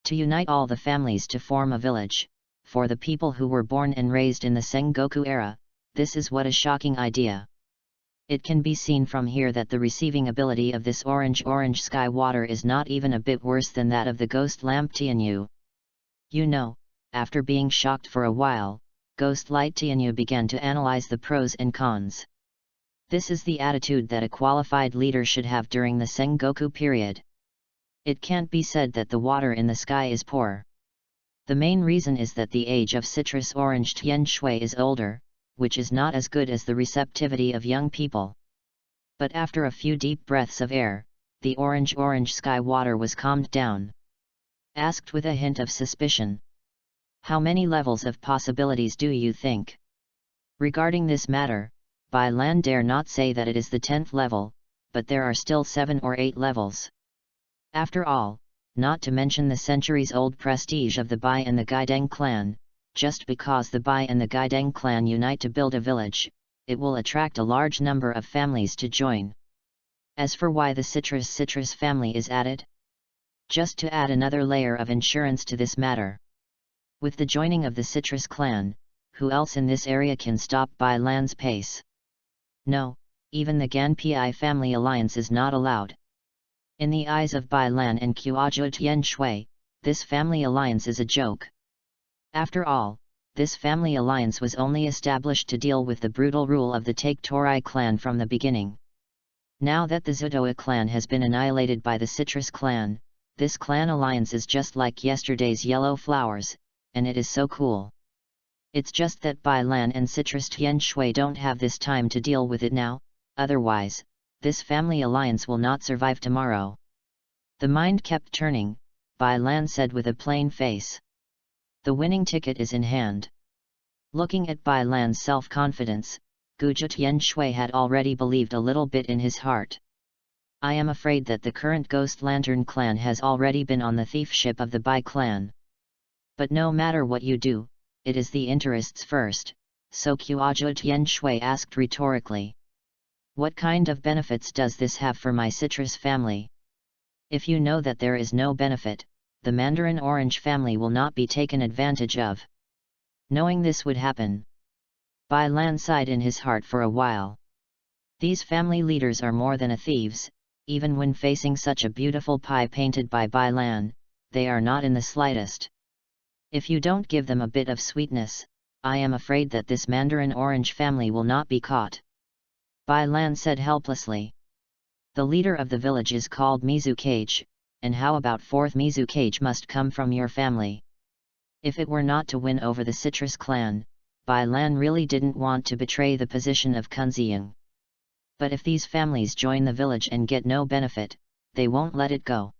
Speaker 1: To unite all the families to form a village, for the people who were born and raised in the Sengoku era, this is what a shocking idea. It can be seen from here that the receiving ability of this orange sky water is not even a bit worse than that of the ghost lamp Tianyu. You know, after being shocked for a while, Ghost Light Tianyu began to analyze the pros and cons. This is the attitude that a qualified leader should have during the Sengoku period. It can't be said that the water in the sky is poor. The main reason is that the age of citrus orange Tianshui is older, which is not as good as the receptivity of young people. But after a few deep breaths of air, the orange sky water was calmed down. Asked with a hint of suspicion. How many levels of possibilities do you think? Regarding this matter, Bai Lan dare not say that it is the 10th level, but there are still 7 or 8 levels. After all, not to mention the centuries-old prestige of the Bai and the Gaideng clan, just because the Bai and the Gaideng clan unite to build a village, it will attract a large number of families to join. As for why the citrus family is added? Just to add another layer of insurance to this matter. With the joining of the citrus clan, who else in this area can stop Bai Lan's pace? No, even the Ganpi family alliance is not allowed. In the eyes of Bai Lan and Kuaju Tianshui, this family alliance is a joke. After all, this family alliance was only established to deal with the brutal rule of the Take Torai clan from the beginning. Now that the Zudoa clan has been annihilated by the Citrus clan, this clan alliance is just like yesterday's yellow flowers, and it is so cool. It's just that Bai Lan and Citrus Tianshui don't have this time to deal with it now, otherwise, this family alliance will not survive tomorrow. The mind kept turning, Bai Lan said with a plain face. The winning ticket is in hand. Looking at Bai Lan's self-confidence, Guju Tianshui had already believed a little bit in his heart. I am afraid that the current Ghost Lantern clan has already been on the thief ship of the Bai clan. But no matter what you do, it is the interests first, so Kuaju Tianshui asked rhetorically. What kind of benefits does this have for my citrus family? If you know that there is no benefit, the Mandarin Orange family will not be taken advantage of. Knowing this would happen, Bai Lan sighed in his heart for a while. These family leaders are more than a thieves, even when facing such a beautiful pie painted by Bai Lan, they are not in the slightest. If you don't give them a bit of sweetness, I am afraid that this Mandarin Orange family will not be caught. Bai Lan said helplessly. The leader of the village is called Mizukage, and how about 4th Mizukage must come from your family? If it were not to win over the Citrus clan, Bai Lan really didn't want to betray the position of Kunziyang. But if these families join the village and get no benefit, they won't let it go.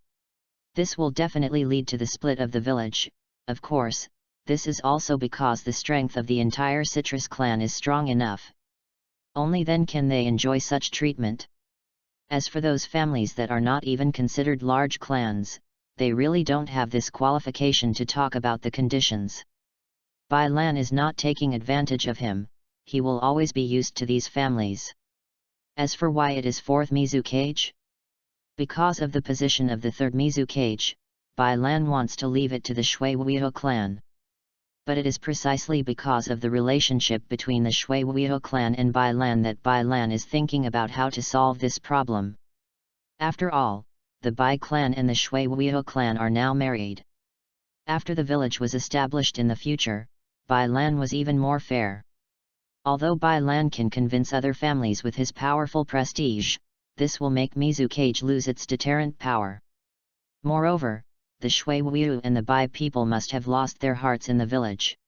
Speaker 1: This will definitely lead to the split of the village. Of course, this is also because the strength of the entire Citrus clan is strong enough. Only then can they enjoy such treatment. As for those families that are not even considered large clans, they really don't have this qualification to talk about the conditions. Bai Lan is not taking advantage of him, he will always be used to these families. As for why it is 4th Mizukage? Because of the position of the 3rd Mizukage, Bai Lan wants to leave it to the Shui-Wuiho clan. But it is precisely because of the relationship between the Shui-Wuiho clan and Bai Lan that Bai Lan is thinking about how to solve this problem. After all, the Bai clan and the Shui-Wuiho clan are now married. After the village was established in the future, Bai Lan was even more fair. Although Bai Lan can convince other families with his powerful prestige, this will make Mizukage lose its deterrent power. Moreover, the Shui-Wuiho and the Bai people must have lost their hearts in the village.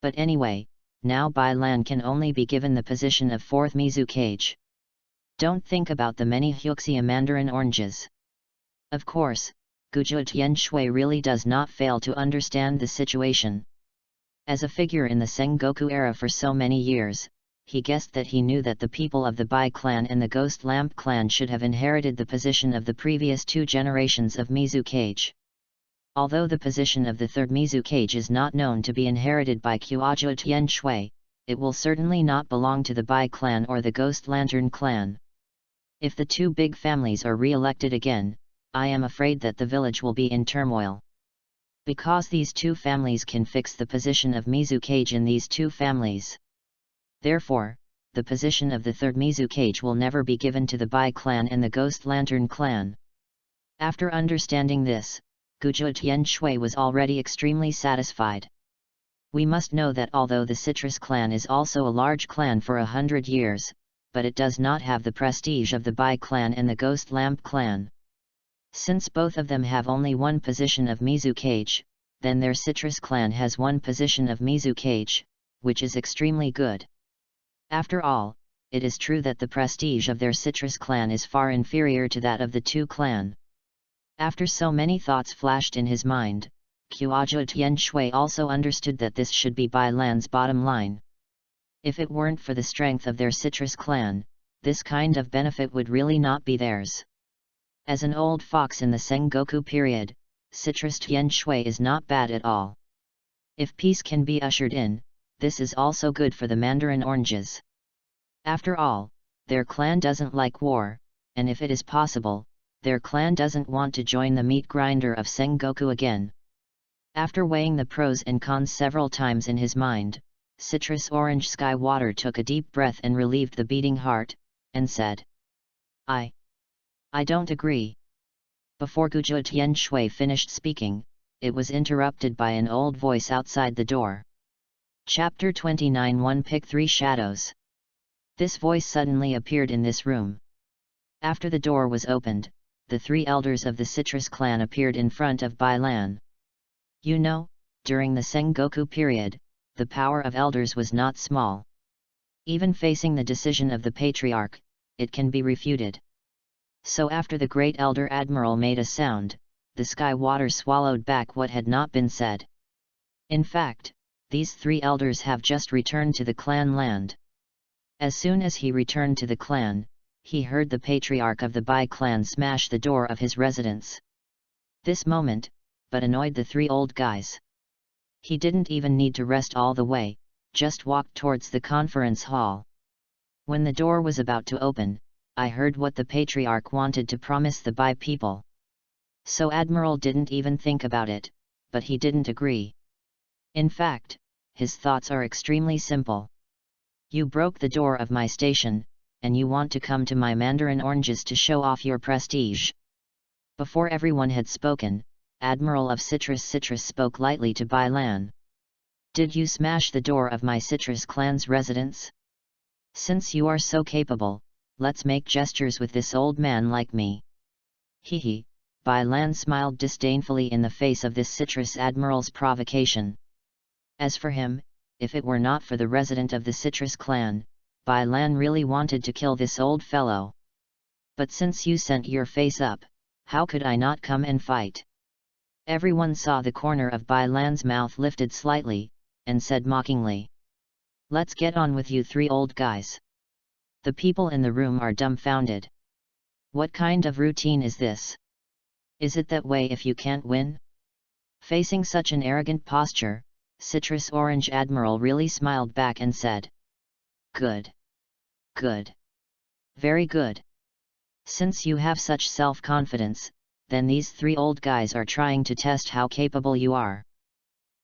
Speaker 1: But anyway, now Bai Lan can only be given the position of 4th Mizukage. Don't think about the many Huxia Mandarin oranges. Of course, Guju Tianshui really does not fail to understand the situation. As a figure in the Sengoku era for so many years, he guessed that he knew that the people of the Bai clan and the Ghost Lamp clan should have inherited the position of the previous 2 generations of Mizukage. Although the position of the third Mizukage is not known to be inherited by Kuaja Tian Shui, it will certainly not belong to the Bai clan or the Ghost Lantern clan. If the two big families are re-elected again, I am afraid that the village will be in turmoil. Because these two families can fix the position of Mizukage in these two families. Therefore, the position of the third Mizukage will never be given to the Bai clan and the Ghost Lantern clan. After understanding this, Guja Tian Shui was already extremely satisfied. We must know that although the Citrus clan is also a large clan for 100 years, but it does not have the prestige of the Bai clan and the Ghost Lamp clan. Since both of them have only one position of Mizukage, then their Citrus clan has one position of Mizukage, which is extremely good. After all, it is true that the prestige of their Citrus clan is far inferior to that of the two clan. After so many thoughts flashed in his mind, Kuaja Tian Shui also understood that this should be Bai Lan's bottom line. If it weren't for the strength of their Citrus clan, this kind of benefit would really not be theirs. As an old fox in the Sengoku period, Citrus Tian Shui is not bad at all. If peace can be ushered in, this is also good for the Mandarin Oranges. After all, their clan doesn't like war, and if it is possible, their clan doesn't want to join the meat grinder of Sengoku again. After weighing the pros and cons several times in his mind, Citrus Orange Sky Water took a deep breath and relieved the beating heart, and said, I don't agree. Before Guja Tian Shui finished speaking, it was interrupted by an old voice outside the door. Chapter 29 1 Pick 3 Shadows. This voice suddenly appeared in this room. After the door was opened, the three elders of the Citrus clan appeared in front of Bai Lan. You know, during the Sengoku period, the power of elders was not small. Even facing the decision of the patriarch, it can be refuted. So after the great elder admiral made a sound, the sky water swallowed back what had not been said. In fact, these three elders have just returned to the clan land. As soon as he returned to the clan, he heard the patriarch of the Bai clan smash the door of his residence. This moment, but annoyed the three old guys. He didn't even need to rest all the way, just walked towards the conference hall. When the door was about to open, I heard what the patriarch wanted to promise the Bai people. So Admiral didn't even think about it, but he didn't agree. In fact, his thoughts are extremely simple. You broke the door of my station, and you want to come to my Mandarin Oranges to show off your prestige. Before everyone had spoken, Admiral of Citrus spoke lightly to Bai Lan. Did you smash the door of my Citrus clan's residence? Since you are so capable, let's make gestures with this old man like me. Hee. Bai Lan smiled disdainfully in the face of this Citrus admiral's provocation. As for him, if it were not for the resident of the Citrus clan, Bai Lan really wanted to kill this old fellow. But since you sent your face up, how could I not come and fight? Everyone saw the corner of Bai Lan's mouth lifted slightly, and said mockingly. Let's get on with you three old guys. The people in the room are dumbfounded. What kind of routine is this? Is it that way if you can't win? Facing such an arrogant posture, Citrus Orange Admiral really smiled back and said. Good. Good. Very good. Since you have such self-confidence, then these three old guys are trying to test how capable you are.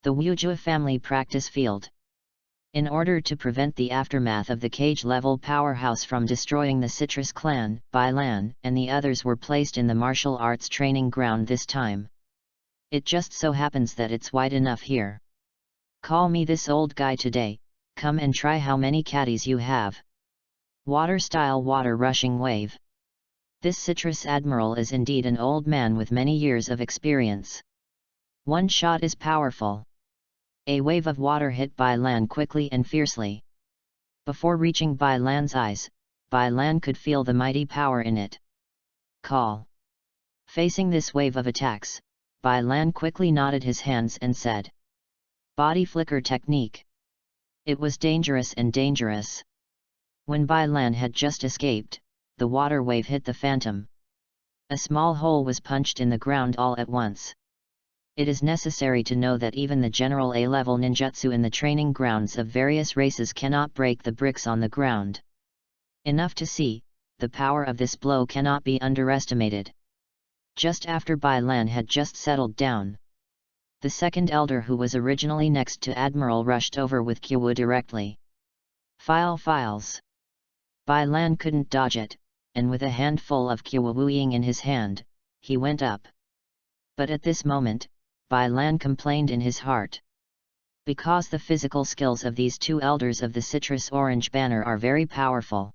Speaker 1: The Wujua family practice field. In order to prevent the aftermath of the cage-level powerhouse from destroying the Citrus clan, Bai Lan and the others were placed in the martial arts training ground this time. It just so happens that it's wide enough here. Call me this old guy today, come and try how many caddies you have. Water-style water rushing wave. This Citrus admiral is indeed an old man with many years of experience. One shot is powerful. A wave of water hit Bai Lan quickly and fiercely. Before reaching Bai Lan's eyes, Bai Lan could feel the mighty power in it. Call. Facing this wave of attacks, Bai Lan quickly nodded his hands and said. Body flicker technique. It was dangerous and dangerous. When Bai Lan had just escaped, the water wave hit the phantom. A small hole was punched in the ground all at once. It is necessary to know that even the general A-level ninjutsu in the training grounds of various races cannot break the bricks on the ground. Enough to see, the power of this blow cannot be underestimated. Just after Bai Lan had just settled down, the second elder who was originally next to Admiral rushed over with Kyowu directly. Files. Bai Lan couldn't dodge it, and with a handful of Kyowu Ying in his hand, he went up. But at this moment, Bai Lan complained in his heart. Because the physical skills of these two elders of the citrus orange banner are very powerful.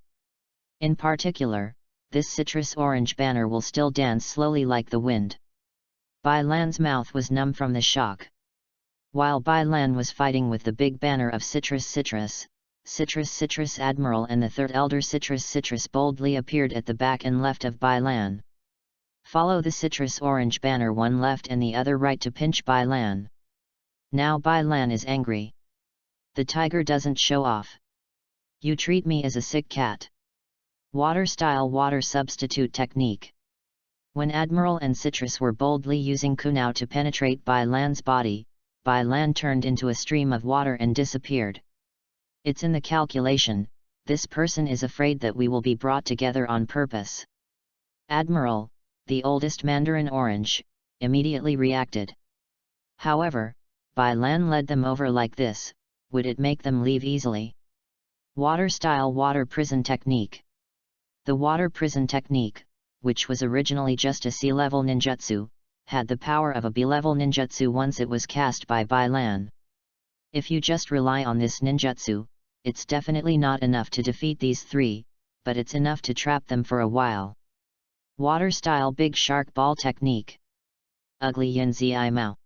Speaker 1: In particular, this citrus orange banner will still dance slowly like the wind. Bai Lan's mouth was numb from the shock. While Bai Lan was fighting with the big banner of citrus Admiral and the third elder citrus boldly appeared at the back and left of Bai Lan. Follow the citrus orange banner, one left and the other right to pinch Bai Lan. Now Bai Lan is angry. The tiger doesn't show off. You treat me as a sick cat. Water style water substitute technique. When Admiral and Citrus were boldly using Kunao to penetrate Bai Lan's body, Bai Lan turned into a stream of water and disappeared. It's in the calculation, this person is afraid that we will be brought together on purpose. Admiral, the oldest Mandarin Orange, immediately reacted. However, Bai Lan led them over like this, would it make them leave easily? Water style water prison technique. The water prison technique, which was originally just a C-level ninjutsu, had the power of a B-level ninjutsu once it was cast by Bai Lan. If you just rely on this ninjutsu, it's definitely not enough to defeat these three, but it's enough to trap them for a while. Water style big shark ball technique. Ugly Yin Zi Mao.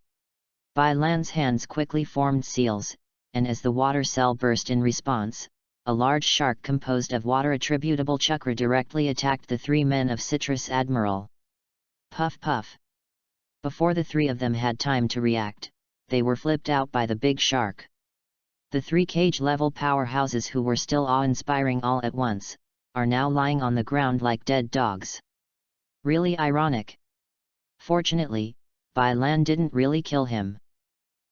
Speaker 1: Bai Lan's hands quickly formed seals, and as the water cell burst in response, a large shark composed of water attributable chakra directly attacked the three men of Citrus Admiral. Puff puff. Before the three of them had time to react, they were flipped out by the big shark. The three cage-level powerhouses who were still awe-inspiring all at once, are now lying on the ground like dead dogs. Really ironic. Fortunately, Bai Lan didn't really kill him.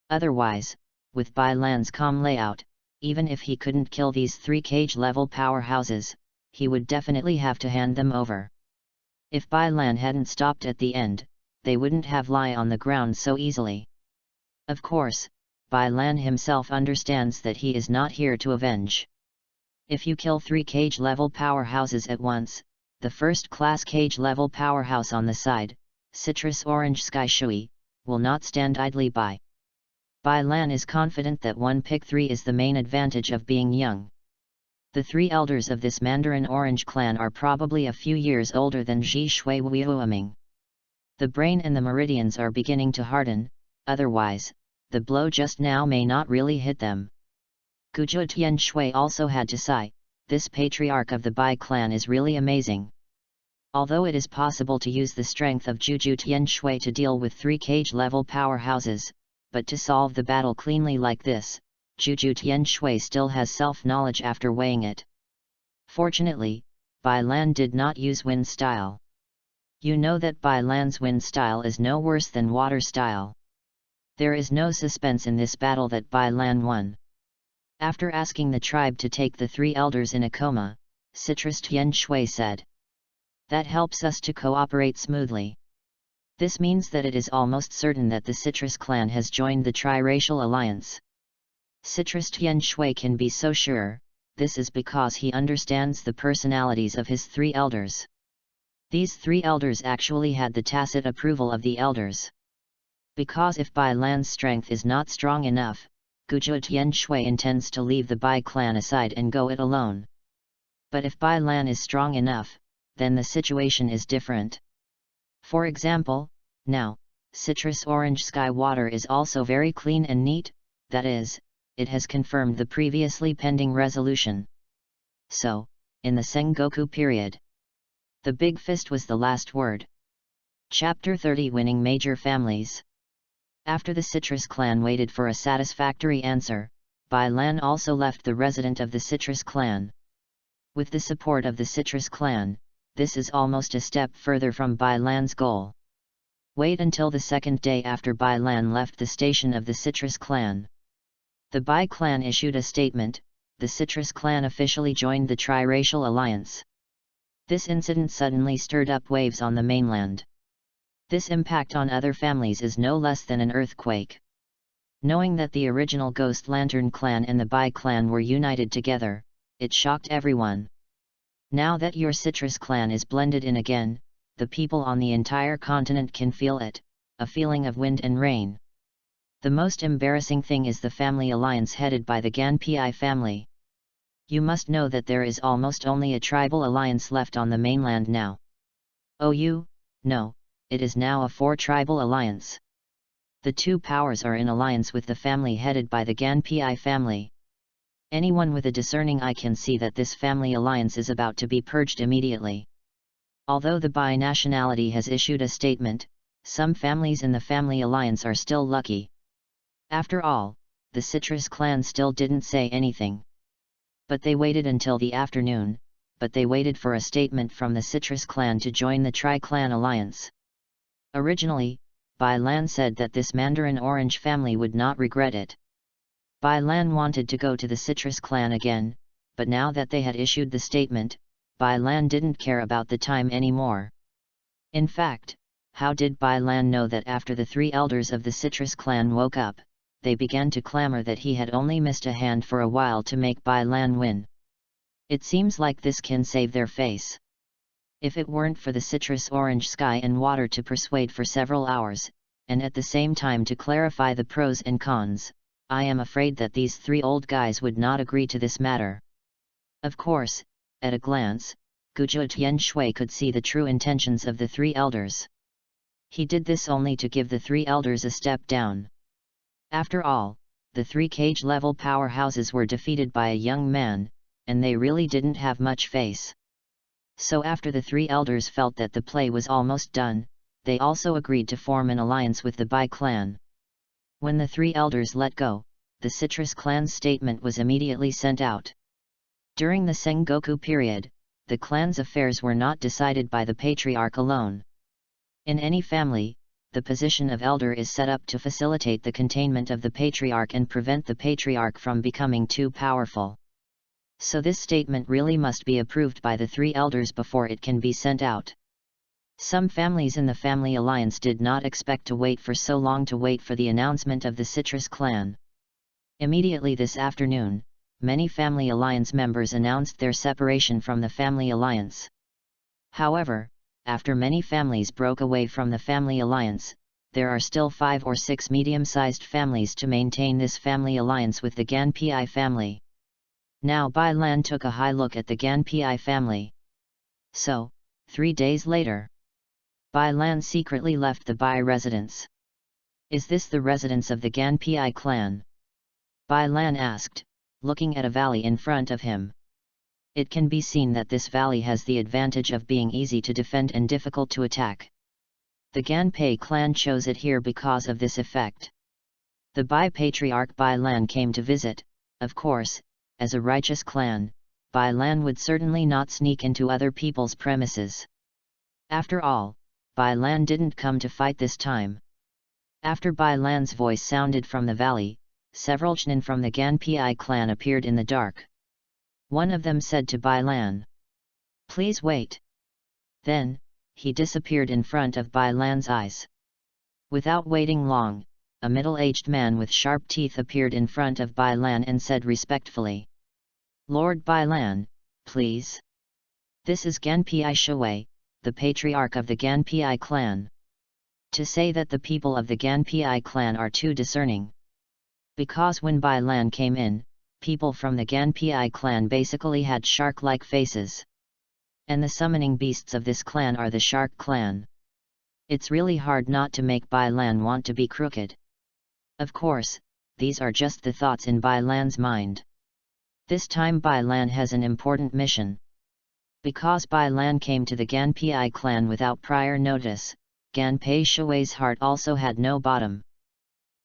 Speaker 1: Otherwise, with Bai Lan's calm layout, even if he couldn't kill these three cage-level powerhouses, he would definitely have to hand them over. If Bai Lan hadn't stopped at the end, they wouldn't have lie on the ground so easily. Of course, Bai Lan himself understands that he is not here to avenge. If you kill three cage-level powerhouses at once, the first-class cage-level powerhouse on the side, Citrus Orange Sky Shui, will not stand idly by. Bai Lan is confident that one pick 3 is the main advantage of being young. The three elders of this Mandarin Orange clan are probably a few years older than Zhi Shui Wuoming. The brain and the meridians are beginning to harden, otherwise, the blow just now may not really hit them. Guju Tian Shui also had to sigh, this patriarch of the Bai clan is really amazing. Although it is possible to use the strength of Juju Tian Shui to deal with three cage-level powerhouses, but to solve the battle cleanly like this, Juju Tian Shui still has self-knowledge after weighing it. Fortunately, Bai Lan did not use wind style. You know that Bai Lan's wind style is no worse than water style. There is no suspense in this battle that Bai Lan won. After asking the tribe to take the three elders in a coma, Citrus Tian Shui said, "That helps us to cooperate smoothly. This means that it is almost certain that the Citrus clan has joined the triracial alliance." Citrus Tian Shui can be so sure, this is because he understands the personalities of his three elders. These three elders actually had the tacit approval of the elders. Because if Bai Lan's strength is not strong enough, Guju Tian Shui intends to leave the Bai clan aside and go it alone. But if Bai Lan is strong enough, then the situation is different. For example, now, Citrus Orange Sky Water is also very clean and neat, that is, it has confirmed the previously pending resolution. So, in the Sengoku period, the big fist was the last word. Chapter 30 Winning Major Families. After the Citrus clan waited for a satisfactory answer, Bai Lan also left the resident of the Citrus clan. With the support of the Citrus clan, this is almost a step further from Bai Lan's goal. Wait until the second day after Bai Lan left the station of the Citrus clan. The Bai clan issued a statement. The Citrus clan officially joined the Tri-Racial Alliance. This incident suddenly stirred up waves on the mainland. This impact on other families is no less than an earthquake. Knowing that the original Ghost Lantern clan and the Bai clan were united together, it shocked everyone. Now that your Citrus clan is blended in again, the people on the entire continent can feel it, a feeling of wind and rain. The most embarrassing thing is the family alliance headed by the Ganpi family. You must know that there is almost only a tribal alliance left on the mainland now. Oh no, it is now a 4-tribal alliance. The two powers are in alliance with the family headed by the Ganpi family. Anyone with a discerning eye can see that this family alliance is about to be purged immediately. Although the Bai nationality has issued a statement, some families in the family alliance are still lucky. After all, the Citrus clan still didn't say anything. But they waited until the afternoon, but they waited for a statement from the Citrus clan to join the Tri-Clan alliance. Originally, Bai Lan said that this Mandarin Orange family would not regret it. Bai Lan wanted to go to the Citrus clan again, but now that they had issued the statement, Bai Lan didn't care about the time anymore. In fact, how did Bai Lan know that after the 3 elders of the Citrus clan woke up, they began to clamor that he had only missed a hand for a while to make Bai Lan win? It seems like this can save their face. If it weren't for the citrus orange sky and water to persuade for several hours, and at the same time to clarify the pros and cons, I am afraid that these 3 old guys would not agree to this matter. Of course, at a glance, Guju Tian Shui could see the true intentions of the 3 elders. He did this only to give the 3 elders a step down. After all, the 3 cage-level powerhouses were defeated by a young man, and they really didn't have much face. So after the 3 elders felt that the play was almost done, they also agreed to form an alliance with the Bai clan. When the 3 elders let go, the Citrus clan's statement was immediately sent out. During the Sengoku period, the clan's affairs were not decided by the patriarch alone. In any family, the position of elder is set up to facilitate the containment of the patriarch and prevent the patriarch from becoming too powerful. So this statement really must be approved by the 3 elders before it can be sent out. Some families in the family alliance did not expect to wait for so long to wait for the announcement of the Citrus clan. Immediately this afternoon, many family alliance members announced their separation from the family alliance. However, after many families broke away from the family alliance, there are still 5 or 6 medium-sized families to maintain this family alliance with the Ganpi family. Now Bai Lan took a high look at the Ganpi family. So, 3 days later, Bai Lan secretly left the Bai residence. Is this the residence of the Ganpi clan? Bai Lan asked, looking at a valley in front of him. It can be seen that this valley has the advantage of being easy to defend and difficult to attack. The Ganpei clan chose it here because of this effect. The Bai patriarch Bai Lan came to visit. Of course, as a righteous clan, Bai Lan would certainly not sneak into other people's premises. After all, Bai Lan didn't come to fight this time. After Bai Lan's voice sounded from the valley, several Chunin from the Ganpi clan appeared in the dark. One of them said to Bai Lan, "Please wait." Then, he disappeared in front of Bai Lan's eyes. Without waiting long, a middle-aged man with sharp teeth appeared in front of Bai Lan and said respectfully, "Lord Bai Lan, please. This is Ganpi Shui, the patriarch of the Ganpi clan. To say that the people of the Ganpi clan are too discerning. Because when Bai Lan came in, people from the Ganpi clan basically had shark-like faces. And the summoning beasts of this clan are the Shark clan. It's really hard not to make Bai Lan want to be crooked." Of course, these are just the thoughts in Bai Lan's mind. This time Bai Lan has an important mission. Because Bai Lan came to the Ganpi clan without prior notice, Ganpei Shui's heart also had no bottom.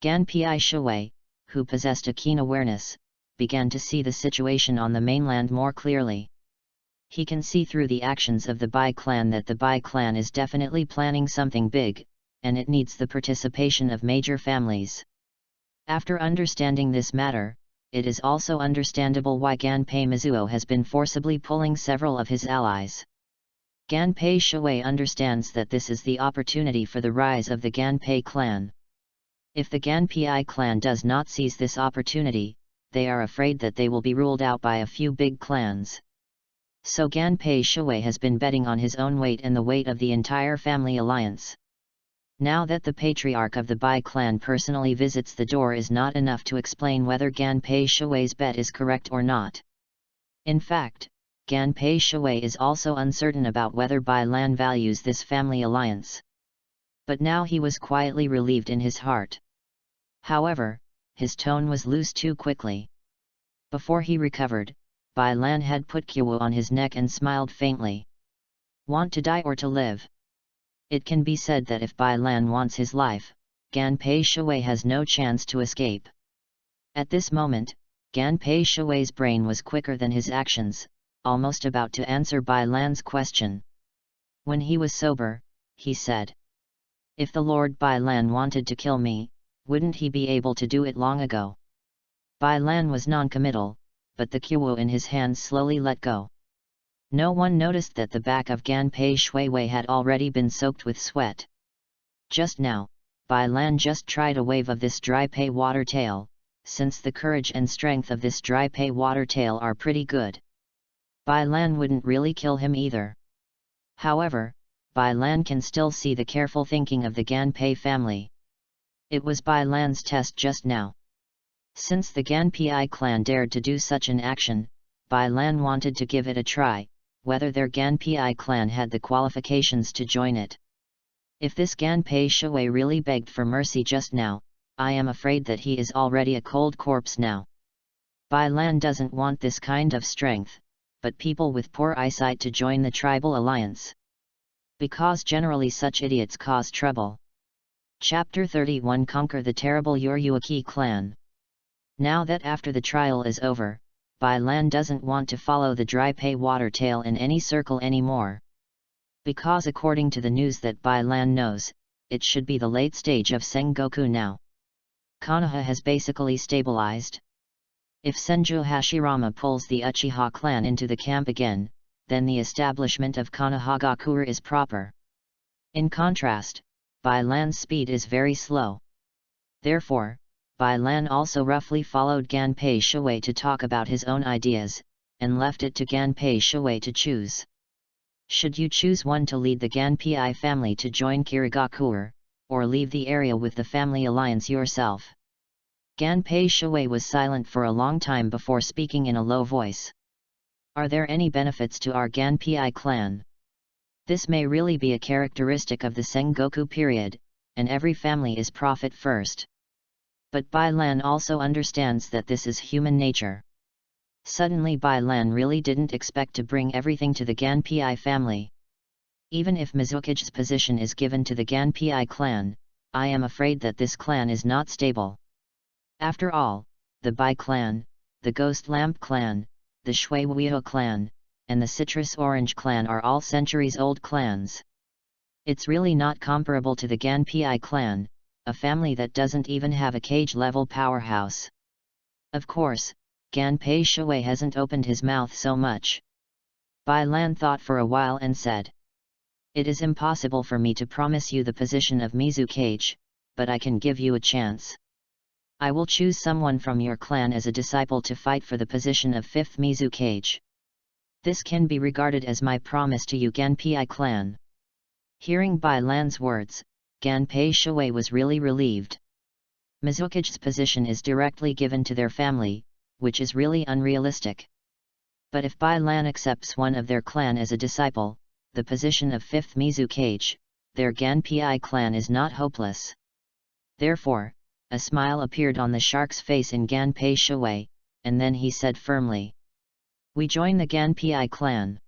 Speaker 1: Ganpi Shui, who possessed a keen awareness, began to see the situation on the mainland more clearly. He can see through the actions of the Bai clan that the Bai clan is definitely planning something big, and it needs the participation of major families. After understanding this matter, it is also understandable why Ganpei Mizuo has been forcibly pulling several of his allies. Ganpei Shui understands that this is the opportunity for the rise of the Ganpei clan. If the Ganpei clan does not seize this opportunity, they are afraid that they will be ruled out by a few big clans. So Ganpei Shui has been betting on his own weight and the weight of the entire family alliance. Now that the patriarch of the Bai clan personally visits the door is not enough to explain whether Ganpei Shui's bet is correct or not. In fact, Ganpei Shui is also uncertain about whether Bai Lan values this family alliance. But now he was quietly relieved in his heart. However, his tone was loose too quickly. Before he recovered, Bai Lan had put Kyo on his neck and smiled faintly. Want to die or to live? It can be said that if Bai Lan wants his life, Ganpei Shui has no chance to escape. At this moment, Ganpei Shui's brain was quicker than his actions, almost about to answer Bai Lan's question. When he was sober, he said, "If the Lord Bai Lan wanted to kill me, wouldn't he be able to do it long ago?" Bai Lan was non-committal, but the Kyo in his hands slowly let go. No one noticed that the back of Ganpei Shui had already been soaked with sweat. Just now, Bai Lan just tried a wave of this dry pay water tail, since the courage and strength of this dry pay water tail are pretty good. Bai Lan wouldn't really kill him either. However, Bai Lan can still see the careful thinking of the Ganpei family. It was Bai Lan's test just now. Since the Ganpei clan dared to do such an action, Bai Lan wanted to give it a try, whether their Ganpei clan had the qualifications to join it. If this Ganpei Shui really begged for mercy just now, I am afraid that he is already a cold corpse now. Bai Lan doesn't want this kind of strength, but people with poor eyesight to join the tribal alliance. Because generally such idiots cause trouble. Chapter 31 Conquer the terrible Yuryuaki clan. Now that after the trial is over, Bai Lan doesn't want to follow the dry pay water tail in any circle anymore. Because according to the news that Bai Lan knows, it should be the late stage of Sengoku now. Konoha has basically stabilized. If Senju Hashirama pulls the Uchiha clan into the camp again, then the establishment of Konohagakure is proper. In contrast, Bai Lan's speed is very slow. Therefore, Bai Lan also roughly followed Ganpei Shui to talk about his own ideas, and left it to Ganpei Shui to choose. Should you choose one to lead the Ganpei family to join Kirigakure, or leave the area with the family alliance yourself? Ganpei Shui was silent for a long time before speaking in a low voice. Are there any benefits to our Ganpei clan? This may really be a characteristic of the Sengoku period, and every family is profit first. But Bai Lan also understands that this is human nature. Suddenly Bai Lan really didn't expect to bring everything to the Ganpei family. Even if Mizukage's position is given to the Ganpei clan, I am afraid that this clan is not stable. After all, the Bai clan, the Ghost Lamp clan, the Shui Wuyo clan, and the Citrus Orange clan are all centuries-old clans. It's really not comparable to the Ganpei clan, a family that doesn't even have a cage-level powerhouse. Of course, Ganpei Shui hasn't opened his mouth so much. Bai Lan thought for a while and said, "It is impossible for me to promise you the position of Mizukage, but I can give you a chance. I will choose someone from your clan as a disciple to fight for the position of 5th Mizukage. This can be regarded as my promise to you Ganpei clan." Hearing Bai Lan's words, Ganpei Shui was really relieved. Mizukage's position is directly given to their family, which is really unrealistic. But if Bai Lan accepts one of their clan as a disciple, the position of 5th Mizukage, their Ganpei clan is not hopeless. Therefore, a smile appeared on the shark's face in Ganpei Shui, and then he said firmly, "We join the Ganpei clan."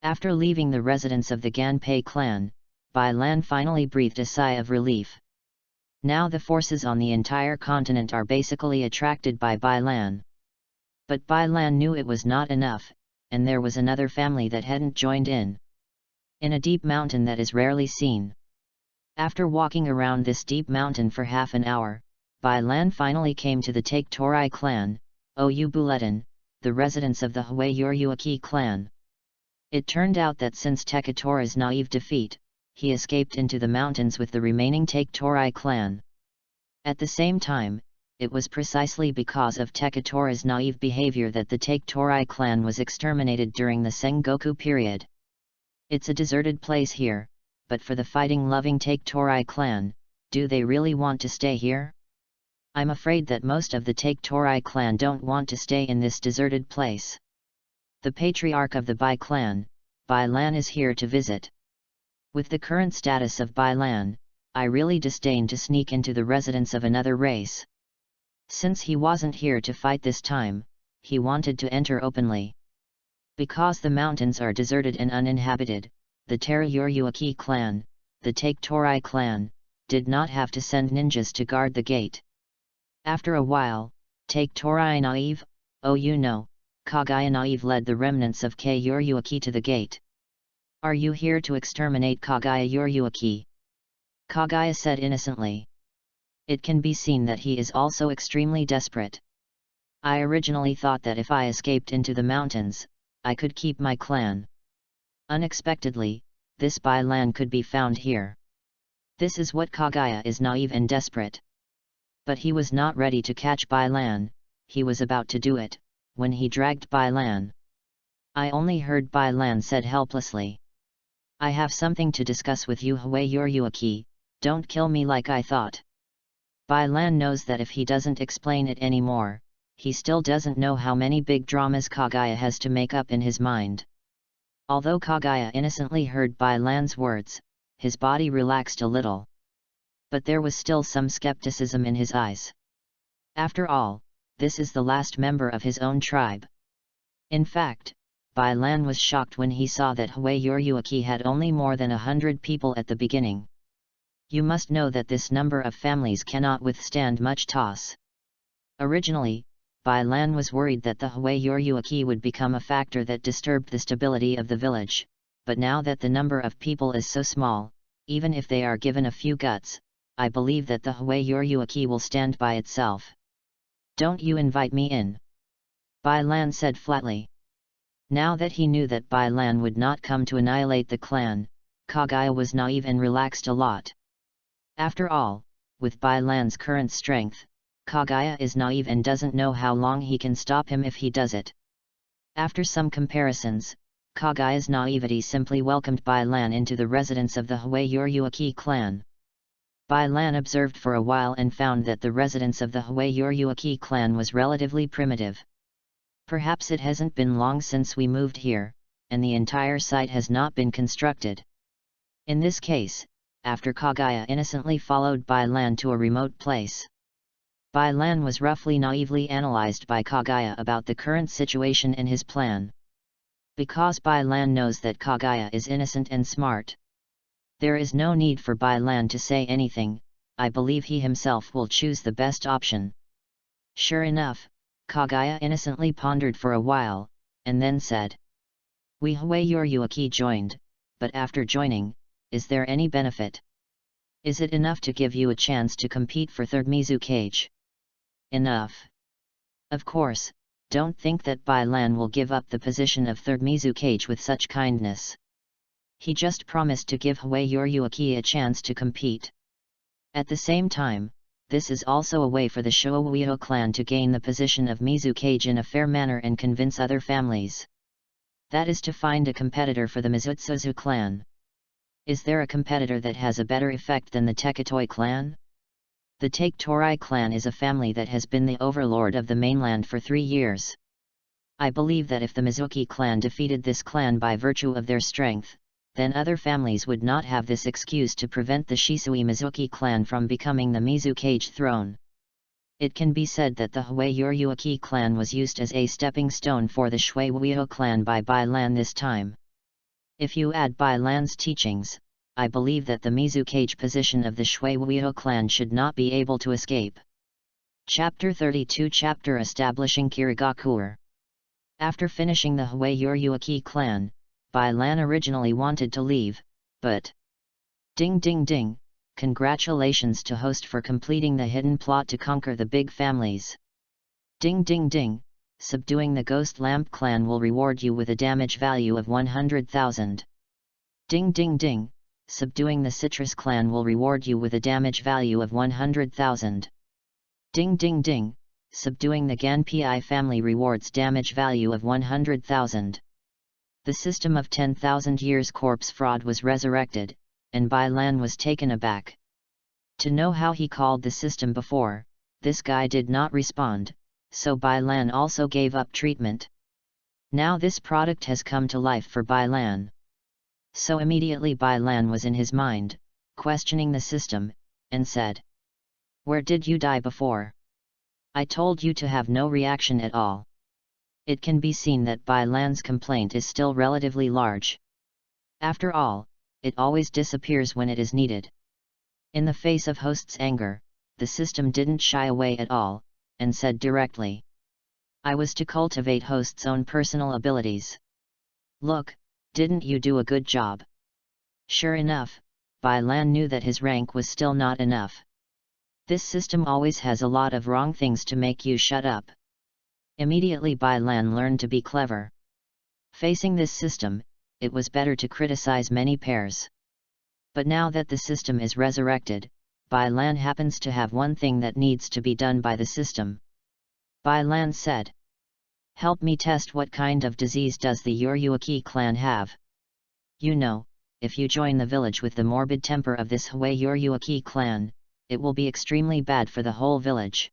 Speaker 1: After leaving the residence of the Ganpei clan, Bai Lan finally breathed a sigh of relief. Now the forces on the entire continent are basically attracted by Bai Lan. But Bai Lan knew it was not enough, and there was another family that hadn't joined in a deep mountain that is rarely seen. After walking around this deep mountain for half an hour, Bai Lan finally came to the Take Torai clan, Oyu Buletin, the residence of the Hui Yoryuaki clan. It turned out that since Tekatora's naive defeat, he escaped into the mountains with the remaining Take Torai clan. At the same time, it was precisely because of Tekatora's naive behavior that the Take Torai clan was exterminated during the Sengoku period. It's a deserted place here, but for the fighting-loving Take Torai clan, do they really want to stay here? I'm afraid that most of the Take Torai clan don't want to stay in this deserted place. The patriarch of the Bai clan, Bai Lan, is here to visit. With the current status of Bai Lan, I really disdain to sneak into the residence of another race. Since he wasn't here to fight this time, he wanted to enter openly. Because the mountains are deserted and uninhabited, the Terra Yoryuaki clan, the Take Torai clan, did not have to send ninjas to guard the gate. After a while, Take Torai naive, Kagaya naive led the remnants of K Yoryuaki to the gate. Are you here to exterminate Kagaya Yoryuaki? Kagaya said innocently. It can be seen that he is also extremely desperate. I originally thought that if I escaped into the mountains, I could keep my clan. Unexpectedly, this Bai Lan could be found here. This is what Kagaya is, naive and desperate. But he was not ready to catch Bai Lan, he was about to do it, when he dragged Bai Lan. I only heard Bai Lan said helplessly. I have something to discuss with you, Hui Yoryuaki, don't kill me like I thought. Bai Lan knows that if he doesn't explain it anymore, he still doesn't know how many big dramas Kagaya has to make up in his mind. Although Kagaya innocently heard Bai Lan's words, his body relaxed a little. But there was still some skepticism in his eyes. After all, this is the last member of his own tribe. In fact, Bai Lan was shocked when he saw that Hui Yoryuaki had only more than 100 people at the beginning. You must know that this number of families cannot withstand much toss. Originally, Bai Lan was worried that the Hui Yoryuaki would become a factor that disturbed the stability of the village, but now that the number of people is so small, even if they are given a few guts, I believe that the Hui Yoryuaki will stand by itself. Don't you invite me in? Bai Lan said flatly. Now that he knew that Bai Lan would not come to annihilate the clan, Kagaya was naive and relaxed a lot. After all, with Bai Lan's current strength, Kagaya is naive and doesn't know how long he can stop him if he does it. After some comparisons, Kagaya's naivety simply welcomed Bai Lan into the residence of the Hui Yoryuaki clan. Bai Lan observed for a while and found that the residence of the Hui Yoryuaki clan was relatively primitive. Perhaps it hasn't been long since we moved here, and the entire site has not been constructed. In this case, after Kagaya innocently followed Bai Lan to a remote place. Bai Lan was roughly naively analyzed by Kagaya about the current situation and his plan. Because Bai Lan knows that Kagaya is innocent and smart, there is no need for Bai Lan to say anything. I believe he himself will choose the best option. Sure enough, Kagaya innocently pondered for a while, and then said. We Hui Yoryuaki joined, but after joining, is there any benefit? Is it enough to give you a chance to compete for third Mizukage? Enough. Of course, don't think that Bai Lan will give up the position of third Mizukage with such kindness. He just promised to give Hui Yoryuaki a chance to compete. At the same time, this is also a way for the Shouiho clan to gain the position of Mizukage in a fair manner and convince other families. That is to find a competitor for the Mizutsuzu clan. Is there a competitor that has a better effect than the Tekatoi clan? The Take Torai clan is a family that has been the overlord of the mainland for 3 years. I believe that if the Mizuki clan defeated this clan by virtue of their strength, then other families would not have this excuse to prevent the Shisui Mizuki clan from becoming the Mizukage throne. It can be said that the Hui Yoryuaki clan was used as a stepping stone for the Shuiweiho clan by Bai Lan this time. If you add Bai Lan's teachings, I believe that the Mizukage position of the Shuiweiho clan should not be able to escape. Chapter 32 Chapter Establishing Kirigakuer. After finishing the Hui Yoryuaki clan, Bai Lan originally wanted to leave, but... Ding ding ding, Congratulations to host for completing the hidden plot to conquer the big families. Ding ding ding, subduing the Ghost Lamp clan will reward you with a damage value of 100,000. Ding ding ding, subduing the Citrus clan will reward you with a damage value of 100,000. Ding ding ding, subduing the Ganpi family rewards damage value of 100,000. The system of 10,000 years corpse fraud was resurrected, and Bai Lan was taken aback. To know how he called the system before, this guy did not respond, so Bai Lan also gave up treatment. Now this product has come to life for Bai Lan. So immediately Bai Lan was in his mind, questioning the system, and said, "Where did you die before? I told you to have no reaction at all." It can be seen that Bai Lan's complaint is still relatively large. After all, it always disappears when it is needed. In the face of host's anger, the system didn't shy away at all, and said directly, "I was to cultivate host's own personal abilities. Look, didn't you do a good job?" Sure enough, Bai Lan knew that his rank was still not enough. This system always has a lot of wrong things to make you shut up. Immediately Bai Lan learned to be clever. Facing this system, it was better to criticize many pairs. But now that the system is resurrected, Bai Lan happens to have one thing that needs to be done by the system. Bai Lan said, "Help me test what kind of disease does the Yuryuaki clan have. You know, if you join the village with the morbid temper of this Hui Yuryuaki clan, it will be extremely bad for the whole village.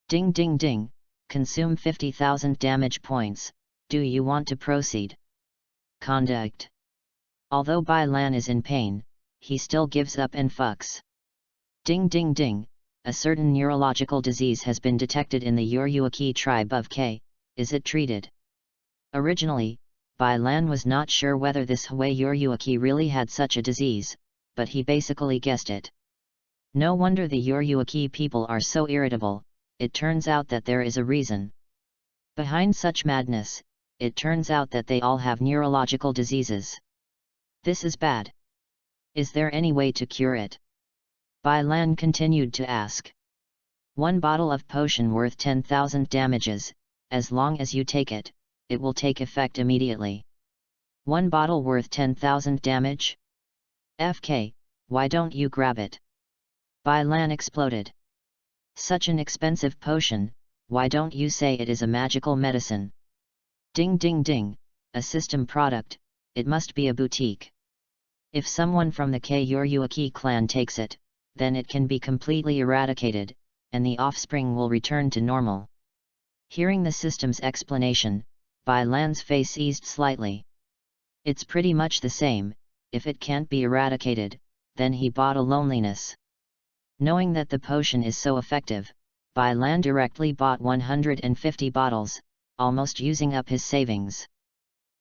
Speaker 1: Ding ding ding, consume 50,000 damage points, do you want to proceed?" Conduct. Although Bai Lan is in pain, he still gives up and fucks. Ding ding ding, a certain neurological disease has been detected in the Yuryuaki tribe of K, is it treated? Originally, Bai Lan was not sure whether this Hui Yuryuaki really had such a disease, but he basically guessed it. No wonder the Yuryuaki people are so irritable, it turns out that there is a reason. Behind such madness, it turns out that they all have neurological diseases. This is bad. Is there any way to cure it? Bai Lan continued to ask. One bottle of potion worth 10,000 damages, as long as you take it, it will take effect immediately. One bottle worth 10,000 damage? FK, why don't you grab it? Bai Lan exploded. Such an expensive potion, why don't you say it is a magical medicine? Ding ding ding, a system product, it must be a boutique. If someone from the K Yuryuaki clan takes it, then it can be completely eradicated, and the offspring will return to normal. Hearing the system's explanation, Bai Lan's face eased slightly. It's pretty much the same, if it can't be eradicated, then he bought a loneliness. Knowing that the potion is so effective, Bai Lan directly bought 150 bottles, almost using up his savings.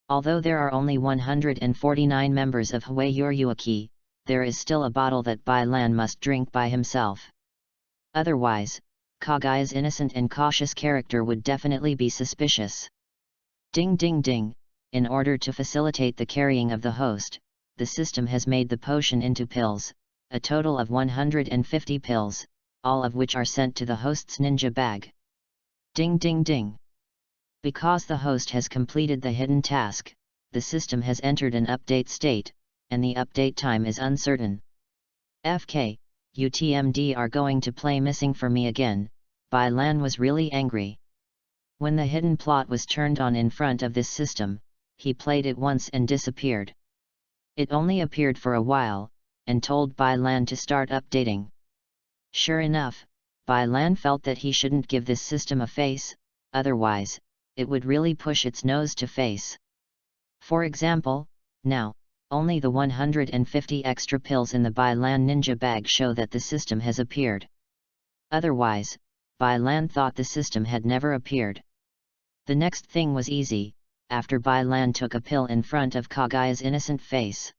Speaker 1: Although there are only 149 members of Hui Yuryuaki, there is still a bottle that Bai Lan must drink by himself. Otherwise, Kagaya's innocent and cautious character would definitely be suspicious. Ding ding ding, in order to facilitate the carrying of the host, the system has made the potion into pills, a total of 150 pills, all of which are sent to the host's ninja bag. Ding ding ding. Because the host has completed the hidden task, the system has entered an update state, and the update time is uncertain. FK, UTMD are going to play missing for me again, Bai Lan was really angry. When the hidden plot was turned on in front of this system, he played it once and disappeared. It only appeared for a while, and told Bai Lan to start updating. Sure enough, Bai Lan felt that he shouldn't give this system a face, otherwise, it would really push its nose to face. For example, now, only the 150 extra pills in the Bai Lan ninja bag show that the system has appeared. Otherwise, Bai Lan thought the system had never appeared. The next thing was easy, after Bai Lan took a pill in front of Kagaya's innocent face.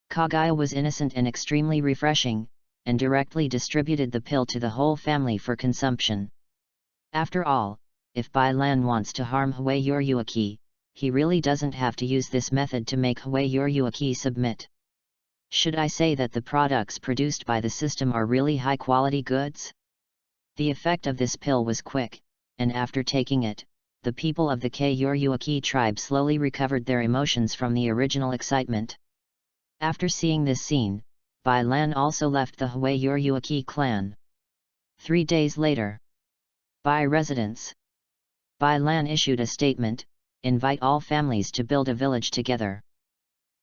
Speaker 1: Kagaya was innocent and extremely refreshing, and directly distributed the pill to the whole family for consumption. After all, if Bai Lan wants to harm Hui Yuryuaki, he really doesn't have to use this method to make Hui Yuryuaki submit. Should I say that the products produced by the system are really high-quality goods? The effect of this pill was quick, and after taking it, the people of the Kyoryuaki tribe slowly recovered their emotions from the original excitement. After seeing this scene, Bai Lan also left the Kyoryuaki clan. 3 days later. Bai residence. Bai Lan issued a statement, invite all families to build a village together.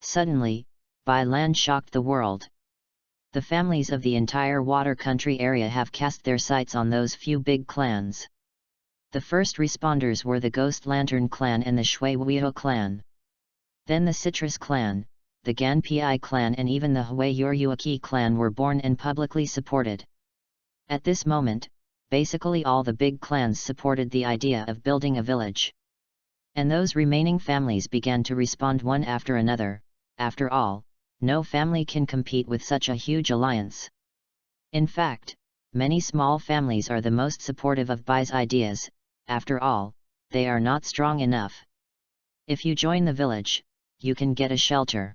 Speaker 1: Suddenly, Bai Lan shocked the world. The families of the entire water country area have cast their sights on those few big clans. The first responders were the Ghost Lantern clan and the Shui Wuiho clan. Then the Citrus clan, the Ganpi clan and even the Kyoryuaki clan were born and publicly supported. At this moment, basically all the big clans supported the idea of building a village. And those remaining families began to respond one after another. After all, no family can compete with such a huge alliance. In fact, many small families are the most supportive of Bai's ideas. After all, they are not strong enough. If you join the village, you can get a shelter.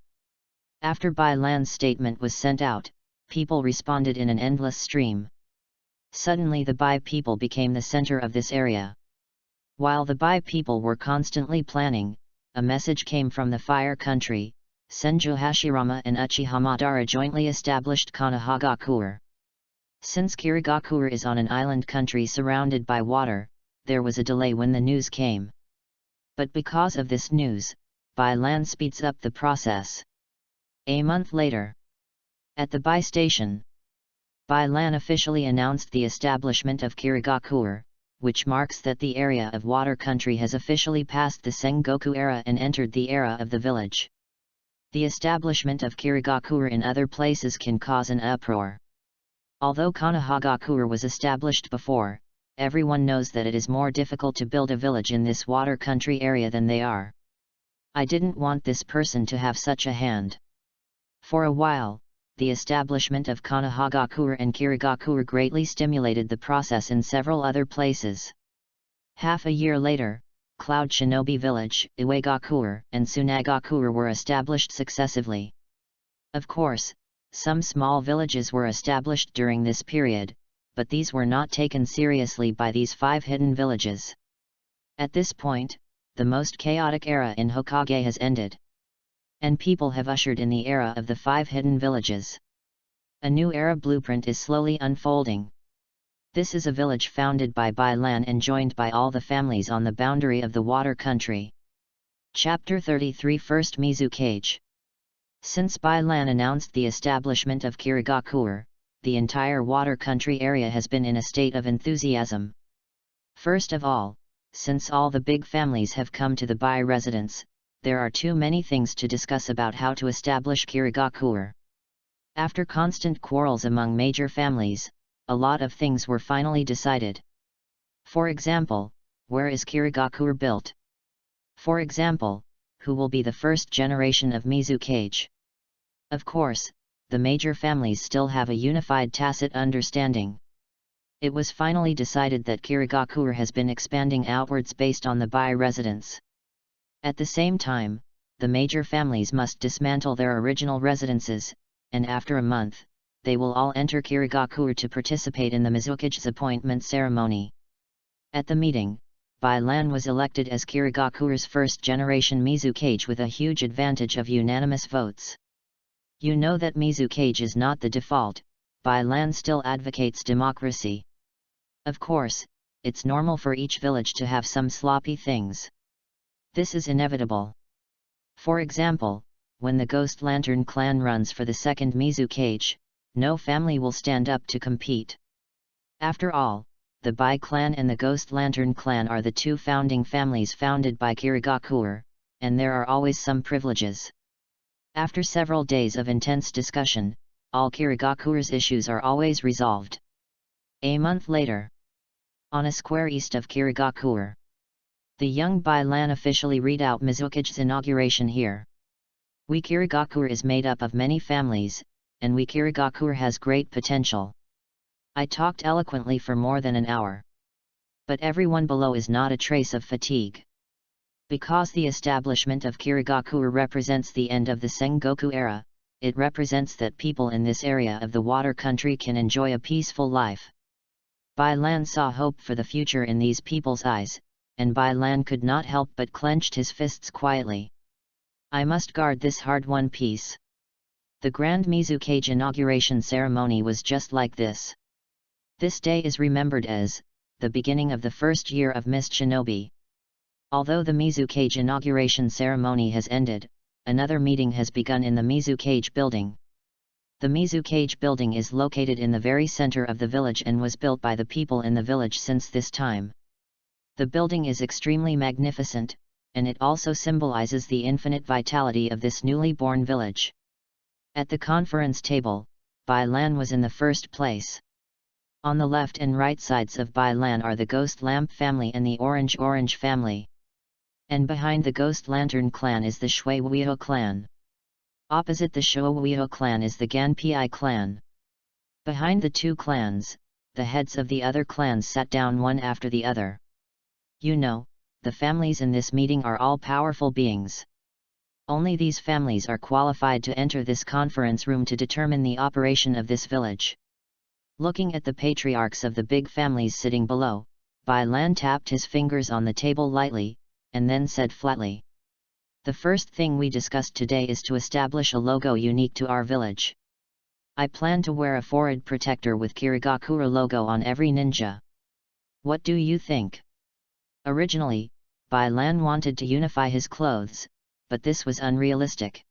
Speaker 1: After Bai Lan's statement was sent out, people responded in an endless stream. Suddenly the Bai people became the center of this area. While the Bai people were constantly planning, a message came from the Fire Country. Senju Hashirama and Uchiha Madara jointly established Konohagakure. Since Kirigakure is on an island country surrounded by water, there was a delay when the news came. But because of this news, Bai Lan speeds up the process. A month later, at the Bai station, Bai Lan officially announced the establishment of Kirigakure, which marks that the area of water country has officially passed the Sengoku era and entered the era of the village. The establishment of Kirigakure in other places can cause an uproar. Although Konohagakure was established before, everyone knows that it is more difficult to build a village in this water country area than they are. I didn't want this person to have such a hand. For a while, the establishment of Konohagakure and Kirigakure greatly stimulated the process in several other places. Half a year later, Cloud Shinobi Village, Iwagakure, and Tsunagakure were established successively. Of course, some small villages were established during this period, but these were not taken seriously by these 5 hidden villages. At this point, the most chaotic era in Hokage has ended. And people have ushered in the era of the 5 hidden villages. A new era blueprint is slowly unfolding. This is a village founded by Bai Lan and joined by all the families on the boundary of the water country. Chapter 33 First Mizukage. Since Bai Lan announced the establishment of Kirigakure, the entire water country area has been in a state of enthusiasm. First of all, since all the big families have come to the Bai residence, there are too many things to discuss about how to establish Kirigakure. After constant quarrels among major families, a lot of things were finally decided. For example, where is Kirigakure built? For example, who will be the first generation of Mizukage? Of course, the major families still have a unified tacit understanding. It was finally decided that Kirigakure has been expanding outwards based on the Bai residence. At the same time, the major families must dismantle their original residences, and after a month, they will all enter Kirigakure to participate in the Mizukage's appointment ceremony. At the meeting, Bai Lan was elected as Kirigakure's first-generation Mizukage with a huge advantage of unanimous votes. You know that Mizukage is not the default, Bai Lan still advocates democracy. Of course, it's normal for each village to have some sloppy things. This is inevitable. For example, when the Ghost Lantern clan runs for the second Mizukage, no family will stand up to compete. After all, the Bai clan and the Ghost Lantern clan are the 2 founding families founded by Kirigakure, and there are always some privileges. After several days of intense discussion, all Kirigakure's issues are always resolved. A month later, on a square east of Kirigakure, the young Bai Lan officially read out Mizukage's inauguration here. We Kirigakure is made up of many families, and we Kirigakure has great potential. I talked eloquently for more than an hour. But everyone below is not a trace of fatigue. Because the establishment of Kirigakure represents the end of the Sengoku era, it represents that people in this area of the water country can enjoy a peaceful life. Bai Lan saw hope for the future in these people's eyes, and Bai Lan could not help but clenched his fists quietly. I must guard this hard-won peace. The Grand Mizukage inauguration ceremony was just like this. This day is remembered as the beginning of the first year of Mist Shinobi. Although the Mizukage inauguration ceremony has ended, another meeting has begun in the Mizukage building. The Mizukage building is located in the very center of the village and was built by the people in the village since this time. The building is extremely magnificent, and it also symbolizes the infinite vitality of this newly born village. At the conference table, Bai Lan was in the first place. On the left and right sides of Bai Lan are the Ghost Lamp family and the Orange family. And behind the Ghost Lantern clan is the Shui Wuiho clan. Opposite the Shui Wuiho clan is the Ganpi clan. Behind the two clans, the heads of the other clans sat down one after the other. You know, the families in this meeting are all powerful beings. Only these families are qualified to enter this conference room to determine the operation of this village. Looking at the patriarchs of the big families sitting below, Bai Lan tapped his fingers on the table lightly, and then said flatly. The first thing we discussed today is to establish a logo unique to our village. I plan to wear a forehead protector with Kirigakura logo on every ninja. What do you think? Originally, Bai Lan wanted to unify his clothes, but this was unrealistic.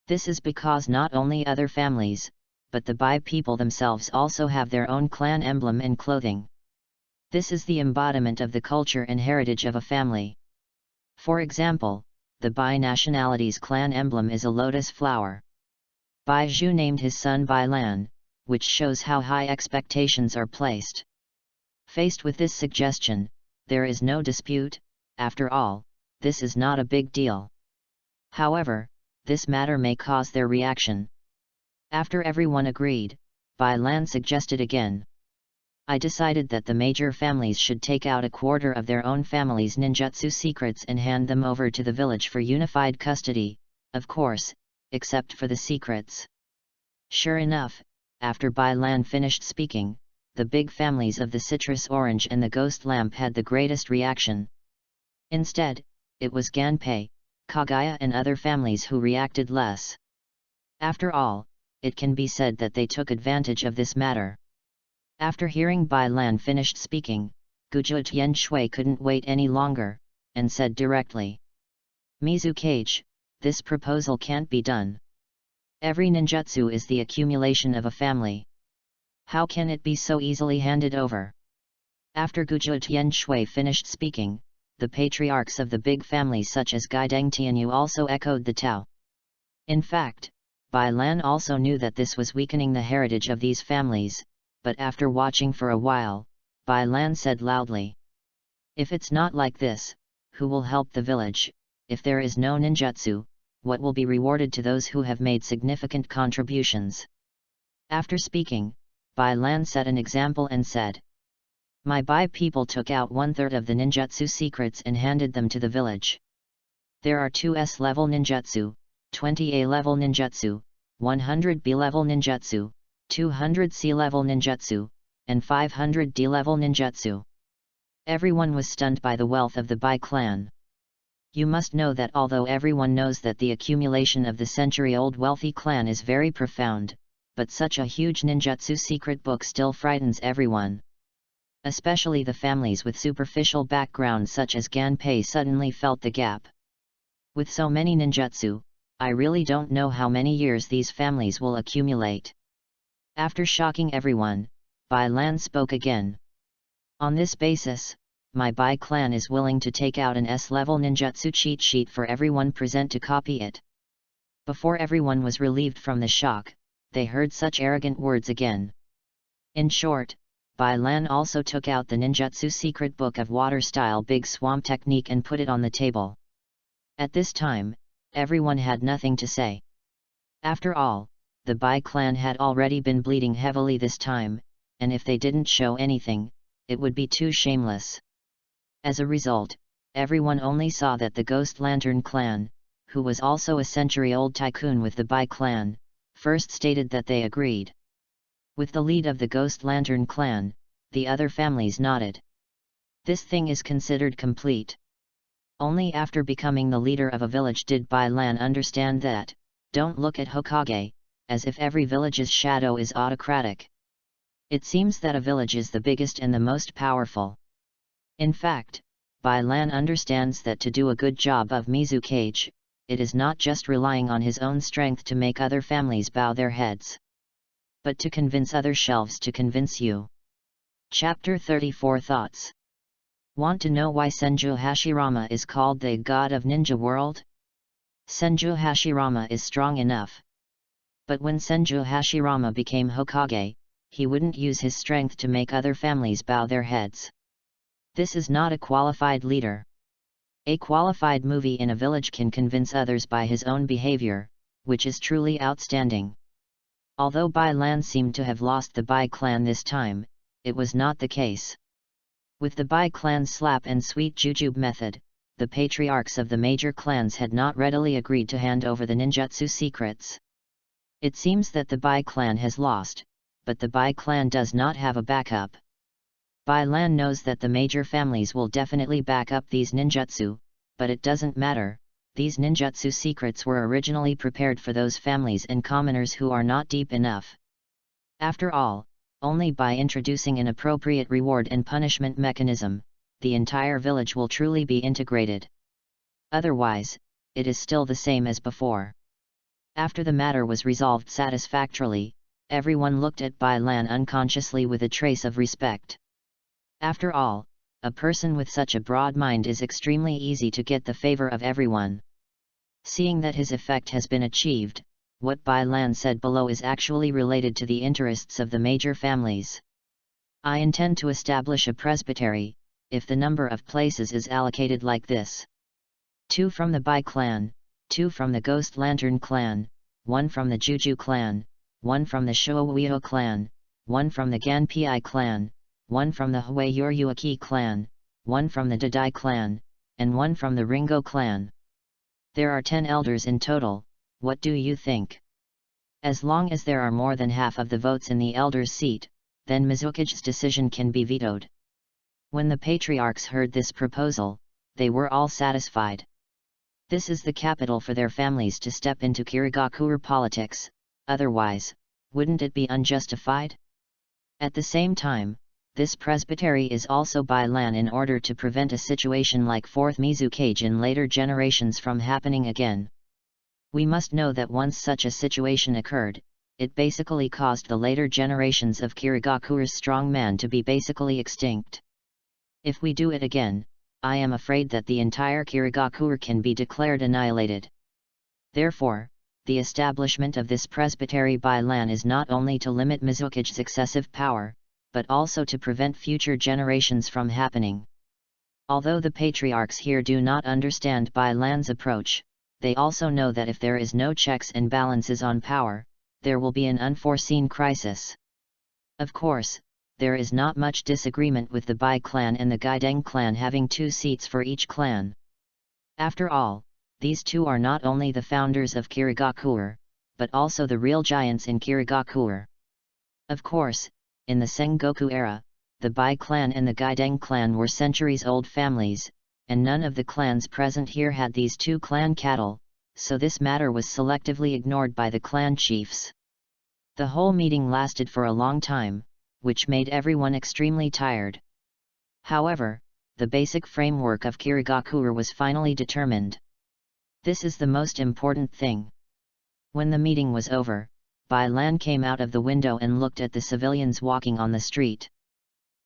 Speaker 1: This is because not only other families, but the Bai people themselves also have their own clan emblem and clothing. This is the embodiment of the culture and heritage of a family. For example, the Bai nationality's clan emblem is a lotus flower. Bai Zhu named his son Bai Lan, which shows how high expectations are placed. Faced with this suggestion, there is no dispute. After all, this is not a big deal. However, this matter may cause their reaction. After everyone agreed, Bai Lan suggested again. I decided that the major families should take out a quarter of their own family's ninjutsu secrets and hand them over to the village for unified custody, of course, except for the secrets. Sure enough, after Bai Lan finished speaking, the big families of the Citrus Orange and the Ghost Lamp had the greatest reaction. Instead, it was Ganpei, Kagaya and other families who reacted less. After all, it can be said that they took advantage of this matter. After hearing Bai Lan finished speaking, Guju Tian Shui couldn't wait any longer, and said directly. Mizukage, this proposal can't be done. Every ninjutsu is the accumulation of a family. How can it be so easily handed over? After Guju Tian Shui finished speaking, the patriarchs of the big families such as Gai Deng Tianyu also echoed the Tao. In fact, Bai Lan also knew that this was weakening the heritage of these families, but after watching for a while, Bai Lan said loudly. If it's not like this, who will help the village? If there is no ninjutsu, what will be rewarded to those who have made significant contributions? After speaking, Bai Lan set an example and said. My Bai people took out 1/3 of the ninjutsu secrets and handed them to the village. There are 2 S-level ninjutsu, 20 A-level ninjutsu, 100 B-level ninjutsu, 200 C-level ninjutsu, and 500 D-level ninjutsu. Everyone was stunned by the wealth of the Bai clan. You must know that although everyone knows that the accumulation of the century-old wealthy clan is very profound, but such a huge ninjutsu secret book still frightens everyone. Especially the families with superficial backgrounds such as Ganpei suddenly felt the gap. With so many ninjutsu, I really don't know how many years these families will accumulate. After shocking everyone, Bai Lan spoke again. On this basis, my Bai clan is willing to take out an S-level ninjutsu cheat sheet for everyone present to copy it. Before everyone was relieved from the shock, they heard such arrogant words again. In short, Bai Lan also took out the ninjutsu secret book of water-style big swamp technique and put it on the table. At this time, everyone had nothing to say. After all, the Bai clan had already been bleeding heavily this time, and if they didn't show anything, it would be too shameless. As a result, everyone only saw that the Ghost Lantern clan, who was also a century-old tycoon with the Bai clan, first stated that they agreed. With the lead of the Ghost Lantern clan, the other families nodded. This thing is considered complete. Only after becoming the leader of a village did Bai Lan understand that, don't look at Hokage, as if every village's shadow is autocratic. It seems that a village is the biggest and the most powerful. In fact, Bai Lan understands that to do a good job of Mizukage, it is not just relying on his own strength to make other families bow their heads, but to convince other shelves to convince you. Chapter 34 Thoughts. Want to know why Senju Hashirama is called the god of ninja world? Senju Hashirama is strong enough. But when Senju Hashirama became Hokage, he wouldn't use his strength to make other families bow their heads. This is not a qualified leader. A qualified movie in a village can convince others by his own behavior, which is truly outstanding. Although Bai Lan seemed to have lost the Bai clan this time, it was not the case. With the Bai clan's slap and sweet jujube method, the patriarchs of the major clans had not readily agreed to hand over the ninjutsu secrets. It seems that the Bai clan has lost, but the Bai clan does not have a backup. Bai Lan knows that the major families will definitely back up these ninjutsu, but it doesn't matter, these ninjutsu secrets were originally prepared for those families and commoners who are not deep enough. After all, only by introducing an appropriate reward and punishment mechanism, the entire village will truly be integrated. Otherwise, it is still the same as before. After the matter was resolved satisfactorily, everyone looked at Bai Lan unconsciously with a trace of respect. After all, a person with such a broad mind is extremely easy to get the favor of everyone. Seeing that his effect has been achieved, what Bai Lan said below is actually related to the interests of the major families. I intend to establish a presbytery, if the number of places is allocated like this. 2 from the Bai clan, 2 from the Ghost Lantern clan, 1 from the Juju clan, 1 from the Shouuiho clan, 1 from the Ganpi clan, 1 from the Hui Yoryuaki clan, 1 from the Dadai clan, and 1 from the Ringo clan. There are 10 elders in total. What do you think? As long as there are more than half of the votes in the elder's seat, then Mizukage's decision can be vetoed. When the patriarchs heard this proposal, they were all satisfied. This is the capital for their families to step into Kirigakure politics, otherwise, wouldn't it be unjustified? At the same time, this presbytery is also Bai Lan in order to prevent a situation like 4th Mizukage in later generations from happening again. We must know that once such a situation occurred, it basically caused the later generations of Kirigakure's strongman to be basically extinct. If we do it again, I am afraid that the entire Kirigakure can be declared annihilated. Therefore, the establishment of this presbytery Bai Lan is not only to limit Mizukage's excessive power, but also to prevent future generations from happening. Although the patriarchs here do not understand Bai Lan's approach, they also know that if there is no checks and balances on power, there will be an unforeseen crisis. Of course, there is not much disagreement with the Bai clan and the Gaideng clan having 2 seats for each clan. After all, these 2 are not only the founders of Kirigakure, but also the real giants in Kirigakure. Of course, in the Sengoku era, the Bai clan and the Gaideng clan were centuries-old families, and none of the clans present here had these 2 clan cattle, so this matter was selectively ignored by the clan chiefs. The whole meeting lasted for a long time, which made everyone extremely tired. However, the basic framework of Kirigakure was finally determined. This is the most important thing. When the meeting was over, Bai Lan came out of the window and looked at the civilians walking on the street.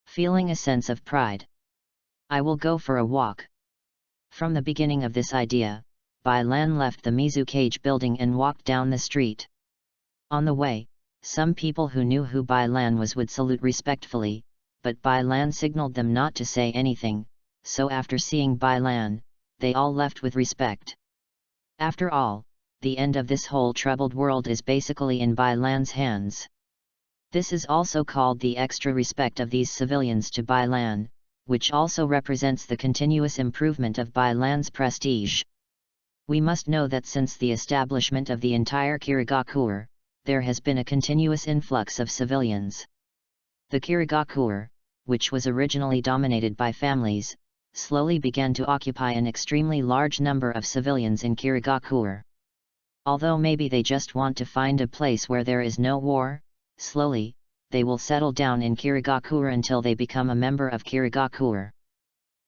Speaker 1: Feeling a sense of pride. I will go for a walk. From the beginning of this idea, Bai Lan left the Mizukage building and walked down the street. On the way, some people who knew who Bai Lan was would salute respectfully, but Bai Lan signaled them not to say anything, so after seeing Bai Lan, they all left with respect. After all, the end of this whole troubled world is basically in Bai Lan's hands. This is also called the extra respect of these civilians to Bai Lan, which also represents the continuous improvement of Bai Lan's prestige. We must know that since the establishment of the entire Kirigakure, there has been a continuous influx of civilians. The Kirigakuer, which was originally dominated by families, slowly began to occupy an extremely large number of civilians in Kirigakuer. Although maybe they just want to find a place where there is no war, slowly, they will settle down in Kirigakuer until they become a member of Kirigakuer.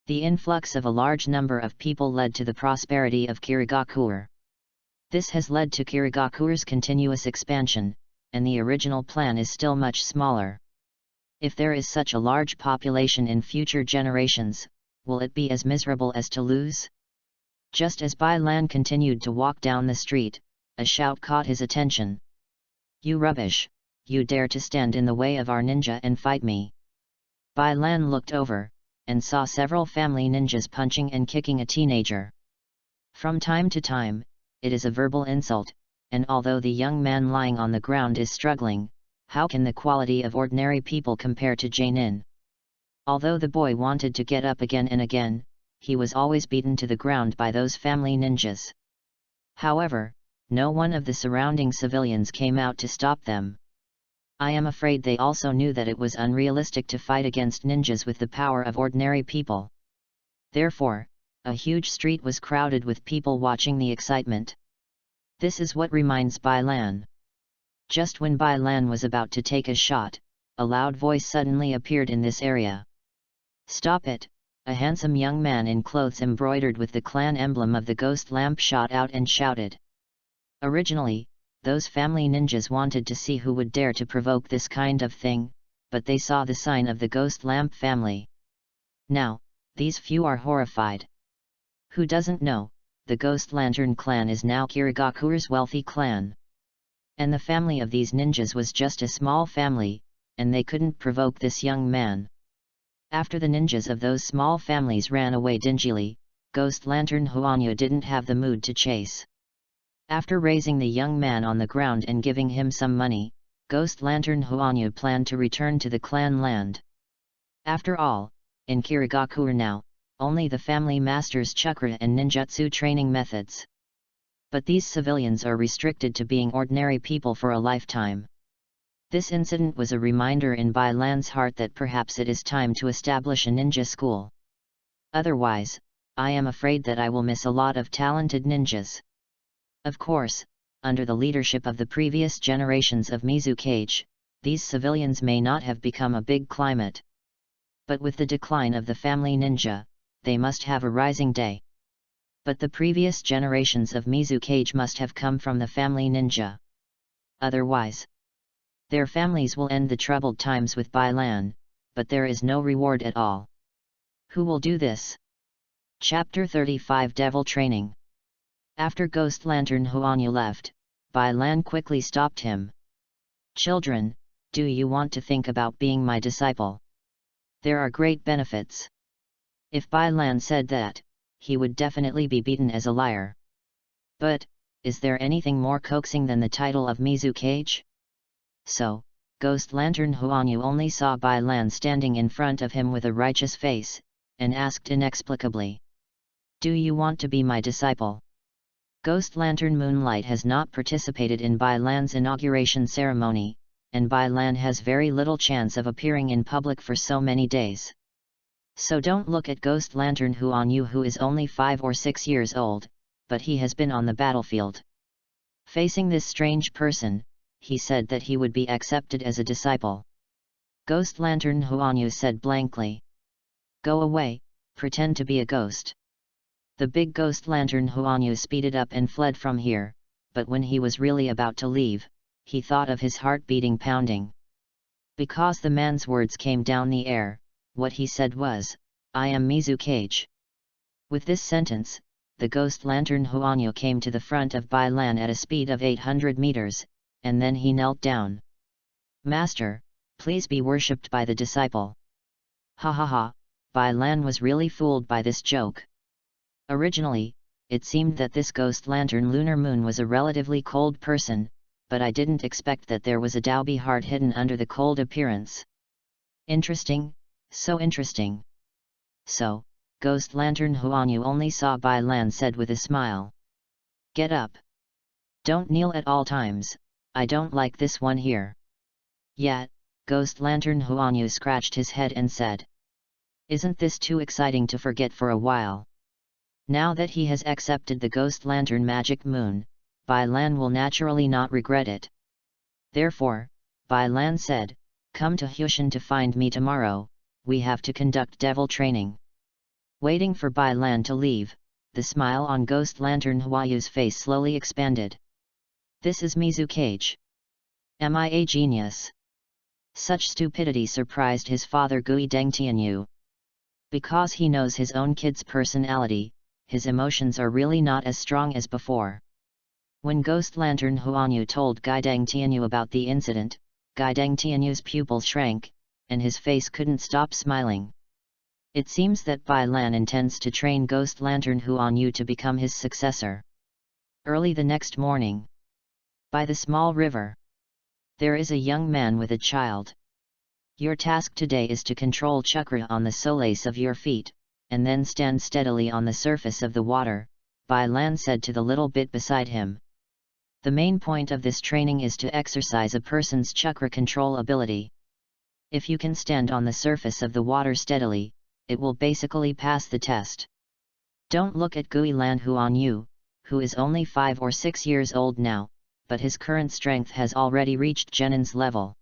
Speaker 1: The influx of a large number of people led to the prosperity of Kirigakuer. This has led to Kirigakuer's continuous expansion, and the original plan is still much smaller. If there is such a large population in future generations, will it be as miserable as to lose? Just as Bai Lan continued to walk down the street, a shout caught his attention. "You rubbish! You dare to stand in the way of our ninja and fight me!" Bai Lan looked over, and saw several family ninjas punching and kicking a teenager. From time to time, it is a verbal insult, and although the young man lying on the ground is struggling, how can the quality of ordinary people compare to Jainin? Although the boy wanted to get up again and again, he was always beaten to the ground by those family ninjas. However, no one of the surrounding civilians came out to stop them. I am afraid they also knew that it was unrealistic to fight against ninjas with the power of ordinary people. Therefore, a huge street was crowded with people watching the excitement. This is what reminds Bai Lan. Just when Bai Lan was about to take a shot, a loud voice suddenly appeared in this area. "Stop it!" A handsome young man in clothes embroidered with the clan emblem of the ghost lamp shot out and shouted. Originally, those family ninjas wanted to see who would dare to provoke this kind of thing, but they saw the sign of the ghost lamp family. Now, these few are horrified. Who doesn't know, the Ghost Lantern clan is now Kirigakuer's wealthy clan. And the family of these ninjas was just a small family, and they couldn't provoke this young man. After the ninjas of those small families ran away dingily, Ghost Lantern Huanyu didn't have the mood to chase. After raising the young man on the ground and giving him some money, Ghost Lantern Huanyu planned to return to the clan land. After all, in Kirigakuer now, only the family masters chakra and ninjutsu training methods. But these civilians are restricted to being ordinary people for a lifetime. This incident was a reminder in Bai Lan's heart that perhaps it is time to establish a ninja school. Otherwise, I am afraid that I will miss a lot of talented ninjas. Of course, under the leadership of the previous generations of Mizukage, these civilians may not have become a big climate. But with the decline of the family ninja, they must have a rising day. But the previous generations of Mizukage must have come from the family ninja. Otherwise, their families will end the troubled times with Bai Lan, but there is no reward at all. Who will do this? Chapter 35 Devil Training. After Ghost Lantern Huanyu left, Bai Lan quickly stopped him. "Children, do you want to think about being my disciple? There are great benefits." If Bai Lan said that, he would definitely be beaten as a liar. But, is there anything more coaxing than the title of Mizukage? So, Ghost Lantern Huanyu only saw Bai Lan standing in front of him with a righteous face, and asked inexplicably, "Do you want to be my disciple?" Ghost Lantern Moonlight has not participated in Bai Lan's inauguration ceremony, and Bai Lan has very little chance of appearing in public for so many days. So don't look at Ghost Lantern Huanyu, who is only 5 or 6 years old, but he has been on the battlefield. Facing this strange person, he said that he would be accepted as a disciple. Ghost Lantern Huanyu said blankly, "Go away, pretend to be a ghost." The big Ghost Lantern Huanyu speeded up and fled from here, but when he was really about to leave, he thought of his heart beating pounding. Because the man's words came down the air, what he said was, "I am Mizukage." With this sentence, the Ghost Lantern Huanyu came to the front of Bai Lan at a speed of 800 meters, and then he knelt down. "Master, please be worshipped by the disciple." Ha ha ha, Bai Lan was really fooled by this joke. Originally, it seemed that this Ghost Lantern Lunar Moon was a relatively cold person, but I didn't expect that there was a Daobi heart hidden under the cold appearance. Interesting, so interesting. So, Ghost Lantern Huanyu only saw Bai Lan said with a smile, "Get up. Don't kneel at all times, I don't like this one here. Yet, Ghost Lantern Huanyu scratched his head and said, "Isn't this too exciting to forget for a while?" Now that he has accepted the Ghost Lantern Magic Moon, Bai Lan will naturally not regret it. Therefore, Bai Lan said, "Come to Hushan to find me tomorrow, we have to conduct devil training." Waiting for Bai Lan to leave, the smile on Ghost Lantern Huayu's face slowly expanded. "This is Mizukage. Am I a genius?" Such stupidity surprised his father Gui Dengtianyu. Because he knows his own kid's personality, his emotions are really not as strong as before. When Ghost Lantern Huanyu told Gai Dengtianyu about the incident, Gai Dengtianyu's pupil shrank, and his face couldn't stop smiling. It seems that Bai Lan intends to train Ghost Lantern Huanyu to become his successor. Early the next morning, by the small river, there is a young man with a child. "Your task today is to control chakra on the soles of your feet, and then stand steadily on the surface of the water," Bai Lan said to the little bit beside him. The main point of this training is to exercise a person's chakra control ability. If you can stand on the surface of the water steadily, it will basically pass the test. Don't look at Gui Lan Huanyu, who is only 5 or 6 years old now, but his current strength has already reached Genin's level.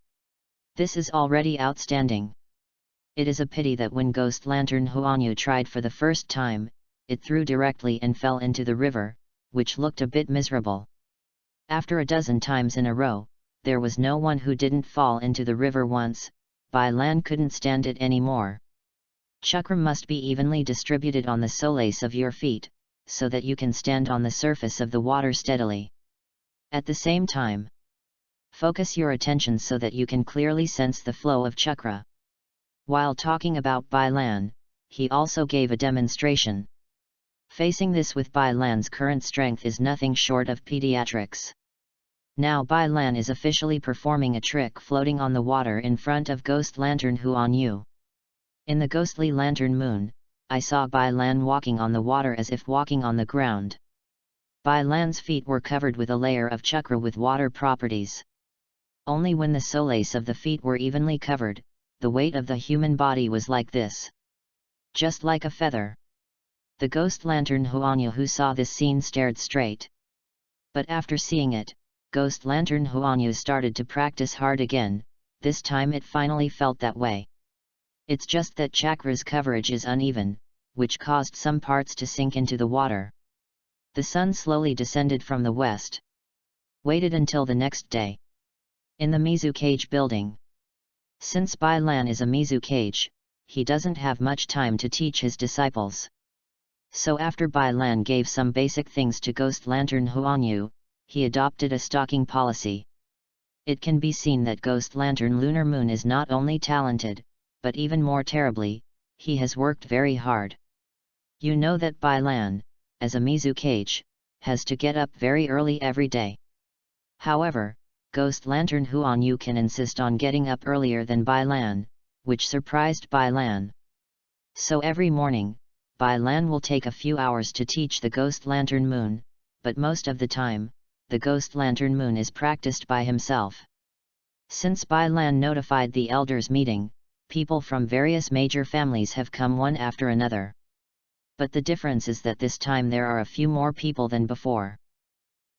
Speaker 1: This is already outstanding. It is a pity that when Ghost Lantern Huanyu tried for the first time, it threw directly and fell into the river, which looked a bit miserable. After a dozen times in a row, there was no one who didn't fall into the river once. Bai Lan couldn't stand it anymore. Chakra must be evenly distributed on the soles of your feet, so that you can stand on the surface of the water steadily. At the same time, focus your attention so that you can clearly sense the flow of chakra. While talking about Bai Lan, he also gave a demonstration. Facing this with Bai Lan's current strength is nothing short of pediatrics. Now Bai Lan is officially performing a trick floating on the water in front of Ghost Lantern Huanyu. In the ghostly lantern moon, I saw Bai Lan walking on the water as if walking on the ground. Bai Lan's feet were covered with a layer of chakra with water properties. Only when the soles of the feet were evenly covered, the weight of the human body was like this. Just like a feather. The Ghost Lantern Huanyu who saw this scene stared straight. But after seeing it, Ghost Lantern Huanyu started to practice hard again. This time it finally felt that way. It's just that chakra's coverage is uneven, which caused some parts to sink into the water. The sun slowly descended from the west. Waited until the next day. In the Mizukage building. Since Bai Lan is a Mizukage, he doesn't have much time to teach his disciples. So after Bai Lan gave some basic things to Ghost Lantern Huanyu, he adopted a stalking policy. It can be seen that Ghost Lantern Lunar Moon is not only talented, but even more terribly, he has worked very hard. You know that Bai Lan, as a Mizukage, has to get up very early every day. However, Ghost Lantern Huanyu can insist on getting up earlier than Bai Lan, which surprised Bai Lan. So every morning, Bai Lan will take a few hours to teach the Ghost Lantern Moon, but most of the time, the Ghost Lantern Moon is practiced by himself. Since Bai Lan notified the elders meeting, people from various major families have come one after another. But the difference is that this time there are a few more people than before.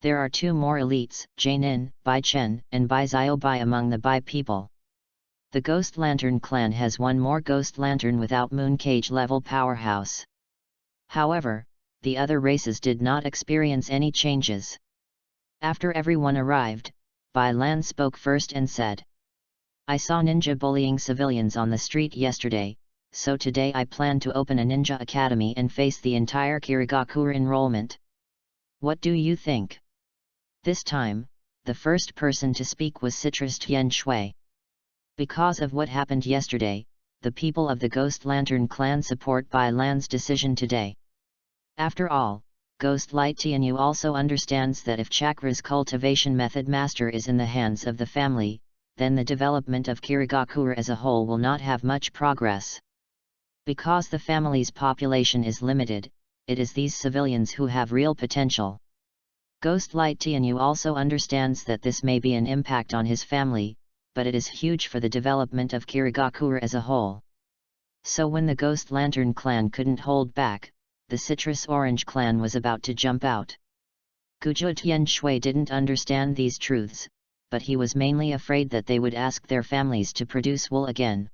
Speaker 1: There are 2 more elites, Jainin, Bai Chen, and Bai Xiao Bai among the Bai people. The Ghost Lantern clan has 1 more Ghost Lantern without Mooncage level powerhouse. However, the other races did not experience any changes. After everyone arrived, Bai Lan spoke first and said, "I saw ninja bullying civilians on the street yesterday, so today I plan to open a ninja academy and face the entire Kirigakure enrollment. What do you think?" This time, the first person to speak was Citrus Tian Shui. Because of what happened yesterday, the people of the Ghost Lantern clan support Bai Lan's decision today. After all, Ghost Light Tianyu also understands that if Chakra's cultivation method master is in the hands of the family, then the development of Kirigakure as a whole will not have much progress. Because the family's population is limited, it is these civilians who have real potential. Ghost Light Tianyu also understands that this may be an impact on his family, but it is huge for the development of Kirigakura as a whole. So when the Ghost Lantern clan couldn't hold back, the Citrus Orange clan was about to jump out. Guju Tian Shui didn't understand these truths, but he was mainly afraid that they would ask their families to produce wool again.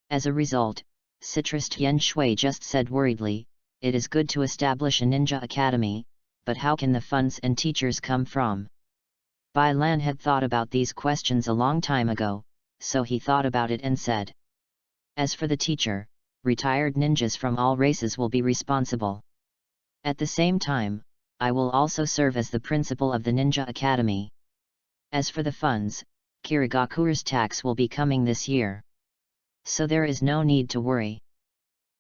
Speaker 1: As a result, Citrus Tian Shui just said worriedly, "It is good to establish a ninja academy, but how can the funds and teachers come from?" Bai Lan had thought about these questions a long time ago, so he thought about it and said, "As for the teacher, retired ninjas from all races will be responsible. At the same time, I will also serve as the principal of the Ninja Academy. As for the funds, Kirigakura's tax will be coming this year. So there is no need to worry."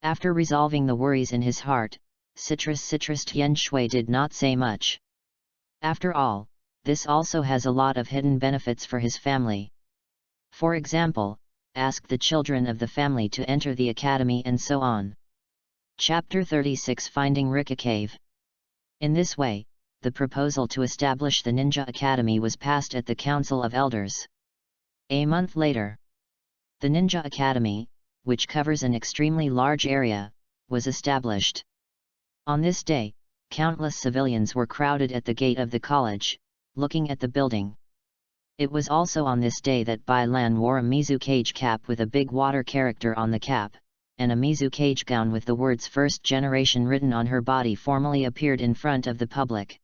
Speaker 1: After resolving the worries in his heart, Citrus Tian Shui did not say much. After all, this also has a lot of hidden benefits for his family. For example, ask the children of the family to enter the academy and so on. Chapter 36 Finding Rika Cave. In this way, the proposal to establish the Ninja Academy was passed at the Council of Elders. A month later, the Ninja Academy, which covers an extremely large area, was established. On this day, countless civilians were crowded at the gate of the college, looking at the building. It was also on this day that Bai Lan wore a Mizukage cap with a big water character on the cap, and a Mizukage gown with the words First Generation written on her body formally appeared in front of the public.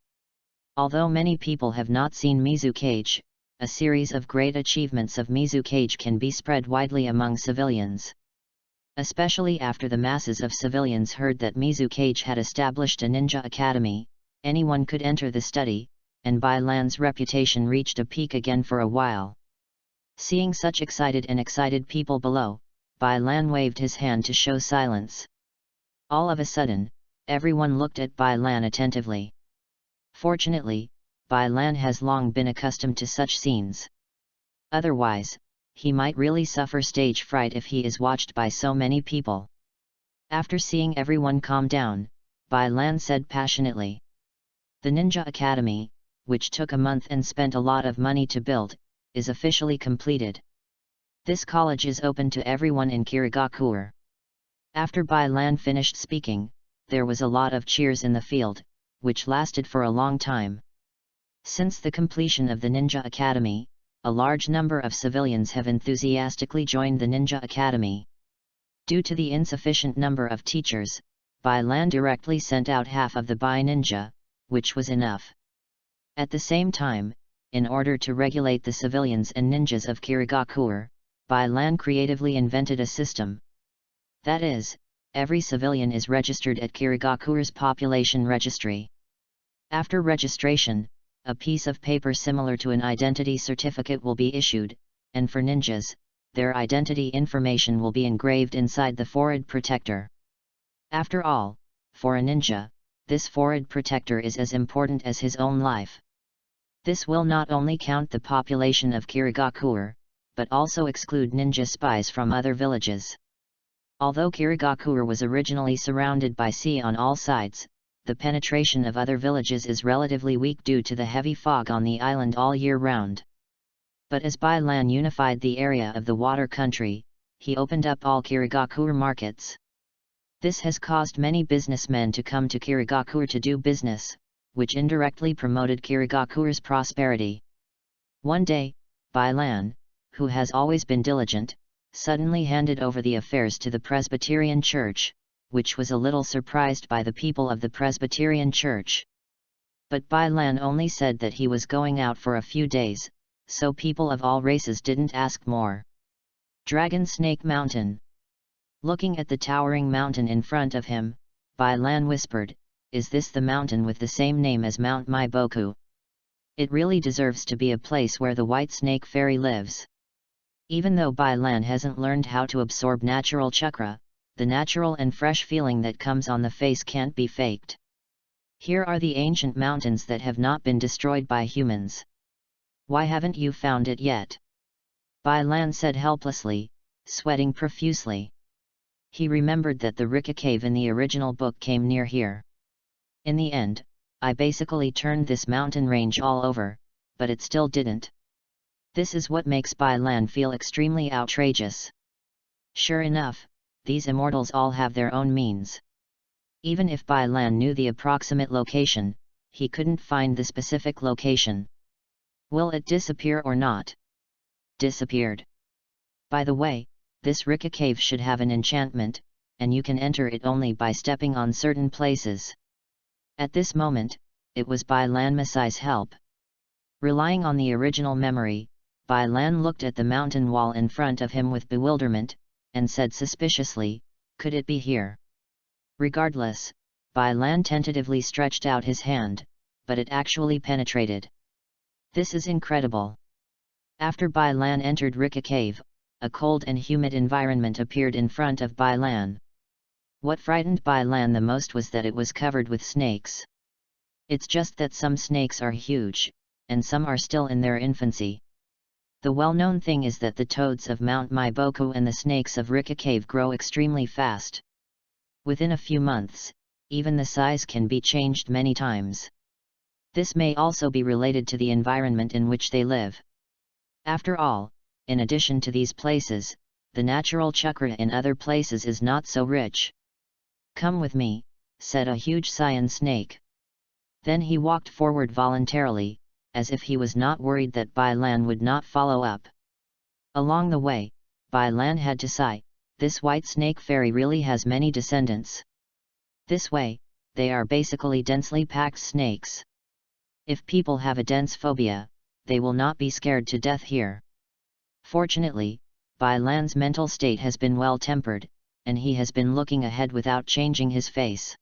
Speaker 1: Although many people have not seen Mizukage, a series of great achievements of Mizukage can be spread widely among civilians. Especially after the masses of civilians heard that Mizukage had established a ninja academy, anyone could enter the study, and Bai Lan's reputation reached a peak again for a while. Seeing such excited people below, Bai Lan waved his hand to show silence. All of a sudden, everyone looked at Bai Lan attentively. Fortunately, Bai Lan has long been accustomed to such scenes. Otherwise, he might really suffer stage fright if he is watched by so many people. After seeing everyone calm down, Bai Lan said passionately, "The Ninja Academy, which took a month and spent a lot of money to build, is officially completed. This college is open to everyone in Kirigakura." After Bai Lan finished speaking, there was a lot of cheers in the field, which lasted for a long time. Since the completion of the Ninja Academy, a large number of civilians have enthusiastically joined the Ninja Academy. Due to the insufficient number of teachers, Bai Lan directly sent out half of the Bai Ninja, which was enough. At the same time, in order to regulate the civilians and ninjas of Kirigakura, Bai Lan creatively invented a system. That is, every civilian is registered at Kirigakura's population registry. After registration, a piece of paper similar to an identity certificate will be issued, and for ninjas, their identity information will be engraved inside the forehead protector. After all, for a ninja, this forehead protector is as important as his own life. This will not only count the population of Kirigakura, but also exclude ninja spies from other villages. Although Kirigakura was originally surrounded by sea on all sides, the penetration of other villages is relatively weak due to the heavy fog on the island all year round. But as Bai Lan unified the area of the water country, he opened up all Kirigakura markets. This has caused many businessmen to come to Kirigakura to do business, which indirectly promoted Kirigakura's prosperity. One day, Bai Lan, who has always been diligent, suddenly handed over the affairs to the Presbyterian Church, which was a little surprised by the people of the Presbyterian Church. But Bai Lan only said that he was going out for a few days, so people of all races didn't ask more. Dragon Snake Mountain. Looking at the towering mountain in front of him, Bai Lan whispered, "Is this the mountain with the same name as Mount Maiboku? It really deserves to be a place where the white snake fairy lives." Even though Bai Lan hasn't learned how to absorb natural chakra, the natural and fresh feeling that comes on the face can't be faked. Here are the ancient mountains that have not been destroyed by humans. Why haven't you found it yet? Bai Lan said helplessly, sweating profusely. He remembered that the Rika cave in the original book came near here. In the end, I basically turned this mountain range all over, but it still didn't. This is what makes Bai Lan feel extremely outrageous. Sure enough, these immortals all have their own means. Even if Bai Lan knew the approximate location, he couldn't find the specific location. Will it disappear or not? Disappeared. By the way, this Rika cave should have an enchantment, and you can enter it only by stepping on certain places. At this moment, it was Bai Lan Masai's help. Relying on the original memory, Bai Lan looked at the mountain wall in front of him with bewilderment, and said suspiciously, "Could it be here?" Regardless, Bai Lan tentatively stretched out his hand, but it actually penetrated. This is incredible. After Bai Lan entered Rika cave, a cold and humid environment appeared in front of Bai Lan. What frightened Bai Lan the most was that it was covered with snakes. It's just that some snakes are huge, and some are still in their infancy. The well-known thing is that the toads of Mount Maiboku and the snakes of Rika cave grow extremely fast. Within a few months, even the size can be changed many times. This may also be related to the environment in which they live. After all, in addition to these places, the natural chakra in other places is not so rich. "Come with me," said a huge cyan snake. Then he walked forward voluntarily, as if he was not worried that Bai Lan would not follow up. Along the way, Bai Lan had to sigh, "This white snake fairy really has many descendants. This way, they are basically densely packed snakes. If people have a dense phobia, they will not be scared to death here." Fortunately, Bai Lan's mental state has been well-tempered, and he has been looking ahead without changing his face.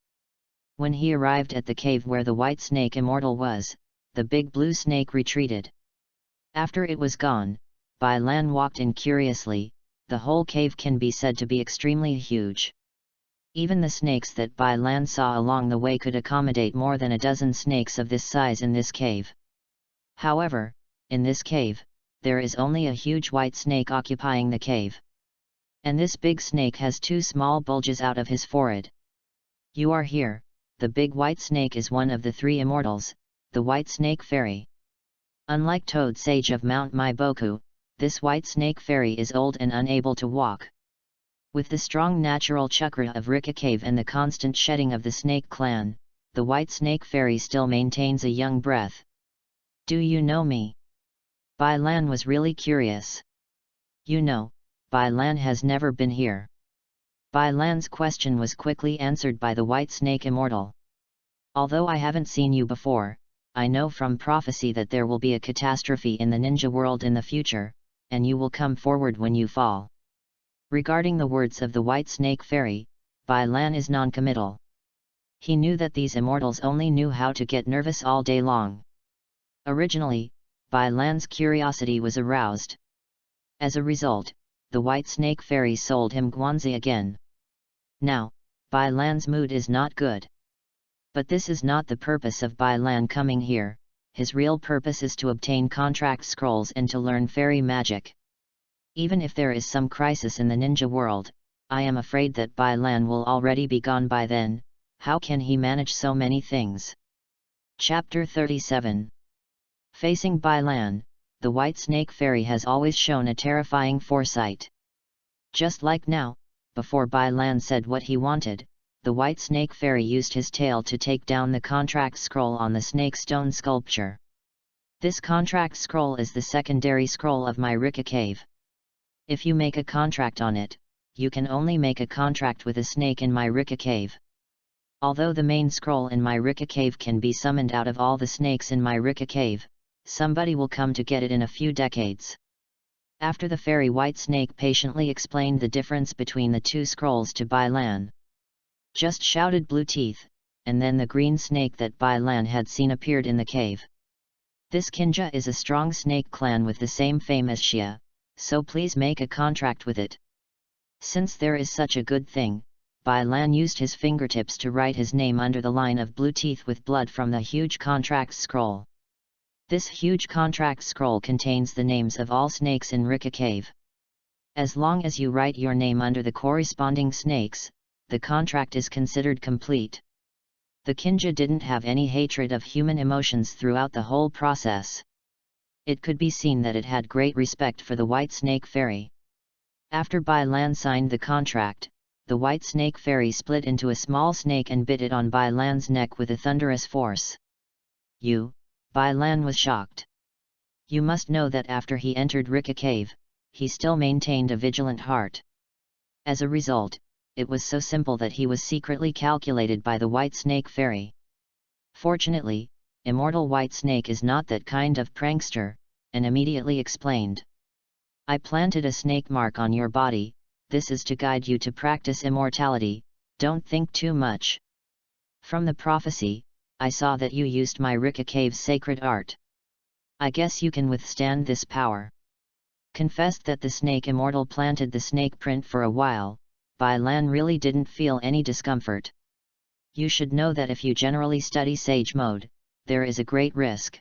Speaker 1: When he arrived at the cave where the white snake immortal was, the big blue snake retreated. After it was gone, Bai Lan walked in curiously. The whole cave can be said to be extremely huge. Even the snakes that Bai Lan saw along the way could accommodate more than a dozen snakes of this size in this cave. However, in this cave, there is only a huge white snake occupying the cave. And this big snake has two small bulges out of his forehead. "You are here." The big white snake is one of the three immortals, the white snake fairy. Unlike Toad Sage of Mount Maiboku, this white snake fairy is old and unable to walk. With the strong natural chakra of Rika cave and the constant shedding of the snake clan, the white snake fairy still maintains a young breath. "Do you know me?" Bai Lan was really curious. "You know, Bai Lan has never been here." Bai Lan's question was quickly answered by the white snake immortal. "Although I haven't seen you before, I know from prophecy that there will be a catastrophe in the ninja world in the future, and you will come forward when you fall." Regarding the words of the white snake fairy, Bai Lan is non-committal. He knew that these immortals only knew how to get nervous all day long. Originally, Bai Lan's curiosity was aroused. As a result, the white snake fairy sold him Guanzi again. Now, Bai Lan's mood is not good. But this is not the purpose of Bai Lan coming here. His real purpose is to obtain contract scrolls and to learn fairy magic. Even if there is some crisis in the ninja world, I am afraid that Bai Lan will already be gone by then. How can he manage so many things? Chapter 37. Facing Bai Lan, the white snake fairy has always shown a terrifying foresight. Just like now, before Bai Lan said what he wanted, the white snake fairy used his tail to take down the contract scroll on the snake stone sculpture. This contract scroll is the secondary scroll of my Rika cave. If you make a contract on it, you can only make a contract with a snake in my Rika cave. Although the main scroll in my Rika cave can be summoned out of all the snakes in my Rika cave, somebody will come to get it in a few decades. After the fairy white snake patiently explained the difference between the two scrolls to Bai Lan. Just shouted Blue Teeth, and then the green snake that Bai Lan had seen appeared in the cave. This Kinja is a strong snake clan with the same fame as Xia, so please make a contract with it. Since there is such a good thing, Bai Lan used his fingertips to write his name under the line of blue teeth with blood from the huge contract scroll. This huge contract scroll contains the names of all snakes in Rika cave. As long as you write your name under the corresponding snakes, the contract is considered complete. The Kinja didn't have any hatred of human emotions throughout the whole process. It could be seen that it had great respect for the White Snake Fairy. After Bai Lan signed the contract, the White Snake Fairy split into a small snake and bit it on Bai Lan's neck with a thunderous force. Bai Lan was shocked. You must know that after he entered Rika Cave, he still maintained a vigilant heart. As a result, it was so simple that he was secretly calculated by the White Snake Fairy. Fortunately, Immortal White Snake is not that kind of prankster, and immediately explained. I planted a snake mark on your body, this is to guide you to practice immortality, don't think too much. From the prophecy, I saw that you used my Rika Cave's sacred art. I guess you can withstand this power. Confessed that the snake immortal planted the snake print for a while, Bai Lan really didn't feel any discomfort. You should know that if you generally study Sage Mode, there is a great risk.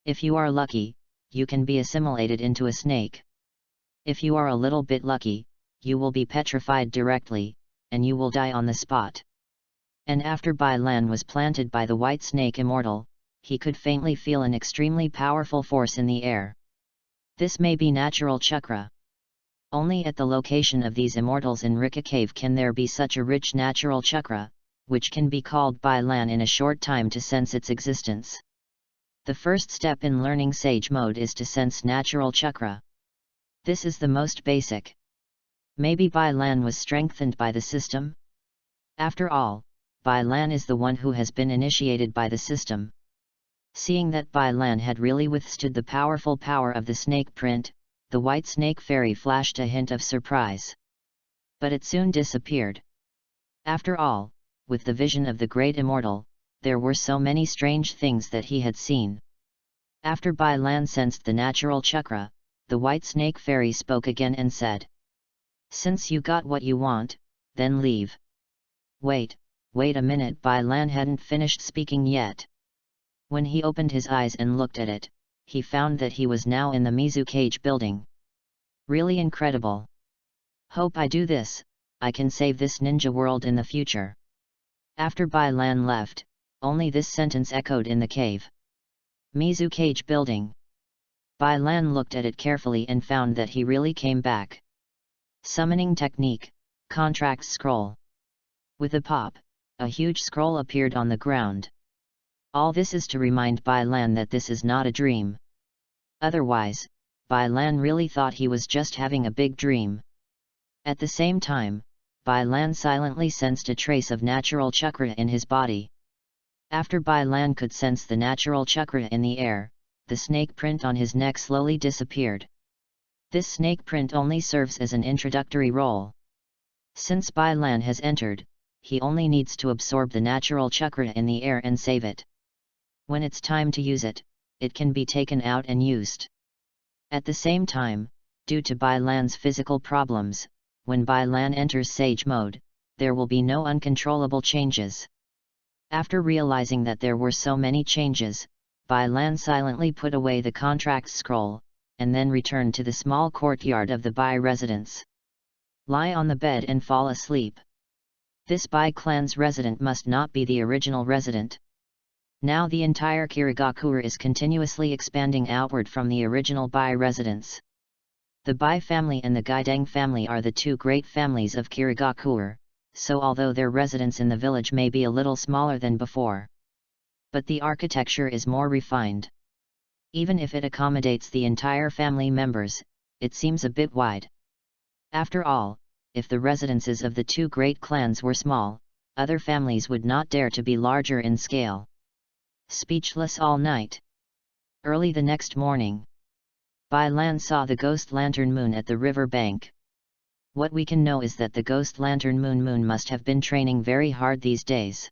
Speaker 1: If you are lucky, you can be assimilated into a snake. If you are a little bit lucky, you will be petrified directly, and you will die on the spot. And after Bai Lan was planted by the White Snake Immortal, he could faintly feel an extremely powerful force in the air. This may be natural chakra. Only at the location of these immortals in Rika Cave can there be such a rich natural chakra, which can be called Bai Lan in a short time to sense its existence. The first step in learning Sage Mode is to sense natural chakra. This is the most basic. Maybe Bai Lan was strengthened by the system? After all, Bai Lan is the one who has been initiated by the system. Seeing that Bai Lan had really withstood the powerful power of the snake print, the White Snake Fairy flashed a hint of surprise. But it soon disappeared. After all, with the vision of the great immortal, there were so many strange things that he had seen. After Bai Lan sensed the natural chakra, the White Snake Fairy spoke again and said, "Since you got what you want, then leave." Wait a minute, Bai Lan hadn't finished speaking yet. When he opened his eyes and looked at it, he found that he was now in the Mizukage building. Really incredible. Hope I do this, I can save this ninja world in the future. After Bai Lan left, only this sentence echoed in the cave. Mizukage building. Bai Lan looked at it carefully and found that he really came back. Summoning technique, contract scroll. With a pop, a huge scroll appeared on the ground. All this is to remind Bai Lan that this is not a dream. Otherwise, Bai Lan really thought he was just having a big dream. At the same time, Bai Lan silently sensed a trace of natural chakra in his body. After Bai Lan could sense the natural chakra in the air, the snake print on his neck slowly disappeared. This snake print only serves as an introductory role. Since Bai Lan has entered, he only needs to absorb the natural chakra in the air and save it. When it's time to use it, it can be taken out and used. At the same time, due to Bai Lan's physical problems, when Bai Lan enters Sage Mode, there will be no uncontrollable changes. After realizing that there were so many changes, Bai Lan silently put away the contract scroll, and then returned to the small courtyard of the Bai residence. Lie on the bed and fall asleep. This Bai clan's resident must not be the original resident. Now the entire Kirigakure is continuously expanding outward from the original Bai residence. The Bai family and the Gaideng family are the two great families of Kirigakure, so although their residence in the village may be a little smaller than before, but the architecture is more refined. Even if it accommodates the entire family members, it seems a bit wide. After all, if the residences of the two great clans were small, other families would not dare to be larger in scale. Speechless all night. Early the next morning, Bai Lan saw the ghost lantern moon at the river bank. What we can know is that the ghost lantern moon must have been training very hard these days.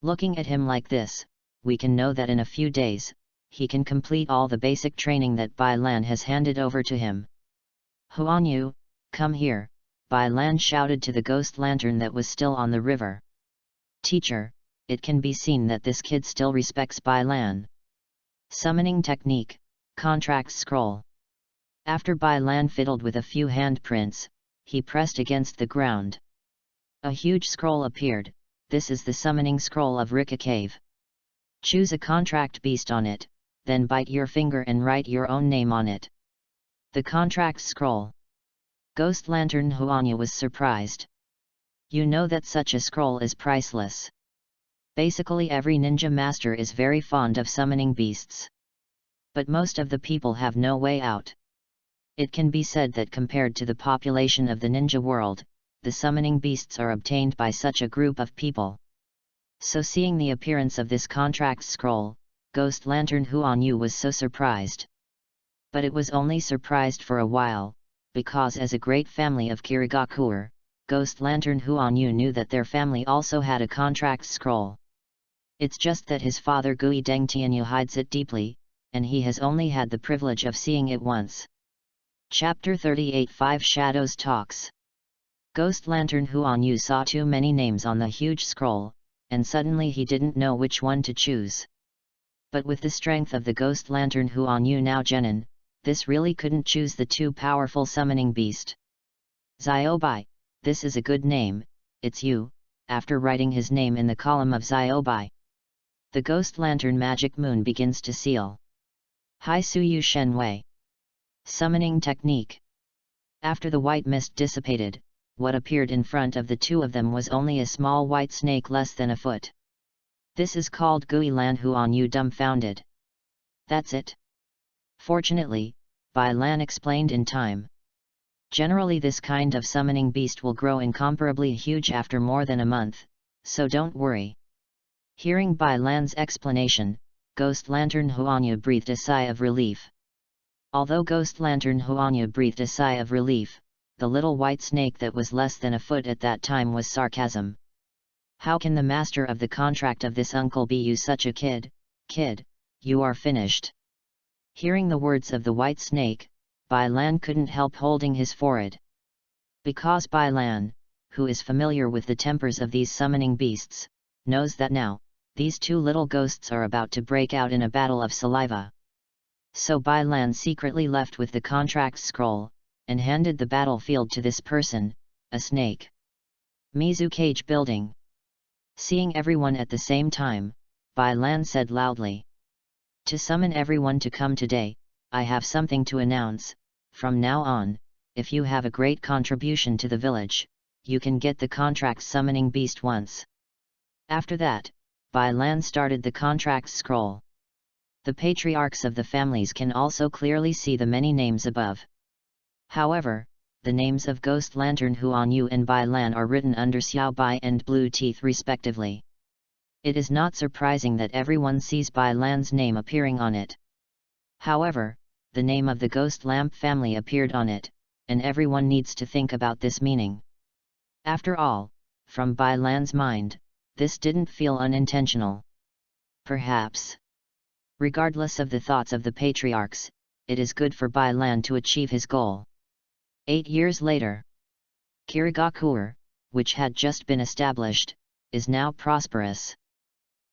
Speaker 1: Looking at him like this, we can know that in a few days, he can complete all the basic training that Bai Lan has handed over to him. Huanyu, come here, Bai Lan shouted to the ghost lantern that was still on the river. Teacher, it can be seen that this kid still respects Bai Lan. Summoning technique, contract scroll. After Bai Lan fiddled with a few handprints, he pressed against the ground. A huge scroll appeared, this is the summoning scroll of Rika Cave. Choose a contract beast on it, then bite your finger and write your own name on it. The contract scroll. Ghost Lantern Huanya was surprised. You know that such a scroll is priceless. Basically every ninja master is very fond of summoning beasts. But most of the people have no way out. It can be said that compared to the population of the ninja world, the summoning beasts are obtained by such a group of people. So seeing the appearance of this contract scroll, Ghost Lantern Huanyu was so surprised. But it was only surprised for a while, because as a great family of Kirigakuer, Ghost Lantern Huanyu knew that their family also had a contract scroll. It's just that his father Gui Dengtianyu hides it deeply, and he has only had the privilege of seeing it once. Chapter 38 5 Shadows Talks. Ghost Lantern Huanyu saw too many names on the huge scroll, and suddenly he didn't know which one to choose. But with the strength of the Ghost Lantern Huanyu now Genin, this really couldn't choose the too powerful summoning beast. Ziobai, this is a good name, it's you, after writing his name in the column of Ziobai. The Ghost Lantern Magic Moon begins to seal. Hai Suyu Shenwei. Summoning Technique. After the white mist dissipated, what appeared in front of the two of them was only a small white snake less than a foot. This is called Gui Lan Huanyu dumbfounded. That's it. Fortunately, Bai Lan explained in time. Generally this kind of summoning beast will grow incomparably huge after more than a month, so don't worry. Hearing Bai Lan's explanation, Ghost Lantern Huanyu breathed a sigh of relief. Although Ghost Lantern Huanyu breathed a sigh of relief, the little white snake that was less than a foot at that time was sarcasm. How can the master of the contract of this uncle be you such a kid? Kid, you are finished. Hearing the words of the white snake, Bai Lan couldn't help holding his forehead. Because Bai Lan, who is familiar with the tempers of these summoning beasts, knows that now, these two little ghosts are about to break out in a battle of saliva. So Bai Lan secretly left with the contract scroll, and handed the battlefield to this person, a snake. Mizu Cage Building. Seeing everyone at the same time, Bai Lan said loudly. To summon everyone to come today, I have something to announce. From now on, if you have a great contribution to the village, you can get the contract summoning beast once. After that, Bai Lan started the contract scroll. The patriarchs of the families can also clearly see the many names above. However, the names of Ghost Lantern Huanyu and Bai Lan are written under Xiao Bai and Blue Teeth respectively. It is not surprising that everyone sees Bai Lan's name appearing on it. However, the name of the Ghost Lamp family appeared on it, and everyone needs to think about this meaning. After all, from Bai Lan's mind, this didn't feel unintentional. Perhaps. Regardless of the thoughts of the patriarchs, it is good for Bai Lan to achieve his goal. 8 years later, Kirigakuer, which had just been established, is now prosperous.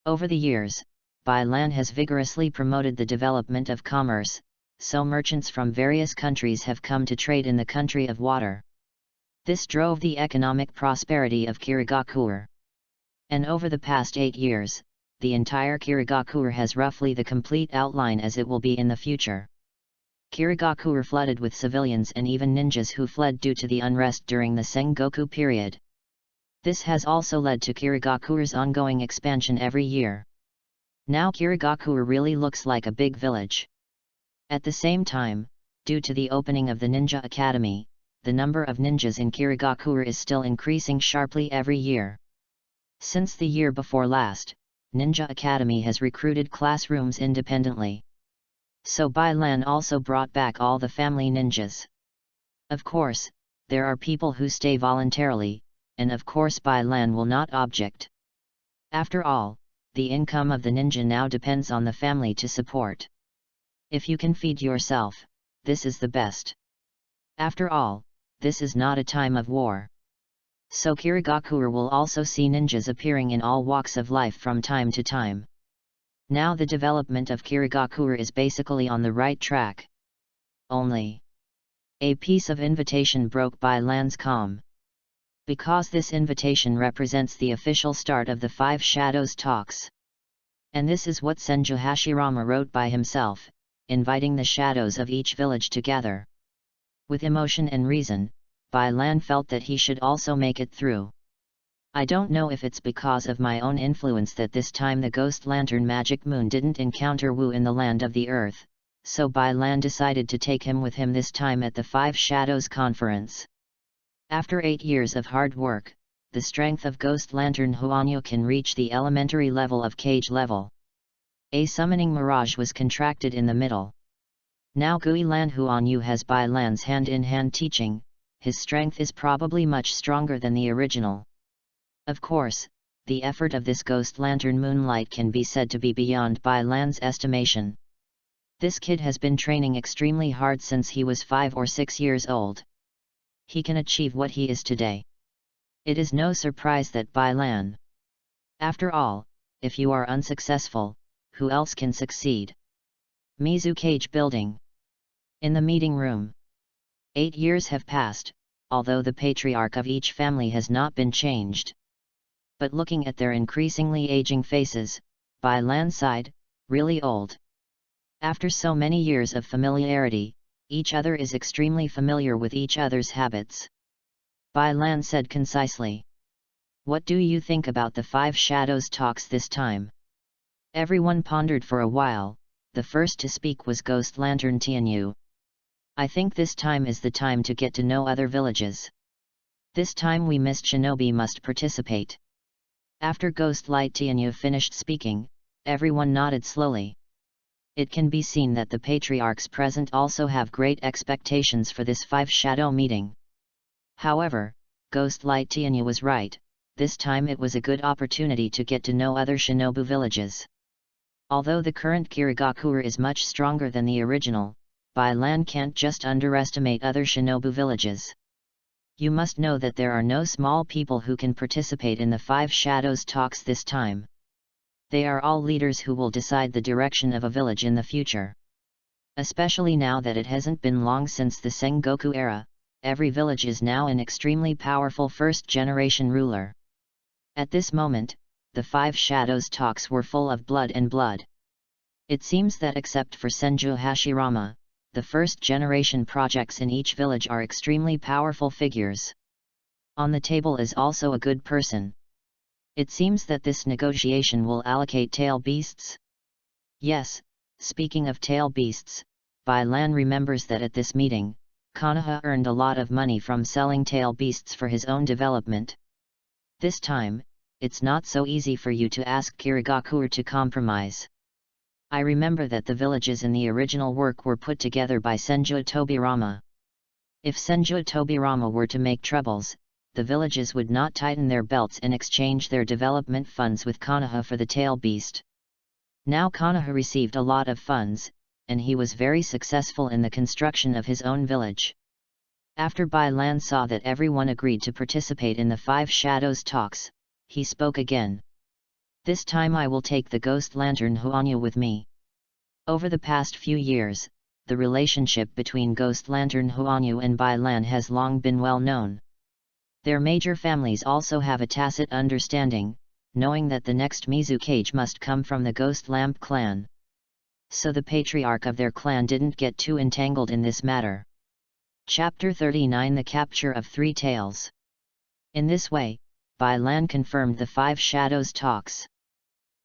Speaker 1: Over the years, Bai Lan has vigorously promoted the development of commerce, so merchants from various countries have come to trade in the country of water. This drove the economic prosperity of Kirigakuer. And over the past 8 years, the entire Kirigakuer has roughly the complete outline as it will be in the future. Kirigakuer flooded with civilians and even ninjas who fled due to the unrest during the Sengoku period. This has also led to Kirigakuer's ongoing expansion every year. Now Kirigakuer really looks like a big village. At the same time, due to the opening of the Ninja Academy, the number of ninjas in Kirigakuer is still increasing sharply every year. Since the year before last, Ninja Academy has recruited classrooms independently. So Bai Lan also brought back all the family ninjas. Of course, there are people who stay voluntarily, and of course Bai Lan will not object. After all, the income of the ninja now depends on the family to support. If you can feed yourself, this is the best. After all, this is not a time of war. So Kirigakuer will also see ninjas appearing in all walks of life from time to time. Now the development of Kirigakuer is basically on the right track. Only a piece of invitation broke Bai Lan's calm. because this invitation represents the official start of the Five Shadows talks. And this is what Senju Hashirama wrote by himself, inviting the shadows of each village together. With emotion and reason, Bai Lan felt that he should also make it through. I don't know if it's because of my own influence that this time the ghost lantern magic moon didn't encounter Wu in the land of the earth, so Bai Lan decided to take him with him this time at the Five Shadows conference. After 8 years of hard work, the strength of Ghost Lantern Huanyu can reach the elementary level of Cage level. A summoning mirage was contracted in the middle. Now Gui Lan Huanyu has Bai Lan's hand-in-hand teaching, his strength is probably much stronger than the original. Of course, the effort of this Ghost Lantern Moonlight can be said to be beyond Bai Lan's estimation. This kid has been training extremely hard since he was 5 or 6 years old. He can achieve what he is today. It is no surprise that Bai Lan. After all, if you are unsuccessful, who else can succeed? Mizu Cage Building. In the meeting room. 8 years have passed, although the patriarch of each family has not been changed. But looking at their increasingly aging faces, Bai Lan sighed, really old. After so many years of familiarity, each other is extremely familiar with each other's habits. Bai Lan said concisely. What do you think about the Five Shadows talks this time? Everyone pondered for a while. The first to speak was Ghost Lantern Tianyu. I think this time is the time to get to know other villages. This time we missed Shinobi must participate. After Ghost Light Tianyu finished speaking, everyone nodded slowly. It can be seen that the patriarchs present also have great expectations for this Five Shadow meeting. However, Ghost Light Tianyu was right, this time it was a good opportunity to get to know other Shinobu villages. Although the current Kirigakure is much stronger than the original, Bai Lan can't just underestimate other Shinobu villages. You must know that there are no small people who can participate in the Five Shadows talks this time. They are all leaders who will decide the direction of a village in the future. Especially now that it hasn't been long since the Sengoku era, every village is now an extremely powerful first-generation ruler. At this moment, the Five Shadows talks were full of blood and blood. It seems that except for Senju Hashirama, the first-generation projects in each village are extremely powerful figures. On the table is also a good person. It seems that this negotiation will allocate tail beasts? Yes, speaking of tail beasts, Bai Lan remembers that at this meeting, Konoha earned a lot of money from selling tail beasts for his own development. This time, it's not so easy for you to ask Kirigakure to compromise. I remember that the villages in the original work were put together by Senju Tobirama. If Senju Tobirama were to make troubles, the villages would not tighten their belts and exchange their development funds with Konoha for the tail beast. Now Konoha received a lot of funds, and he was very successful in the construction of his own village. After Bai Lan saw that everyone agreed to participate in the Five Shadows talks, he spoke again. This time I will take the Ghost Lantern Huanyu with me. Over the past few years, the relationship between Ghost Lantern Huanyu and Bai Lan has long been well known. Their major families also have a tacit understanding, knowing that the next Mizu Cage must come from the Ghost Lamp clan. So the patriarch of their clan didn't get too entangled in this matter. Chapter 39 The Capture of Three Tails. In this way, Bai Lan confirmed the Five Shadows talks.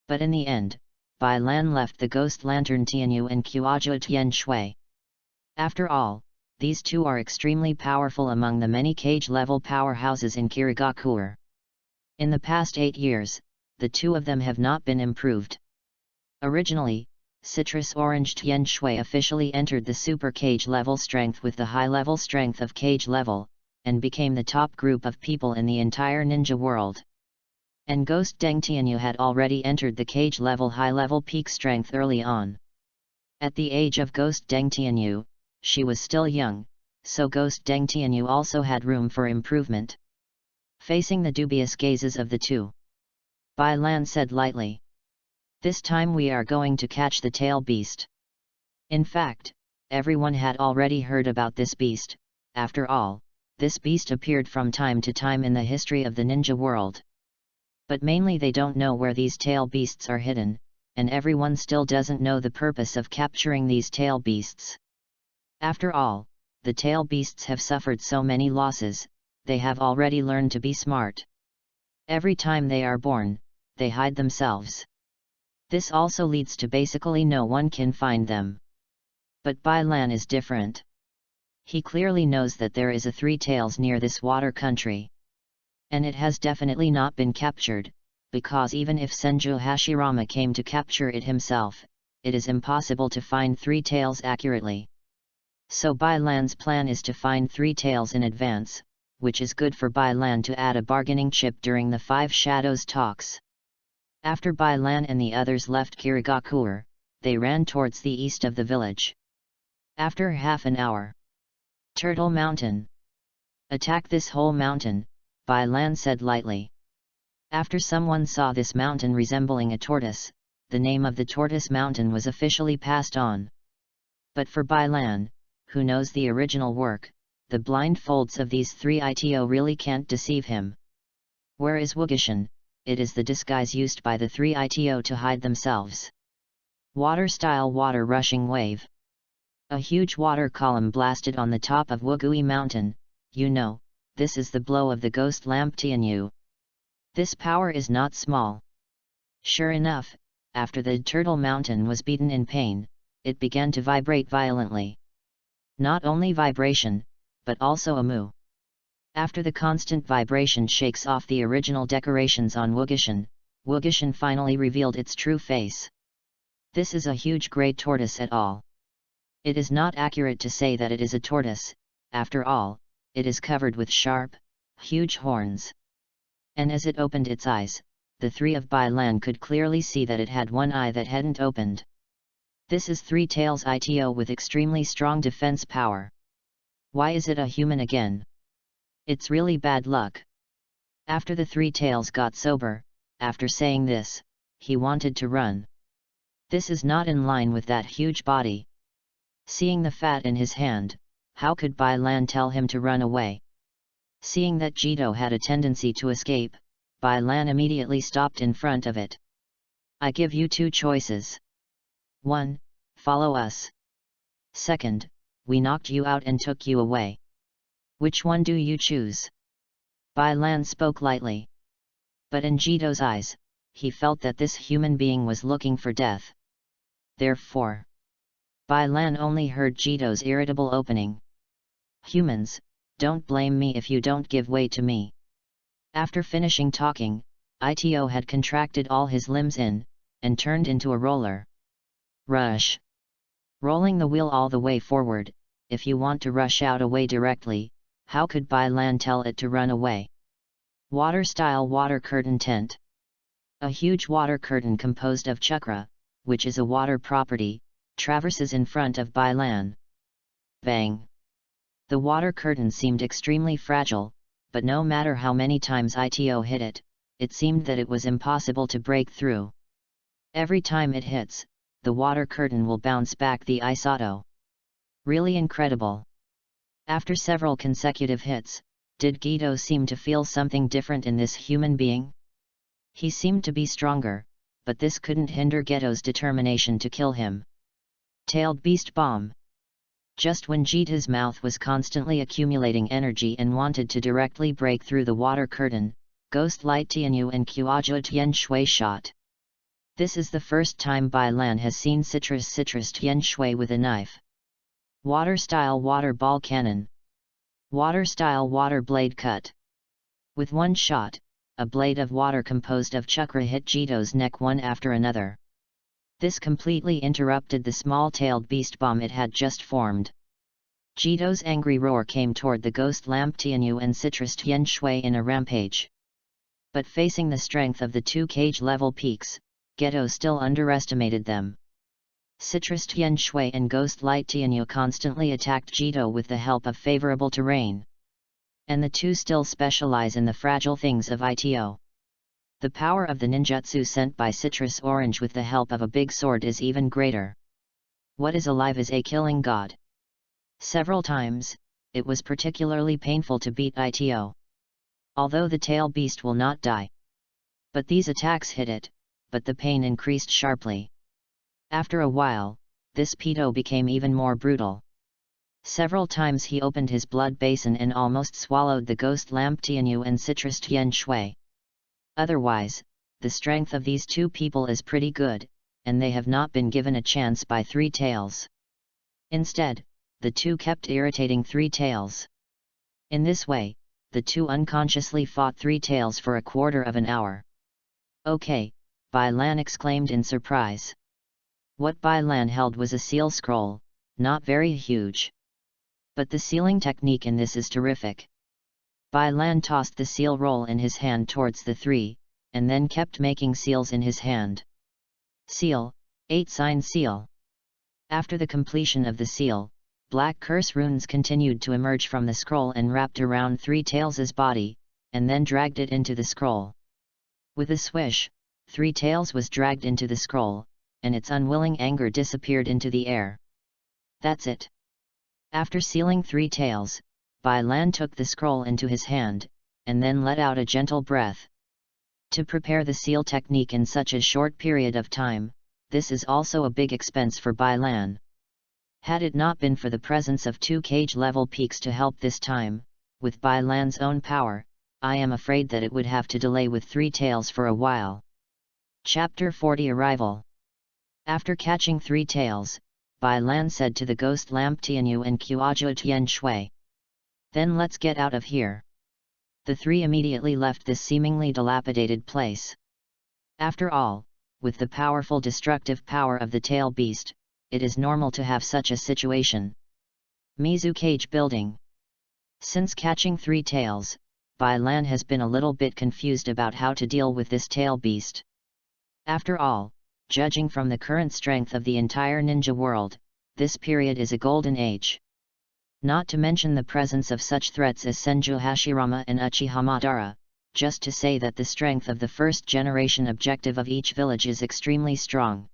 Speaker 1: But in the end, Bai Lan left the Ghost Lantern Tianyu and Kuaja Tian Shui. After all, these two are extremely powerful among the many cage-level powerhouses in Kirigakure. In the past 8 years, the two of them have not been improved. Originally, Citrus Orange Tian Shui officially entered the Super Cage level strength with the high-level strength of Cage level, and became the top group of people in the entire ninja world. And Ghost Deng Tianyu had already entered the Cage level high-level peak strength early on. At the age of Ghost Deng Tianyu, she was still young, so Ghost Deng Tianyu also had room for improvement. Facing the dubious gazes of the two, Bai Lan said lightly, "This time we are going to catch the tail beast." In fact, everyone had already heard about this beast. After all, this beast appeared from time to time in the history of the ninja world. But mainly they don't know where these tail beasts are hidden, and everyone still doesn't know the purpose of capturing these tail beasts. After all, the tail beasts have suffered so many losses, they have already learned to be smart. Every time they are born, they hide themselves. This also leads to basically no one can find them. But Bai Lan is different. He clearly knows that there is a three tails near this water country. And it has definitely not been captured, because even if Senju Hashirama came to capture it himself, it is impossible to find three tails accurately. So Bai Lan's plan is to find three tails in advance, which is good for Bai Lan to add a bargaining chip during the Five Shadows talks. After Bai Lan and the others left Kirigakuer, they ran towards the east of the village. After half an hour. Turtle Mountain. Attack this whole mountain, Bai Lan said lightly. After someone saw this mountain resembling a tortoise, the name of the Tortoise Mountain was officially passed on. But for Bai Lan, who knows the original work, the blindfolds of these three ITO really can't deceive him. Where is Wugishan? It is the disguise used by the three ITO to hide themselves. Water-style water rushing wave. A huge water column blasted on the top of Wugui Mountain. You know, this is the blow of the ghost lamp Tianyu. This power is not small. Sure enough, after the Turtle Mountain was beaten in pain, it began to vibrate violently. Not only vibration, but also a moo. After the constant vibration shakes off the original decorations on Wugishan, Wugishan finally revealed its true face. This is a huge grey tortoise at all. It is not accurate to say that it is a tortoise, after all, it is covered with sharp, huge horns. And as it opened its eyes, the three of Bai Lan could clearly see that it had one eye that hadn't opened. This is Three Tails ITO with extremely strong defense power. Why is it a human again? It's really bad luck. After the Three Tails got sober, after saying this, he wanted to run. This is not in line with that huge body. Seeing the fat in his hand, how could Bai Lan tell him to run away? Seeing that Jito had a tendency to escape, Bai Lan immediately stopped in front of it. I give you two choices. 1. Follow us. 2. We knocked you out and took you away. Which one do you choose? Bai Lan spoke lightly. But in Jito's eyes, he felt that this human being was looking for death. Therefore, Bai Lan only heard Jito's irritable opening. Humans, don't blame me if you don't give way to me. After finishing talking, ITO had contracted all his limbs in, and turned into a roller. Rush. Rolling the wheel all the way forward, if you want to rush out away directly, how could Bai Lan tell it to run away? Water-style water curtain tent. A huge water curtain composed of chakra, which is a water property, traverses in front of Bai Lan. Bang! The water curtain seemed extremely fragile, but no matter how many times ITO hit it, it seemed that it was impossible to break through. Every time it hits, the water curtain will bounce back the ice auto. Really incredible. After several consecutive hits, did Jito seem to feel something different in this human being? He seemed to be stronger, but this couldn't hinder Geto's determination to kill him. Tailed Beast Bomb. Just when Jita's mouth was constantly accumulating energy and wanted to directly break through the water curtain, Ghost Light Tianyu and Kuaja Tian Shui shot. This is the first time Bai Lan has seen Citrus Tian Shui with a knife. Water-style water ball cannon. Water-style water blade cut. With one shot, a blade of water composed of chakra hit Jito's neck one after another. This completely interrupted the small-tailed beast bomb it had just formed. Jito's angry roar came toward the ghost lamp Tianyu and Citrus Tian Shui in a rampage. But facing the strength of the two cage-level peaks, Geto still underestimated them. Citrus Tian Shui and Ghost Light Tianyu constantly attacked Jito with the help of favorable terrain. And the two still specialize in the fragile things of ITO. The power of the ninjutsu sent by Citrus Orange with the help of a big sword is even greater. What is alive is a killing god. Several times, it was particularly painful to beat Ito. Although the tail beast will not die. But these attacks hit it, but the pain increased sharply. After a while, this Pito became even more brutal. Several times he opened his blood basin and almost swallowed the ghost lamp Tianyu and citrus Tian Shui. Otherwise, the strength of these two people is pretty good, and they have not been given a chance by Three Tails. Instead, the two kept irritating Three Tails. In this way, the two unconsciously fought Three Tails for a quarter of an hour. Okay, Bai Lan exclaimed in surprise. What Bai Lan held was a seal scroll, not very huge. But the sealing technique in this is terrific. Bai Lan tossed the seal roll in his hand towards the three, and then kept making seals in his hand. Seal, 8-sign seal. After the completion of the seal, black curse runes continued to emerge from the scroll and wrapped around Three Tails' body, and then dragged it into the scroll. With a swish, Three Tails was dragged into the scroll, and its unwilling anger disappeared into the air. That's it. After sealing Three Tails, Bai Lan took the scroll into his hand, and then let out a gentle breath. To prepare the seal technique in such a short period of time, this is also a big expense for Bai Lan. Had it not been for the presence of two cage-level peaks to help this time, with Bai Lan's own power, I am afraid that it would have to delay with Three Tails for a while. Chapter 40 Arrival. After catching Three Tails, Bai Lan said to the ghost lamp Tianyu and Kuajo Tian Shui. Then let's get out of here. The three immediately left this seemingly dilapidated place. After all, with the powerful destructive power of the tail beast, it is normal to have such a situation. Mizu Cage Building. Since catching Three Tails, Bai Lan has been a little bit confused about how to deal with this tail beast. After all, judging from the current strength of the entire ninja world, this period is a golden age. Not to mention the presence of such threats as Senju Hashirama and Uchiha Madara, just to say that the strength of the first generation objective of each village is extremely strong.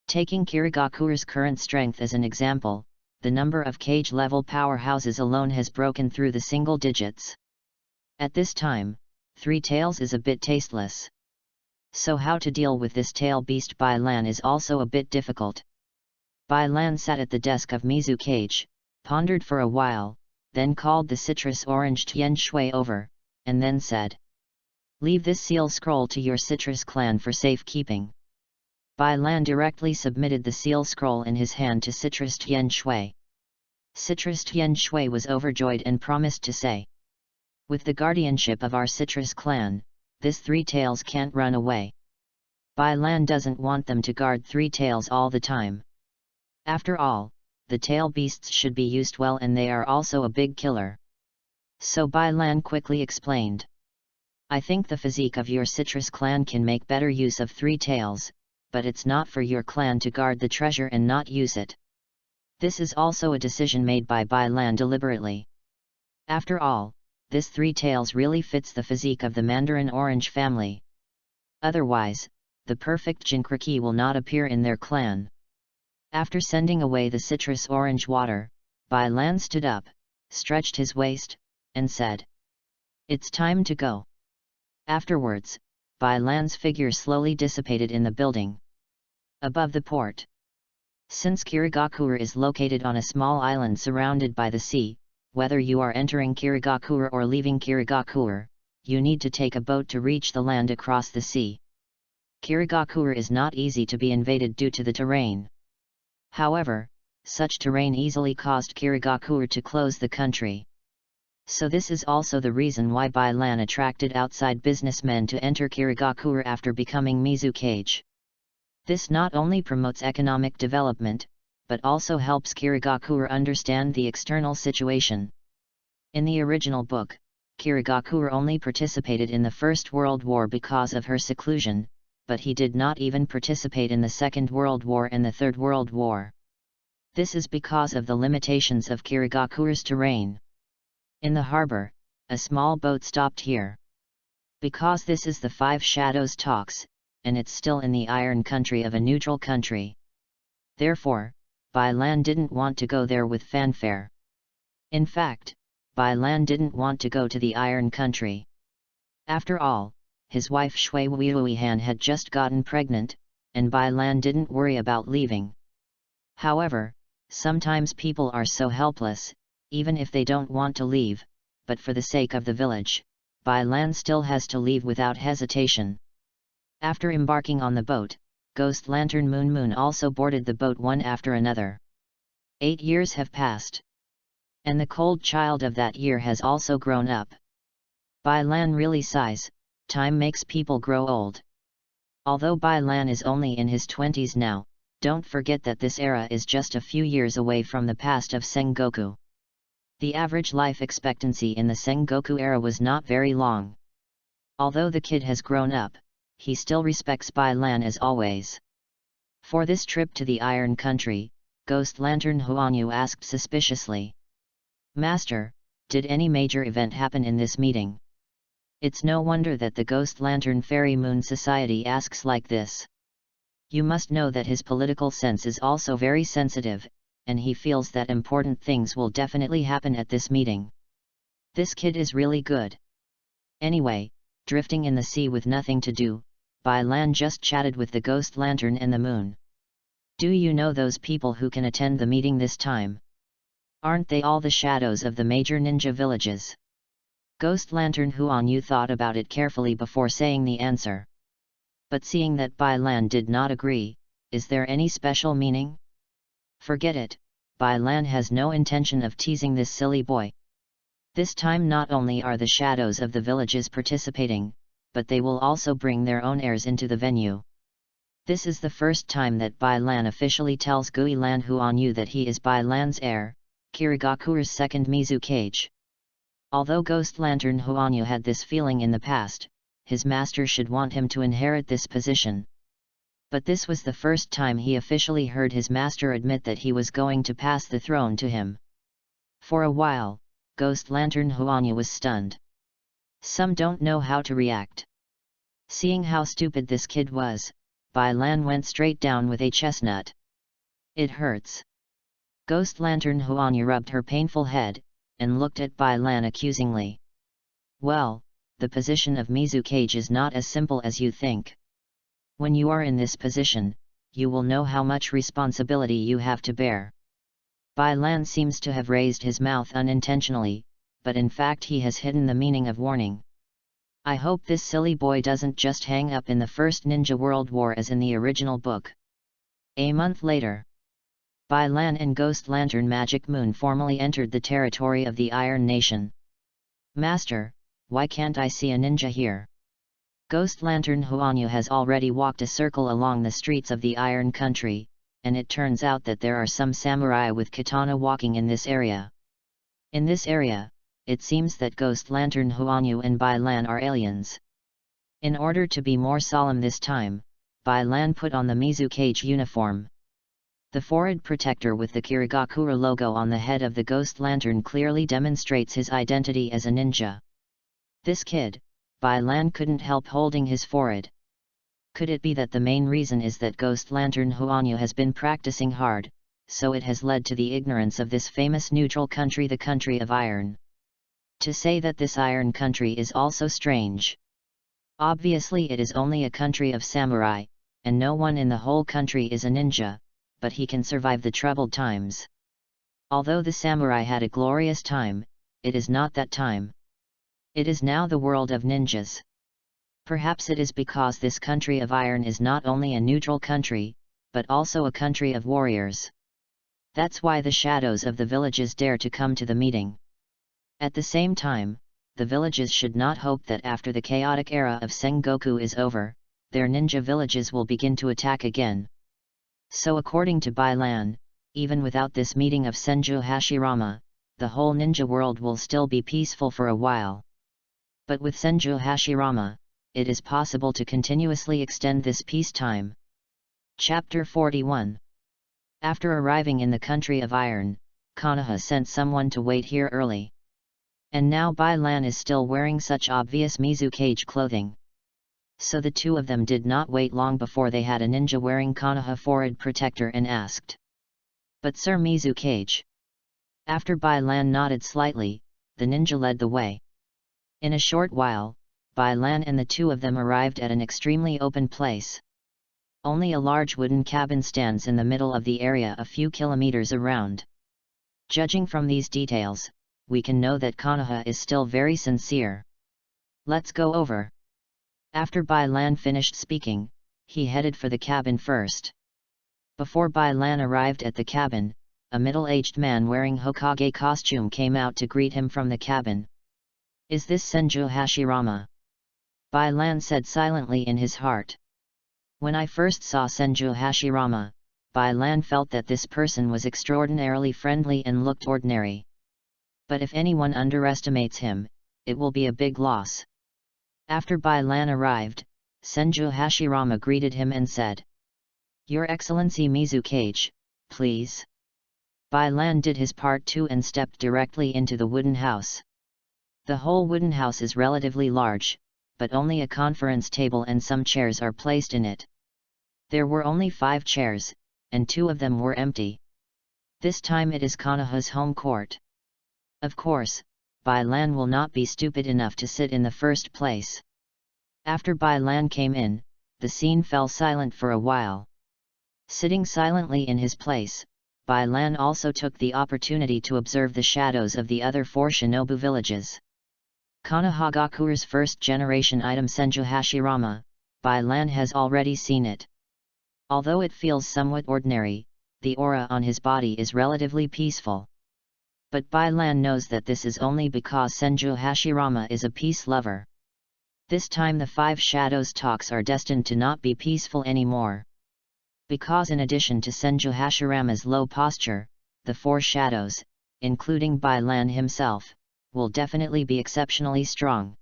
Speaker 1: Taking Kirigakuru's current strength as an example, the number of cage-level powerhouses alone has broken through the single digits. At this time, Three Tails is a bit tasteless. So how to deal with this tail beast Bai Lan is also a bit difficult. Bai Lan sat at the desk of Mizu Cage, pondered for a while, then called the citrus orange Tian Shui over, and then said, "Leave this seal scroll to your citrus clan for safekeeping." Bai Lan directly submitted the seal scroll in his hand to citrus Tian Shui. Citrus Tian Shui was overjoyed and promised to say, "With the guardianship of our citrus clan, this Three Tails can't run away." Bai Lan doesn't want them to guard Three Tails all the time. After all, the tail beasts should be used well, and they are also a big killer. So Bai Lan quickly explained, "I think the physique of your citrus clan can make better use of Three Tails, but it's not for your clan to guard the treasure and not use it." This is also a decision made by Bai Lan deliberately. After all, this Three Tails really fits the physique of the Mandarin Orange family. Otherwise, the perfect Jinkriki will not appear in their clan. After sending away the citrus orange water, Bai Lan stood up, stretched his waist, and said, "It's time to go." Afterwards, Bai Lan's figure slowly dissipated in the building. Above the port. Since Kirigakura is located on a small island surrounded by the sea, whether you are entering Kirigakura or leaving Kirigakura, you need to take a boat to reach the land across the sea. Kirigakura is not easy to be invaded due to the terrain. However, such terrain easily caused Kirigakura to close the country. So this is also the reason why Bai Lan attracted outside businessmen to enter Kirigakura after becoming Mizu Cage. This not only promotes economic development, but also helps Kirigakura understand the external situation. In the original book, Kirigakura only participated in the First World War because of her seclusion, but he did not even participate in the Second World War and the Third World War. This is because of the limitations of Kirigakura's terrain. In the harbor, a small boat stopped here. Because this is the Five Shadows talks, and it's still in the Iron Country of a neutral country. Therefore, Bai Lan didn't want to go there with fanfare. In fact, Bai Lan didn't want to go to the Iron Country. After all, his wife Shui Wuihan had just gotten pregnant, and Bai Lan didn't worry about leaving. However, sometimes people are so helpless, even if they don't want to leave, but for the sake of the village, Bai Lan still has to leave without hesitation. After embarking on the boat, Ghost Lantern Moon also boarded the boat one after another. 8 years have passed. And the cold child of that year has also grown up. Bai Lan really sighs, time makes people grow old. Although Bai Lan is only in his 20s now, don't forget that this era is just a few years away from the past of Sengoku. The average life expectancy in the Sengoku era was not very long. Although the kid has grown up, he still respects Bai Lan as always. For this trip to the Iron Country, Ghost Lantern Huanyu asked suspiciously. Master, did any major event happen in this meeting? It's no wonder that the Ghost Lantern Fairy Moon Society asks like this. You must know that his political sense is also very sensitive, and he feels that important things will definitely happen at this meeting. This kid is really good. Anyway, drifting in the sea with nothing to do, Bai Lan just chatted with the Ghost Lantern and the moon. Do you know those people who can attend the meeting this time? Aren't they all the shadows of the major ninja villages? Ghost Lantern Huanyu thought about it carefully before saying the answer. But seeing that Bai Lan did not agree, is there any special meaning? Forget it, Bai Lan has no intention of teasing this silly boy. This time not only are the shadows of the villages participating, but they will also bring their own heirs into the venue. This is the first time that Bai Lan officially tells Gui Lan Huanyu that he is Bai Lan's heir, Kirigakuru's second Mizukage. Although Ghost Lantern Huanyu had this feeling in the past, his master should want him to inherit this position. But this was the first time he officially heard his master admit that he was going to pass the throne to him. For a while, Ghost Lantern Huanyu was stunned. Some don't know how to react. Seeing how stupid this kid was, Bai Lan went straight down with a chestnut. It hurts. Ghost Lantern Huanyu rubbed her painful head, and looked at Bai Lan accusingly. Well, the position of Mizukage is not as simple as you think. When you are in this position, you will know how much responsibility you have to bear. Bai Lan seems to have raised his mouth unintentionally, but in fact he has hidden the meaning of warning. I hope this silly boy doesn't just hang up in the First Ninja World War as in the original book. A month later, Bai Lan and Ghost Lantern Magic Moon formally entered the territory of the Iron Nation. Master, why can't I see a ninja here? Ghost Lantern Huanyu has already walked a circle along the streets of the Iron Country, and it turns out that there are some samurai with katana walking in this area. In this area, it seems that Ghost Lantern Huanyu and Bai Lan are aliens. In order to be more solemn this time, Bai Lan put on the Mizukage uniform. The forehead protector with the Kirigakura logo on the head of the Ghost Lantern clearly demonstrates his identity as a ninja. This kid, Bai Lan couldn't help holding his forehead. Could it be that the main reason is that Ghost Lantern Huanyu has been practicing hard, so it has led to the ignorance of this famous neutral country, the country of iron? To say that this iron country is also strange. Obviously it is only a country of samurai, and no one in the whole country is a ninja, but he can survive the troubled times. Although the samurai had a glorious time, it is not that time. It is now the world of ninjas. Perhaps it is because this country of iron is not only a neutral country, but also a country of warriors. That's why the shadows of the villages dare to come to the meeting. At the same time, the villages should not hope that after the chaotic era of Sengoku is over, their ninja villages will begin to attack again. So according to Bai Lan, even without this meeting of Senju Hashirama, the whole ninja world will still be peaceful for a while. But with Senju Hashirama, it is possible to continuously extend this peacetime. Chapter 41. After arriving in the country of iron, Konoha sent someone to wait here early. And now Bai Lan is still wearing such obvious Mizukage clothing. So the two of them did not wait long before they had a ninja wearing Konoha forehead protector and asked. But Sir Mizukage, After Bai Lan nodded slightly, the ninja led the way. In a short while, Bai Lan and the two of them arrived at an extremely open place. Only a large wooden cabin stands in the middle of the area a few kilometers around. Judging from these details, we can know that Konoha is still very sincere. Let's go over. After Bai Lan finished speaking, he headed for the cabin first. Before Bai Lan arrived at the cabin, a middle-aged man wearing Hokage costume came out to greet him from the cabin. "Is this Senju Hashirama?" Bai Lan said silently in his heart. When I first saw Senju Hashirama, Bai Lan felt that this person was extraordinarily friendly and looked ordinary. But if anyone underestimates him, it will be a big loss. After Bai Lan arrived, Senju Hashirama greeted him and said, "Your Excellency Mizukage, please." Bai Lan did his part too and stepped directly into the wooden house. The whole wooden house is relatively large, but only a conference table and some chairs are placed in it. There were only 5 chairs, and 2 of them were empty. This time it is Konoha's home court. Of course, Bai Lan will not be stupid enough to sit in the first place. After Bai Lan came in, the scene fell silent for a while. Sitting silently in his place, Bai Lan also took the opportunity to observe the shadows of the other 4 shinobu villages. Konohagakure's first-generation item Senju Hashirama, Bai Lan has already seen it. Although it feels somewhat ordinary, the aura on his body is relatively peaceful. But Bai Lan knows that this is only because Senju Hashirama is a peace lover. This time the 5 shadows talks are destined to not be peaceful anymore. Because in addition to Senju Hashirama's low posture, the 4 shadows, including Bai Lan himself, will definitely be exceptionally strong.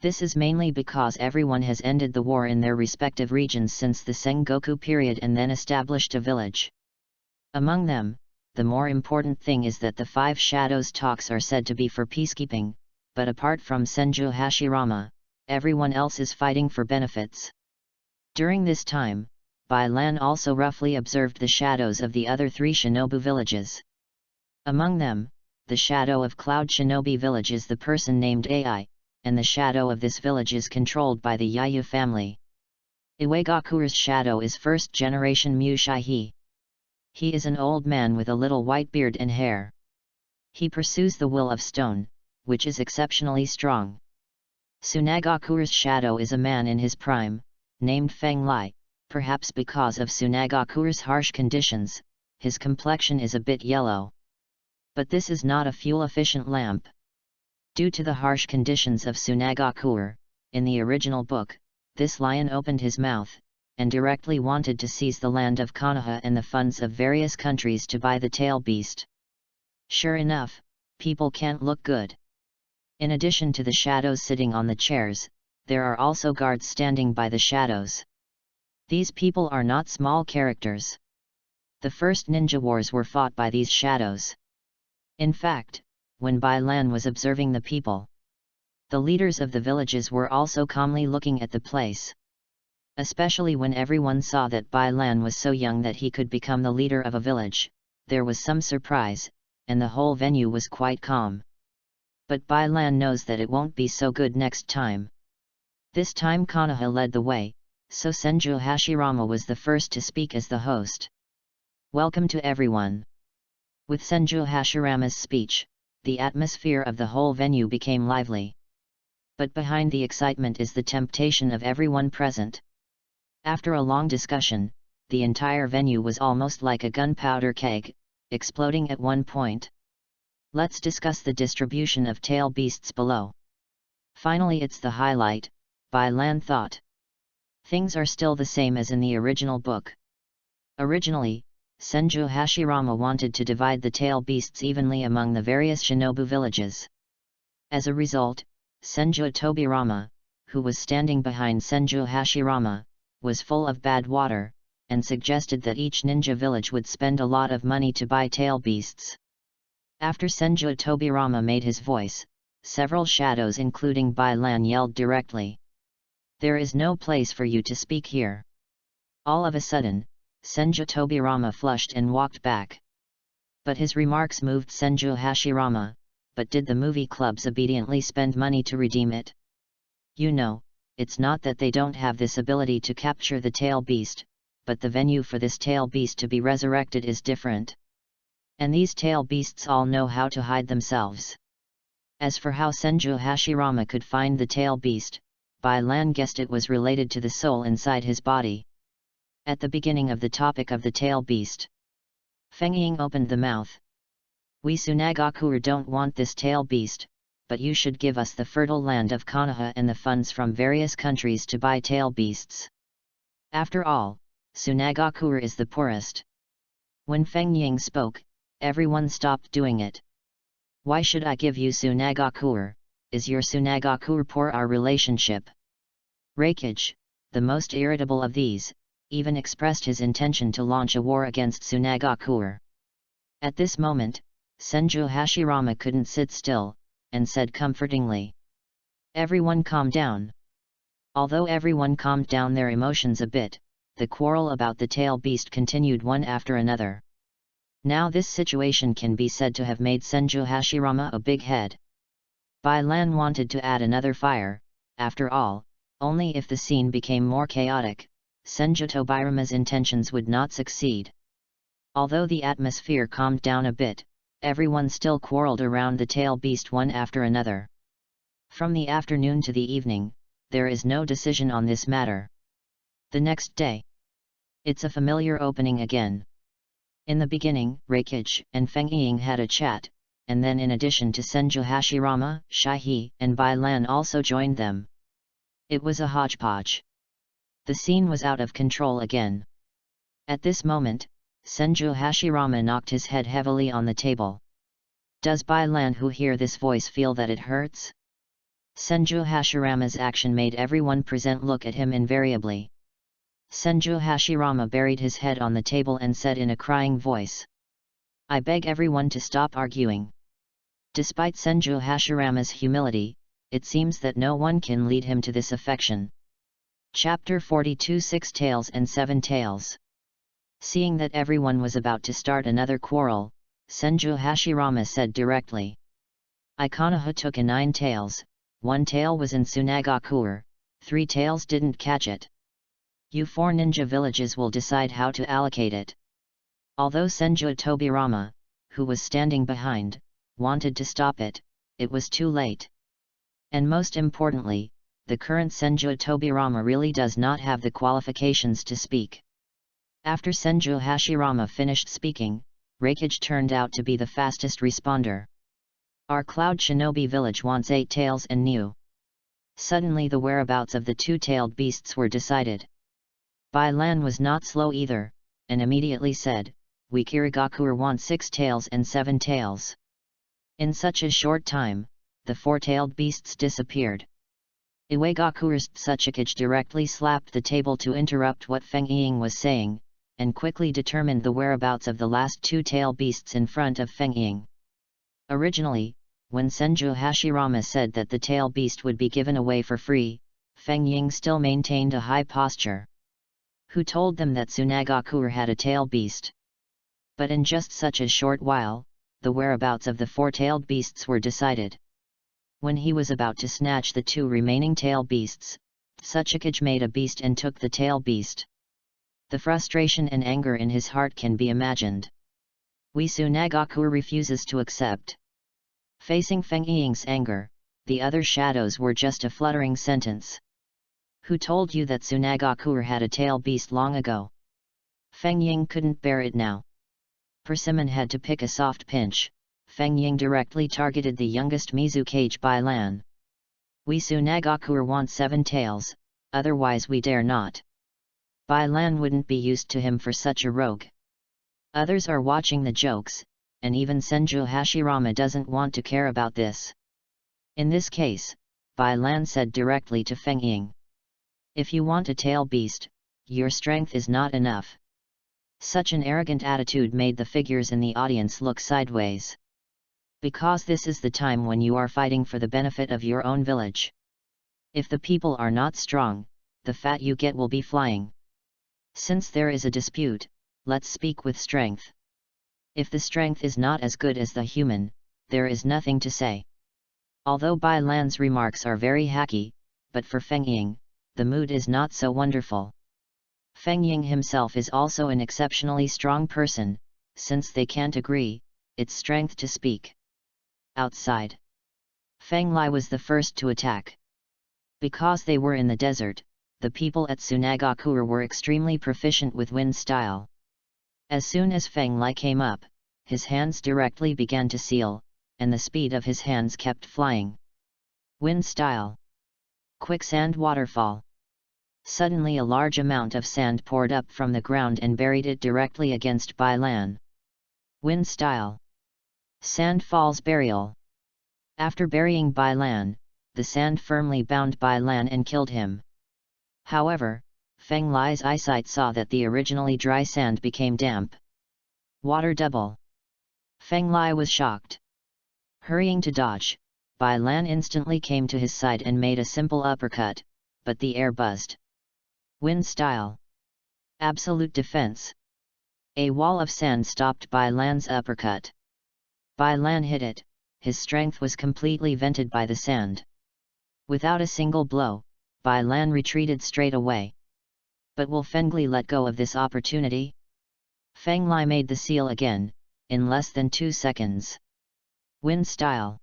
Speaker 1: This is mainly because everyone has ended the war in their respective regions since the Sengoku period and then established a village. Among them, the more important thing is that the 5 shadows talks are said to be for peacekeeping, but apart from Senju Hashirama, everyone else is fighting for benefits. During this time, Bai Lan also roughly observed the shadows of the other 3 shinobu villages. Among them, the shadow of Cloud Shinobi village is the person named Ai, and the shadow of this village is controlled by the Yayu family. Iwagakure's shadow is first-generation Mushaihi. He is an old man with a little white beard and hair. He pursues the will of stone, which is exceptionally strong. Tsunagakure's shadow is a man in his prime, named Feng Lai. Perhaps because of Tsunagakure's harsh conditions, his complexion is a bit yellow. But this is not a fuel-efficient lamp. Due to the harsh conditions of Tsunagakure, in the original book, this lion opened his mouth, and directly wanted to seize the land of Konoha and the funds of various countries to buy the tail beast. Sure enough, people can't look good. In addition to the shadows sitting on the chairs, there are also guards standing by the shadows. These people are not small characters. The first ninja wars were fought by these shadows. In fact, when Bai Lan was observing the people, the leaders of the villages were also calmly looking at the place. Especially when everyone saw that Bai Lan was so young that he could become the leader of a village, there was some surprise, and the whole venue was quite calm. But Bai Lan knows that it won't be so good next time. This time Konoha led the way, so Senju Hashirama was the first to speak as the host. "Welcome to everyone." With Senju Hashirama's speech, the atmosphere of the whole venue became lively. But behind the excitement is the temptation of everyone present. After a long discussion, the entire venue was almost like a gunpowder keg, exploding at one point. Let's discuss the distribution of tail beasts below. Finally, it's the highlight, Bai Lan thought. Things are still the same as in the original book. Originally, Senju Hashirama wanted to divide the tail beasts evenly among the various shinobu villages. As a result, Senju Tobirama, who was standing behind Senju Hashirama, was full of bad water, and suggested that each ninja village would spend a lot of money to buy tail beasts. After Senju Tobirama made his voice, several shadows including Bai Lan yelled directly, "There is no place for you to speak here." All of a sudden, Senju Tobirama flushed and walked back. But his remarks moved Senju Hashirama, but did the movie clubs obediently spend money to redeem it? You know, it's not that they don't have this ability to capture the tail beast, but the venue for this tail beast to be resurrected is different. And these tail beasts all know how to hide themselves. As for how Senju Hashirama could find the tail beast, Bai Lan guessed it was related to the soul inside his body. At the beginning of the topic of the tail beast, Feng Ying opened the mouth. We Sunagakuer don't want this tail beast, but you should give us the fertile land of Konoha and the funds from various countries to buy tail beasts. After all, Sunagakuer is the poorest. When Feng Ying spoke, everyone stopped doing it. Why should I give you Sunagakuer? Is your Sunagakuer poor? Our relationship? Reikage, the most irritable of these, even expressed his intention to launch a war against Sunagakuer. At this moment, Senju Hashirama couldn't sit still, and said comfortingly, "Everyone calm down." Although everyone calmed down their emotions a bit, the quarrel about the tail beast continued one after another. Now this situation can be said to have made Senju Hashirama a big head. Bai Lan wanted to add another fire, after all, only if the scene became more chaotic, Senju Tobirama's intentions would not succeed. Although the atmosphere calmed down a bit, everyone still quarreled around the tail beast one after another. From the afternoon to the evening, there is no decision on this matter. The next day, it's a familiar opening again. In the beginning, Reikage and Feng Ying had a chat, and then in addition to Senju Hashirama, Shaihe and Bai Lan also joined them. It was a hodgepodge. The scene was out of control again. At this moment, Senju Hashirama knocked his head heavily on the table. Does Bai Lan, who hear this voice, feel that it hurts? Senju Hashirama's action made everyone present look at him invariably. Senju Hashirama buried his head on the table and said in a crying voice, "I beg everyone to stop arguing." Despite Senju Hashirama's humility, it seems that no one can lead him to this affection. Chapter 42 6 Tales and 7 Tales. Seeing that everyone was about to start another quarrel, Senju Hashirama said directly, "Konoha took a 9 tails, 1 tail was in Sunagakuer, 3 tails didn't catch it. You 4 ninja villages will decide how to allocate it." Although Senju Tobirama, who was standing behind, wanted to stop it, it was too late. And most importantly, the current Senju Tobirama really does not have the qualifications to speak. After Senju Hashirama finished speaking, Reikage turned out to be the fastest responder. "Our Cloud Shinobi village wants 8 tails and new." Suddenly the whereabouts of the 2-tailed beasts were decided. Bai Lan was not slow either, and immediately said, "We Kirigakuer want 6 tails and 7 tails." In such a short time, the 4-tailed beasts disappeared. Iwagakuer's Tsuchikage directly slapped the table to interrupt what Feng Ying was saying, and quickly determined the whereabouts of the last 2-tail beasts in front of Feng Ying. Originally, when Senju Hashirama said that the tail beast would be given away for free, Feng Ying still maintained a high posture. Who told them that Sunagakuer had a tail beast? But in just such a short while, the whereabouts of the 4-tailed beasts were decided. When he was about to snatch the 2 remaining tail beasts, Tsuchikage made a beast and took the tail beast. The frustration and anger in his heart can be imagined. We Sunagakuer refuses to accept. Facing Feng Ying's anger, the other shadows were just a fluttering sentence. Who told you that Sunagakuer had a tail beast long ago? Feng Ying couldn't bear it now. Persimmon had to pick a soft pinch. Feng Ying directly targeted the youngest Mizukage Bai Lan. We Sunagakuer want 7 tails, otherwise we dare not. Bai Lan wouldn't be used to him for such a rogue. Others are watching the jokes, and even Senju Hashirama doesn't want to care about this. In this case, Bai Lan said directly to Feng Ying, "If you want a tail beast, your strength is not enough." Such an arrogant attitude made the figures in the audience look sideways. Because this is the time when you are fighting for the benefit of your own village. If the people are not strong, the fat you get will be flying. Since there is a dispute, let's speak with strength. If the strength is not as good as the human, there is nothing to say. Although Bai Lan's remarks are very hacky, but for Feng Ying, the mood is not so wonderful. Feng Ying himself is also an exceptionally strong person, since they can't agree, it's strength to speak. Outside, Feng Lai was the first to attack. Because they were in the desert, the people at Sunagakure were extremely proficient with wind style. As soon as Feng Lai came up, his hands directly began to seal, and the speed of his hands kept flying. Wind style. Quicksand waterfall. Suddenly a large amount of sand poured up from the ground and buried it directly against Bai Lan. Wind style. Sand falls burial. After burying Bai Lan, the sand firmly bound Bai Lan and killed him. However, Feng Lai's eyesight saw that the originally dry sand became damp. Water double. Feng Lai was shocked. Hurrying to dodge, Bai Lan instantly came to his side and made a simple uppercut, but the air buzzed. Wind style. Absolute defense. A wall of sand stopped Bai Lan's uppercut. Bai Lan hit it, his strength was completely vented by the sand. Without a single blow, Bai Lan retreated straight away. But will Feng Li let go of this opportunity? Feng Lai made the seal again, in less than 2 seconds. Wind style.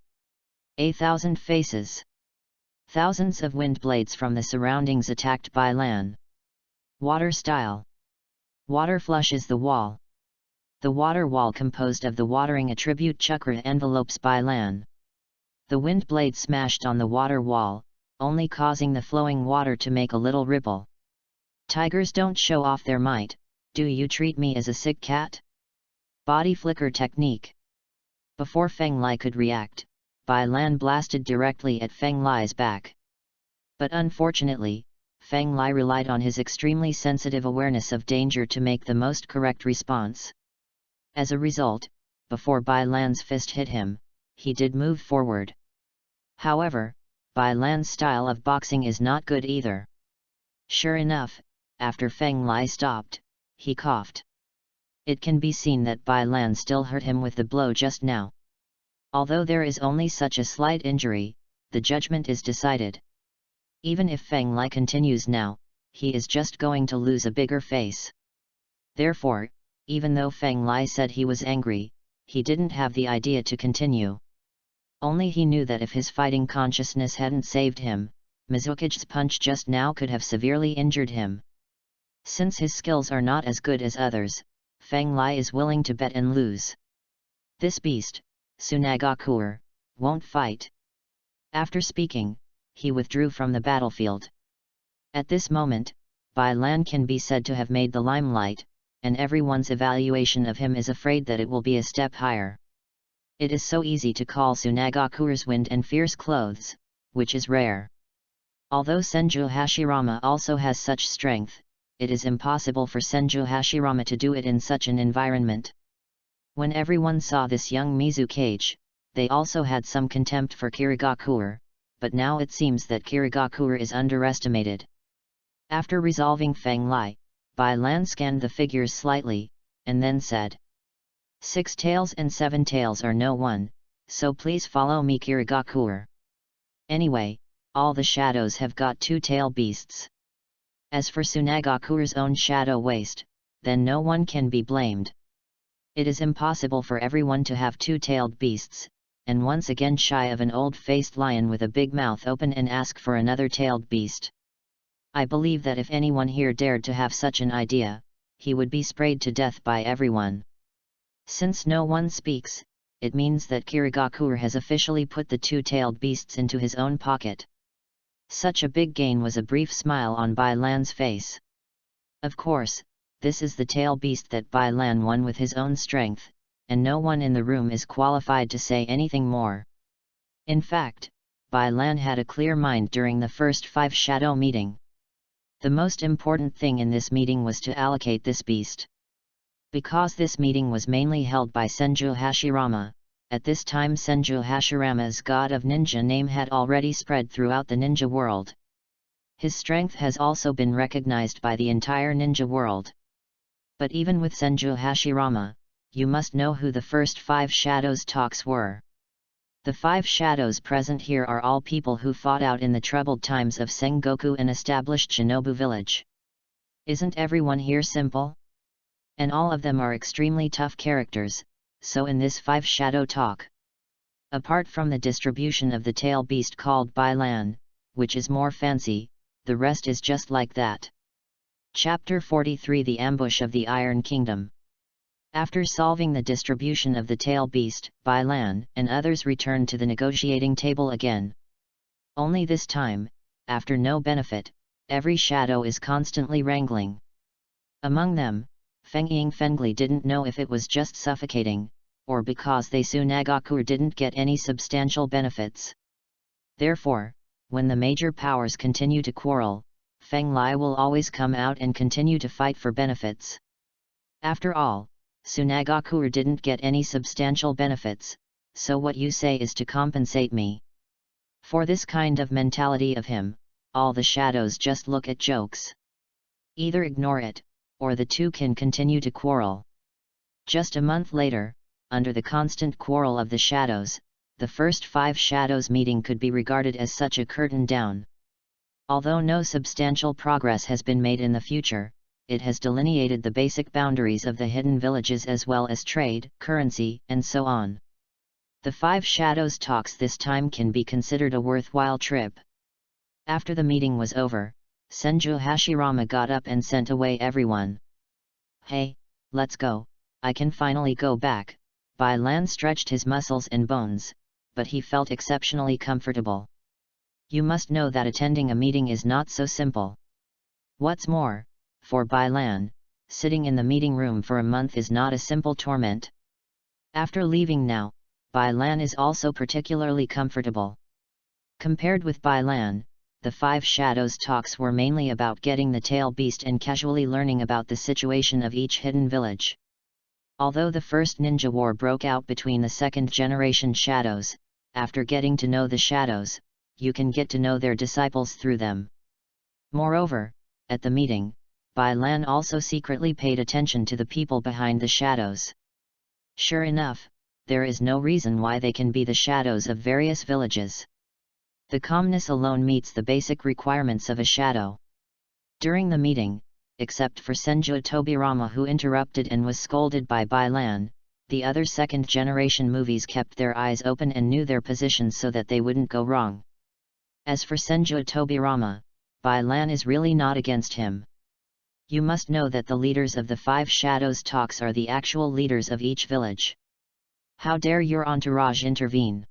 Speaker 1: 1,000 faces. Thousands of wind blades from the surroundings attacked Bai Lan. Water style. Water flushes the wall. The water wall composed of the watering attribute chakra envelopes Bai Lan. The wind blade smashed on the water wall, only causing the flowing water to make a little ripple. Tigers don't show off their might, do you treat me as a sick cat? Body flicker technique. Before Feng Lai could react, Bai Lan blasted directly at Feng Lai's back. But unfortunately, Feng Lai relied on his extremely sensitive awareness of danger to make the most correct response. As a result, before Bai Lan's fist hit him, he did move forward. However, Bai Lan's style of boxing is not good either. Sure enough, after Feng Lai stopped, he coughed. It can be seen that Bai Lan still hurt him with the blow just now. Although there is only such a slight injury, the judgment is decided. Even if Feng Lai continues now, he is just going to lose a bigger face. Therefore, even though Feng Lai said he was angry, he didn't have the idea to continue. Only he knew that if his fighting consciousness hadn't saved him, Mizukage's punch just now could have severely injured him. Since his skills are not as good as others, Feng Lai is willing to bet and lose. This beast, Sunagakure, won't fight. After speaking, he withdrew from the battlefield. At this moment, Bai Lan can be said to have made the limelight, and everyone's evaluation of him is afraid that it will be a step higher. It is so easy to call Sunagakure's wind and fierce clothes, which is rare. Although Senju Hashirama also has such strength, it is impossible for Senju Hashirama to do it in such an environment. When everyone saw this young Mizukage, they also had some contempt for Kirigakure, but now it seems that Kirigakure is underestimated. After resolving Feng Lai, Bai Lan scanned the figures slightly, and then said, 6 tails and 7 tails are no one, so please follow me Kirigakure. Anyway, all the shadows have got 2-tail beasts. As for Sunagakure's own shadow waste, then no one can be blamed. It is impossible for everyone to have 2-tailed beasts, and once again shy of an old-faced lion with a big mouth open and ask for another tailed beast. I believe that if anyone here dared to have such an idea, he would be sprayed to death by everyone. Since no one speaks, it means that Kirigakure has officially put the 2-tailed beasts into his own pocket. Such a big gain was a brief smile on Bai Lan's face. Of course, this is the tail beast that Bai Lan won with his own strength, and no one in the room is qualified to say anything more. In fact, Bai Lan had a clear mind during the first 5 shadow meeting. The most important thing in this meeting was to allocate this beast. Because this meeting was mainly held by Senju Hashirama, at this time Senju Hashirama's god of ninja name had already spread throughout the ninja world. His strength has also been recognized by the entire ninja world. But even with Senju Hashirama, you must know who the first 5 shadows talks were. The 5 shadows present here are all people who fought out in the troubled times of Sengoku and established Shinobu village. Isn't everyone here simple? And all of them are extremely tough characters, so in this 5 shadow talk. Apart from the distribution of the tail beast called Bailan, which is more fancy, the rest is just like that. Chapter 43 The Ambush of the Iron Kingdom. After solving the distribution of the tail beast, Bailan and others returned to the negotiating table again. Only this time, after no benefit, every shadow is constantly wrangling. Among them, Fengying Fengli didn't know if it was just suffocating, or because they Tsunagaku didn't get any substantial benefits. Therefore, when the major powers continue to quarrel, Feng Li will always come out and continue to fight for benefits. After all, Tsunagaku didn't get any substantial benefits, so what you say is to compensate me. For this kind of mentality of him, all the shadows just look at jokes. Either ignore it, or the two can continue to quarrel. Just a month later, under the constant quarrel of the shadows, the first 5 shadows meeting could be regarded as such a curtain down. Although no substantial progress has been made in the future, it has delineated the basic boundaries of the hidden villages as well as trade, currency, and so on. The 5 shadows talks this time can be considered a worthwhile trip. After the meeting was over, Senju Hashirama got up and sent away everyone. Hey, let's go, I can finally go back. Bailan stretched his muscles and bones, but he felt exceptionally comfortable. You must know that attending a meeting is not so simple. What's more, for Bailan, sitting in the meeting room for a month is not a simple torment. After leaving now, Bailan is also particularly comfortable. Compared with Bailan, the 5 shadows talks were mainly about getting the tail beast and casually learning about the situation of each hidden village. Although the first ninja war broke out between the second generation shadows, after getting to know the shadows, you can get to know their disciples through them. Moreover, at the meeting, Bailan also secretly paid attention to the people behind the shadows. Sure enough, there is no reason why they can be the shadows of various villages. The calmness alone meets the basic requirements of a shadow. During the meeting, except for Senju Tobirama who interrupted and was scolded by Bailan, the other second-generation movies kept their eyes open and knew their positions so that they wouldn't go wrong. As for Senju Tobirama, Bailan is really not against him. You must know that the leaders of the 5 shadows talks are the actual leaders of each village. How dare your entourage intervene?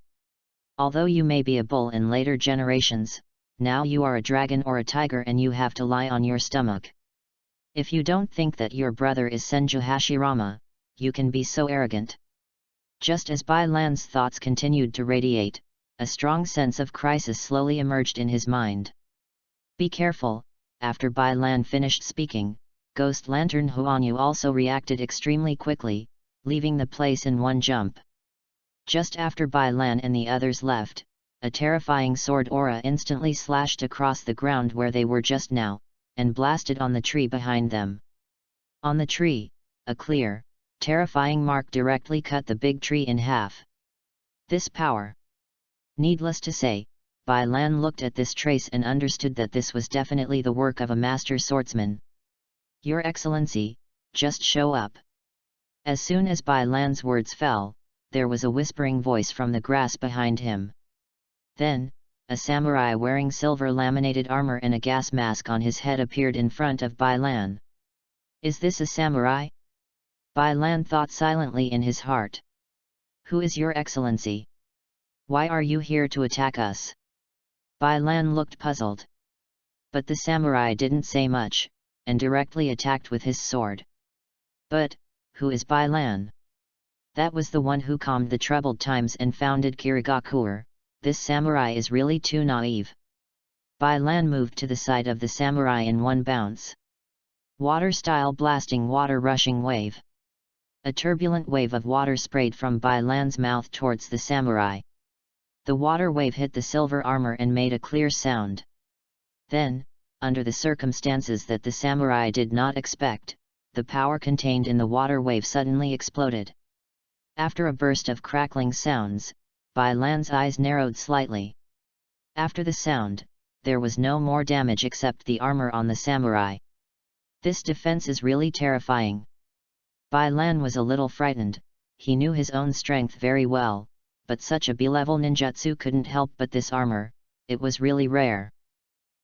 Speaker 1: Although you may be a bull in later generations, now you are a dragon or a tiger and you have to lie on your stomach. If you don't think that your brother is Senju Hashirama, you can be so arrogant. Just as Bailan's thoughts continued to radiate, a strong sense of crisis slowly emerged in his mind. Be careful, after Bailan finished speaking, Ghost Lantern Huanyu also reacted extremely quickly, leaving the place in one jump. Just after Bailan and the others left, a terrifying sword aura instantly slashed across the ground where they were just now, and blasted on the tree behind them. On the tree, a clear, terrifying mark directly cut the big tree in half. This power. Needless to say, Bailan looked at this trace and understood that this was definitely the work of a master swordsman. Your Excellency, just show up. As soon as Bailan's words fell, there was a whispering voice from the grass behind him. Then, a samurai wearing silver laminated armor and a gas mask on his head appeared in front of Bailan. Is this a samurai? Bailan thought silently in his heart. Who is your Excellency? Why are you here to attack us? Bailan looked puzzled. But the samurai didn't say much, and directly attacked with his sword. But, who is Bailan? That was the one who calmed the troubled times and founded Kirigakure. This samurai is really too naive. Bailan moved to the side of the samurai in one bounce. Water-style blasting water rushing wave. A turbulent wave of water sprayed from Bailan's mouth towards the samurai. The water wave hit the silver armor and made a clear sound. Then, under the circumstances that the samurai did not expect, the power contained in the water wave suddenly exploded. After a burst of crackling sounds, Bai Lan's eyes narrowed slightly. After the sound, there was no more damage except the armor on the samurai. This defense is really terrifying. Bai Lan was a little frightened. He knew his own strength very well, but such a B-level ninjutsu couldn't help but this armor, it was really rare.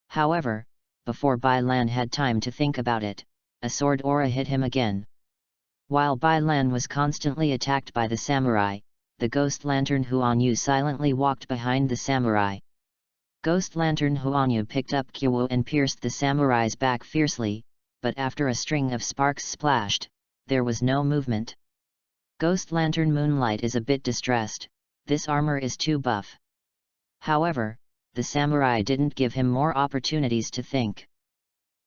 Speaker 1: However, before Bai Lan had time to think about it, a sword aura hit him again. While Bai Lan was constantly attacked by the samurai, the Ghost Lantern Huanyu silently walked behind the samurai. Ghost Lantern Huanyu picked up Kyowo and pierced the samurai's back fiercely, but after a string of sparks splashed, there was no movement. Ghost Lantern Moonlight is a bit distressed, this armor is too buff. However, the samurai didn't give him more opportunities to think.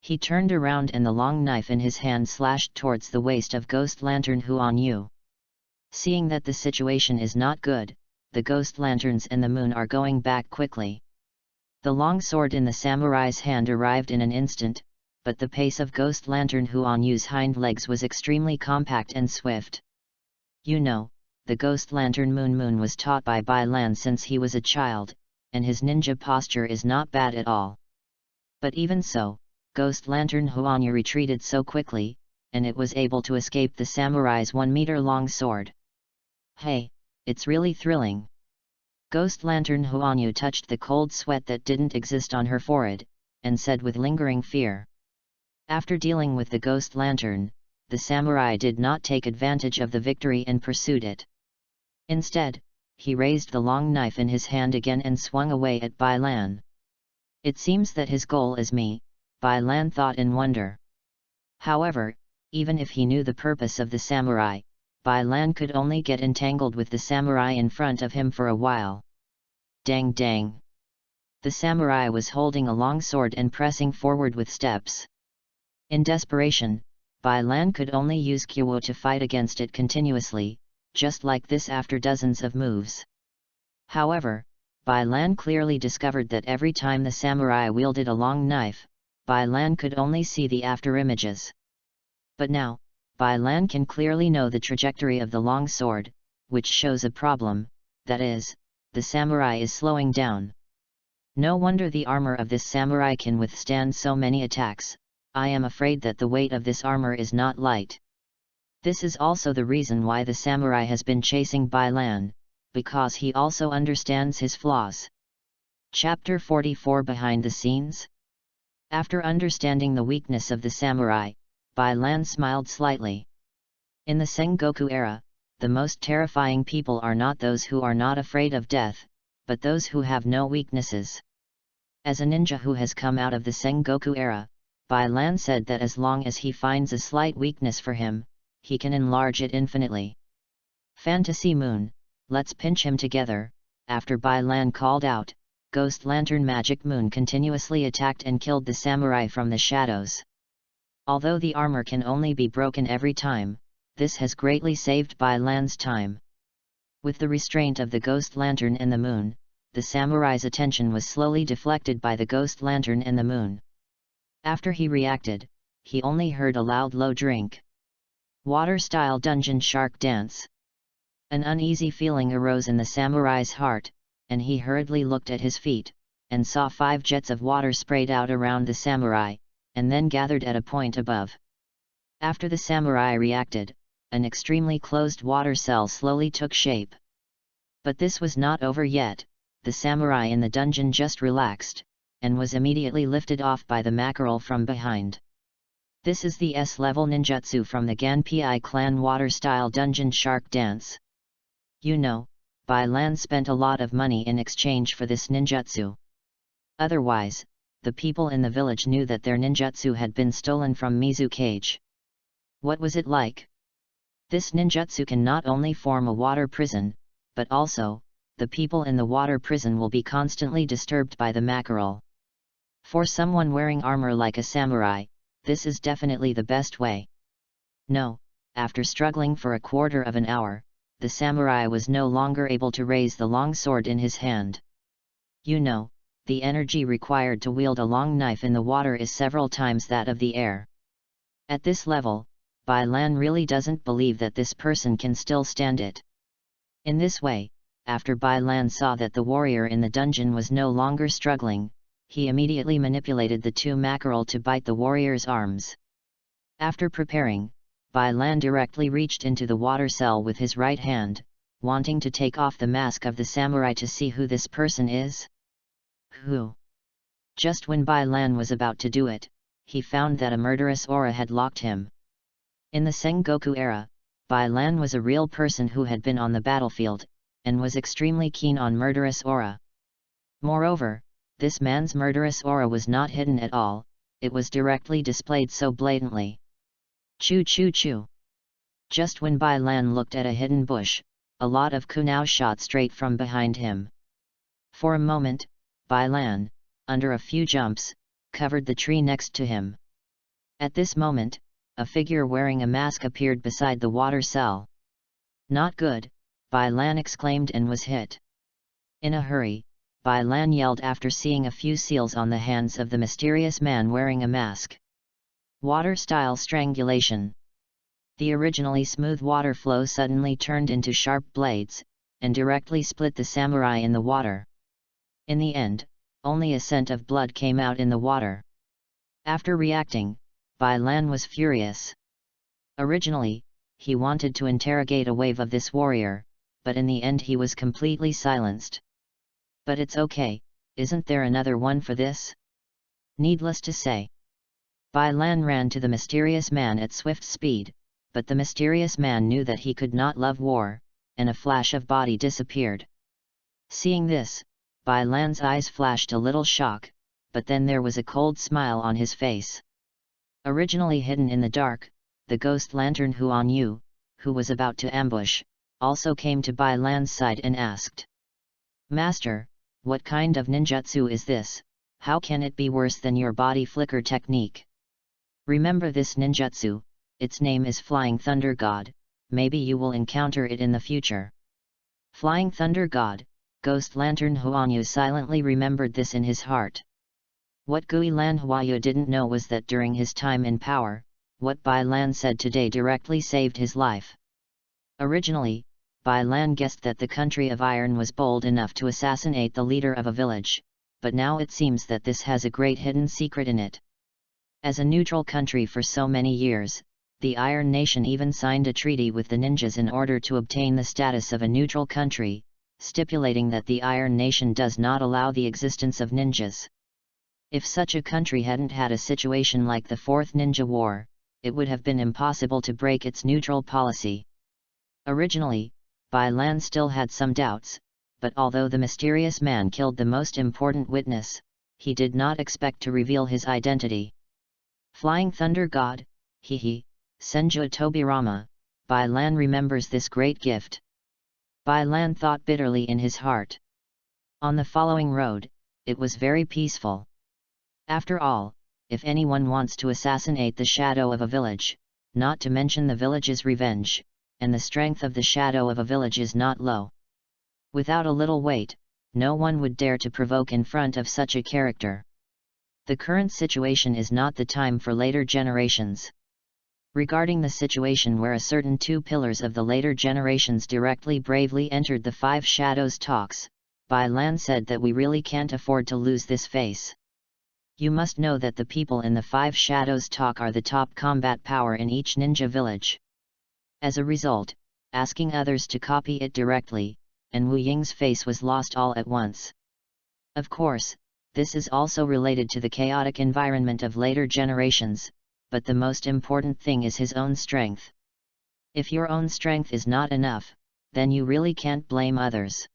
Speaker 1: He turned around and the long knife in his hand slashed towards the waist of Ghost Lantern Huanyu. Seeing that the situation is not good, the Ghost Lanterns and the moon are going back quickly. The long sword in the samurai's hand arrived in an instant, but the pace of Ghost Lantern Huanyu's hind legs was extremely compact and swift. You know, the Ghost Lantern Moon was taught by Bai Lan since he was a child, and his ninja posture is not bad at all. But even so, Ghost Lantern Huanyu retreated so quickly, and it was able to escape the samurai's 1-meter-long sword. Hey, it's really thrilling. Ghost Lantern Huanyu touched the cold sweat that didn't exist on her forehead, and said with lingering fear. After dealing with the Ghost Lantern, the samurai did not take advantage of the victory and pursued it. Instead, he raised the long knife in his hand again and swung away at Bai Lan. It seems that his goal is me, Bai Lan thought in wonder. However, even if he knew the purpose of the samurai, Bai Lan could only get entangled with the samurai in front of him for a while. Dang dang! The samurai was holding a long sword and pressing forward with steps. In desperation, Bai Lan could only use Kyowo to fight against it continuously, just like this after dozens of moves. However, Bai Lan clearly discovered that every time the samurai wielded a long knife, Bai Lan could only see the afterimages. But now, Bai Lan can clearly know the trajectory of the long sword, which shows a problem, that is, the samurai is slowing down. No wonder the armor of this samurai can withstand so many attacks. I am afraid that the weight of this armor is not light. This is also the reason why the samurai has been chasing Bai Lan, because he also understands his flaws. Chapter 44 Behind the Scenes. After understanding the weakness of the samurai, Bai Lan smiled slightly. In the Sengoku era, the most terrifying people are not those who are not afraid of death, but those who have no weaknesses. As a ninja who has come out of the Sengoku era, Bai Lan said that as long as he finds a slight weakness for him, he can enlarge it infinitely. Fantasy Moon, let's pinch him together. After Bai Lan called out, Ghost Lantern Magic Moon continuously attacked and killed the samurai from the shadows. Although the armor can only be broken every time, this has greatly saved Bai Lan's time. With the restraint of the Ghost Lantern and the Moon, the samurai's attention was slowly deflected by the Ghost Lantern and the Moon. After he reacted, he only heard a loud low drink. Water-style dungeon shark dance. An uneasy feeling arose in the samurai's heart, and he hurriedly looked at his feet, and saw 5 jets of water sprayed out around the samurai, and then gathered at a point above. After the samurai reacted, an extremely closed water cell slowly took shape. But this was not over yet. The samurai in the dungeon just relaxed, and was immediately lifted off by the mackerel from behind. This is the S-level ninjutsu from the Ganpi clan water-style dungeon shark dance. You know, Bai Lan spent a lot of money in exchange for this ninjutsu. Otherwise, the people in the village knew that their ninjutsu had been stolen from Mizukage. What was it like? This ninjutsu can not only form a water prison, but also, the people in the water prison will be constantly disturbed by the mackerel. For someone wearing armor like a samurai, this is definitely the best way. No, after struggling for a quarter of an hour, the samurai was no longer able to raise the long sword in his hand. You know, the energy required to wield a long knife in the water is several times that of the air. At this level, Bai Lan really doesn't believe that this person can still stand it. In this way, after Bai Lan saw that the warrior in the dungeon was no longer struggling, he immediately manipulated the two mackerel to bite the warrior's arms. After preparing, Bai Lan directly reached into the water cell with his right hand, wanting to take off the mask of the samurai to see who this person is. Who? Just when Bai Lan was about to do it, he found that a murderous aura had locked him. In the Sengoku era, Bai Lan was a real person who had been on the battlefield, and was extremely keen on murderous aura. Moreover, this man's murderous aura was not hidden at all, it was directly displayed so blatantly. Choo choo choo. Just when Bai Lan looked at a hidden bush, a lot of kunao shot straight from behind him. For a moment, Bai Lan, under a few jumps, covered the tree next to him. At this moment, a figure wearing a mask appeared beside the water cell. Not good, Bai Lan exclaimed and was hit. In a hurry, Bai Lan yelled after seeing a few seals on the hands of the mysterious man wearing a mask. Water-style strangulation. The originally smooth water flow suddenly turned into sharp blades, and directly split the samurai in the water. In the end, only a scent of blood came out in the water. After reacting, Bai Lan was furious. Originally, he wanted to interrogate a wave of this warrior, but in the end he was completely silenced. But it's okay, isn't there another one for this? Needless to say, Bai Lan ran to the mysterious man at swift speed, but the mysterious man knew that he could not love war, and a flash of body disappeared. Seeing this, Bai Lan's eyes flashed a little shock, but then there was a cold smile on his face. Originally hidden in the dark, the ghost lantern Huan Yu, who was about to ambush, also came to Bai Lan's side and asked, "Master, what kind of ninjutsu is this? How can it be worse than your body flicker technique? Remember this ninjutsu, its name is Flying Thunder God, maybe you will encounter it in the future." Flying Thunder God, Ghost Lantern Huanyu silently remembered this in his heart. What Gui Lan Huayu didn't know was that during his time in power, what Bai Lan said today directly saved his life. Originally, Bai Lan guessed that the country of Iron was bold enough to assassinate the leader of a village, but now it seems that this has a great hidden secret in it. As a neutral country for so many years, the Iron Nation even signed a treaty with the ninjas in order to obtain the status of a neutral country, stipulating that the Iron Nation does not allow the existence of ninjas. If such a country hadn't had a situation like the Fourth Ninja War, it would have been impossible to break its neutral policy. Originally, Bai Lan still had some doubts, but although the mysterious man killed the most important witness, he did not expect to reveal his identity. Flying Thunder God, Senju Tobirama, Bai Lan remembers this great gift. Bai Lan thought bitterly in his heart. On the following road, it was very peaceful. After all, if anyone wants to assassinate the shadow of a village, not to mention the village's revenge, and the strength of the shadow of a village is not low. Without a little wait, no one would dare to provoke in front of such a character. The current situation is not the time for later generations. Regarding the situation where a certain two pillars of the later generations directly bravely entered the Five Shadows talks, Bai Lan said that we really can't afford to lose this face. You must know that the people in the Five Shadows talk are the top combat power in each ninja village. As a result, asking others to copy it directly, and Wu Ying's face was lost all at once. Of course, this is also related to the chaotic environment of later generations, but the most important thing is his own strength. If your own strength is not enough, then you really can't blame others.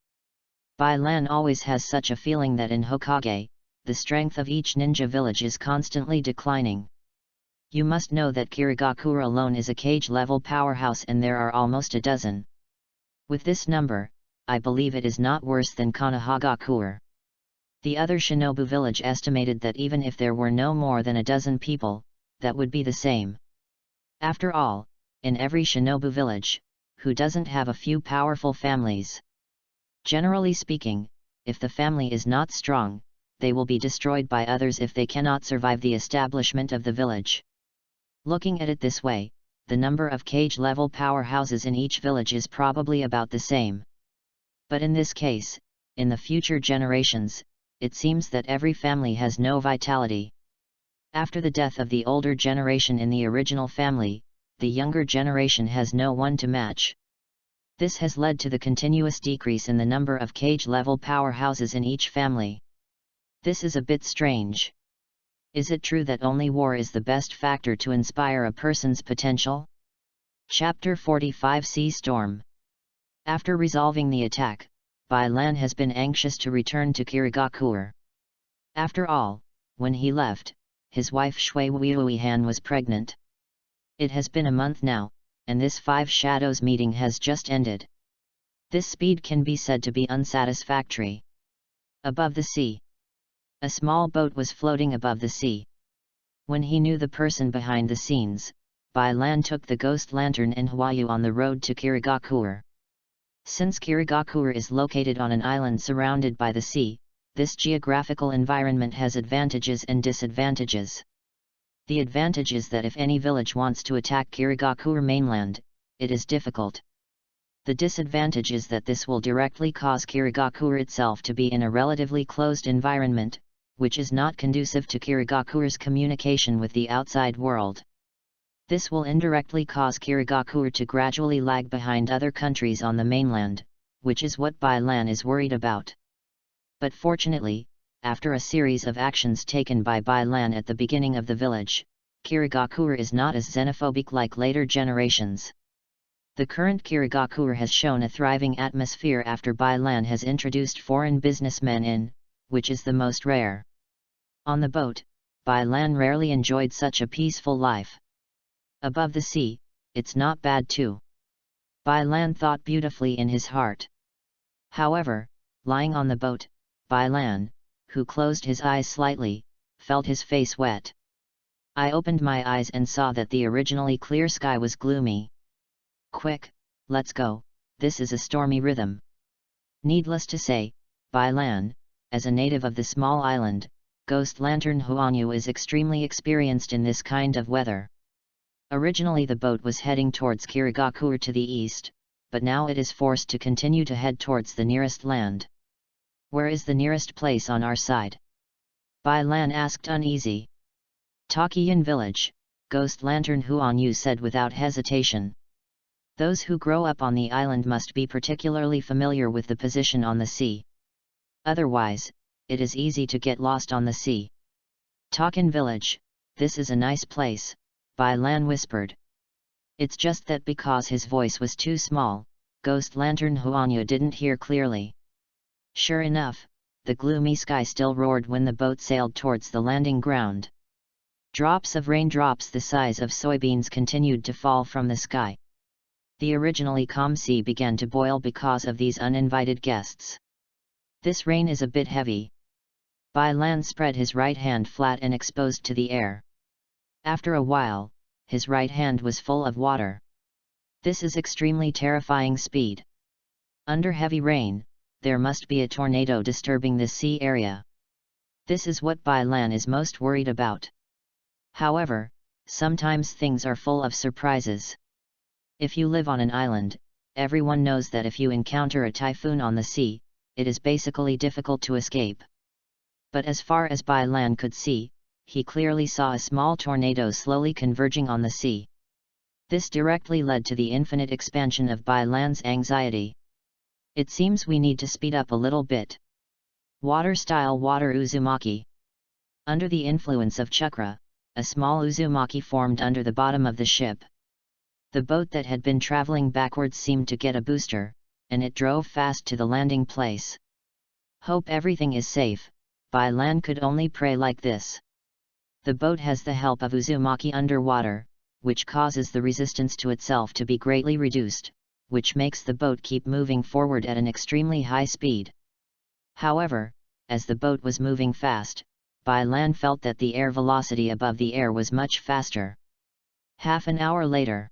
Speaker 1: Bai Lan always has such a feeling that in Hokage, the strength of each ninja village is constantly declining. You must know that Kirigakura alone is a cage-level powerhouse and there are almost a dozen. With this number, I believe it is not worse than Konohagakure. The other shinobu village estimated that even if there were no more than a dozen people, that would be the same. After all, in every shinobu village, who doesn't have a few powerful families? Generally speaking, if the family is not strong, they will be destroyed by others if they cannot survive the establishment of the village. Looking at it this way, the number of cage-level powerhouses in each village is probably about the same. But in this case, in the future generations, it seems that every family has no vitality. After the death of the older generation in the original family, the younger generation has no one to match. This has led to the continuous decrease in the number of cage-level powerhouses in each family. This is a bit strange. Is it true that only war is the best factor to inspire a person's potential? Chapter 45 Sea Storm. After resolving the attack, Bai Lan has been anxious to return to Kirigakure. After all, when he left, his wife Shui Wuihan was pregnant. It has been a month now, and this Five Shadows meeting has just ended. This speed can be said to be unsatisfactory. Above the sea, a small boat was floating above the sea. When he knew the person behind the scenes, Bai Lan took the ghost lantern and Huayu on the road to Kirigakure. Since Kirigakure is located on an island surrounded by the sea, this geographical environment has advantages and disadvantages. The advantage is that if any village wants to attack Kirigakure mainland, it is difficult. The disadvantage is that this will directly cause Kirigakure itself to be in a relatively closed environment, which is not conducive to Kirigakure's communication with the outside world. This will indirectly cause Kirigakure to gradually lag behind other countries on the mainland, which is what Bai Lan is worried about. But fortunately, after a series of actions taken by Bai Lan at the beginning of the village, Kirigakure is not as xenophobic like later generations. The current Kirigakure has shown a thriving atmosphere after Bai Lan has introduced foreign businessmen in, which is the most rare. On the boat, Bai Lan rarely enjoyed such a peaceful life. Above the sea, it's not bad too. Bai Lan thought beautifully in his heart. However, lying on the boat, Bai Lan, who closed his eyes slightly, felt his face wet. I opened my eyes and saw that the originally clear sky was gloomy. Quick, let's go, this is a stormy rhythm. Needless to say, Bai Lan, as a native of the small island, Ghost Lantern Huanyu is extremely experienced in this kind of weather. Originally the boat was heading towards Kirigakure to the east, but now it is forced to continue to head towards the nearest land. Where is the nearest place on our side? Bai Lan asked uneasy. Takiyan village, Ghost Lantern Huanyu said without hesitation. Those who grow up on the island must be particularly familiar with the position on the sea. Otherwise, it is easy to get lost on the sea. Takin village, this is a nice place, Bai Lan whispered. It's just that because his voice was too small, Ghost Lantern Huanyu didn't hear clearly. Sure enough, the gloomy sky still roared when the boat sailed towards the landing ground. Drops of raindrops the size of soybeans continued to fall from the sky. The originally calm sea began to boil because of these uninvited guests. This rain is a bit heavy. Bai Lan spread his right hand flat and exposed to the air. After a while, his right hand was full of water. This is extremely terrifying speed. Under heavy rain, there must be a tornado disturbing this sea area. This is what Bai Lan is most worried about. However, sometimes things are full of surprises. If you live on an island, everyone knows that if you encounter a typhoon on the sea, it is basically difficult to escape. But as far as Bai Lan could see, he clearly saw a small tornado slowly converging on the sea. This directly led to the infinite expansion of Bai Lan's anxiety. It seems we need to speed up a little bit. Water-style water uzumaki. Under the influence of chakra, a small uzumaki formed under the bottom of the ship. The boat that had been traveling backwards seemed to get a booster, and it drove fast to the landing place. Hope everything is safe, Bai Lan could only pray like this. The boat has the help of uzumaki underwater, which causes the resistance to itself to be greatly reduced, which makes the boat keep moving forward at an extremely high speed. However, as the boat was moving fast, Bai Lan felt that the air velocity above the air was much faster. Half an hour later.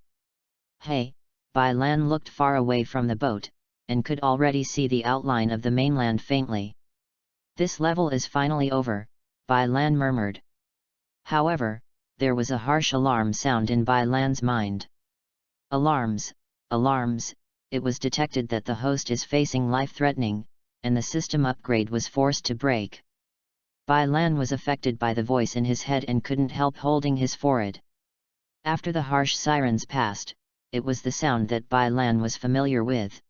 Speaker 1: Hey, Bai Lan looked far away from the boat, and could already see the outline of the mainland faintly. This level is finally over, Bai Lan murmured. However, there was a harsh alarm sound in Bai Lan's mind. Alarms, alarms, it was detected that the host is facing life-threatening, and the system upgrade was forced to break. Bai Lan was affected by the voice in his head and couldn't help holding his forehead. After the harsh sirens passed, it was the sound that Bai Lan was familiar with.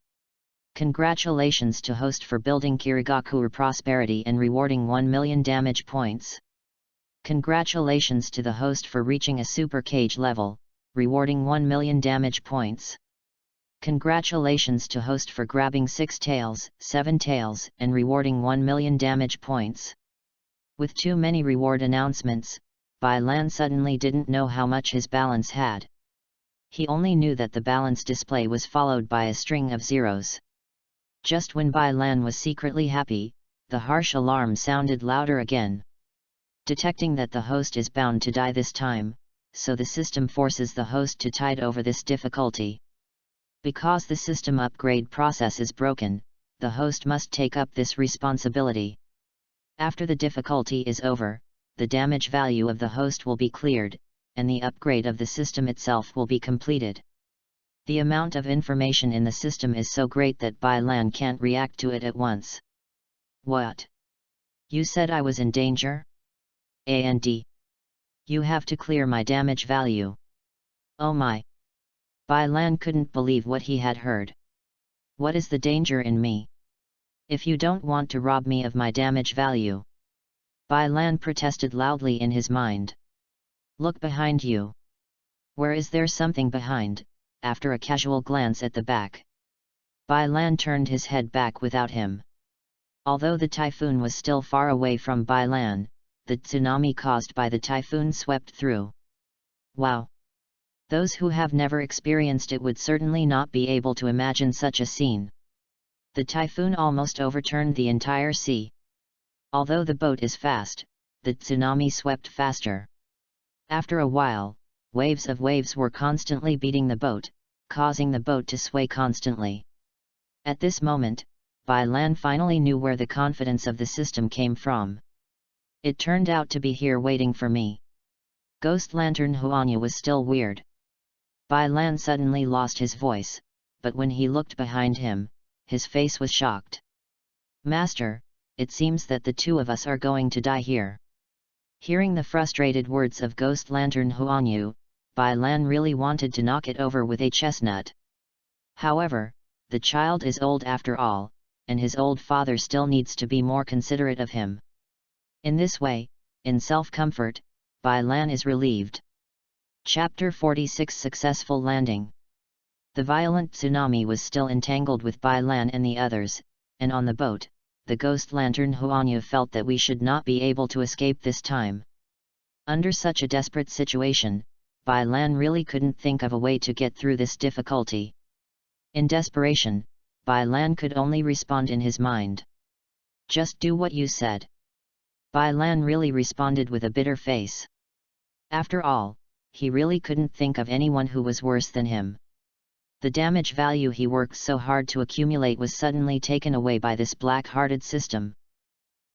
Speaker 1: Congratulations to host for building Kirigaku prosperity and rewarding 1 million damage points. Congratulations to the host for reaching a super cage level, rewarding 1 million damage points. Congratulations to host for grabbing 6 tails, 7 tails, and rewarding 1 million damage points. With too many reward announcements, Bai Lan suddenly didn't know how much his balance had. He only knew that the balance display was followed by a string of zeros. Just when Bai Lan was secretly happy, the harsh alarm sounded louder again. Detecting that the host is bound to die this time, so the system forces the host to tide over this difficulty. Because the system upgrade process is broken, the host must take up this responsibility. After the difficulty is over, the damage value of the host will be cleared, and the upgrade of the system itself will be completed. The amount of information in the system is so great that Bai Lan can't react to it at once. What? You said I was in danger? And you have to clear my damage value. Oh my! Bai Lan couldn't believe what he had heard. What is the danger in me? If you don't want to rob me of my damage value. Bai Lan protested loudly in his mind. Look behind you. Where is there something behind? After a casual glance at the back, Bai Lan turned his head back without him. Although the typhoon was still far away from Bai Lan, the tsunami caused by the typhoon swept through. Wow! Those who have never experienced it would certainly not be able to imagine such a scene. The typhoon almost overturned the entire sea. Although the boat is fast, the tsunami swept faster. After a while, waves of waves were constantly beating the boat, causing the boat to sway constantly. At this moment, Bai Lan finally knew where the confidence of the system came from. It turned out to be here waiting for me. Ghost Lantern Huanya was still weird. Bai Lan suddenly lost his voice, but when he looked behind him, his face was shocked. Master, it seems that the two of us are going to die here. Hearing the frustrated words of Ghost Lantern Huanyu, Bai Lan really wanted to knock it over with a chestnut. However, the child is old after all, and his old father still needs to be more considerate of him. In this way, in self-comfort, Bai Lan is relieved. Chapter 46 Successful Landing. The violent tsunami was still entangled with Bai Lan and the others, and on the boat, the Ghost Lantern Huanya felt that we should not be able to escape this time. Under such a desperate situation, Bai Lan really couldn't think of a way to get through this difficulty. In desperation, Bai Lan could only respond in his mind. Just do what you said. Bai Lan really responded with a bitter face. After all, he really couldn't think of anyone who was worse than him. The damage value he worked so hard to accumulate was suddenly taken away by this black-hearted system.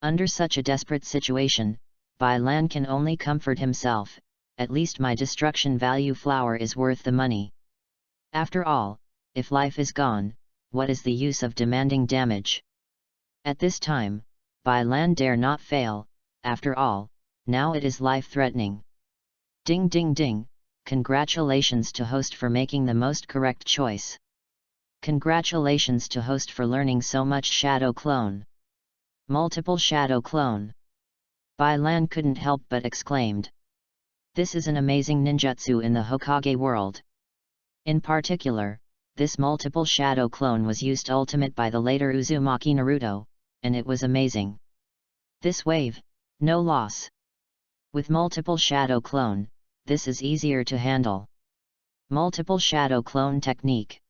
Speaker 1: Under such a desperate situation, Bai Lan can only comfort himself, at least my destruction value flower is worth the money. After all, if life is gone, what is the use of demanding damage? At this time, Bai Lan dare not fail, after all, now it is life-threatening. Ding ding ding, congratulations to host for making the most correct choice. Congratulations to host for learning so much shadow clone. Multiple shadow clone. Bai Lan couldn't help but exclaimed. This is an amazing ninjutsu in the Hokage world. In particular, this multiple shadow clone was used ultimate by the later Uzumaki Naruto, and it was amazing. This wave, no loss. With multiple shadow clone, this is easier to handle. Multiple shadow clone technique.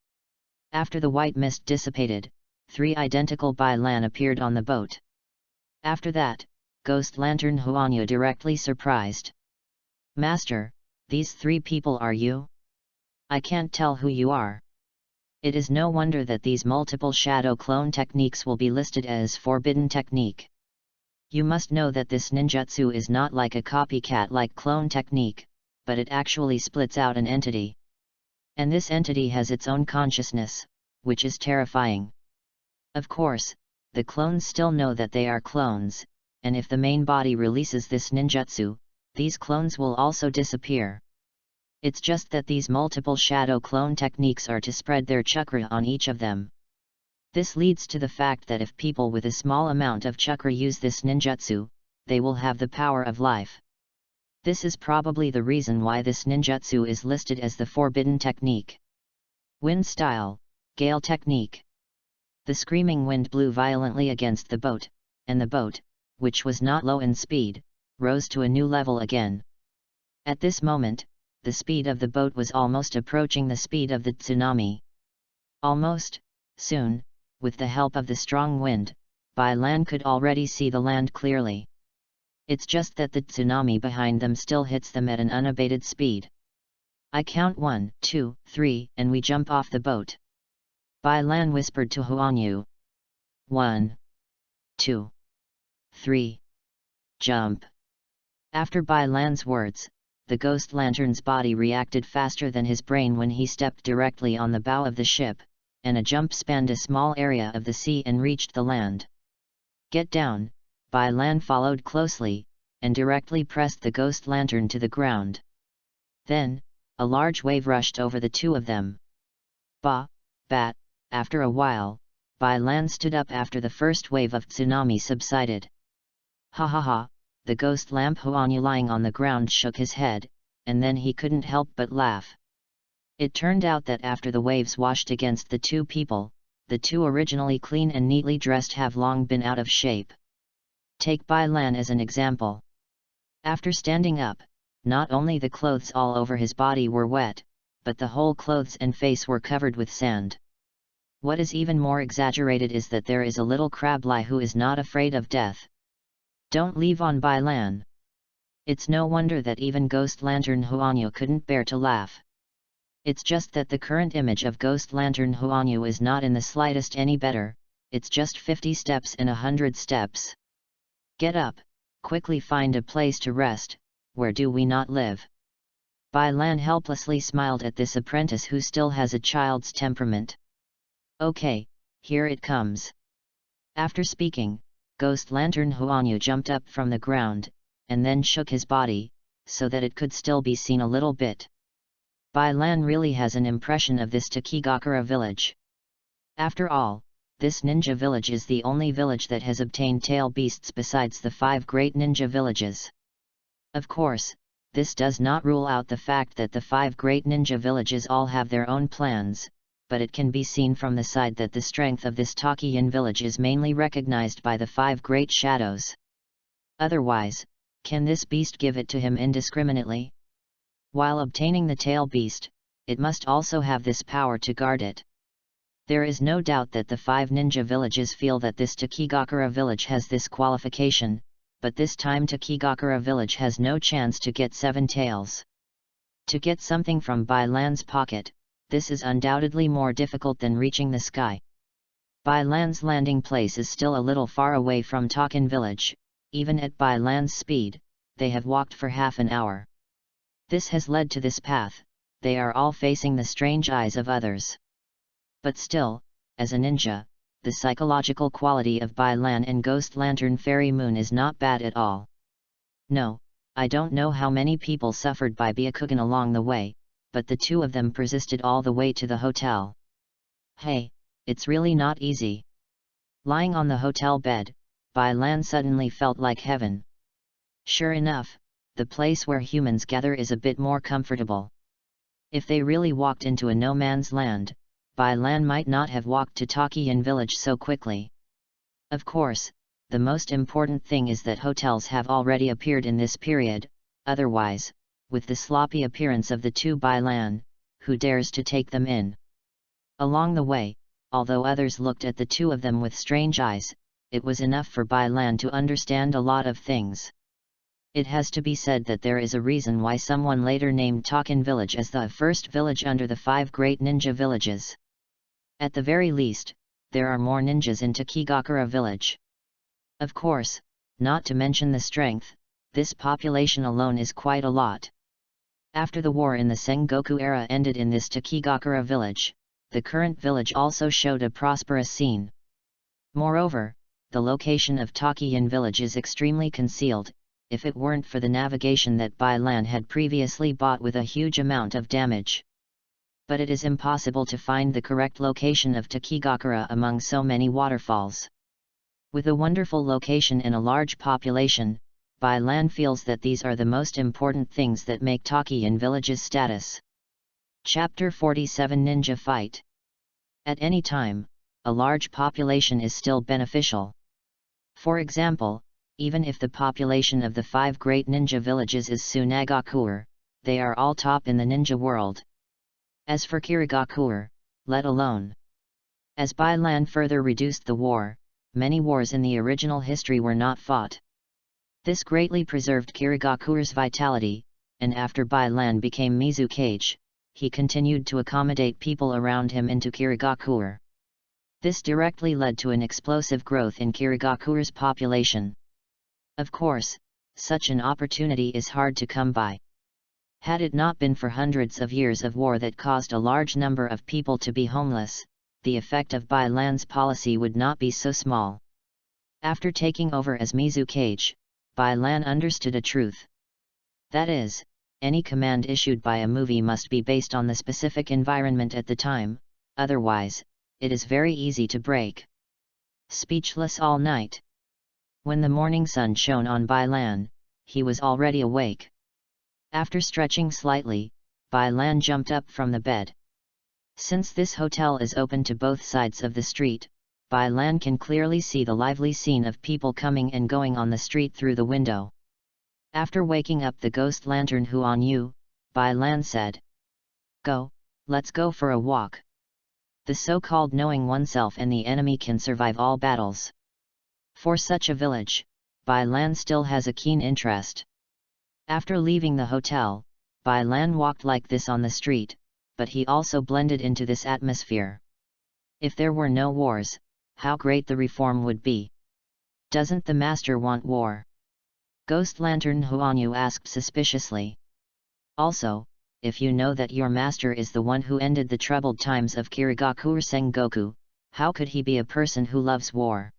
Speaker 1: After the white mist dissipated, 3 identical Bai Lan appeared on the boat. After that, Ghost Lantern Huanya directly surprised. Master, these 3 people are you? I can't tell who you are. It is no wonder that these multiple shadow clone techniques will be listed as forbidden technique. You must know that this ninjutsu is not like a copycat like clone technique, but it actually splits out an entity. And this entity has its own consciousness, which is terrifying. Of course, the clones still know that they are clones, and if the main body releases this ninjutsu, these clones will also disappear. It's just that these multiple shadow clone techniques are to spread their chakra on each of them. This leads to the fact that if people with a small amount of chakra use this ninjutsu, they will have the power of life. This is probably the reason why this ninjutsu is listed as the forbidden technique. Wind style, gale technique. The screaming wind blew violently against the boat, and the boat, which was not low in speed, rose to a new level again. At this moment, the speed of the boat was almost approaching the speed of the tsunami. Almost, soon, with the help of the strong wind, Bai Lan could already see the land clearly. It's just that the tsunami behind them still hits them at an unabated speed. I count 1, 2, 3, and we jump off the boat. Bai Lan whispered to Huanyu. 1, 2, 3. Jump. After Bai Lan's words, the ghost lantern's body reacted faster than his brain when he stepped directly on the bow of the ship, and a jump spanned a small area of the sea and reached the land. Get down, Bai Lan followed closely, and directly pressed the ghost lantern to the ground. Then, a large wave rushed over the two of them. Bat, after a while, Bai Lan stood up after the first wave of tsunami subsided. Ha ha ha, the ghost lamp Huanyu lying on the ground shook his head, and then he couldn't help but laugh. It turned out that after the waves washed against the two people, the two originally clean and neatly dressed have long been out of shape. Take Bai Lan as an example. After standing up, not only the clothes all over his body were wet, but the whole clothes and face were covered with sand. What is even more exaggerated is that there is a little crab-lie who is not afraid of death. Don't leave on Bai Lan. It's no wonder that even Ghost Lantern Huanyu couldn't bear to laugh. It's just that the current image of Ghost Lantern Huanyu is not in the slightest any better, it's just 50 steps and 100 steps. Get up, quickly find a place to rest, where do we not live? Bai Lan helplessly smiled at this apprentice who still has a child's temperament. Okay, here it comes. After speaking, Ghost Lantern Huanyu jumped up from the ground, and then shook his body, so that it could still be seen a little bit. Bai Lan really has an impression of this Takigakura village. After all, this ninja village is the only village that has obtained tail beasts besides the 5 great ninja villages. Of course, this does not rule out the fact that the 5 great ninja villages all have their own plans, but it can be seen from the side that the strength of this Takiyan village is mainly recognized by the 5 great shadows. Otherwise, can this beast give it to him indiscriminately? While obtaining the tail beast, it must also have this power to guard it. There is no doubt that the 5 ninja villages feel that this Takigakura village has this qualification, but this time Takigakura village has no chance to get 7 tails. To get something from Bai Lan's pocket, this is undoubtedly more difficult than reaching the sky. Bai Lan's landing place is still a little far away from Takin village. Even at Bai Lan's speed, they have walked for half an hour. This has led to this path, they are all facing the strange eyes of others. But still, as a ninja, the psychological quality of Bai Lan and Ghost Lantern Fairy Moon is not bad at all. No, I don't know how many people suffered by Byakugan along the way, but the two of them persisted all the way to the hotel. Hey, it's really not easy. Lying on the hotel bed, Bai Lan suddenly felt like heaven. Sure enough, the place where humans gather is a bit more comfortable. If they really walked into a no man's land, Bai Lan might not have walked to Takiyan village so quickly. Of course, the most important thing is that hotels have already appeared in this period, otherwise, with the sloppy appearance of the two Bai Lan, who dares to take them in? Along the way, although others looked at the two of them with strange eyes, it was enough for Bai Lan to understand a lot of things. It has to be said that there is a reason why someone later named Takin village as the first village under the 5 great ninja villages. At the very least, there are more ninjas in Takigakura village. Of course, not to mention the strength, this population alone is quite a lot. After the war in the Sengoku era ended in this Takigakura village, the current village also showed a prosperous scene. Moreover, the location of Takiyin village is extremely concealed, if it weren't for the navigation that by land had previously bought with a huge amount of damage. But it is impossible to find the correct location of Takigakura among so many waterfalls. With a wonderful location and a large population, by land feels that these are the most important things that make Takiyin village's status. Chapter 47 Ninja Fight. At any time, a large population is still beneficial. For example, even if the population of the 5 great ninja villages is Sunagakur, they are all top in the ninja world. As for Kirigakur, let alone. As by land further reduced the war, many wars in the original history were not fought. This greatly preserved Kirigakur's vitality, and after by land became Mizukage, he continued to accommodate people around him into Kirigakur. This directly led to an explosive growth in Kirigakur's population. Of course, such an opportunity is hard to come by. Had it not been for hundreds of years of war that caused a large number of people to be homeless, the effect of by land's policy would not be so small. After taking over as Mizukage, by land understood a truth. That is, any command issued by a movie must be based on the specific environment at the time, otherwise, it is very easy to break. Speechless all night. When the morning sun shone on by land, he was already awake. After stretching slightly, by land jumped up from the bed. Since this hotel is open to both sides of the street, by land can clearly see the lively scene of people coming and going on the street through the window. After waking up the ghost lantern Huanyu, by land said, "Go, let's go for a walk." The so-called knowing oneself and the enemy can survive all battles. For such a village, by land still has a keen interest. After leaving the hotel, by land walked like this on the street, but he also blended into this atmosphere. If there were no wars, how great the reform would be. Doesn't the master want war? Ghost Lantern Huanyu asked suspiciously. Also, if you know that your master is the one who ended the troubled times of Kirigakur Sengoku, how could he be a person who loves war?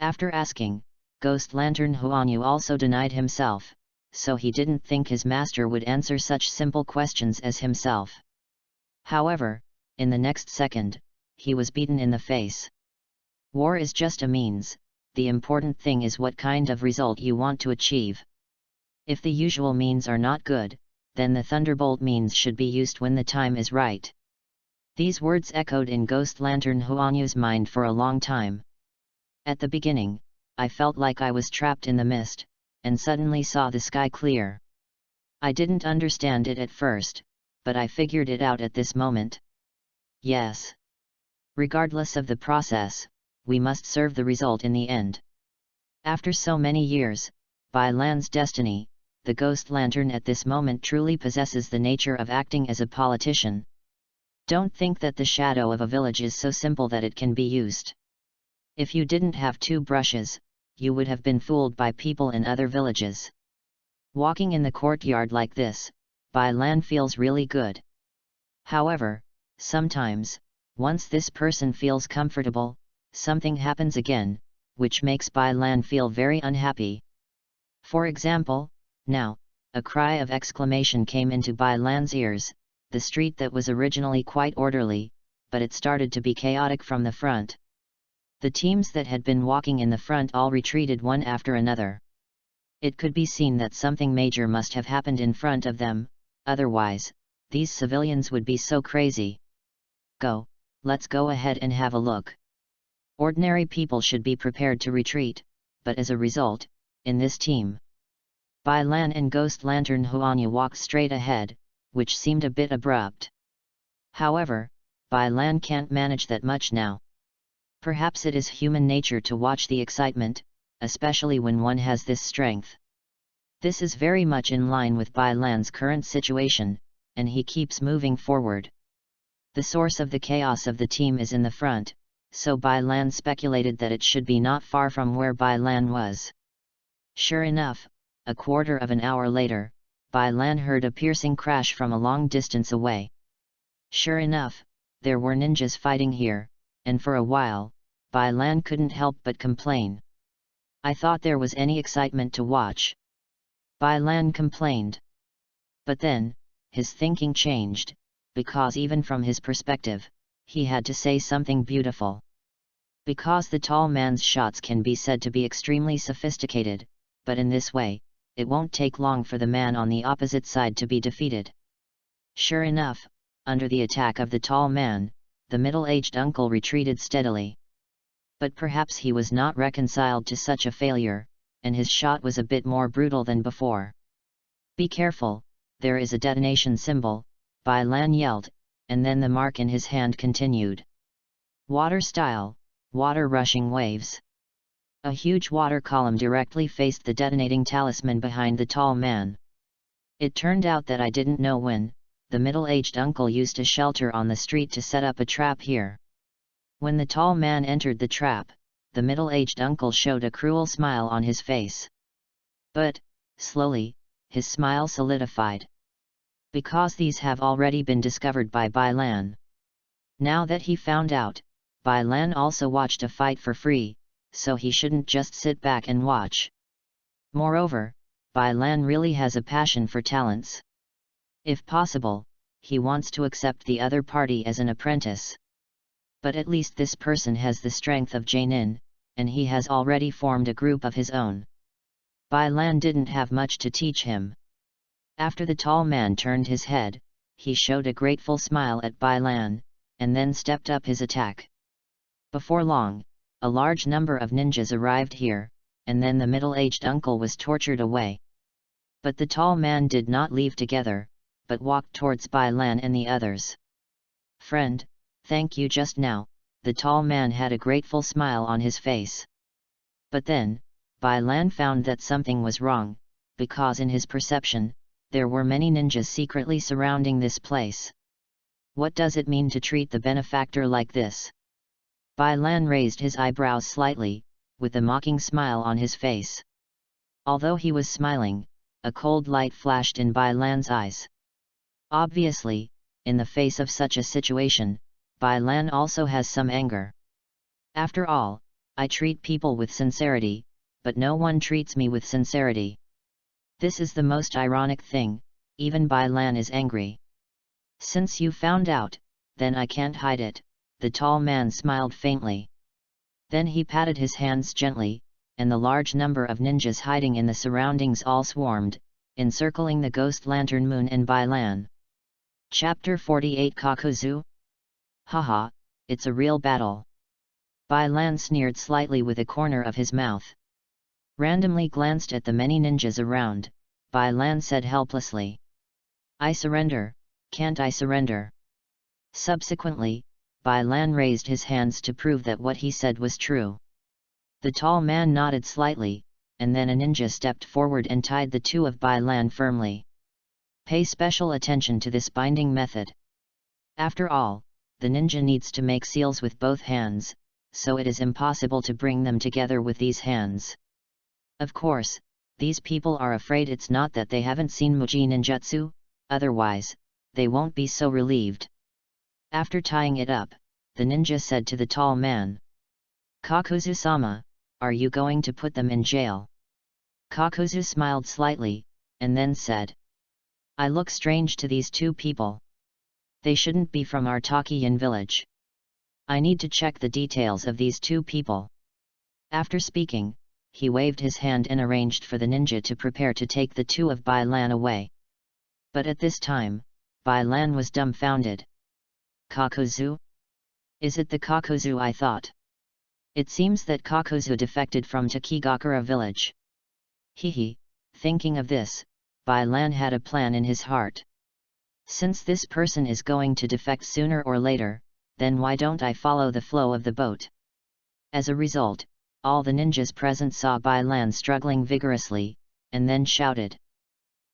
Speaker 1: After asking, Ghost Lantern Huanyu also denied himself, so he didn't think his master would answer such simple questions as himself. However, in the next second, he was beaten in the face. War is just a means, the important thing is what kind of result you want to achieve. If the usual means are not good, then the thunderbolt means should be used when the time is right. These words echoed in Ghost Lantern Huanyu's mind for a long time. At the beginning, I felt like I was trapped in the mist, and suddenly saw the sky clear. I didn't understand it at first, but I figured it out at this moment. Yes. Regardless of the process, we must serve the result in the end. After so many years, by land's destiny, the Ghost Lantern at this moment truly possesses the nature of acting as a politician. Don't think that the shadow of a village is so simple that it can be used. If you didn't have 2 brushes, you would have been fooled by people in other villages. Walking in the courtyard like this, by land feels really good. However, sometimes, once this person feels comfortable, something happens again, which makes by land feel very unhappy. For example, now, a cry of exclamation came into by land's ears, the street that was originally quite orderly, but it started to be chaotic from the front. The teams that had been walking in the front all retreated one after another. It could be seen that something major must have happened in front of them, otherwise, these civilians would be so crazy. Go, let's go ahead and have a look. Ordinary people should be prepared to retreat, but as a result, in this team, Bai Lan and Ghost Lantern Huanyu walked straight ahead, which seemed a bit abrupt. However, Bai Lan can't manage that much now. Perhaps it is human nature to watch the excitement, especially when one has this strength. This is very much in line with Bai Lan's current situation, and he keeps moving forward. The source of the chaos of the team is in the front, so Bai Lan speculated that it should be not far from where Bai Lan was. Sure enough, a quarter of an hour later, Bai Lan heard a piercing crash from a long distance away. Sure enough, there were ninjas fighting here, and for a while, Bai Lan couldn't help but complain. I thought there was any excitement to watch. Bai Lan complained. But then, his thinking changed, because even from his perspective, he had to say something beautiful. Because the tall man's shots can be said to be extremely sophisticated, but in this way, it won't take long for the man on the opposite side to be defeated. Sure enough, under the attack of the tall man, the middle-aged uncle retreated steadily. But perhaps he was not reconciled to such a failure, and his shot was a bit more brutal than before. Be careful, there is a detonation symbol, Bai Lan yelled, and then the mark in his hand continued. Water style, water rushing waves. A huge water column directly faced the detonating talisman behind the tall man. It turned out that I didn't know when, the middle-aged uncle used a shelter on the street to set up a trap here. When the tall man entered the trap, the middle-aged uncle showed a cruel smile on his face. But, slowly, his smile solidified. Because these have already been discovered by Bai Lan. Now that he found out, Bai Lan also watched a fight for free, so he shouldn't just sit back and watch. Moreover, Bai Lan really has a passion for talents. If possible, he wants to accept the other party as an apprentice. But at least this person has the strength of Jainin, and he has already formed a group of his own. Bai Lan didn't have much to teach him. After the tall man turned his head, he showed a grateful smile at Bai Lan, and then stepped up his attack. Before long, a large number of ninjas arrived here, and then the middle-aged uncle was tortured away. But the tall man did not leave together, but walked towards Bai Lan and the others. Friend, thank you just now, the tall man had a grateful smile on his face. But then, Bai Lan found that something was wrong, because in his perception, there were many ninjas secretly surrounding this place. What does it mean to treat the benefactor like this? Bai Lan raised his eyebrows slightly, with a mocking smile on his face. Although he was smiling, a cold light flashed in Bai Lan's eyes. Obviously, in the face of such a situation, Bai Lan also has some anger. After all, I treat people with sincerity, but no one treats me with sincerity. This is the most ironic thing, even Bai Lan is angry. Since you found out, then I can't hide it, the tall man smiled faintly. Then he patted his hands gently, and the large number of ninjas hiding in the surroundings all swarmed, encircling the ghost lantern moon and Bai Lan. Chapter 48 Kakuzu? Haha, it's a real battle. Bai Lan sneered slightly with a corner of his mouth. Randomly glanced at the many ninjas around, Bai Lan said helplessly. I surrender, can't I surrender? Subsequently, Bai Lan raised his hands to prove that what he said was true. The tall man nodded slightly, and then a ninja stepped forward and tied the two of Bai Lan firmly. Pay special attention to this binding method. After all, the ninja needs to make seals with both hands, so it is impossible to bring them together with these hands. Of course, these people are afraid it's not that they haven't seen Muji ninjutsu, otherwise, they won't be so relieved. After tying it up, the ninja said to the tall man. Kakuzu-sama, are you going to put them in jail? Kakuzu smiled slightly, and then said. I look strange to these two people. They shouldn't be from our Takiyan village. I need to check the details of these two people. After speaking, he waved his hand and arranged for the ninja to prepare to take the two of Bai Lan away. But at this time, Bai Lan was dumbfounded. Kakuzu? Is it the Kakuzu I thought? It seems that Kakuzu defected from Takigakura village. Hehe, thinking of this, Bai Lan had a plan in his heart. Since this person is going to defect sooner or later, then why don't I follow the flow of the boat? As a result, all the ninjas present saw Bai Lan struggling vigorously, and then shouted.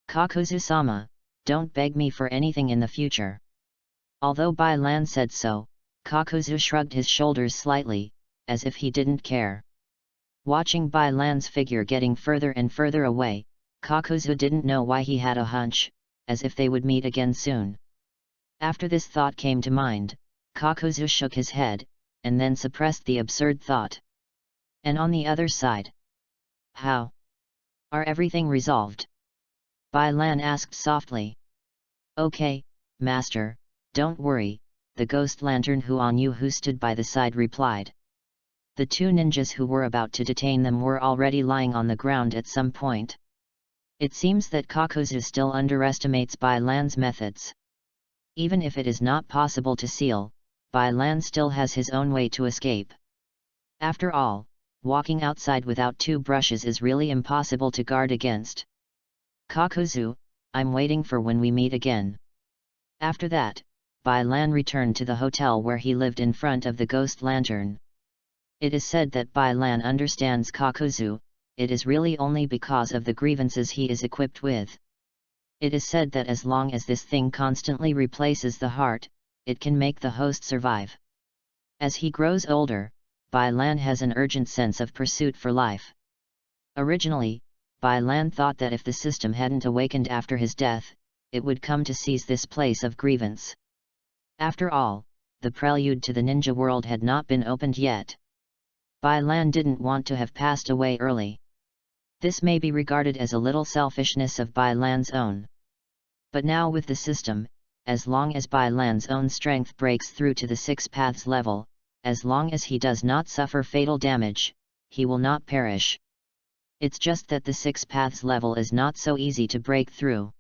Speaker 1: Kakuzu-sama, don't beg me for anything in the future. Although Bai Lan said so, Kakuzu shrugged his shoulders slightly, as if he didn't care. Watching Bai Lan's figure getting further and further away, Kakuzu didn't know why he had a hunch, as if they would meet again soon. After this thought came to mind, Kakuzu shook his head, and then suppressed the absurd thought. And on the other side? How? Are everything resolved? Bai Lan asked softly. Okay, master, don't worry, the ghost lantern Huan Yu who stood by the side replied. The two ninjas who were about to detain them were already lying on the ground at some point. It seems that Kakuzu still underestimates Bai Lan's methods. Even if it is not possible to seal, Bai Lan still has his own way to escape. After all, walking outside without two brushes is really impossible to guard against. Kakuzu, I'm waiting for when we meet again. After that, Bai Lan returned to the hotel where he lived in front of the ghost lantern. It is said that Bai Lan understands Kakuzu. It is really only because of the grievances he is equipped with. It is said that as long as this thing constantly replaces the heart, it can make the host survive. As he grows older, Bai Lan has an urgent sense of pursuit for life. Originally, Bai Lan thought that if the system hadn't awakened after his death, it would come to seize this place of grievance. After all, the prelude to the ninja world had not been opened yet. Bai Lan didn't want to have passed away early. This may be regarded as a little selfishness of Bai Lan's own. But now with the system, as long as Bai Lan's own strength breaks through to the 6 paths level, as long as he does not suffer fatal damage, he will not perish. It's just that the 6 paths level is not so easy to break through.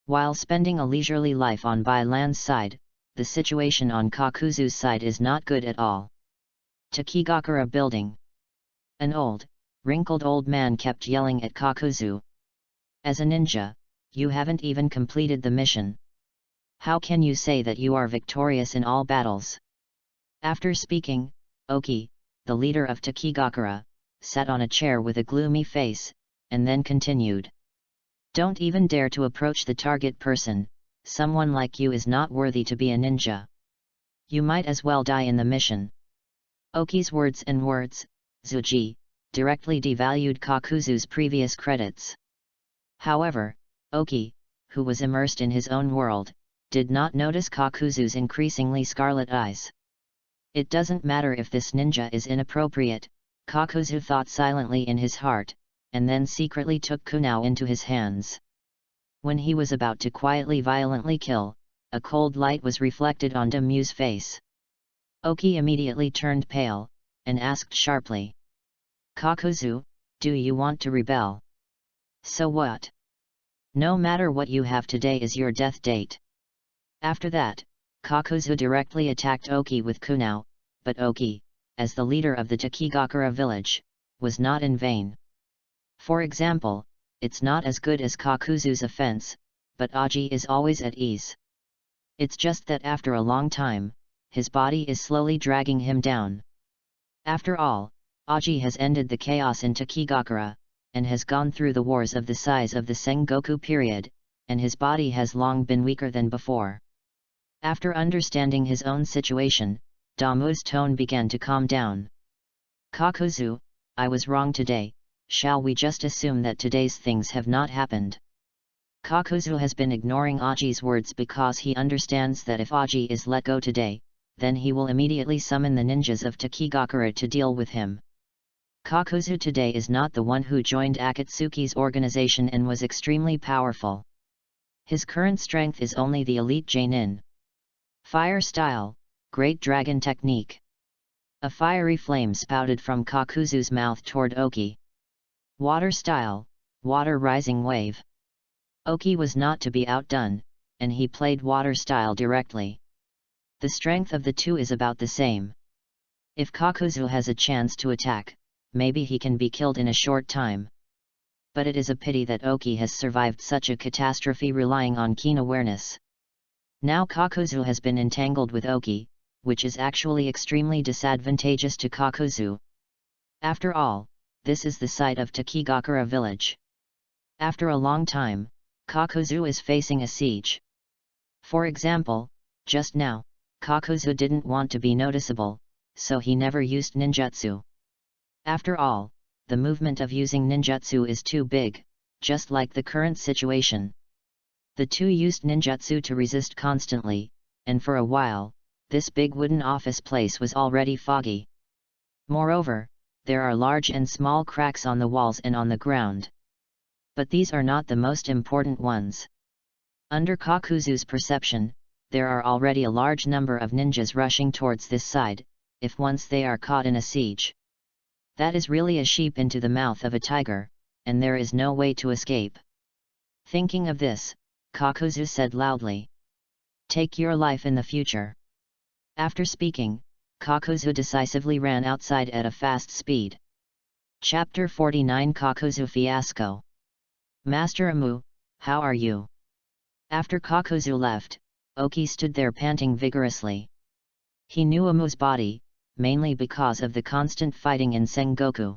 Speaker 1: While spending a leisurely life on Bai Lan's side, the situation on Kakuzu's side is not good at all. Takigakura Building. An old, wrinkled old man kept yelling at Kakuzu. As a ninja, you haven't even completed the mission. How can you say that you are victorious in all battles? After speaking, Oki, the leader of Takigakura, sat on a chair with a gloomy face, and then continued. Don't even dare to approach the target person, someone like you is not worthy to be a ninja. You might as well die in the mission. Oki's words, Zuji, directly devalued Kakuzu's previous credits. However, Oki, who was immersed in his own world, did not notice Kakuzu's increasingly scarlet eyes. It doesn't matter if this ninja is inappropriate, Kakuzu thought silently in his heart, and then secretly took Kunao into his hands. When he was about to quietly violently kill, a cold light was reflected on Damu's face. Oki immediately turned pale, and asked sharply. Kakuzu, do you want to rebel? So what? No matter what you have, today is your death date. After that, Kakuzu directly attacked Oki with Kunao, but Oki, as the leader of the Takigakura village, was not in vain. For example, it's not as good as Kakuzu's offense, but Aji is always at ease. It's just that after a long time, his body is slowly dragging him down. After all, Aji has ended the chaos in Takigakura, and has gone through the wars of the size of the Sengoku period, and his body has long been weaker than before. After understanding his own situation, Damu's tone began to calm down. Kakuzu, I was wrong today, shall we just assume that today's things have not happened? Kakuzu has been ignoring Aji's words because he understands that if Aji is let go today, then he will immediately summon the ninjas of Takigakura to deal with him. Kakuzu today is not the one who joined Akatsuki's organization and was extremely powerful. His current strength is only the elite Jainin. Fire style, Great Dragon Technique. A fiery flame spouted from Kakuzu's mouth toward Oki. Water style, Water Rising Wave. Oki was not to be outdone, and he played water style directly. The strength of the two is about the same. If Kakuzu has a chance to attack, maybe he can be killed in a short time. But it is a pity that Oki has survived such a catastrophe relying on keen awareness. Now Kakuzu has been entangled with Oki, which is actually extremely disadvantageous to Kakuzu. After all, this is the site of Takigakura village. After a long time, Kakuzu is facing a siege. For example, just now, Kakuzu didn't want to be noticeable, so he never used ninjutsu. After all, the movement of using ninjutsu is too big, just like the current situation. The two used ninjutsu to resist constantly, and for a while, this big wooden office place was already foggy. Moreover, there are large and small cracks on the walls and on the ground. But these are not the most important ones. Under Kakuzu's perception, there are already a large number of ninjas rushing towards this side, if once they are caught in a siege. That is really a sheep into the mouth of a tiger, and there is no way to escape. Thinking of this, Kakuzu said loudly, "Take your life in the future." After speaking, Kakuzu decisively ran outside at a fast speed. Chapter 49 Kakuzu Fiasco. Master Amu, how are you? After Kakuzu left, Oki stood there panting vigorously. He knew Amu's body, mainly because of the constant fighting in Sengoku.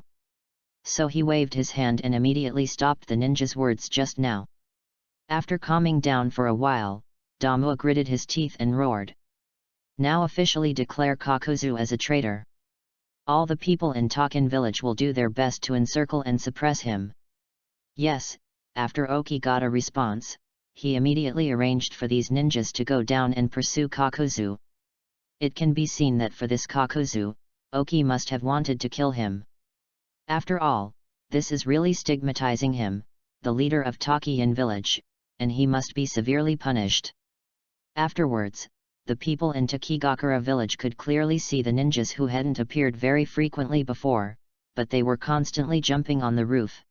Speaker 1: So he waved his hand and immediately stopped the ninja's words just now. After calming down for a while, Damu gritted his teeth and roared. "Now officially declare Kakuzu as a traitor. All the people in Tokin village will do their best to encircle and suppress him." Yes, after Oki got a response, he immediately arranged for these ninjas to go down and pursue Kakuzu. It can be seen that for this Kakuzu, Oki must have wanted to kill him. After all, this is really stigmatizing him, the leader of Tokin village, and he must be severely punished. Afterwards, the people in Takigakura village could clearly see the ninjas who hadn't appeared very frequently before, but they were constantly jumping on the roof.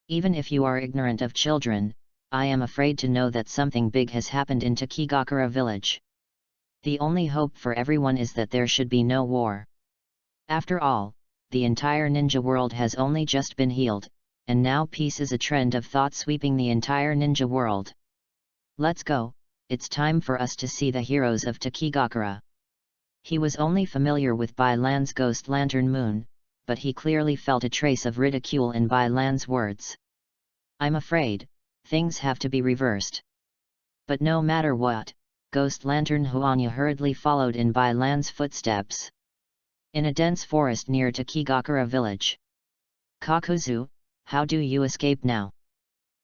Speaker 1: Even if you are ignorant of children, I am afraid to know that something big has happened in Takigakura village. The only hope for everyone is that there should be no war. After all, the entire ninja world has only just been healed, and now peace is a trend of thought sweeping the entire ninja world. Let's go, it's time for us to see the heroes of Takigakura. He was only familiar with Bai Lan's ghost lantern moon, but he clearly felt a trace of ridicule in Bai Lan's words. I'm afraid, things have to be reversed. But no matter what, Ghost Lantern Huanya hurriedly followed in Bai Lan's footsteps. In a dense forest near Takigakura village. Kakuzu, how do you escape now?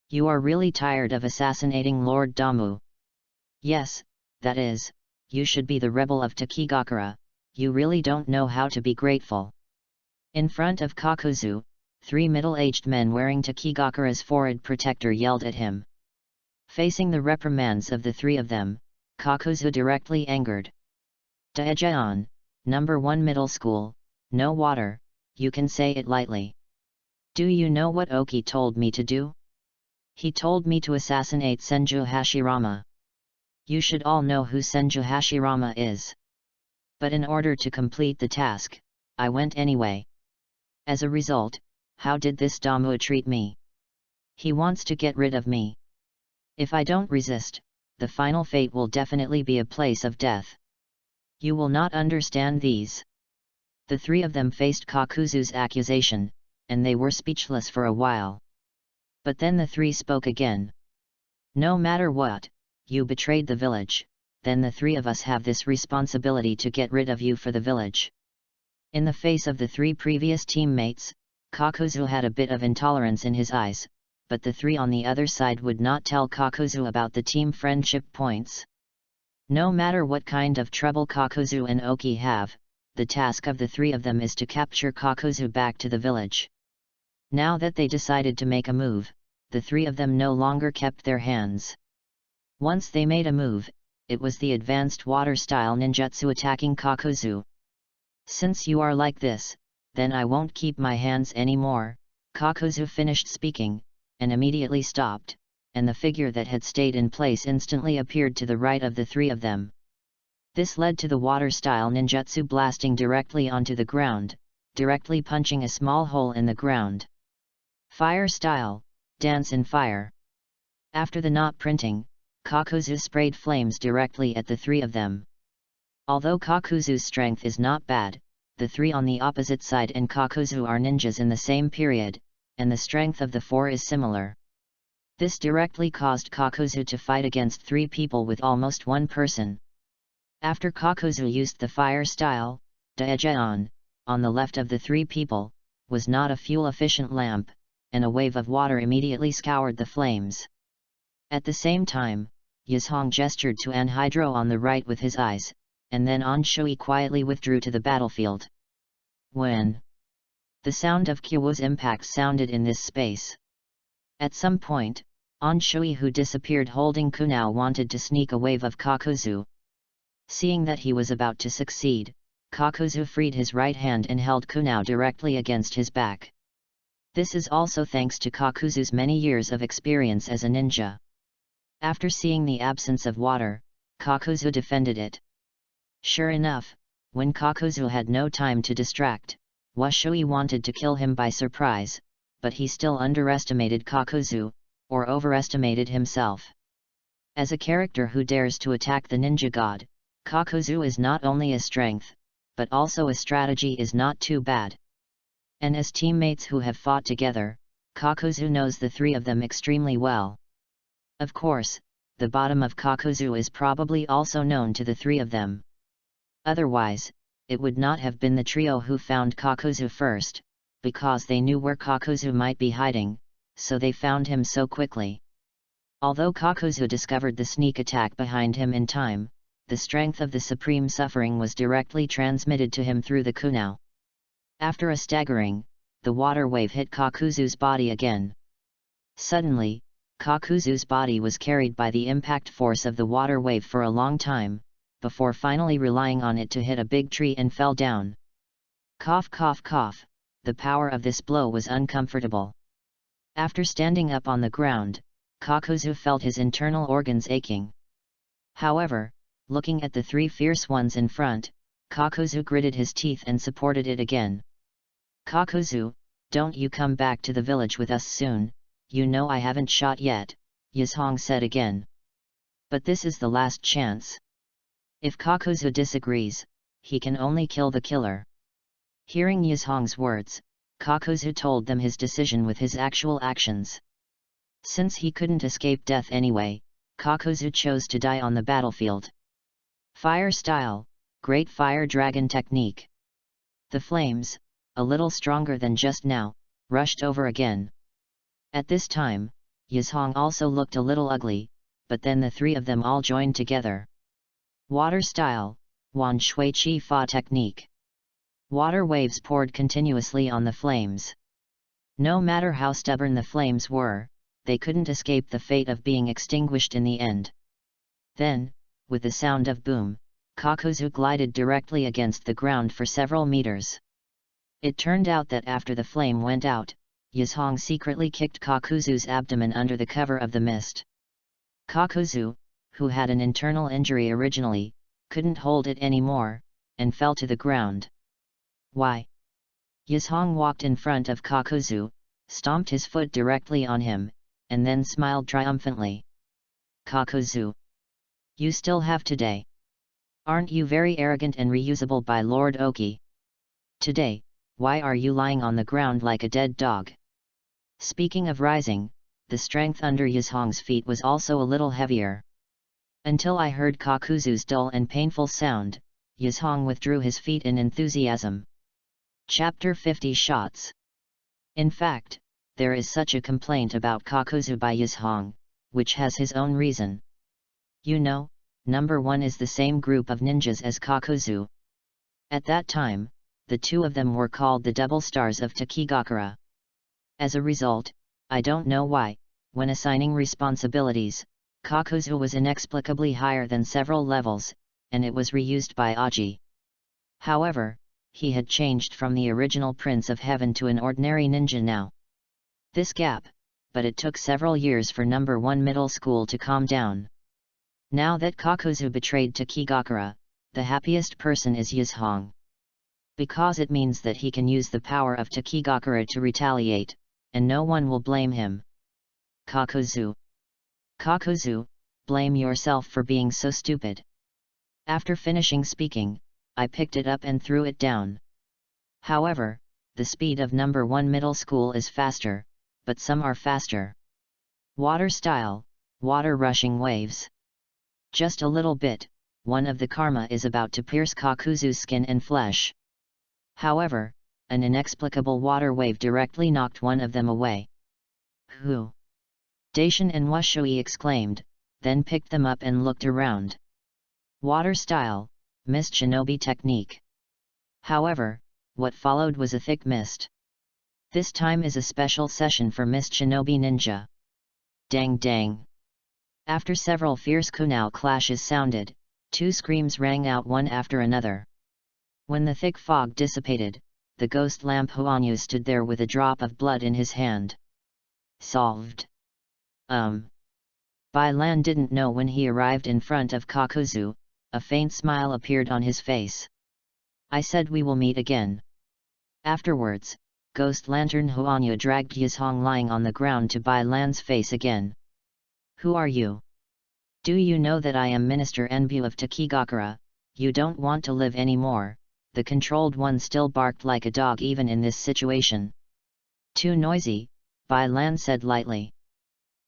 Speaker 1: You are really tired of assassinating Lord Damu. Yes, that is, you should be the rebel of Takigakura, you really don't know how to be grateful. In front of Kakuzu, 3 middle-aged men wearing Takigakura's forehead protector yelled at him. Facing the reprimands of the 3 of them, Kakuzu directly angered. Daejeon, number 1 middle school, no water, you can say it lightly. Do you know what Oki told me to do? He told me to assassinate Senju Hashirama. You should all know who Senju Hashirama is. But in order to complete the task, I went anyway. As a result, how did this Damu treat me? He wants to get rid of me. If I don't resist, the final fate will definitely be a place of death. You will not understand these. The 3 of them faced Kakuzu's accusation, and they were speechless for a while. But then the 3 spoke again. No matter what, you betrayed the village, then the 3 of us have this responsibility to get rid of you for the village. In the face of the 3 previous teammates, Kakuzu had a bit of intolerance in his eyes, but the 3 on the other side would not tell Kakuzu about the team friendship points. No matter what kind of trouble Kakuzu and Oki have, the task of the 3 of them is to capture Kakuzu back to the village. Now that they decided to make a move, the 3 of them no longer kept their hands. Once they made a move, it was the advanced water-style ninjutsu attacking Kakuzu. Since you are like this, then I won't keep my hands anymore, Kakuzu finished speaking, and immediately stopped, and the figure that had stayed in place instantly appeared to the right of the 3 of them. This led to the water-style ninjutsu blasting directly onto the ground, directly punching a small hole in the ground. Fire style, dance in fire. After the knot printing, Kakuzu sprayed flames directly at the 3 of them. Although Kakuzu's strength is not bad, the 3 on the opposite side and Kakuzu are ninjas in the same period, and the strength of the 4 is similar. This directly caused Kakuzu to fight against 3 people with almost 1 person. After Kakuzu used the fire style, Daejeon, on the left of the 3 people, was not a fuel-efficient lamp, and a wave of water immediately scoured the flames. At the same time, Yizhong gestured to Anhydro on the right with his eyes, and then An Shui quietly withdrew to the battlefield. When the sound of Kyuwo's impact sounded in this space. At some point, An Shui, who disappeared holding Kunao, wanted to sneak a wave of Kakuzu. Seeing that he was about to succeed, Kakuzu freed his right hand and held Kunao directly against his back. This is also thanks to Kakuzu's many years of experience as a ninja. After seeing the absence of water, Kakuzu defended it. Sure enough, when Kakuzu had no time to distract, Washui wanted to kill him by surprise, but he still underestimated Kakuzu, or overestimated himself. As a character who dares to attack the ninja god, Kakuzu is not only a strength, but also a strategy is not too bad. And as teammates who have fought together, Kakuzu knows the three of them extremely well. Of course, the bottom of Kakuzu is probably also known to the three of them. Otherwise, it would not have been the trio who found Kakuzu first, because they knew where Kakuzu might be hiding, so they found him so quickly. Although Kakuzu discovered the sneak attack behind him in time, the strength of the supreme suffering was directly transmitted to him through the kunao. After a staggering, the water wave hit Kakuzu's body again. Suddenly, Kakuzu's body was carried by the impact force of the water wave for a long time, before finally relying on it to hit a big tree and fell down. Cough cough cough, the power of this blow was uncomfortable. After standing up on the ground, Kakuzu felt his internal organs aching. However, looking at the three fierce ones in front, Kakuzu gritted his teeth and supported it again. Kakuzu, don't you come back to the village with us soon, you know I haven't shot yet, Yizhong said again. But this is the last chance. If Kakuzu disagrees, he can only kill the killer. Hearing Yizhong's words, Kakuzu told them his decision with his actual actions. Since he couldn't escape death anyway, Kakuzu chose to die on the battlefield. Fire style, Great Fire Dragon technique. The flames, a little stronger than just now, rushed over again. At this time, Yizhong also looked a little ugly, but then the three of them all joined together. Water style, Wan Shui Chi Fa technique. Water waves poured continuously on the flames. No matter how stubborn the flames were, they couldn't escape the fate of being extinguished in the end. Then, with the sound of boom, Kakuzu glided directly against the ground for several meters. It turned out that after the flame went out, Yizhong secretly kicked Kakuzu's abdomen under the cover of the mist. Kakuzu, who had an internal injury originally, couldn't hold it anymore, and fell to the ground. Why? Yizhong walked in front of Kakuzu, stomped his foot directly on him, and then smiled triumphantly. Kakuzu, you still have today. Aren't you very arrogant and reusable by Lord Oki? Today, why are you lying on the ground like a dead dog? Speaking of rising, the strength under Yizhong's feet was also a little heavier. Until I heard Kakuzu's dull and painful sound, Yizhong withdrew his feet in enthusiasm. Chapter 50 Shots. In fact, there is such a complaint about Kakuzu by Yizhong, which has his own reason. You know, number 1 is the same group of ninjas as Kakuzu. At that time, the two of them were called the Double Stars of Takigakura. As a result, I don't know why, when assigning responsibilities, Kakuzu was inexplicably higher than several levels, and it was reused by Aji. However, he had changed from the original Prince of Heaven to an ordinary ninja now. This gap, but it took several years for number 1 middle school to calm down. Now that Kakuzu betrayed Takigakura, the happiest person is Yizhong. Because it means that he can use the power of Takigakura to retaliate, and no one will blame him. Kakuzu. Kakuzu, blame yourself for being so stupid. After finishing speaking, I picked it up and threw it down. However, the speed of number 1 middle school is faster, but some are faster. Water style, water rushing waves. Just a little bit, one of the karma is about to pierce Kakuzu's skin and flesh. However, an inexplicable water wave directly knocked one of them away. Who? Daishin and Washui exclaimed, then picked them up and looked around. Water style, mist shinobi technique. However, what followed was a thick mist. This time is a special session for mist shinobi ninja. Dang dang. After several fierce kunai clashes sounded, 2 screams rang out one after another. When the thick fog dissipated, the ghost lamp Huanyu stood there with a drop of blood in his hand. Solved. Bai Lan didn't know when he arrived in front of Kakuzu, a faint smile appeared on his face. I said we will meet again. Afterwards, Ghost Lantern Huanyu dragged Yizhong lying on the ground to Bai Lan's face again. Who are you? Do you know that I am Minister Enbu of Takigakura? You don't want to live anymore. The controlled one still barked like a dog even in this situation. Too noisy, Bai Lan said lightly.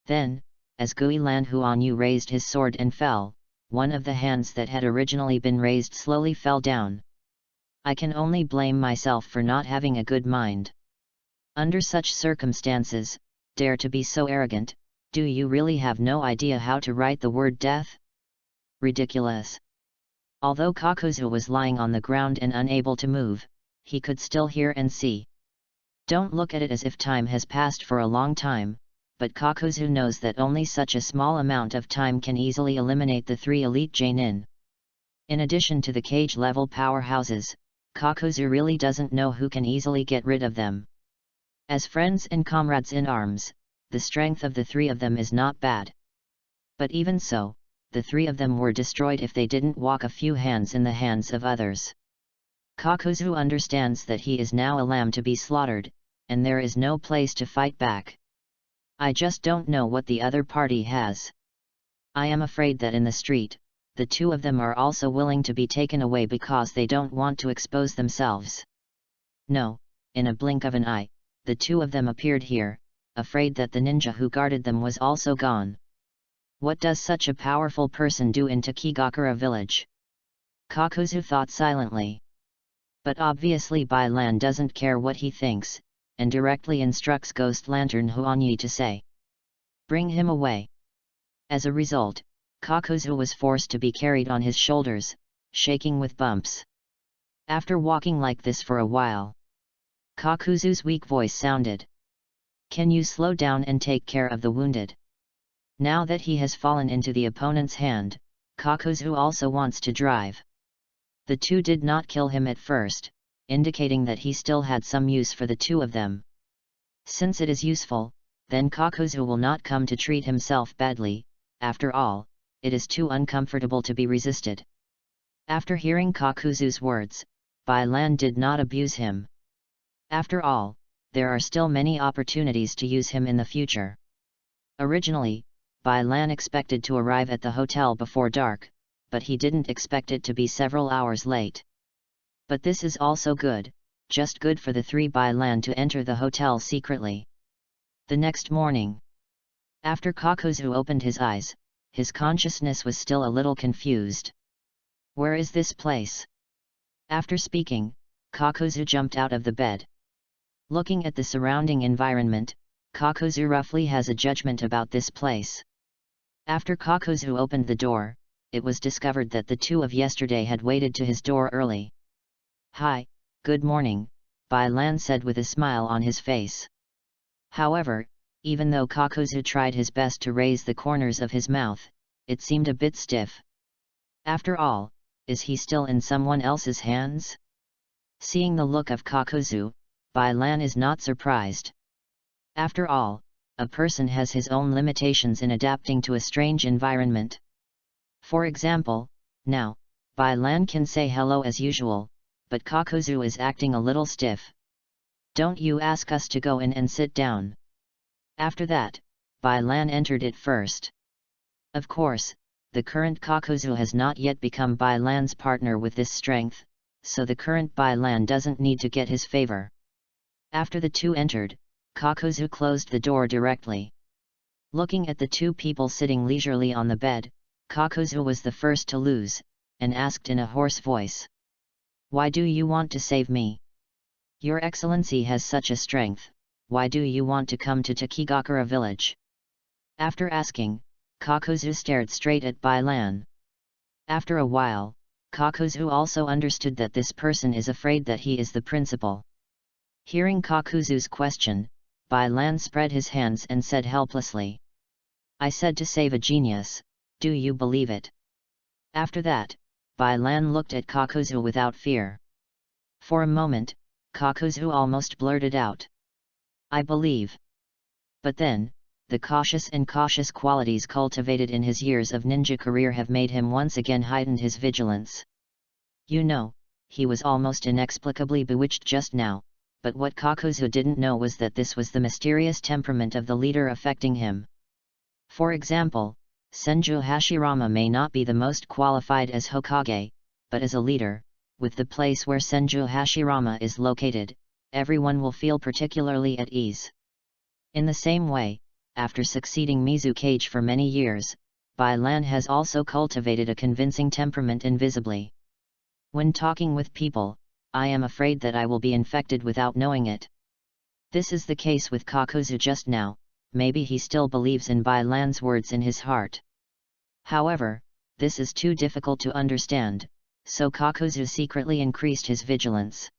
Speaker 1: Then, as Gui Lan Huanyu raised his sword and fell, one of the hands that had originally been raised slowly fell down. I can only blame myself for not having a good mind. Under such circumstances, dare to be so arrogant, do you really have no idea how to write the word death? Ridiculous. Although Kakuzu was lying on the ground and unable to move, he could still hear and see. Don't look at it as if time has passed for a long time, but Kakuzu knows that only such a small amount of time can easily eliminate the 3 elite Jainin. In addition to the cage-level powerhouses, Kakuzu really doesn't know who can easily get rid of them. As friends and comrades in arms, the strength of the 3 of them is not bad. But even so, the 3 of them were destroyed if they didn't walk a few hands in the hands of others. Kakuzu understands that he is now a lamb to be slaughtered, and there is no place to fight back. I just don't know what the other party has. I am afraid that in the street, the 2 of them are also willing to be taken away because they don't want to expose themselves. No, in a blink of an eye, the 2 of them appeared here, afraid that the ninja who guarded them was also gone. What does such a powerful person do in Takigakura village? Kakuzu thought silently. But obviously Bai Lan doesn't care what he thinks, and directly instructs Ghost Lantern Huanyi to say, "Bring him away." As a result, Kakuzu was forced to be carried on his shoulders, shaking with bumps. After walking like this for a while, Kakuzu's weak voice sounded. "Can you slow down and take care of the wounded?" Now that he has fallen into the opponent's hand, Kakuzu also wants to drive. The 2 did not kill him at first, indicating that he still had some use for the 2 of them. Since it is useful, then Kakuzu will not come to treat himself badly. After all, it is too uncomfortable to be resisted. After hearing Kakuzu's words, Bai Lan did not abuse him. After all, there are still many opportunities to use him in the future. Originally, Bai Lan expected to arrive at the hotel before dark, but he didn't expect it to be several hours late. But this is also good, just good for the 3 Bai Lan to enter the hotel secretly. The next morning, after Kakuzu opened his eyes, his consciousness was still a little confused. Where is this place? After speaking, Kakuzu jumped out of the bed. Looking at the surrounding environment, Kakuzu roughly has a judgment about this place. After Kakuzu opened the door, it was discovered that the 2 of yesterday had waited to his door early. "Hi, good morning," Bai Lan said with a smile on his face. However, even though Kakuzu tried his best to raise the corners of his mouth, it seemed a bit stiff. After all, is he still in someone else's hands? Seeing the look of Kakuzu, Bai Lan is not surprised. After all, a person has his own limitations in adapting to a strange environment. For example, now, Bai Lan can say hello as usual, but Kakuzu is acting a little stiff. "Don't you ask us to go in and sit down." After that, Bai Lan entered it first. Of course, the current Kakuzu has not yet become Bai Lan's partner with this strength, so the current Bai Lan doesn't need to get his favor. After the 2 entered, Kakuzu closed the door directly. Looking at the 2 people sitting leisurely on the bed, Kakuzu was the first to lose, and asked in a hoarse voice, "Why do you want to save me? Your Excellency has such a strength, why do you want to come to Takigakura village? After asking, Kakuzu stared straight at Bai Lan. After a while, Kakuzu also understood that this person is afraid that he is the principal. Hearing Kakuzu's question, Bai Lan spread his hands and said helplessly, "I said to save a genius, do you believe it?" After that, Bai Lan looked at Kakuzu without fear. For a moment, Kakuzu almost blurted out, "I believe." But then, the cautious and cautious qualities cultivated in his years of ninja career have made him once again heightened his vigilance. You know, he was almost inexplicably bewitched just now, but what Kakuzu didn't know was that this was the mysterious temperament of the leader affecting him. For example, Senju Hashirama may not be the most qualified as Hokage, but as a leader, with the place where Senju Hashirama is located, everyone will feel particularly at ease. In the same way, after succeeding Mizukage for many years, Bai Lan has also cultivated a convincing temperament invisibly. When talking with people, I am afraid that I will be infected without knowing it. This is the case with Kakuzu just now. Maybe he still believes in Bai Lan's words in his heart. However, this is too difficult to understand, so Kakuzu secretly increased his vigilance.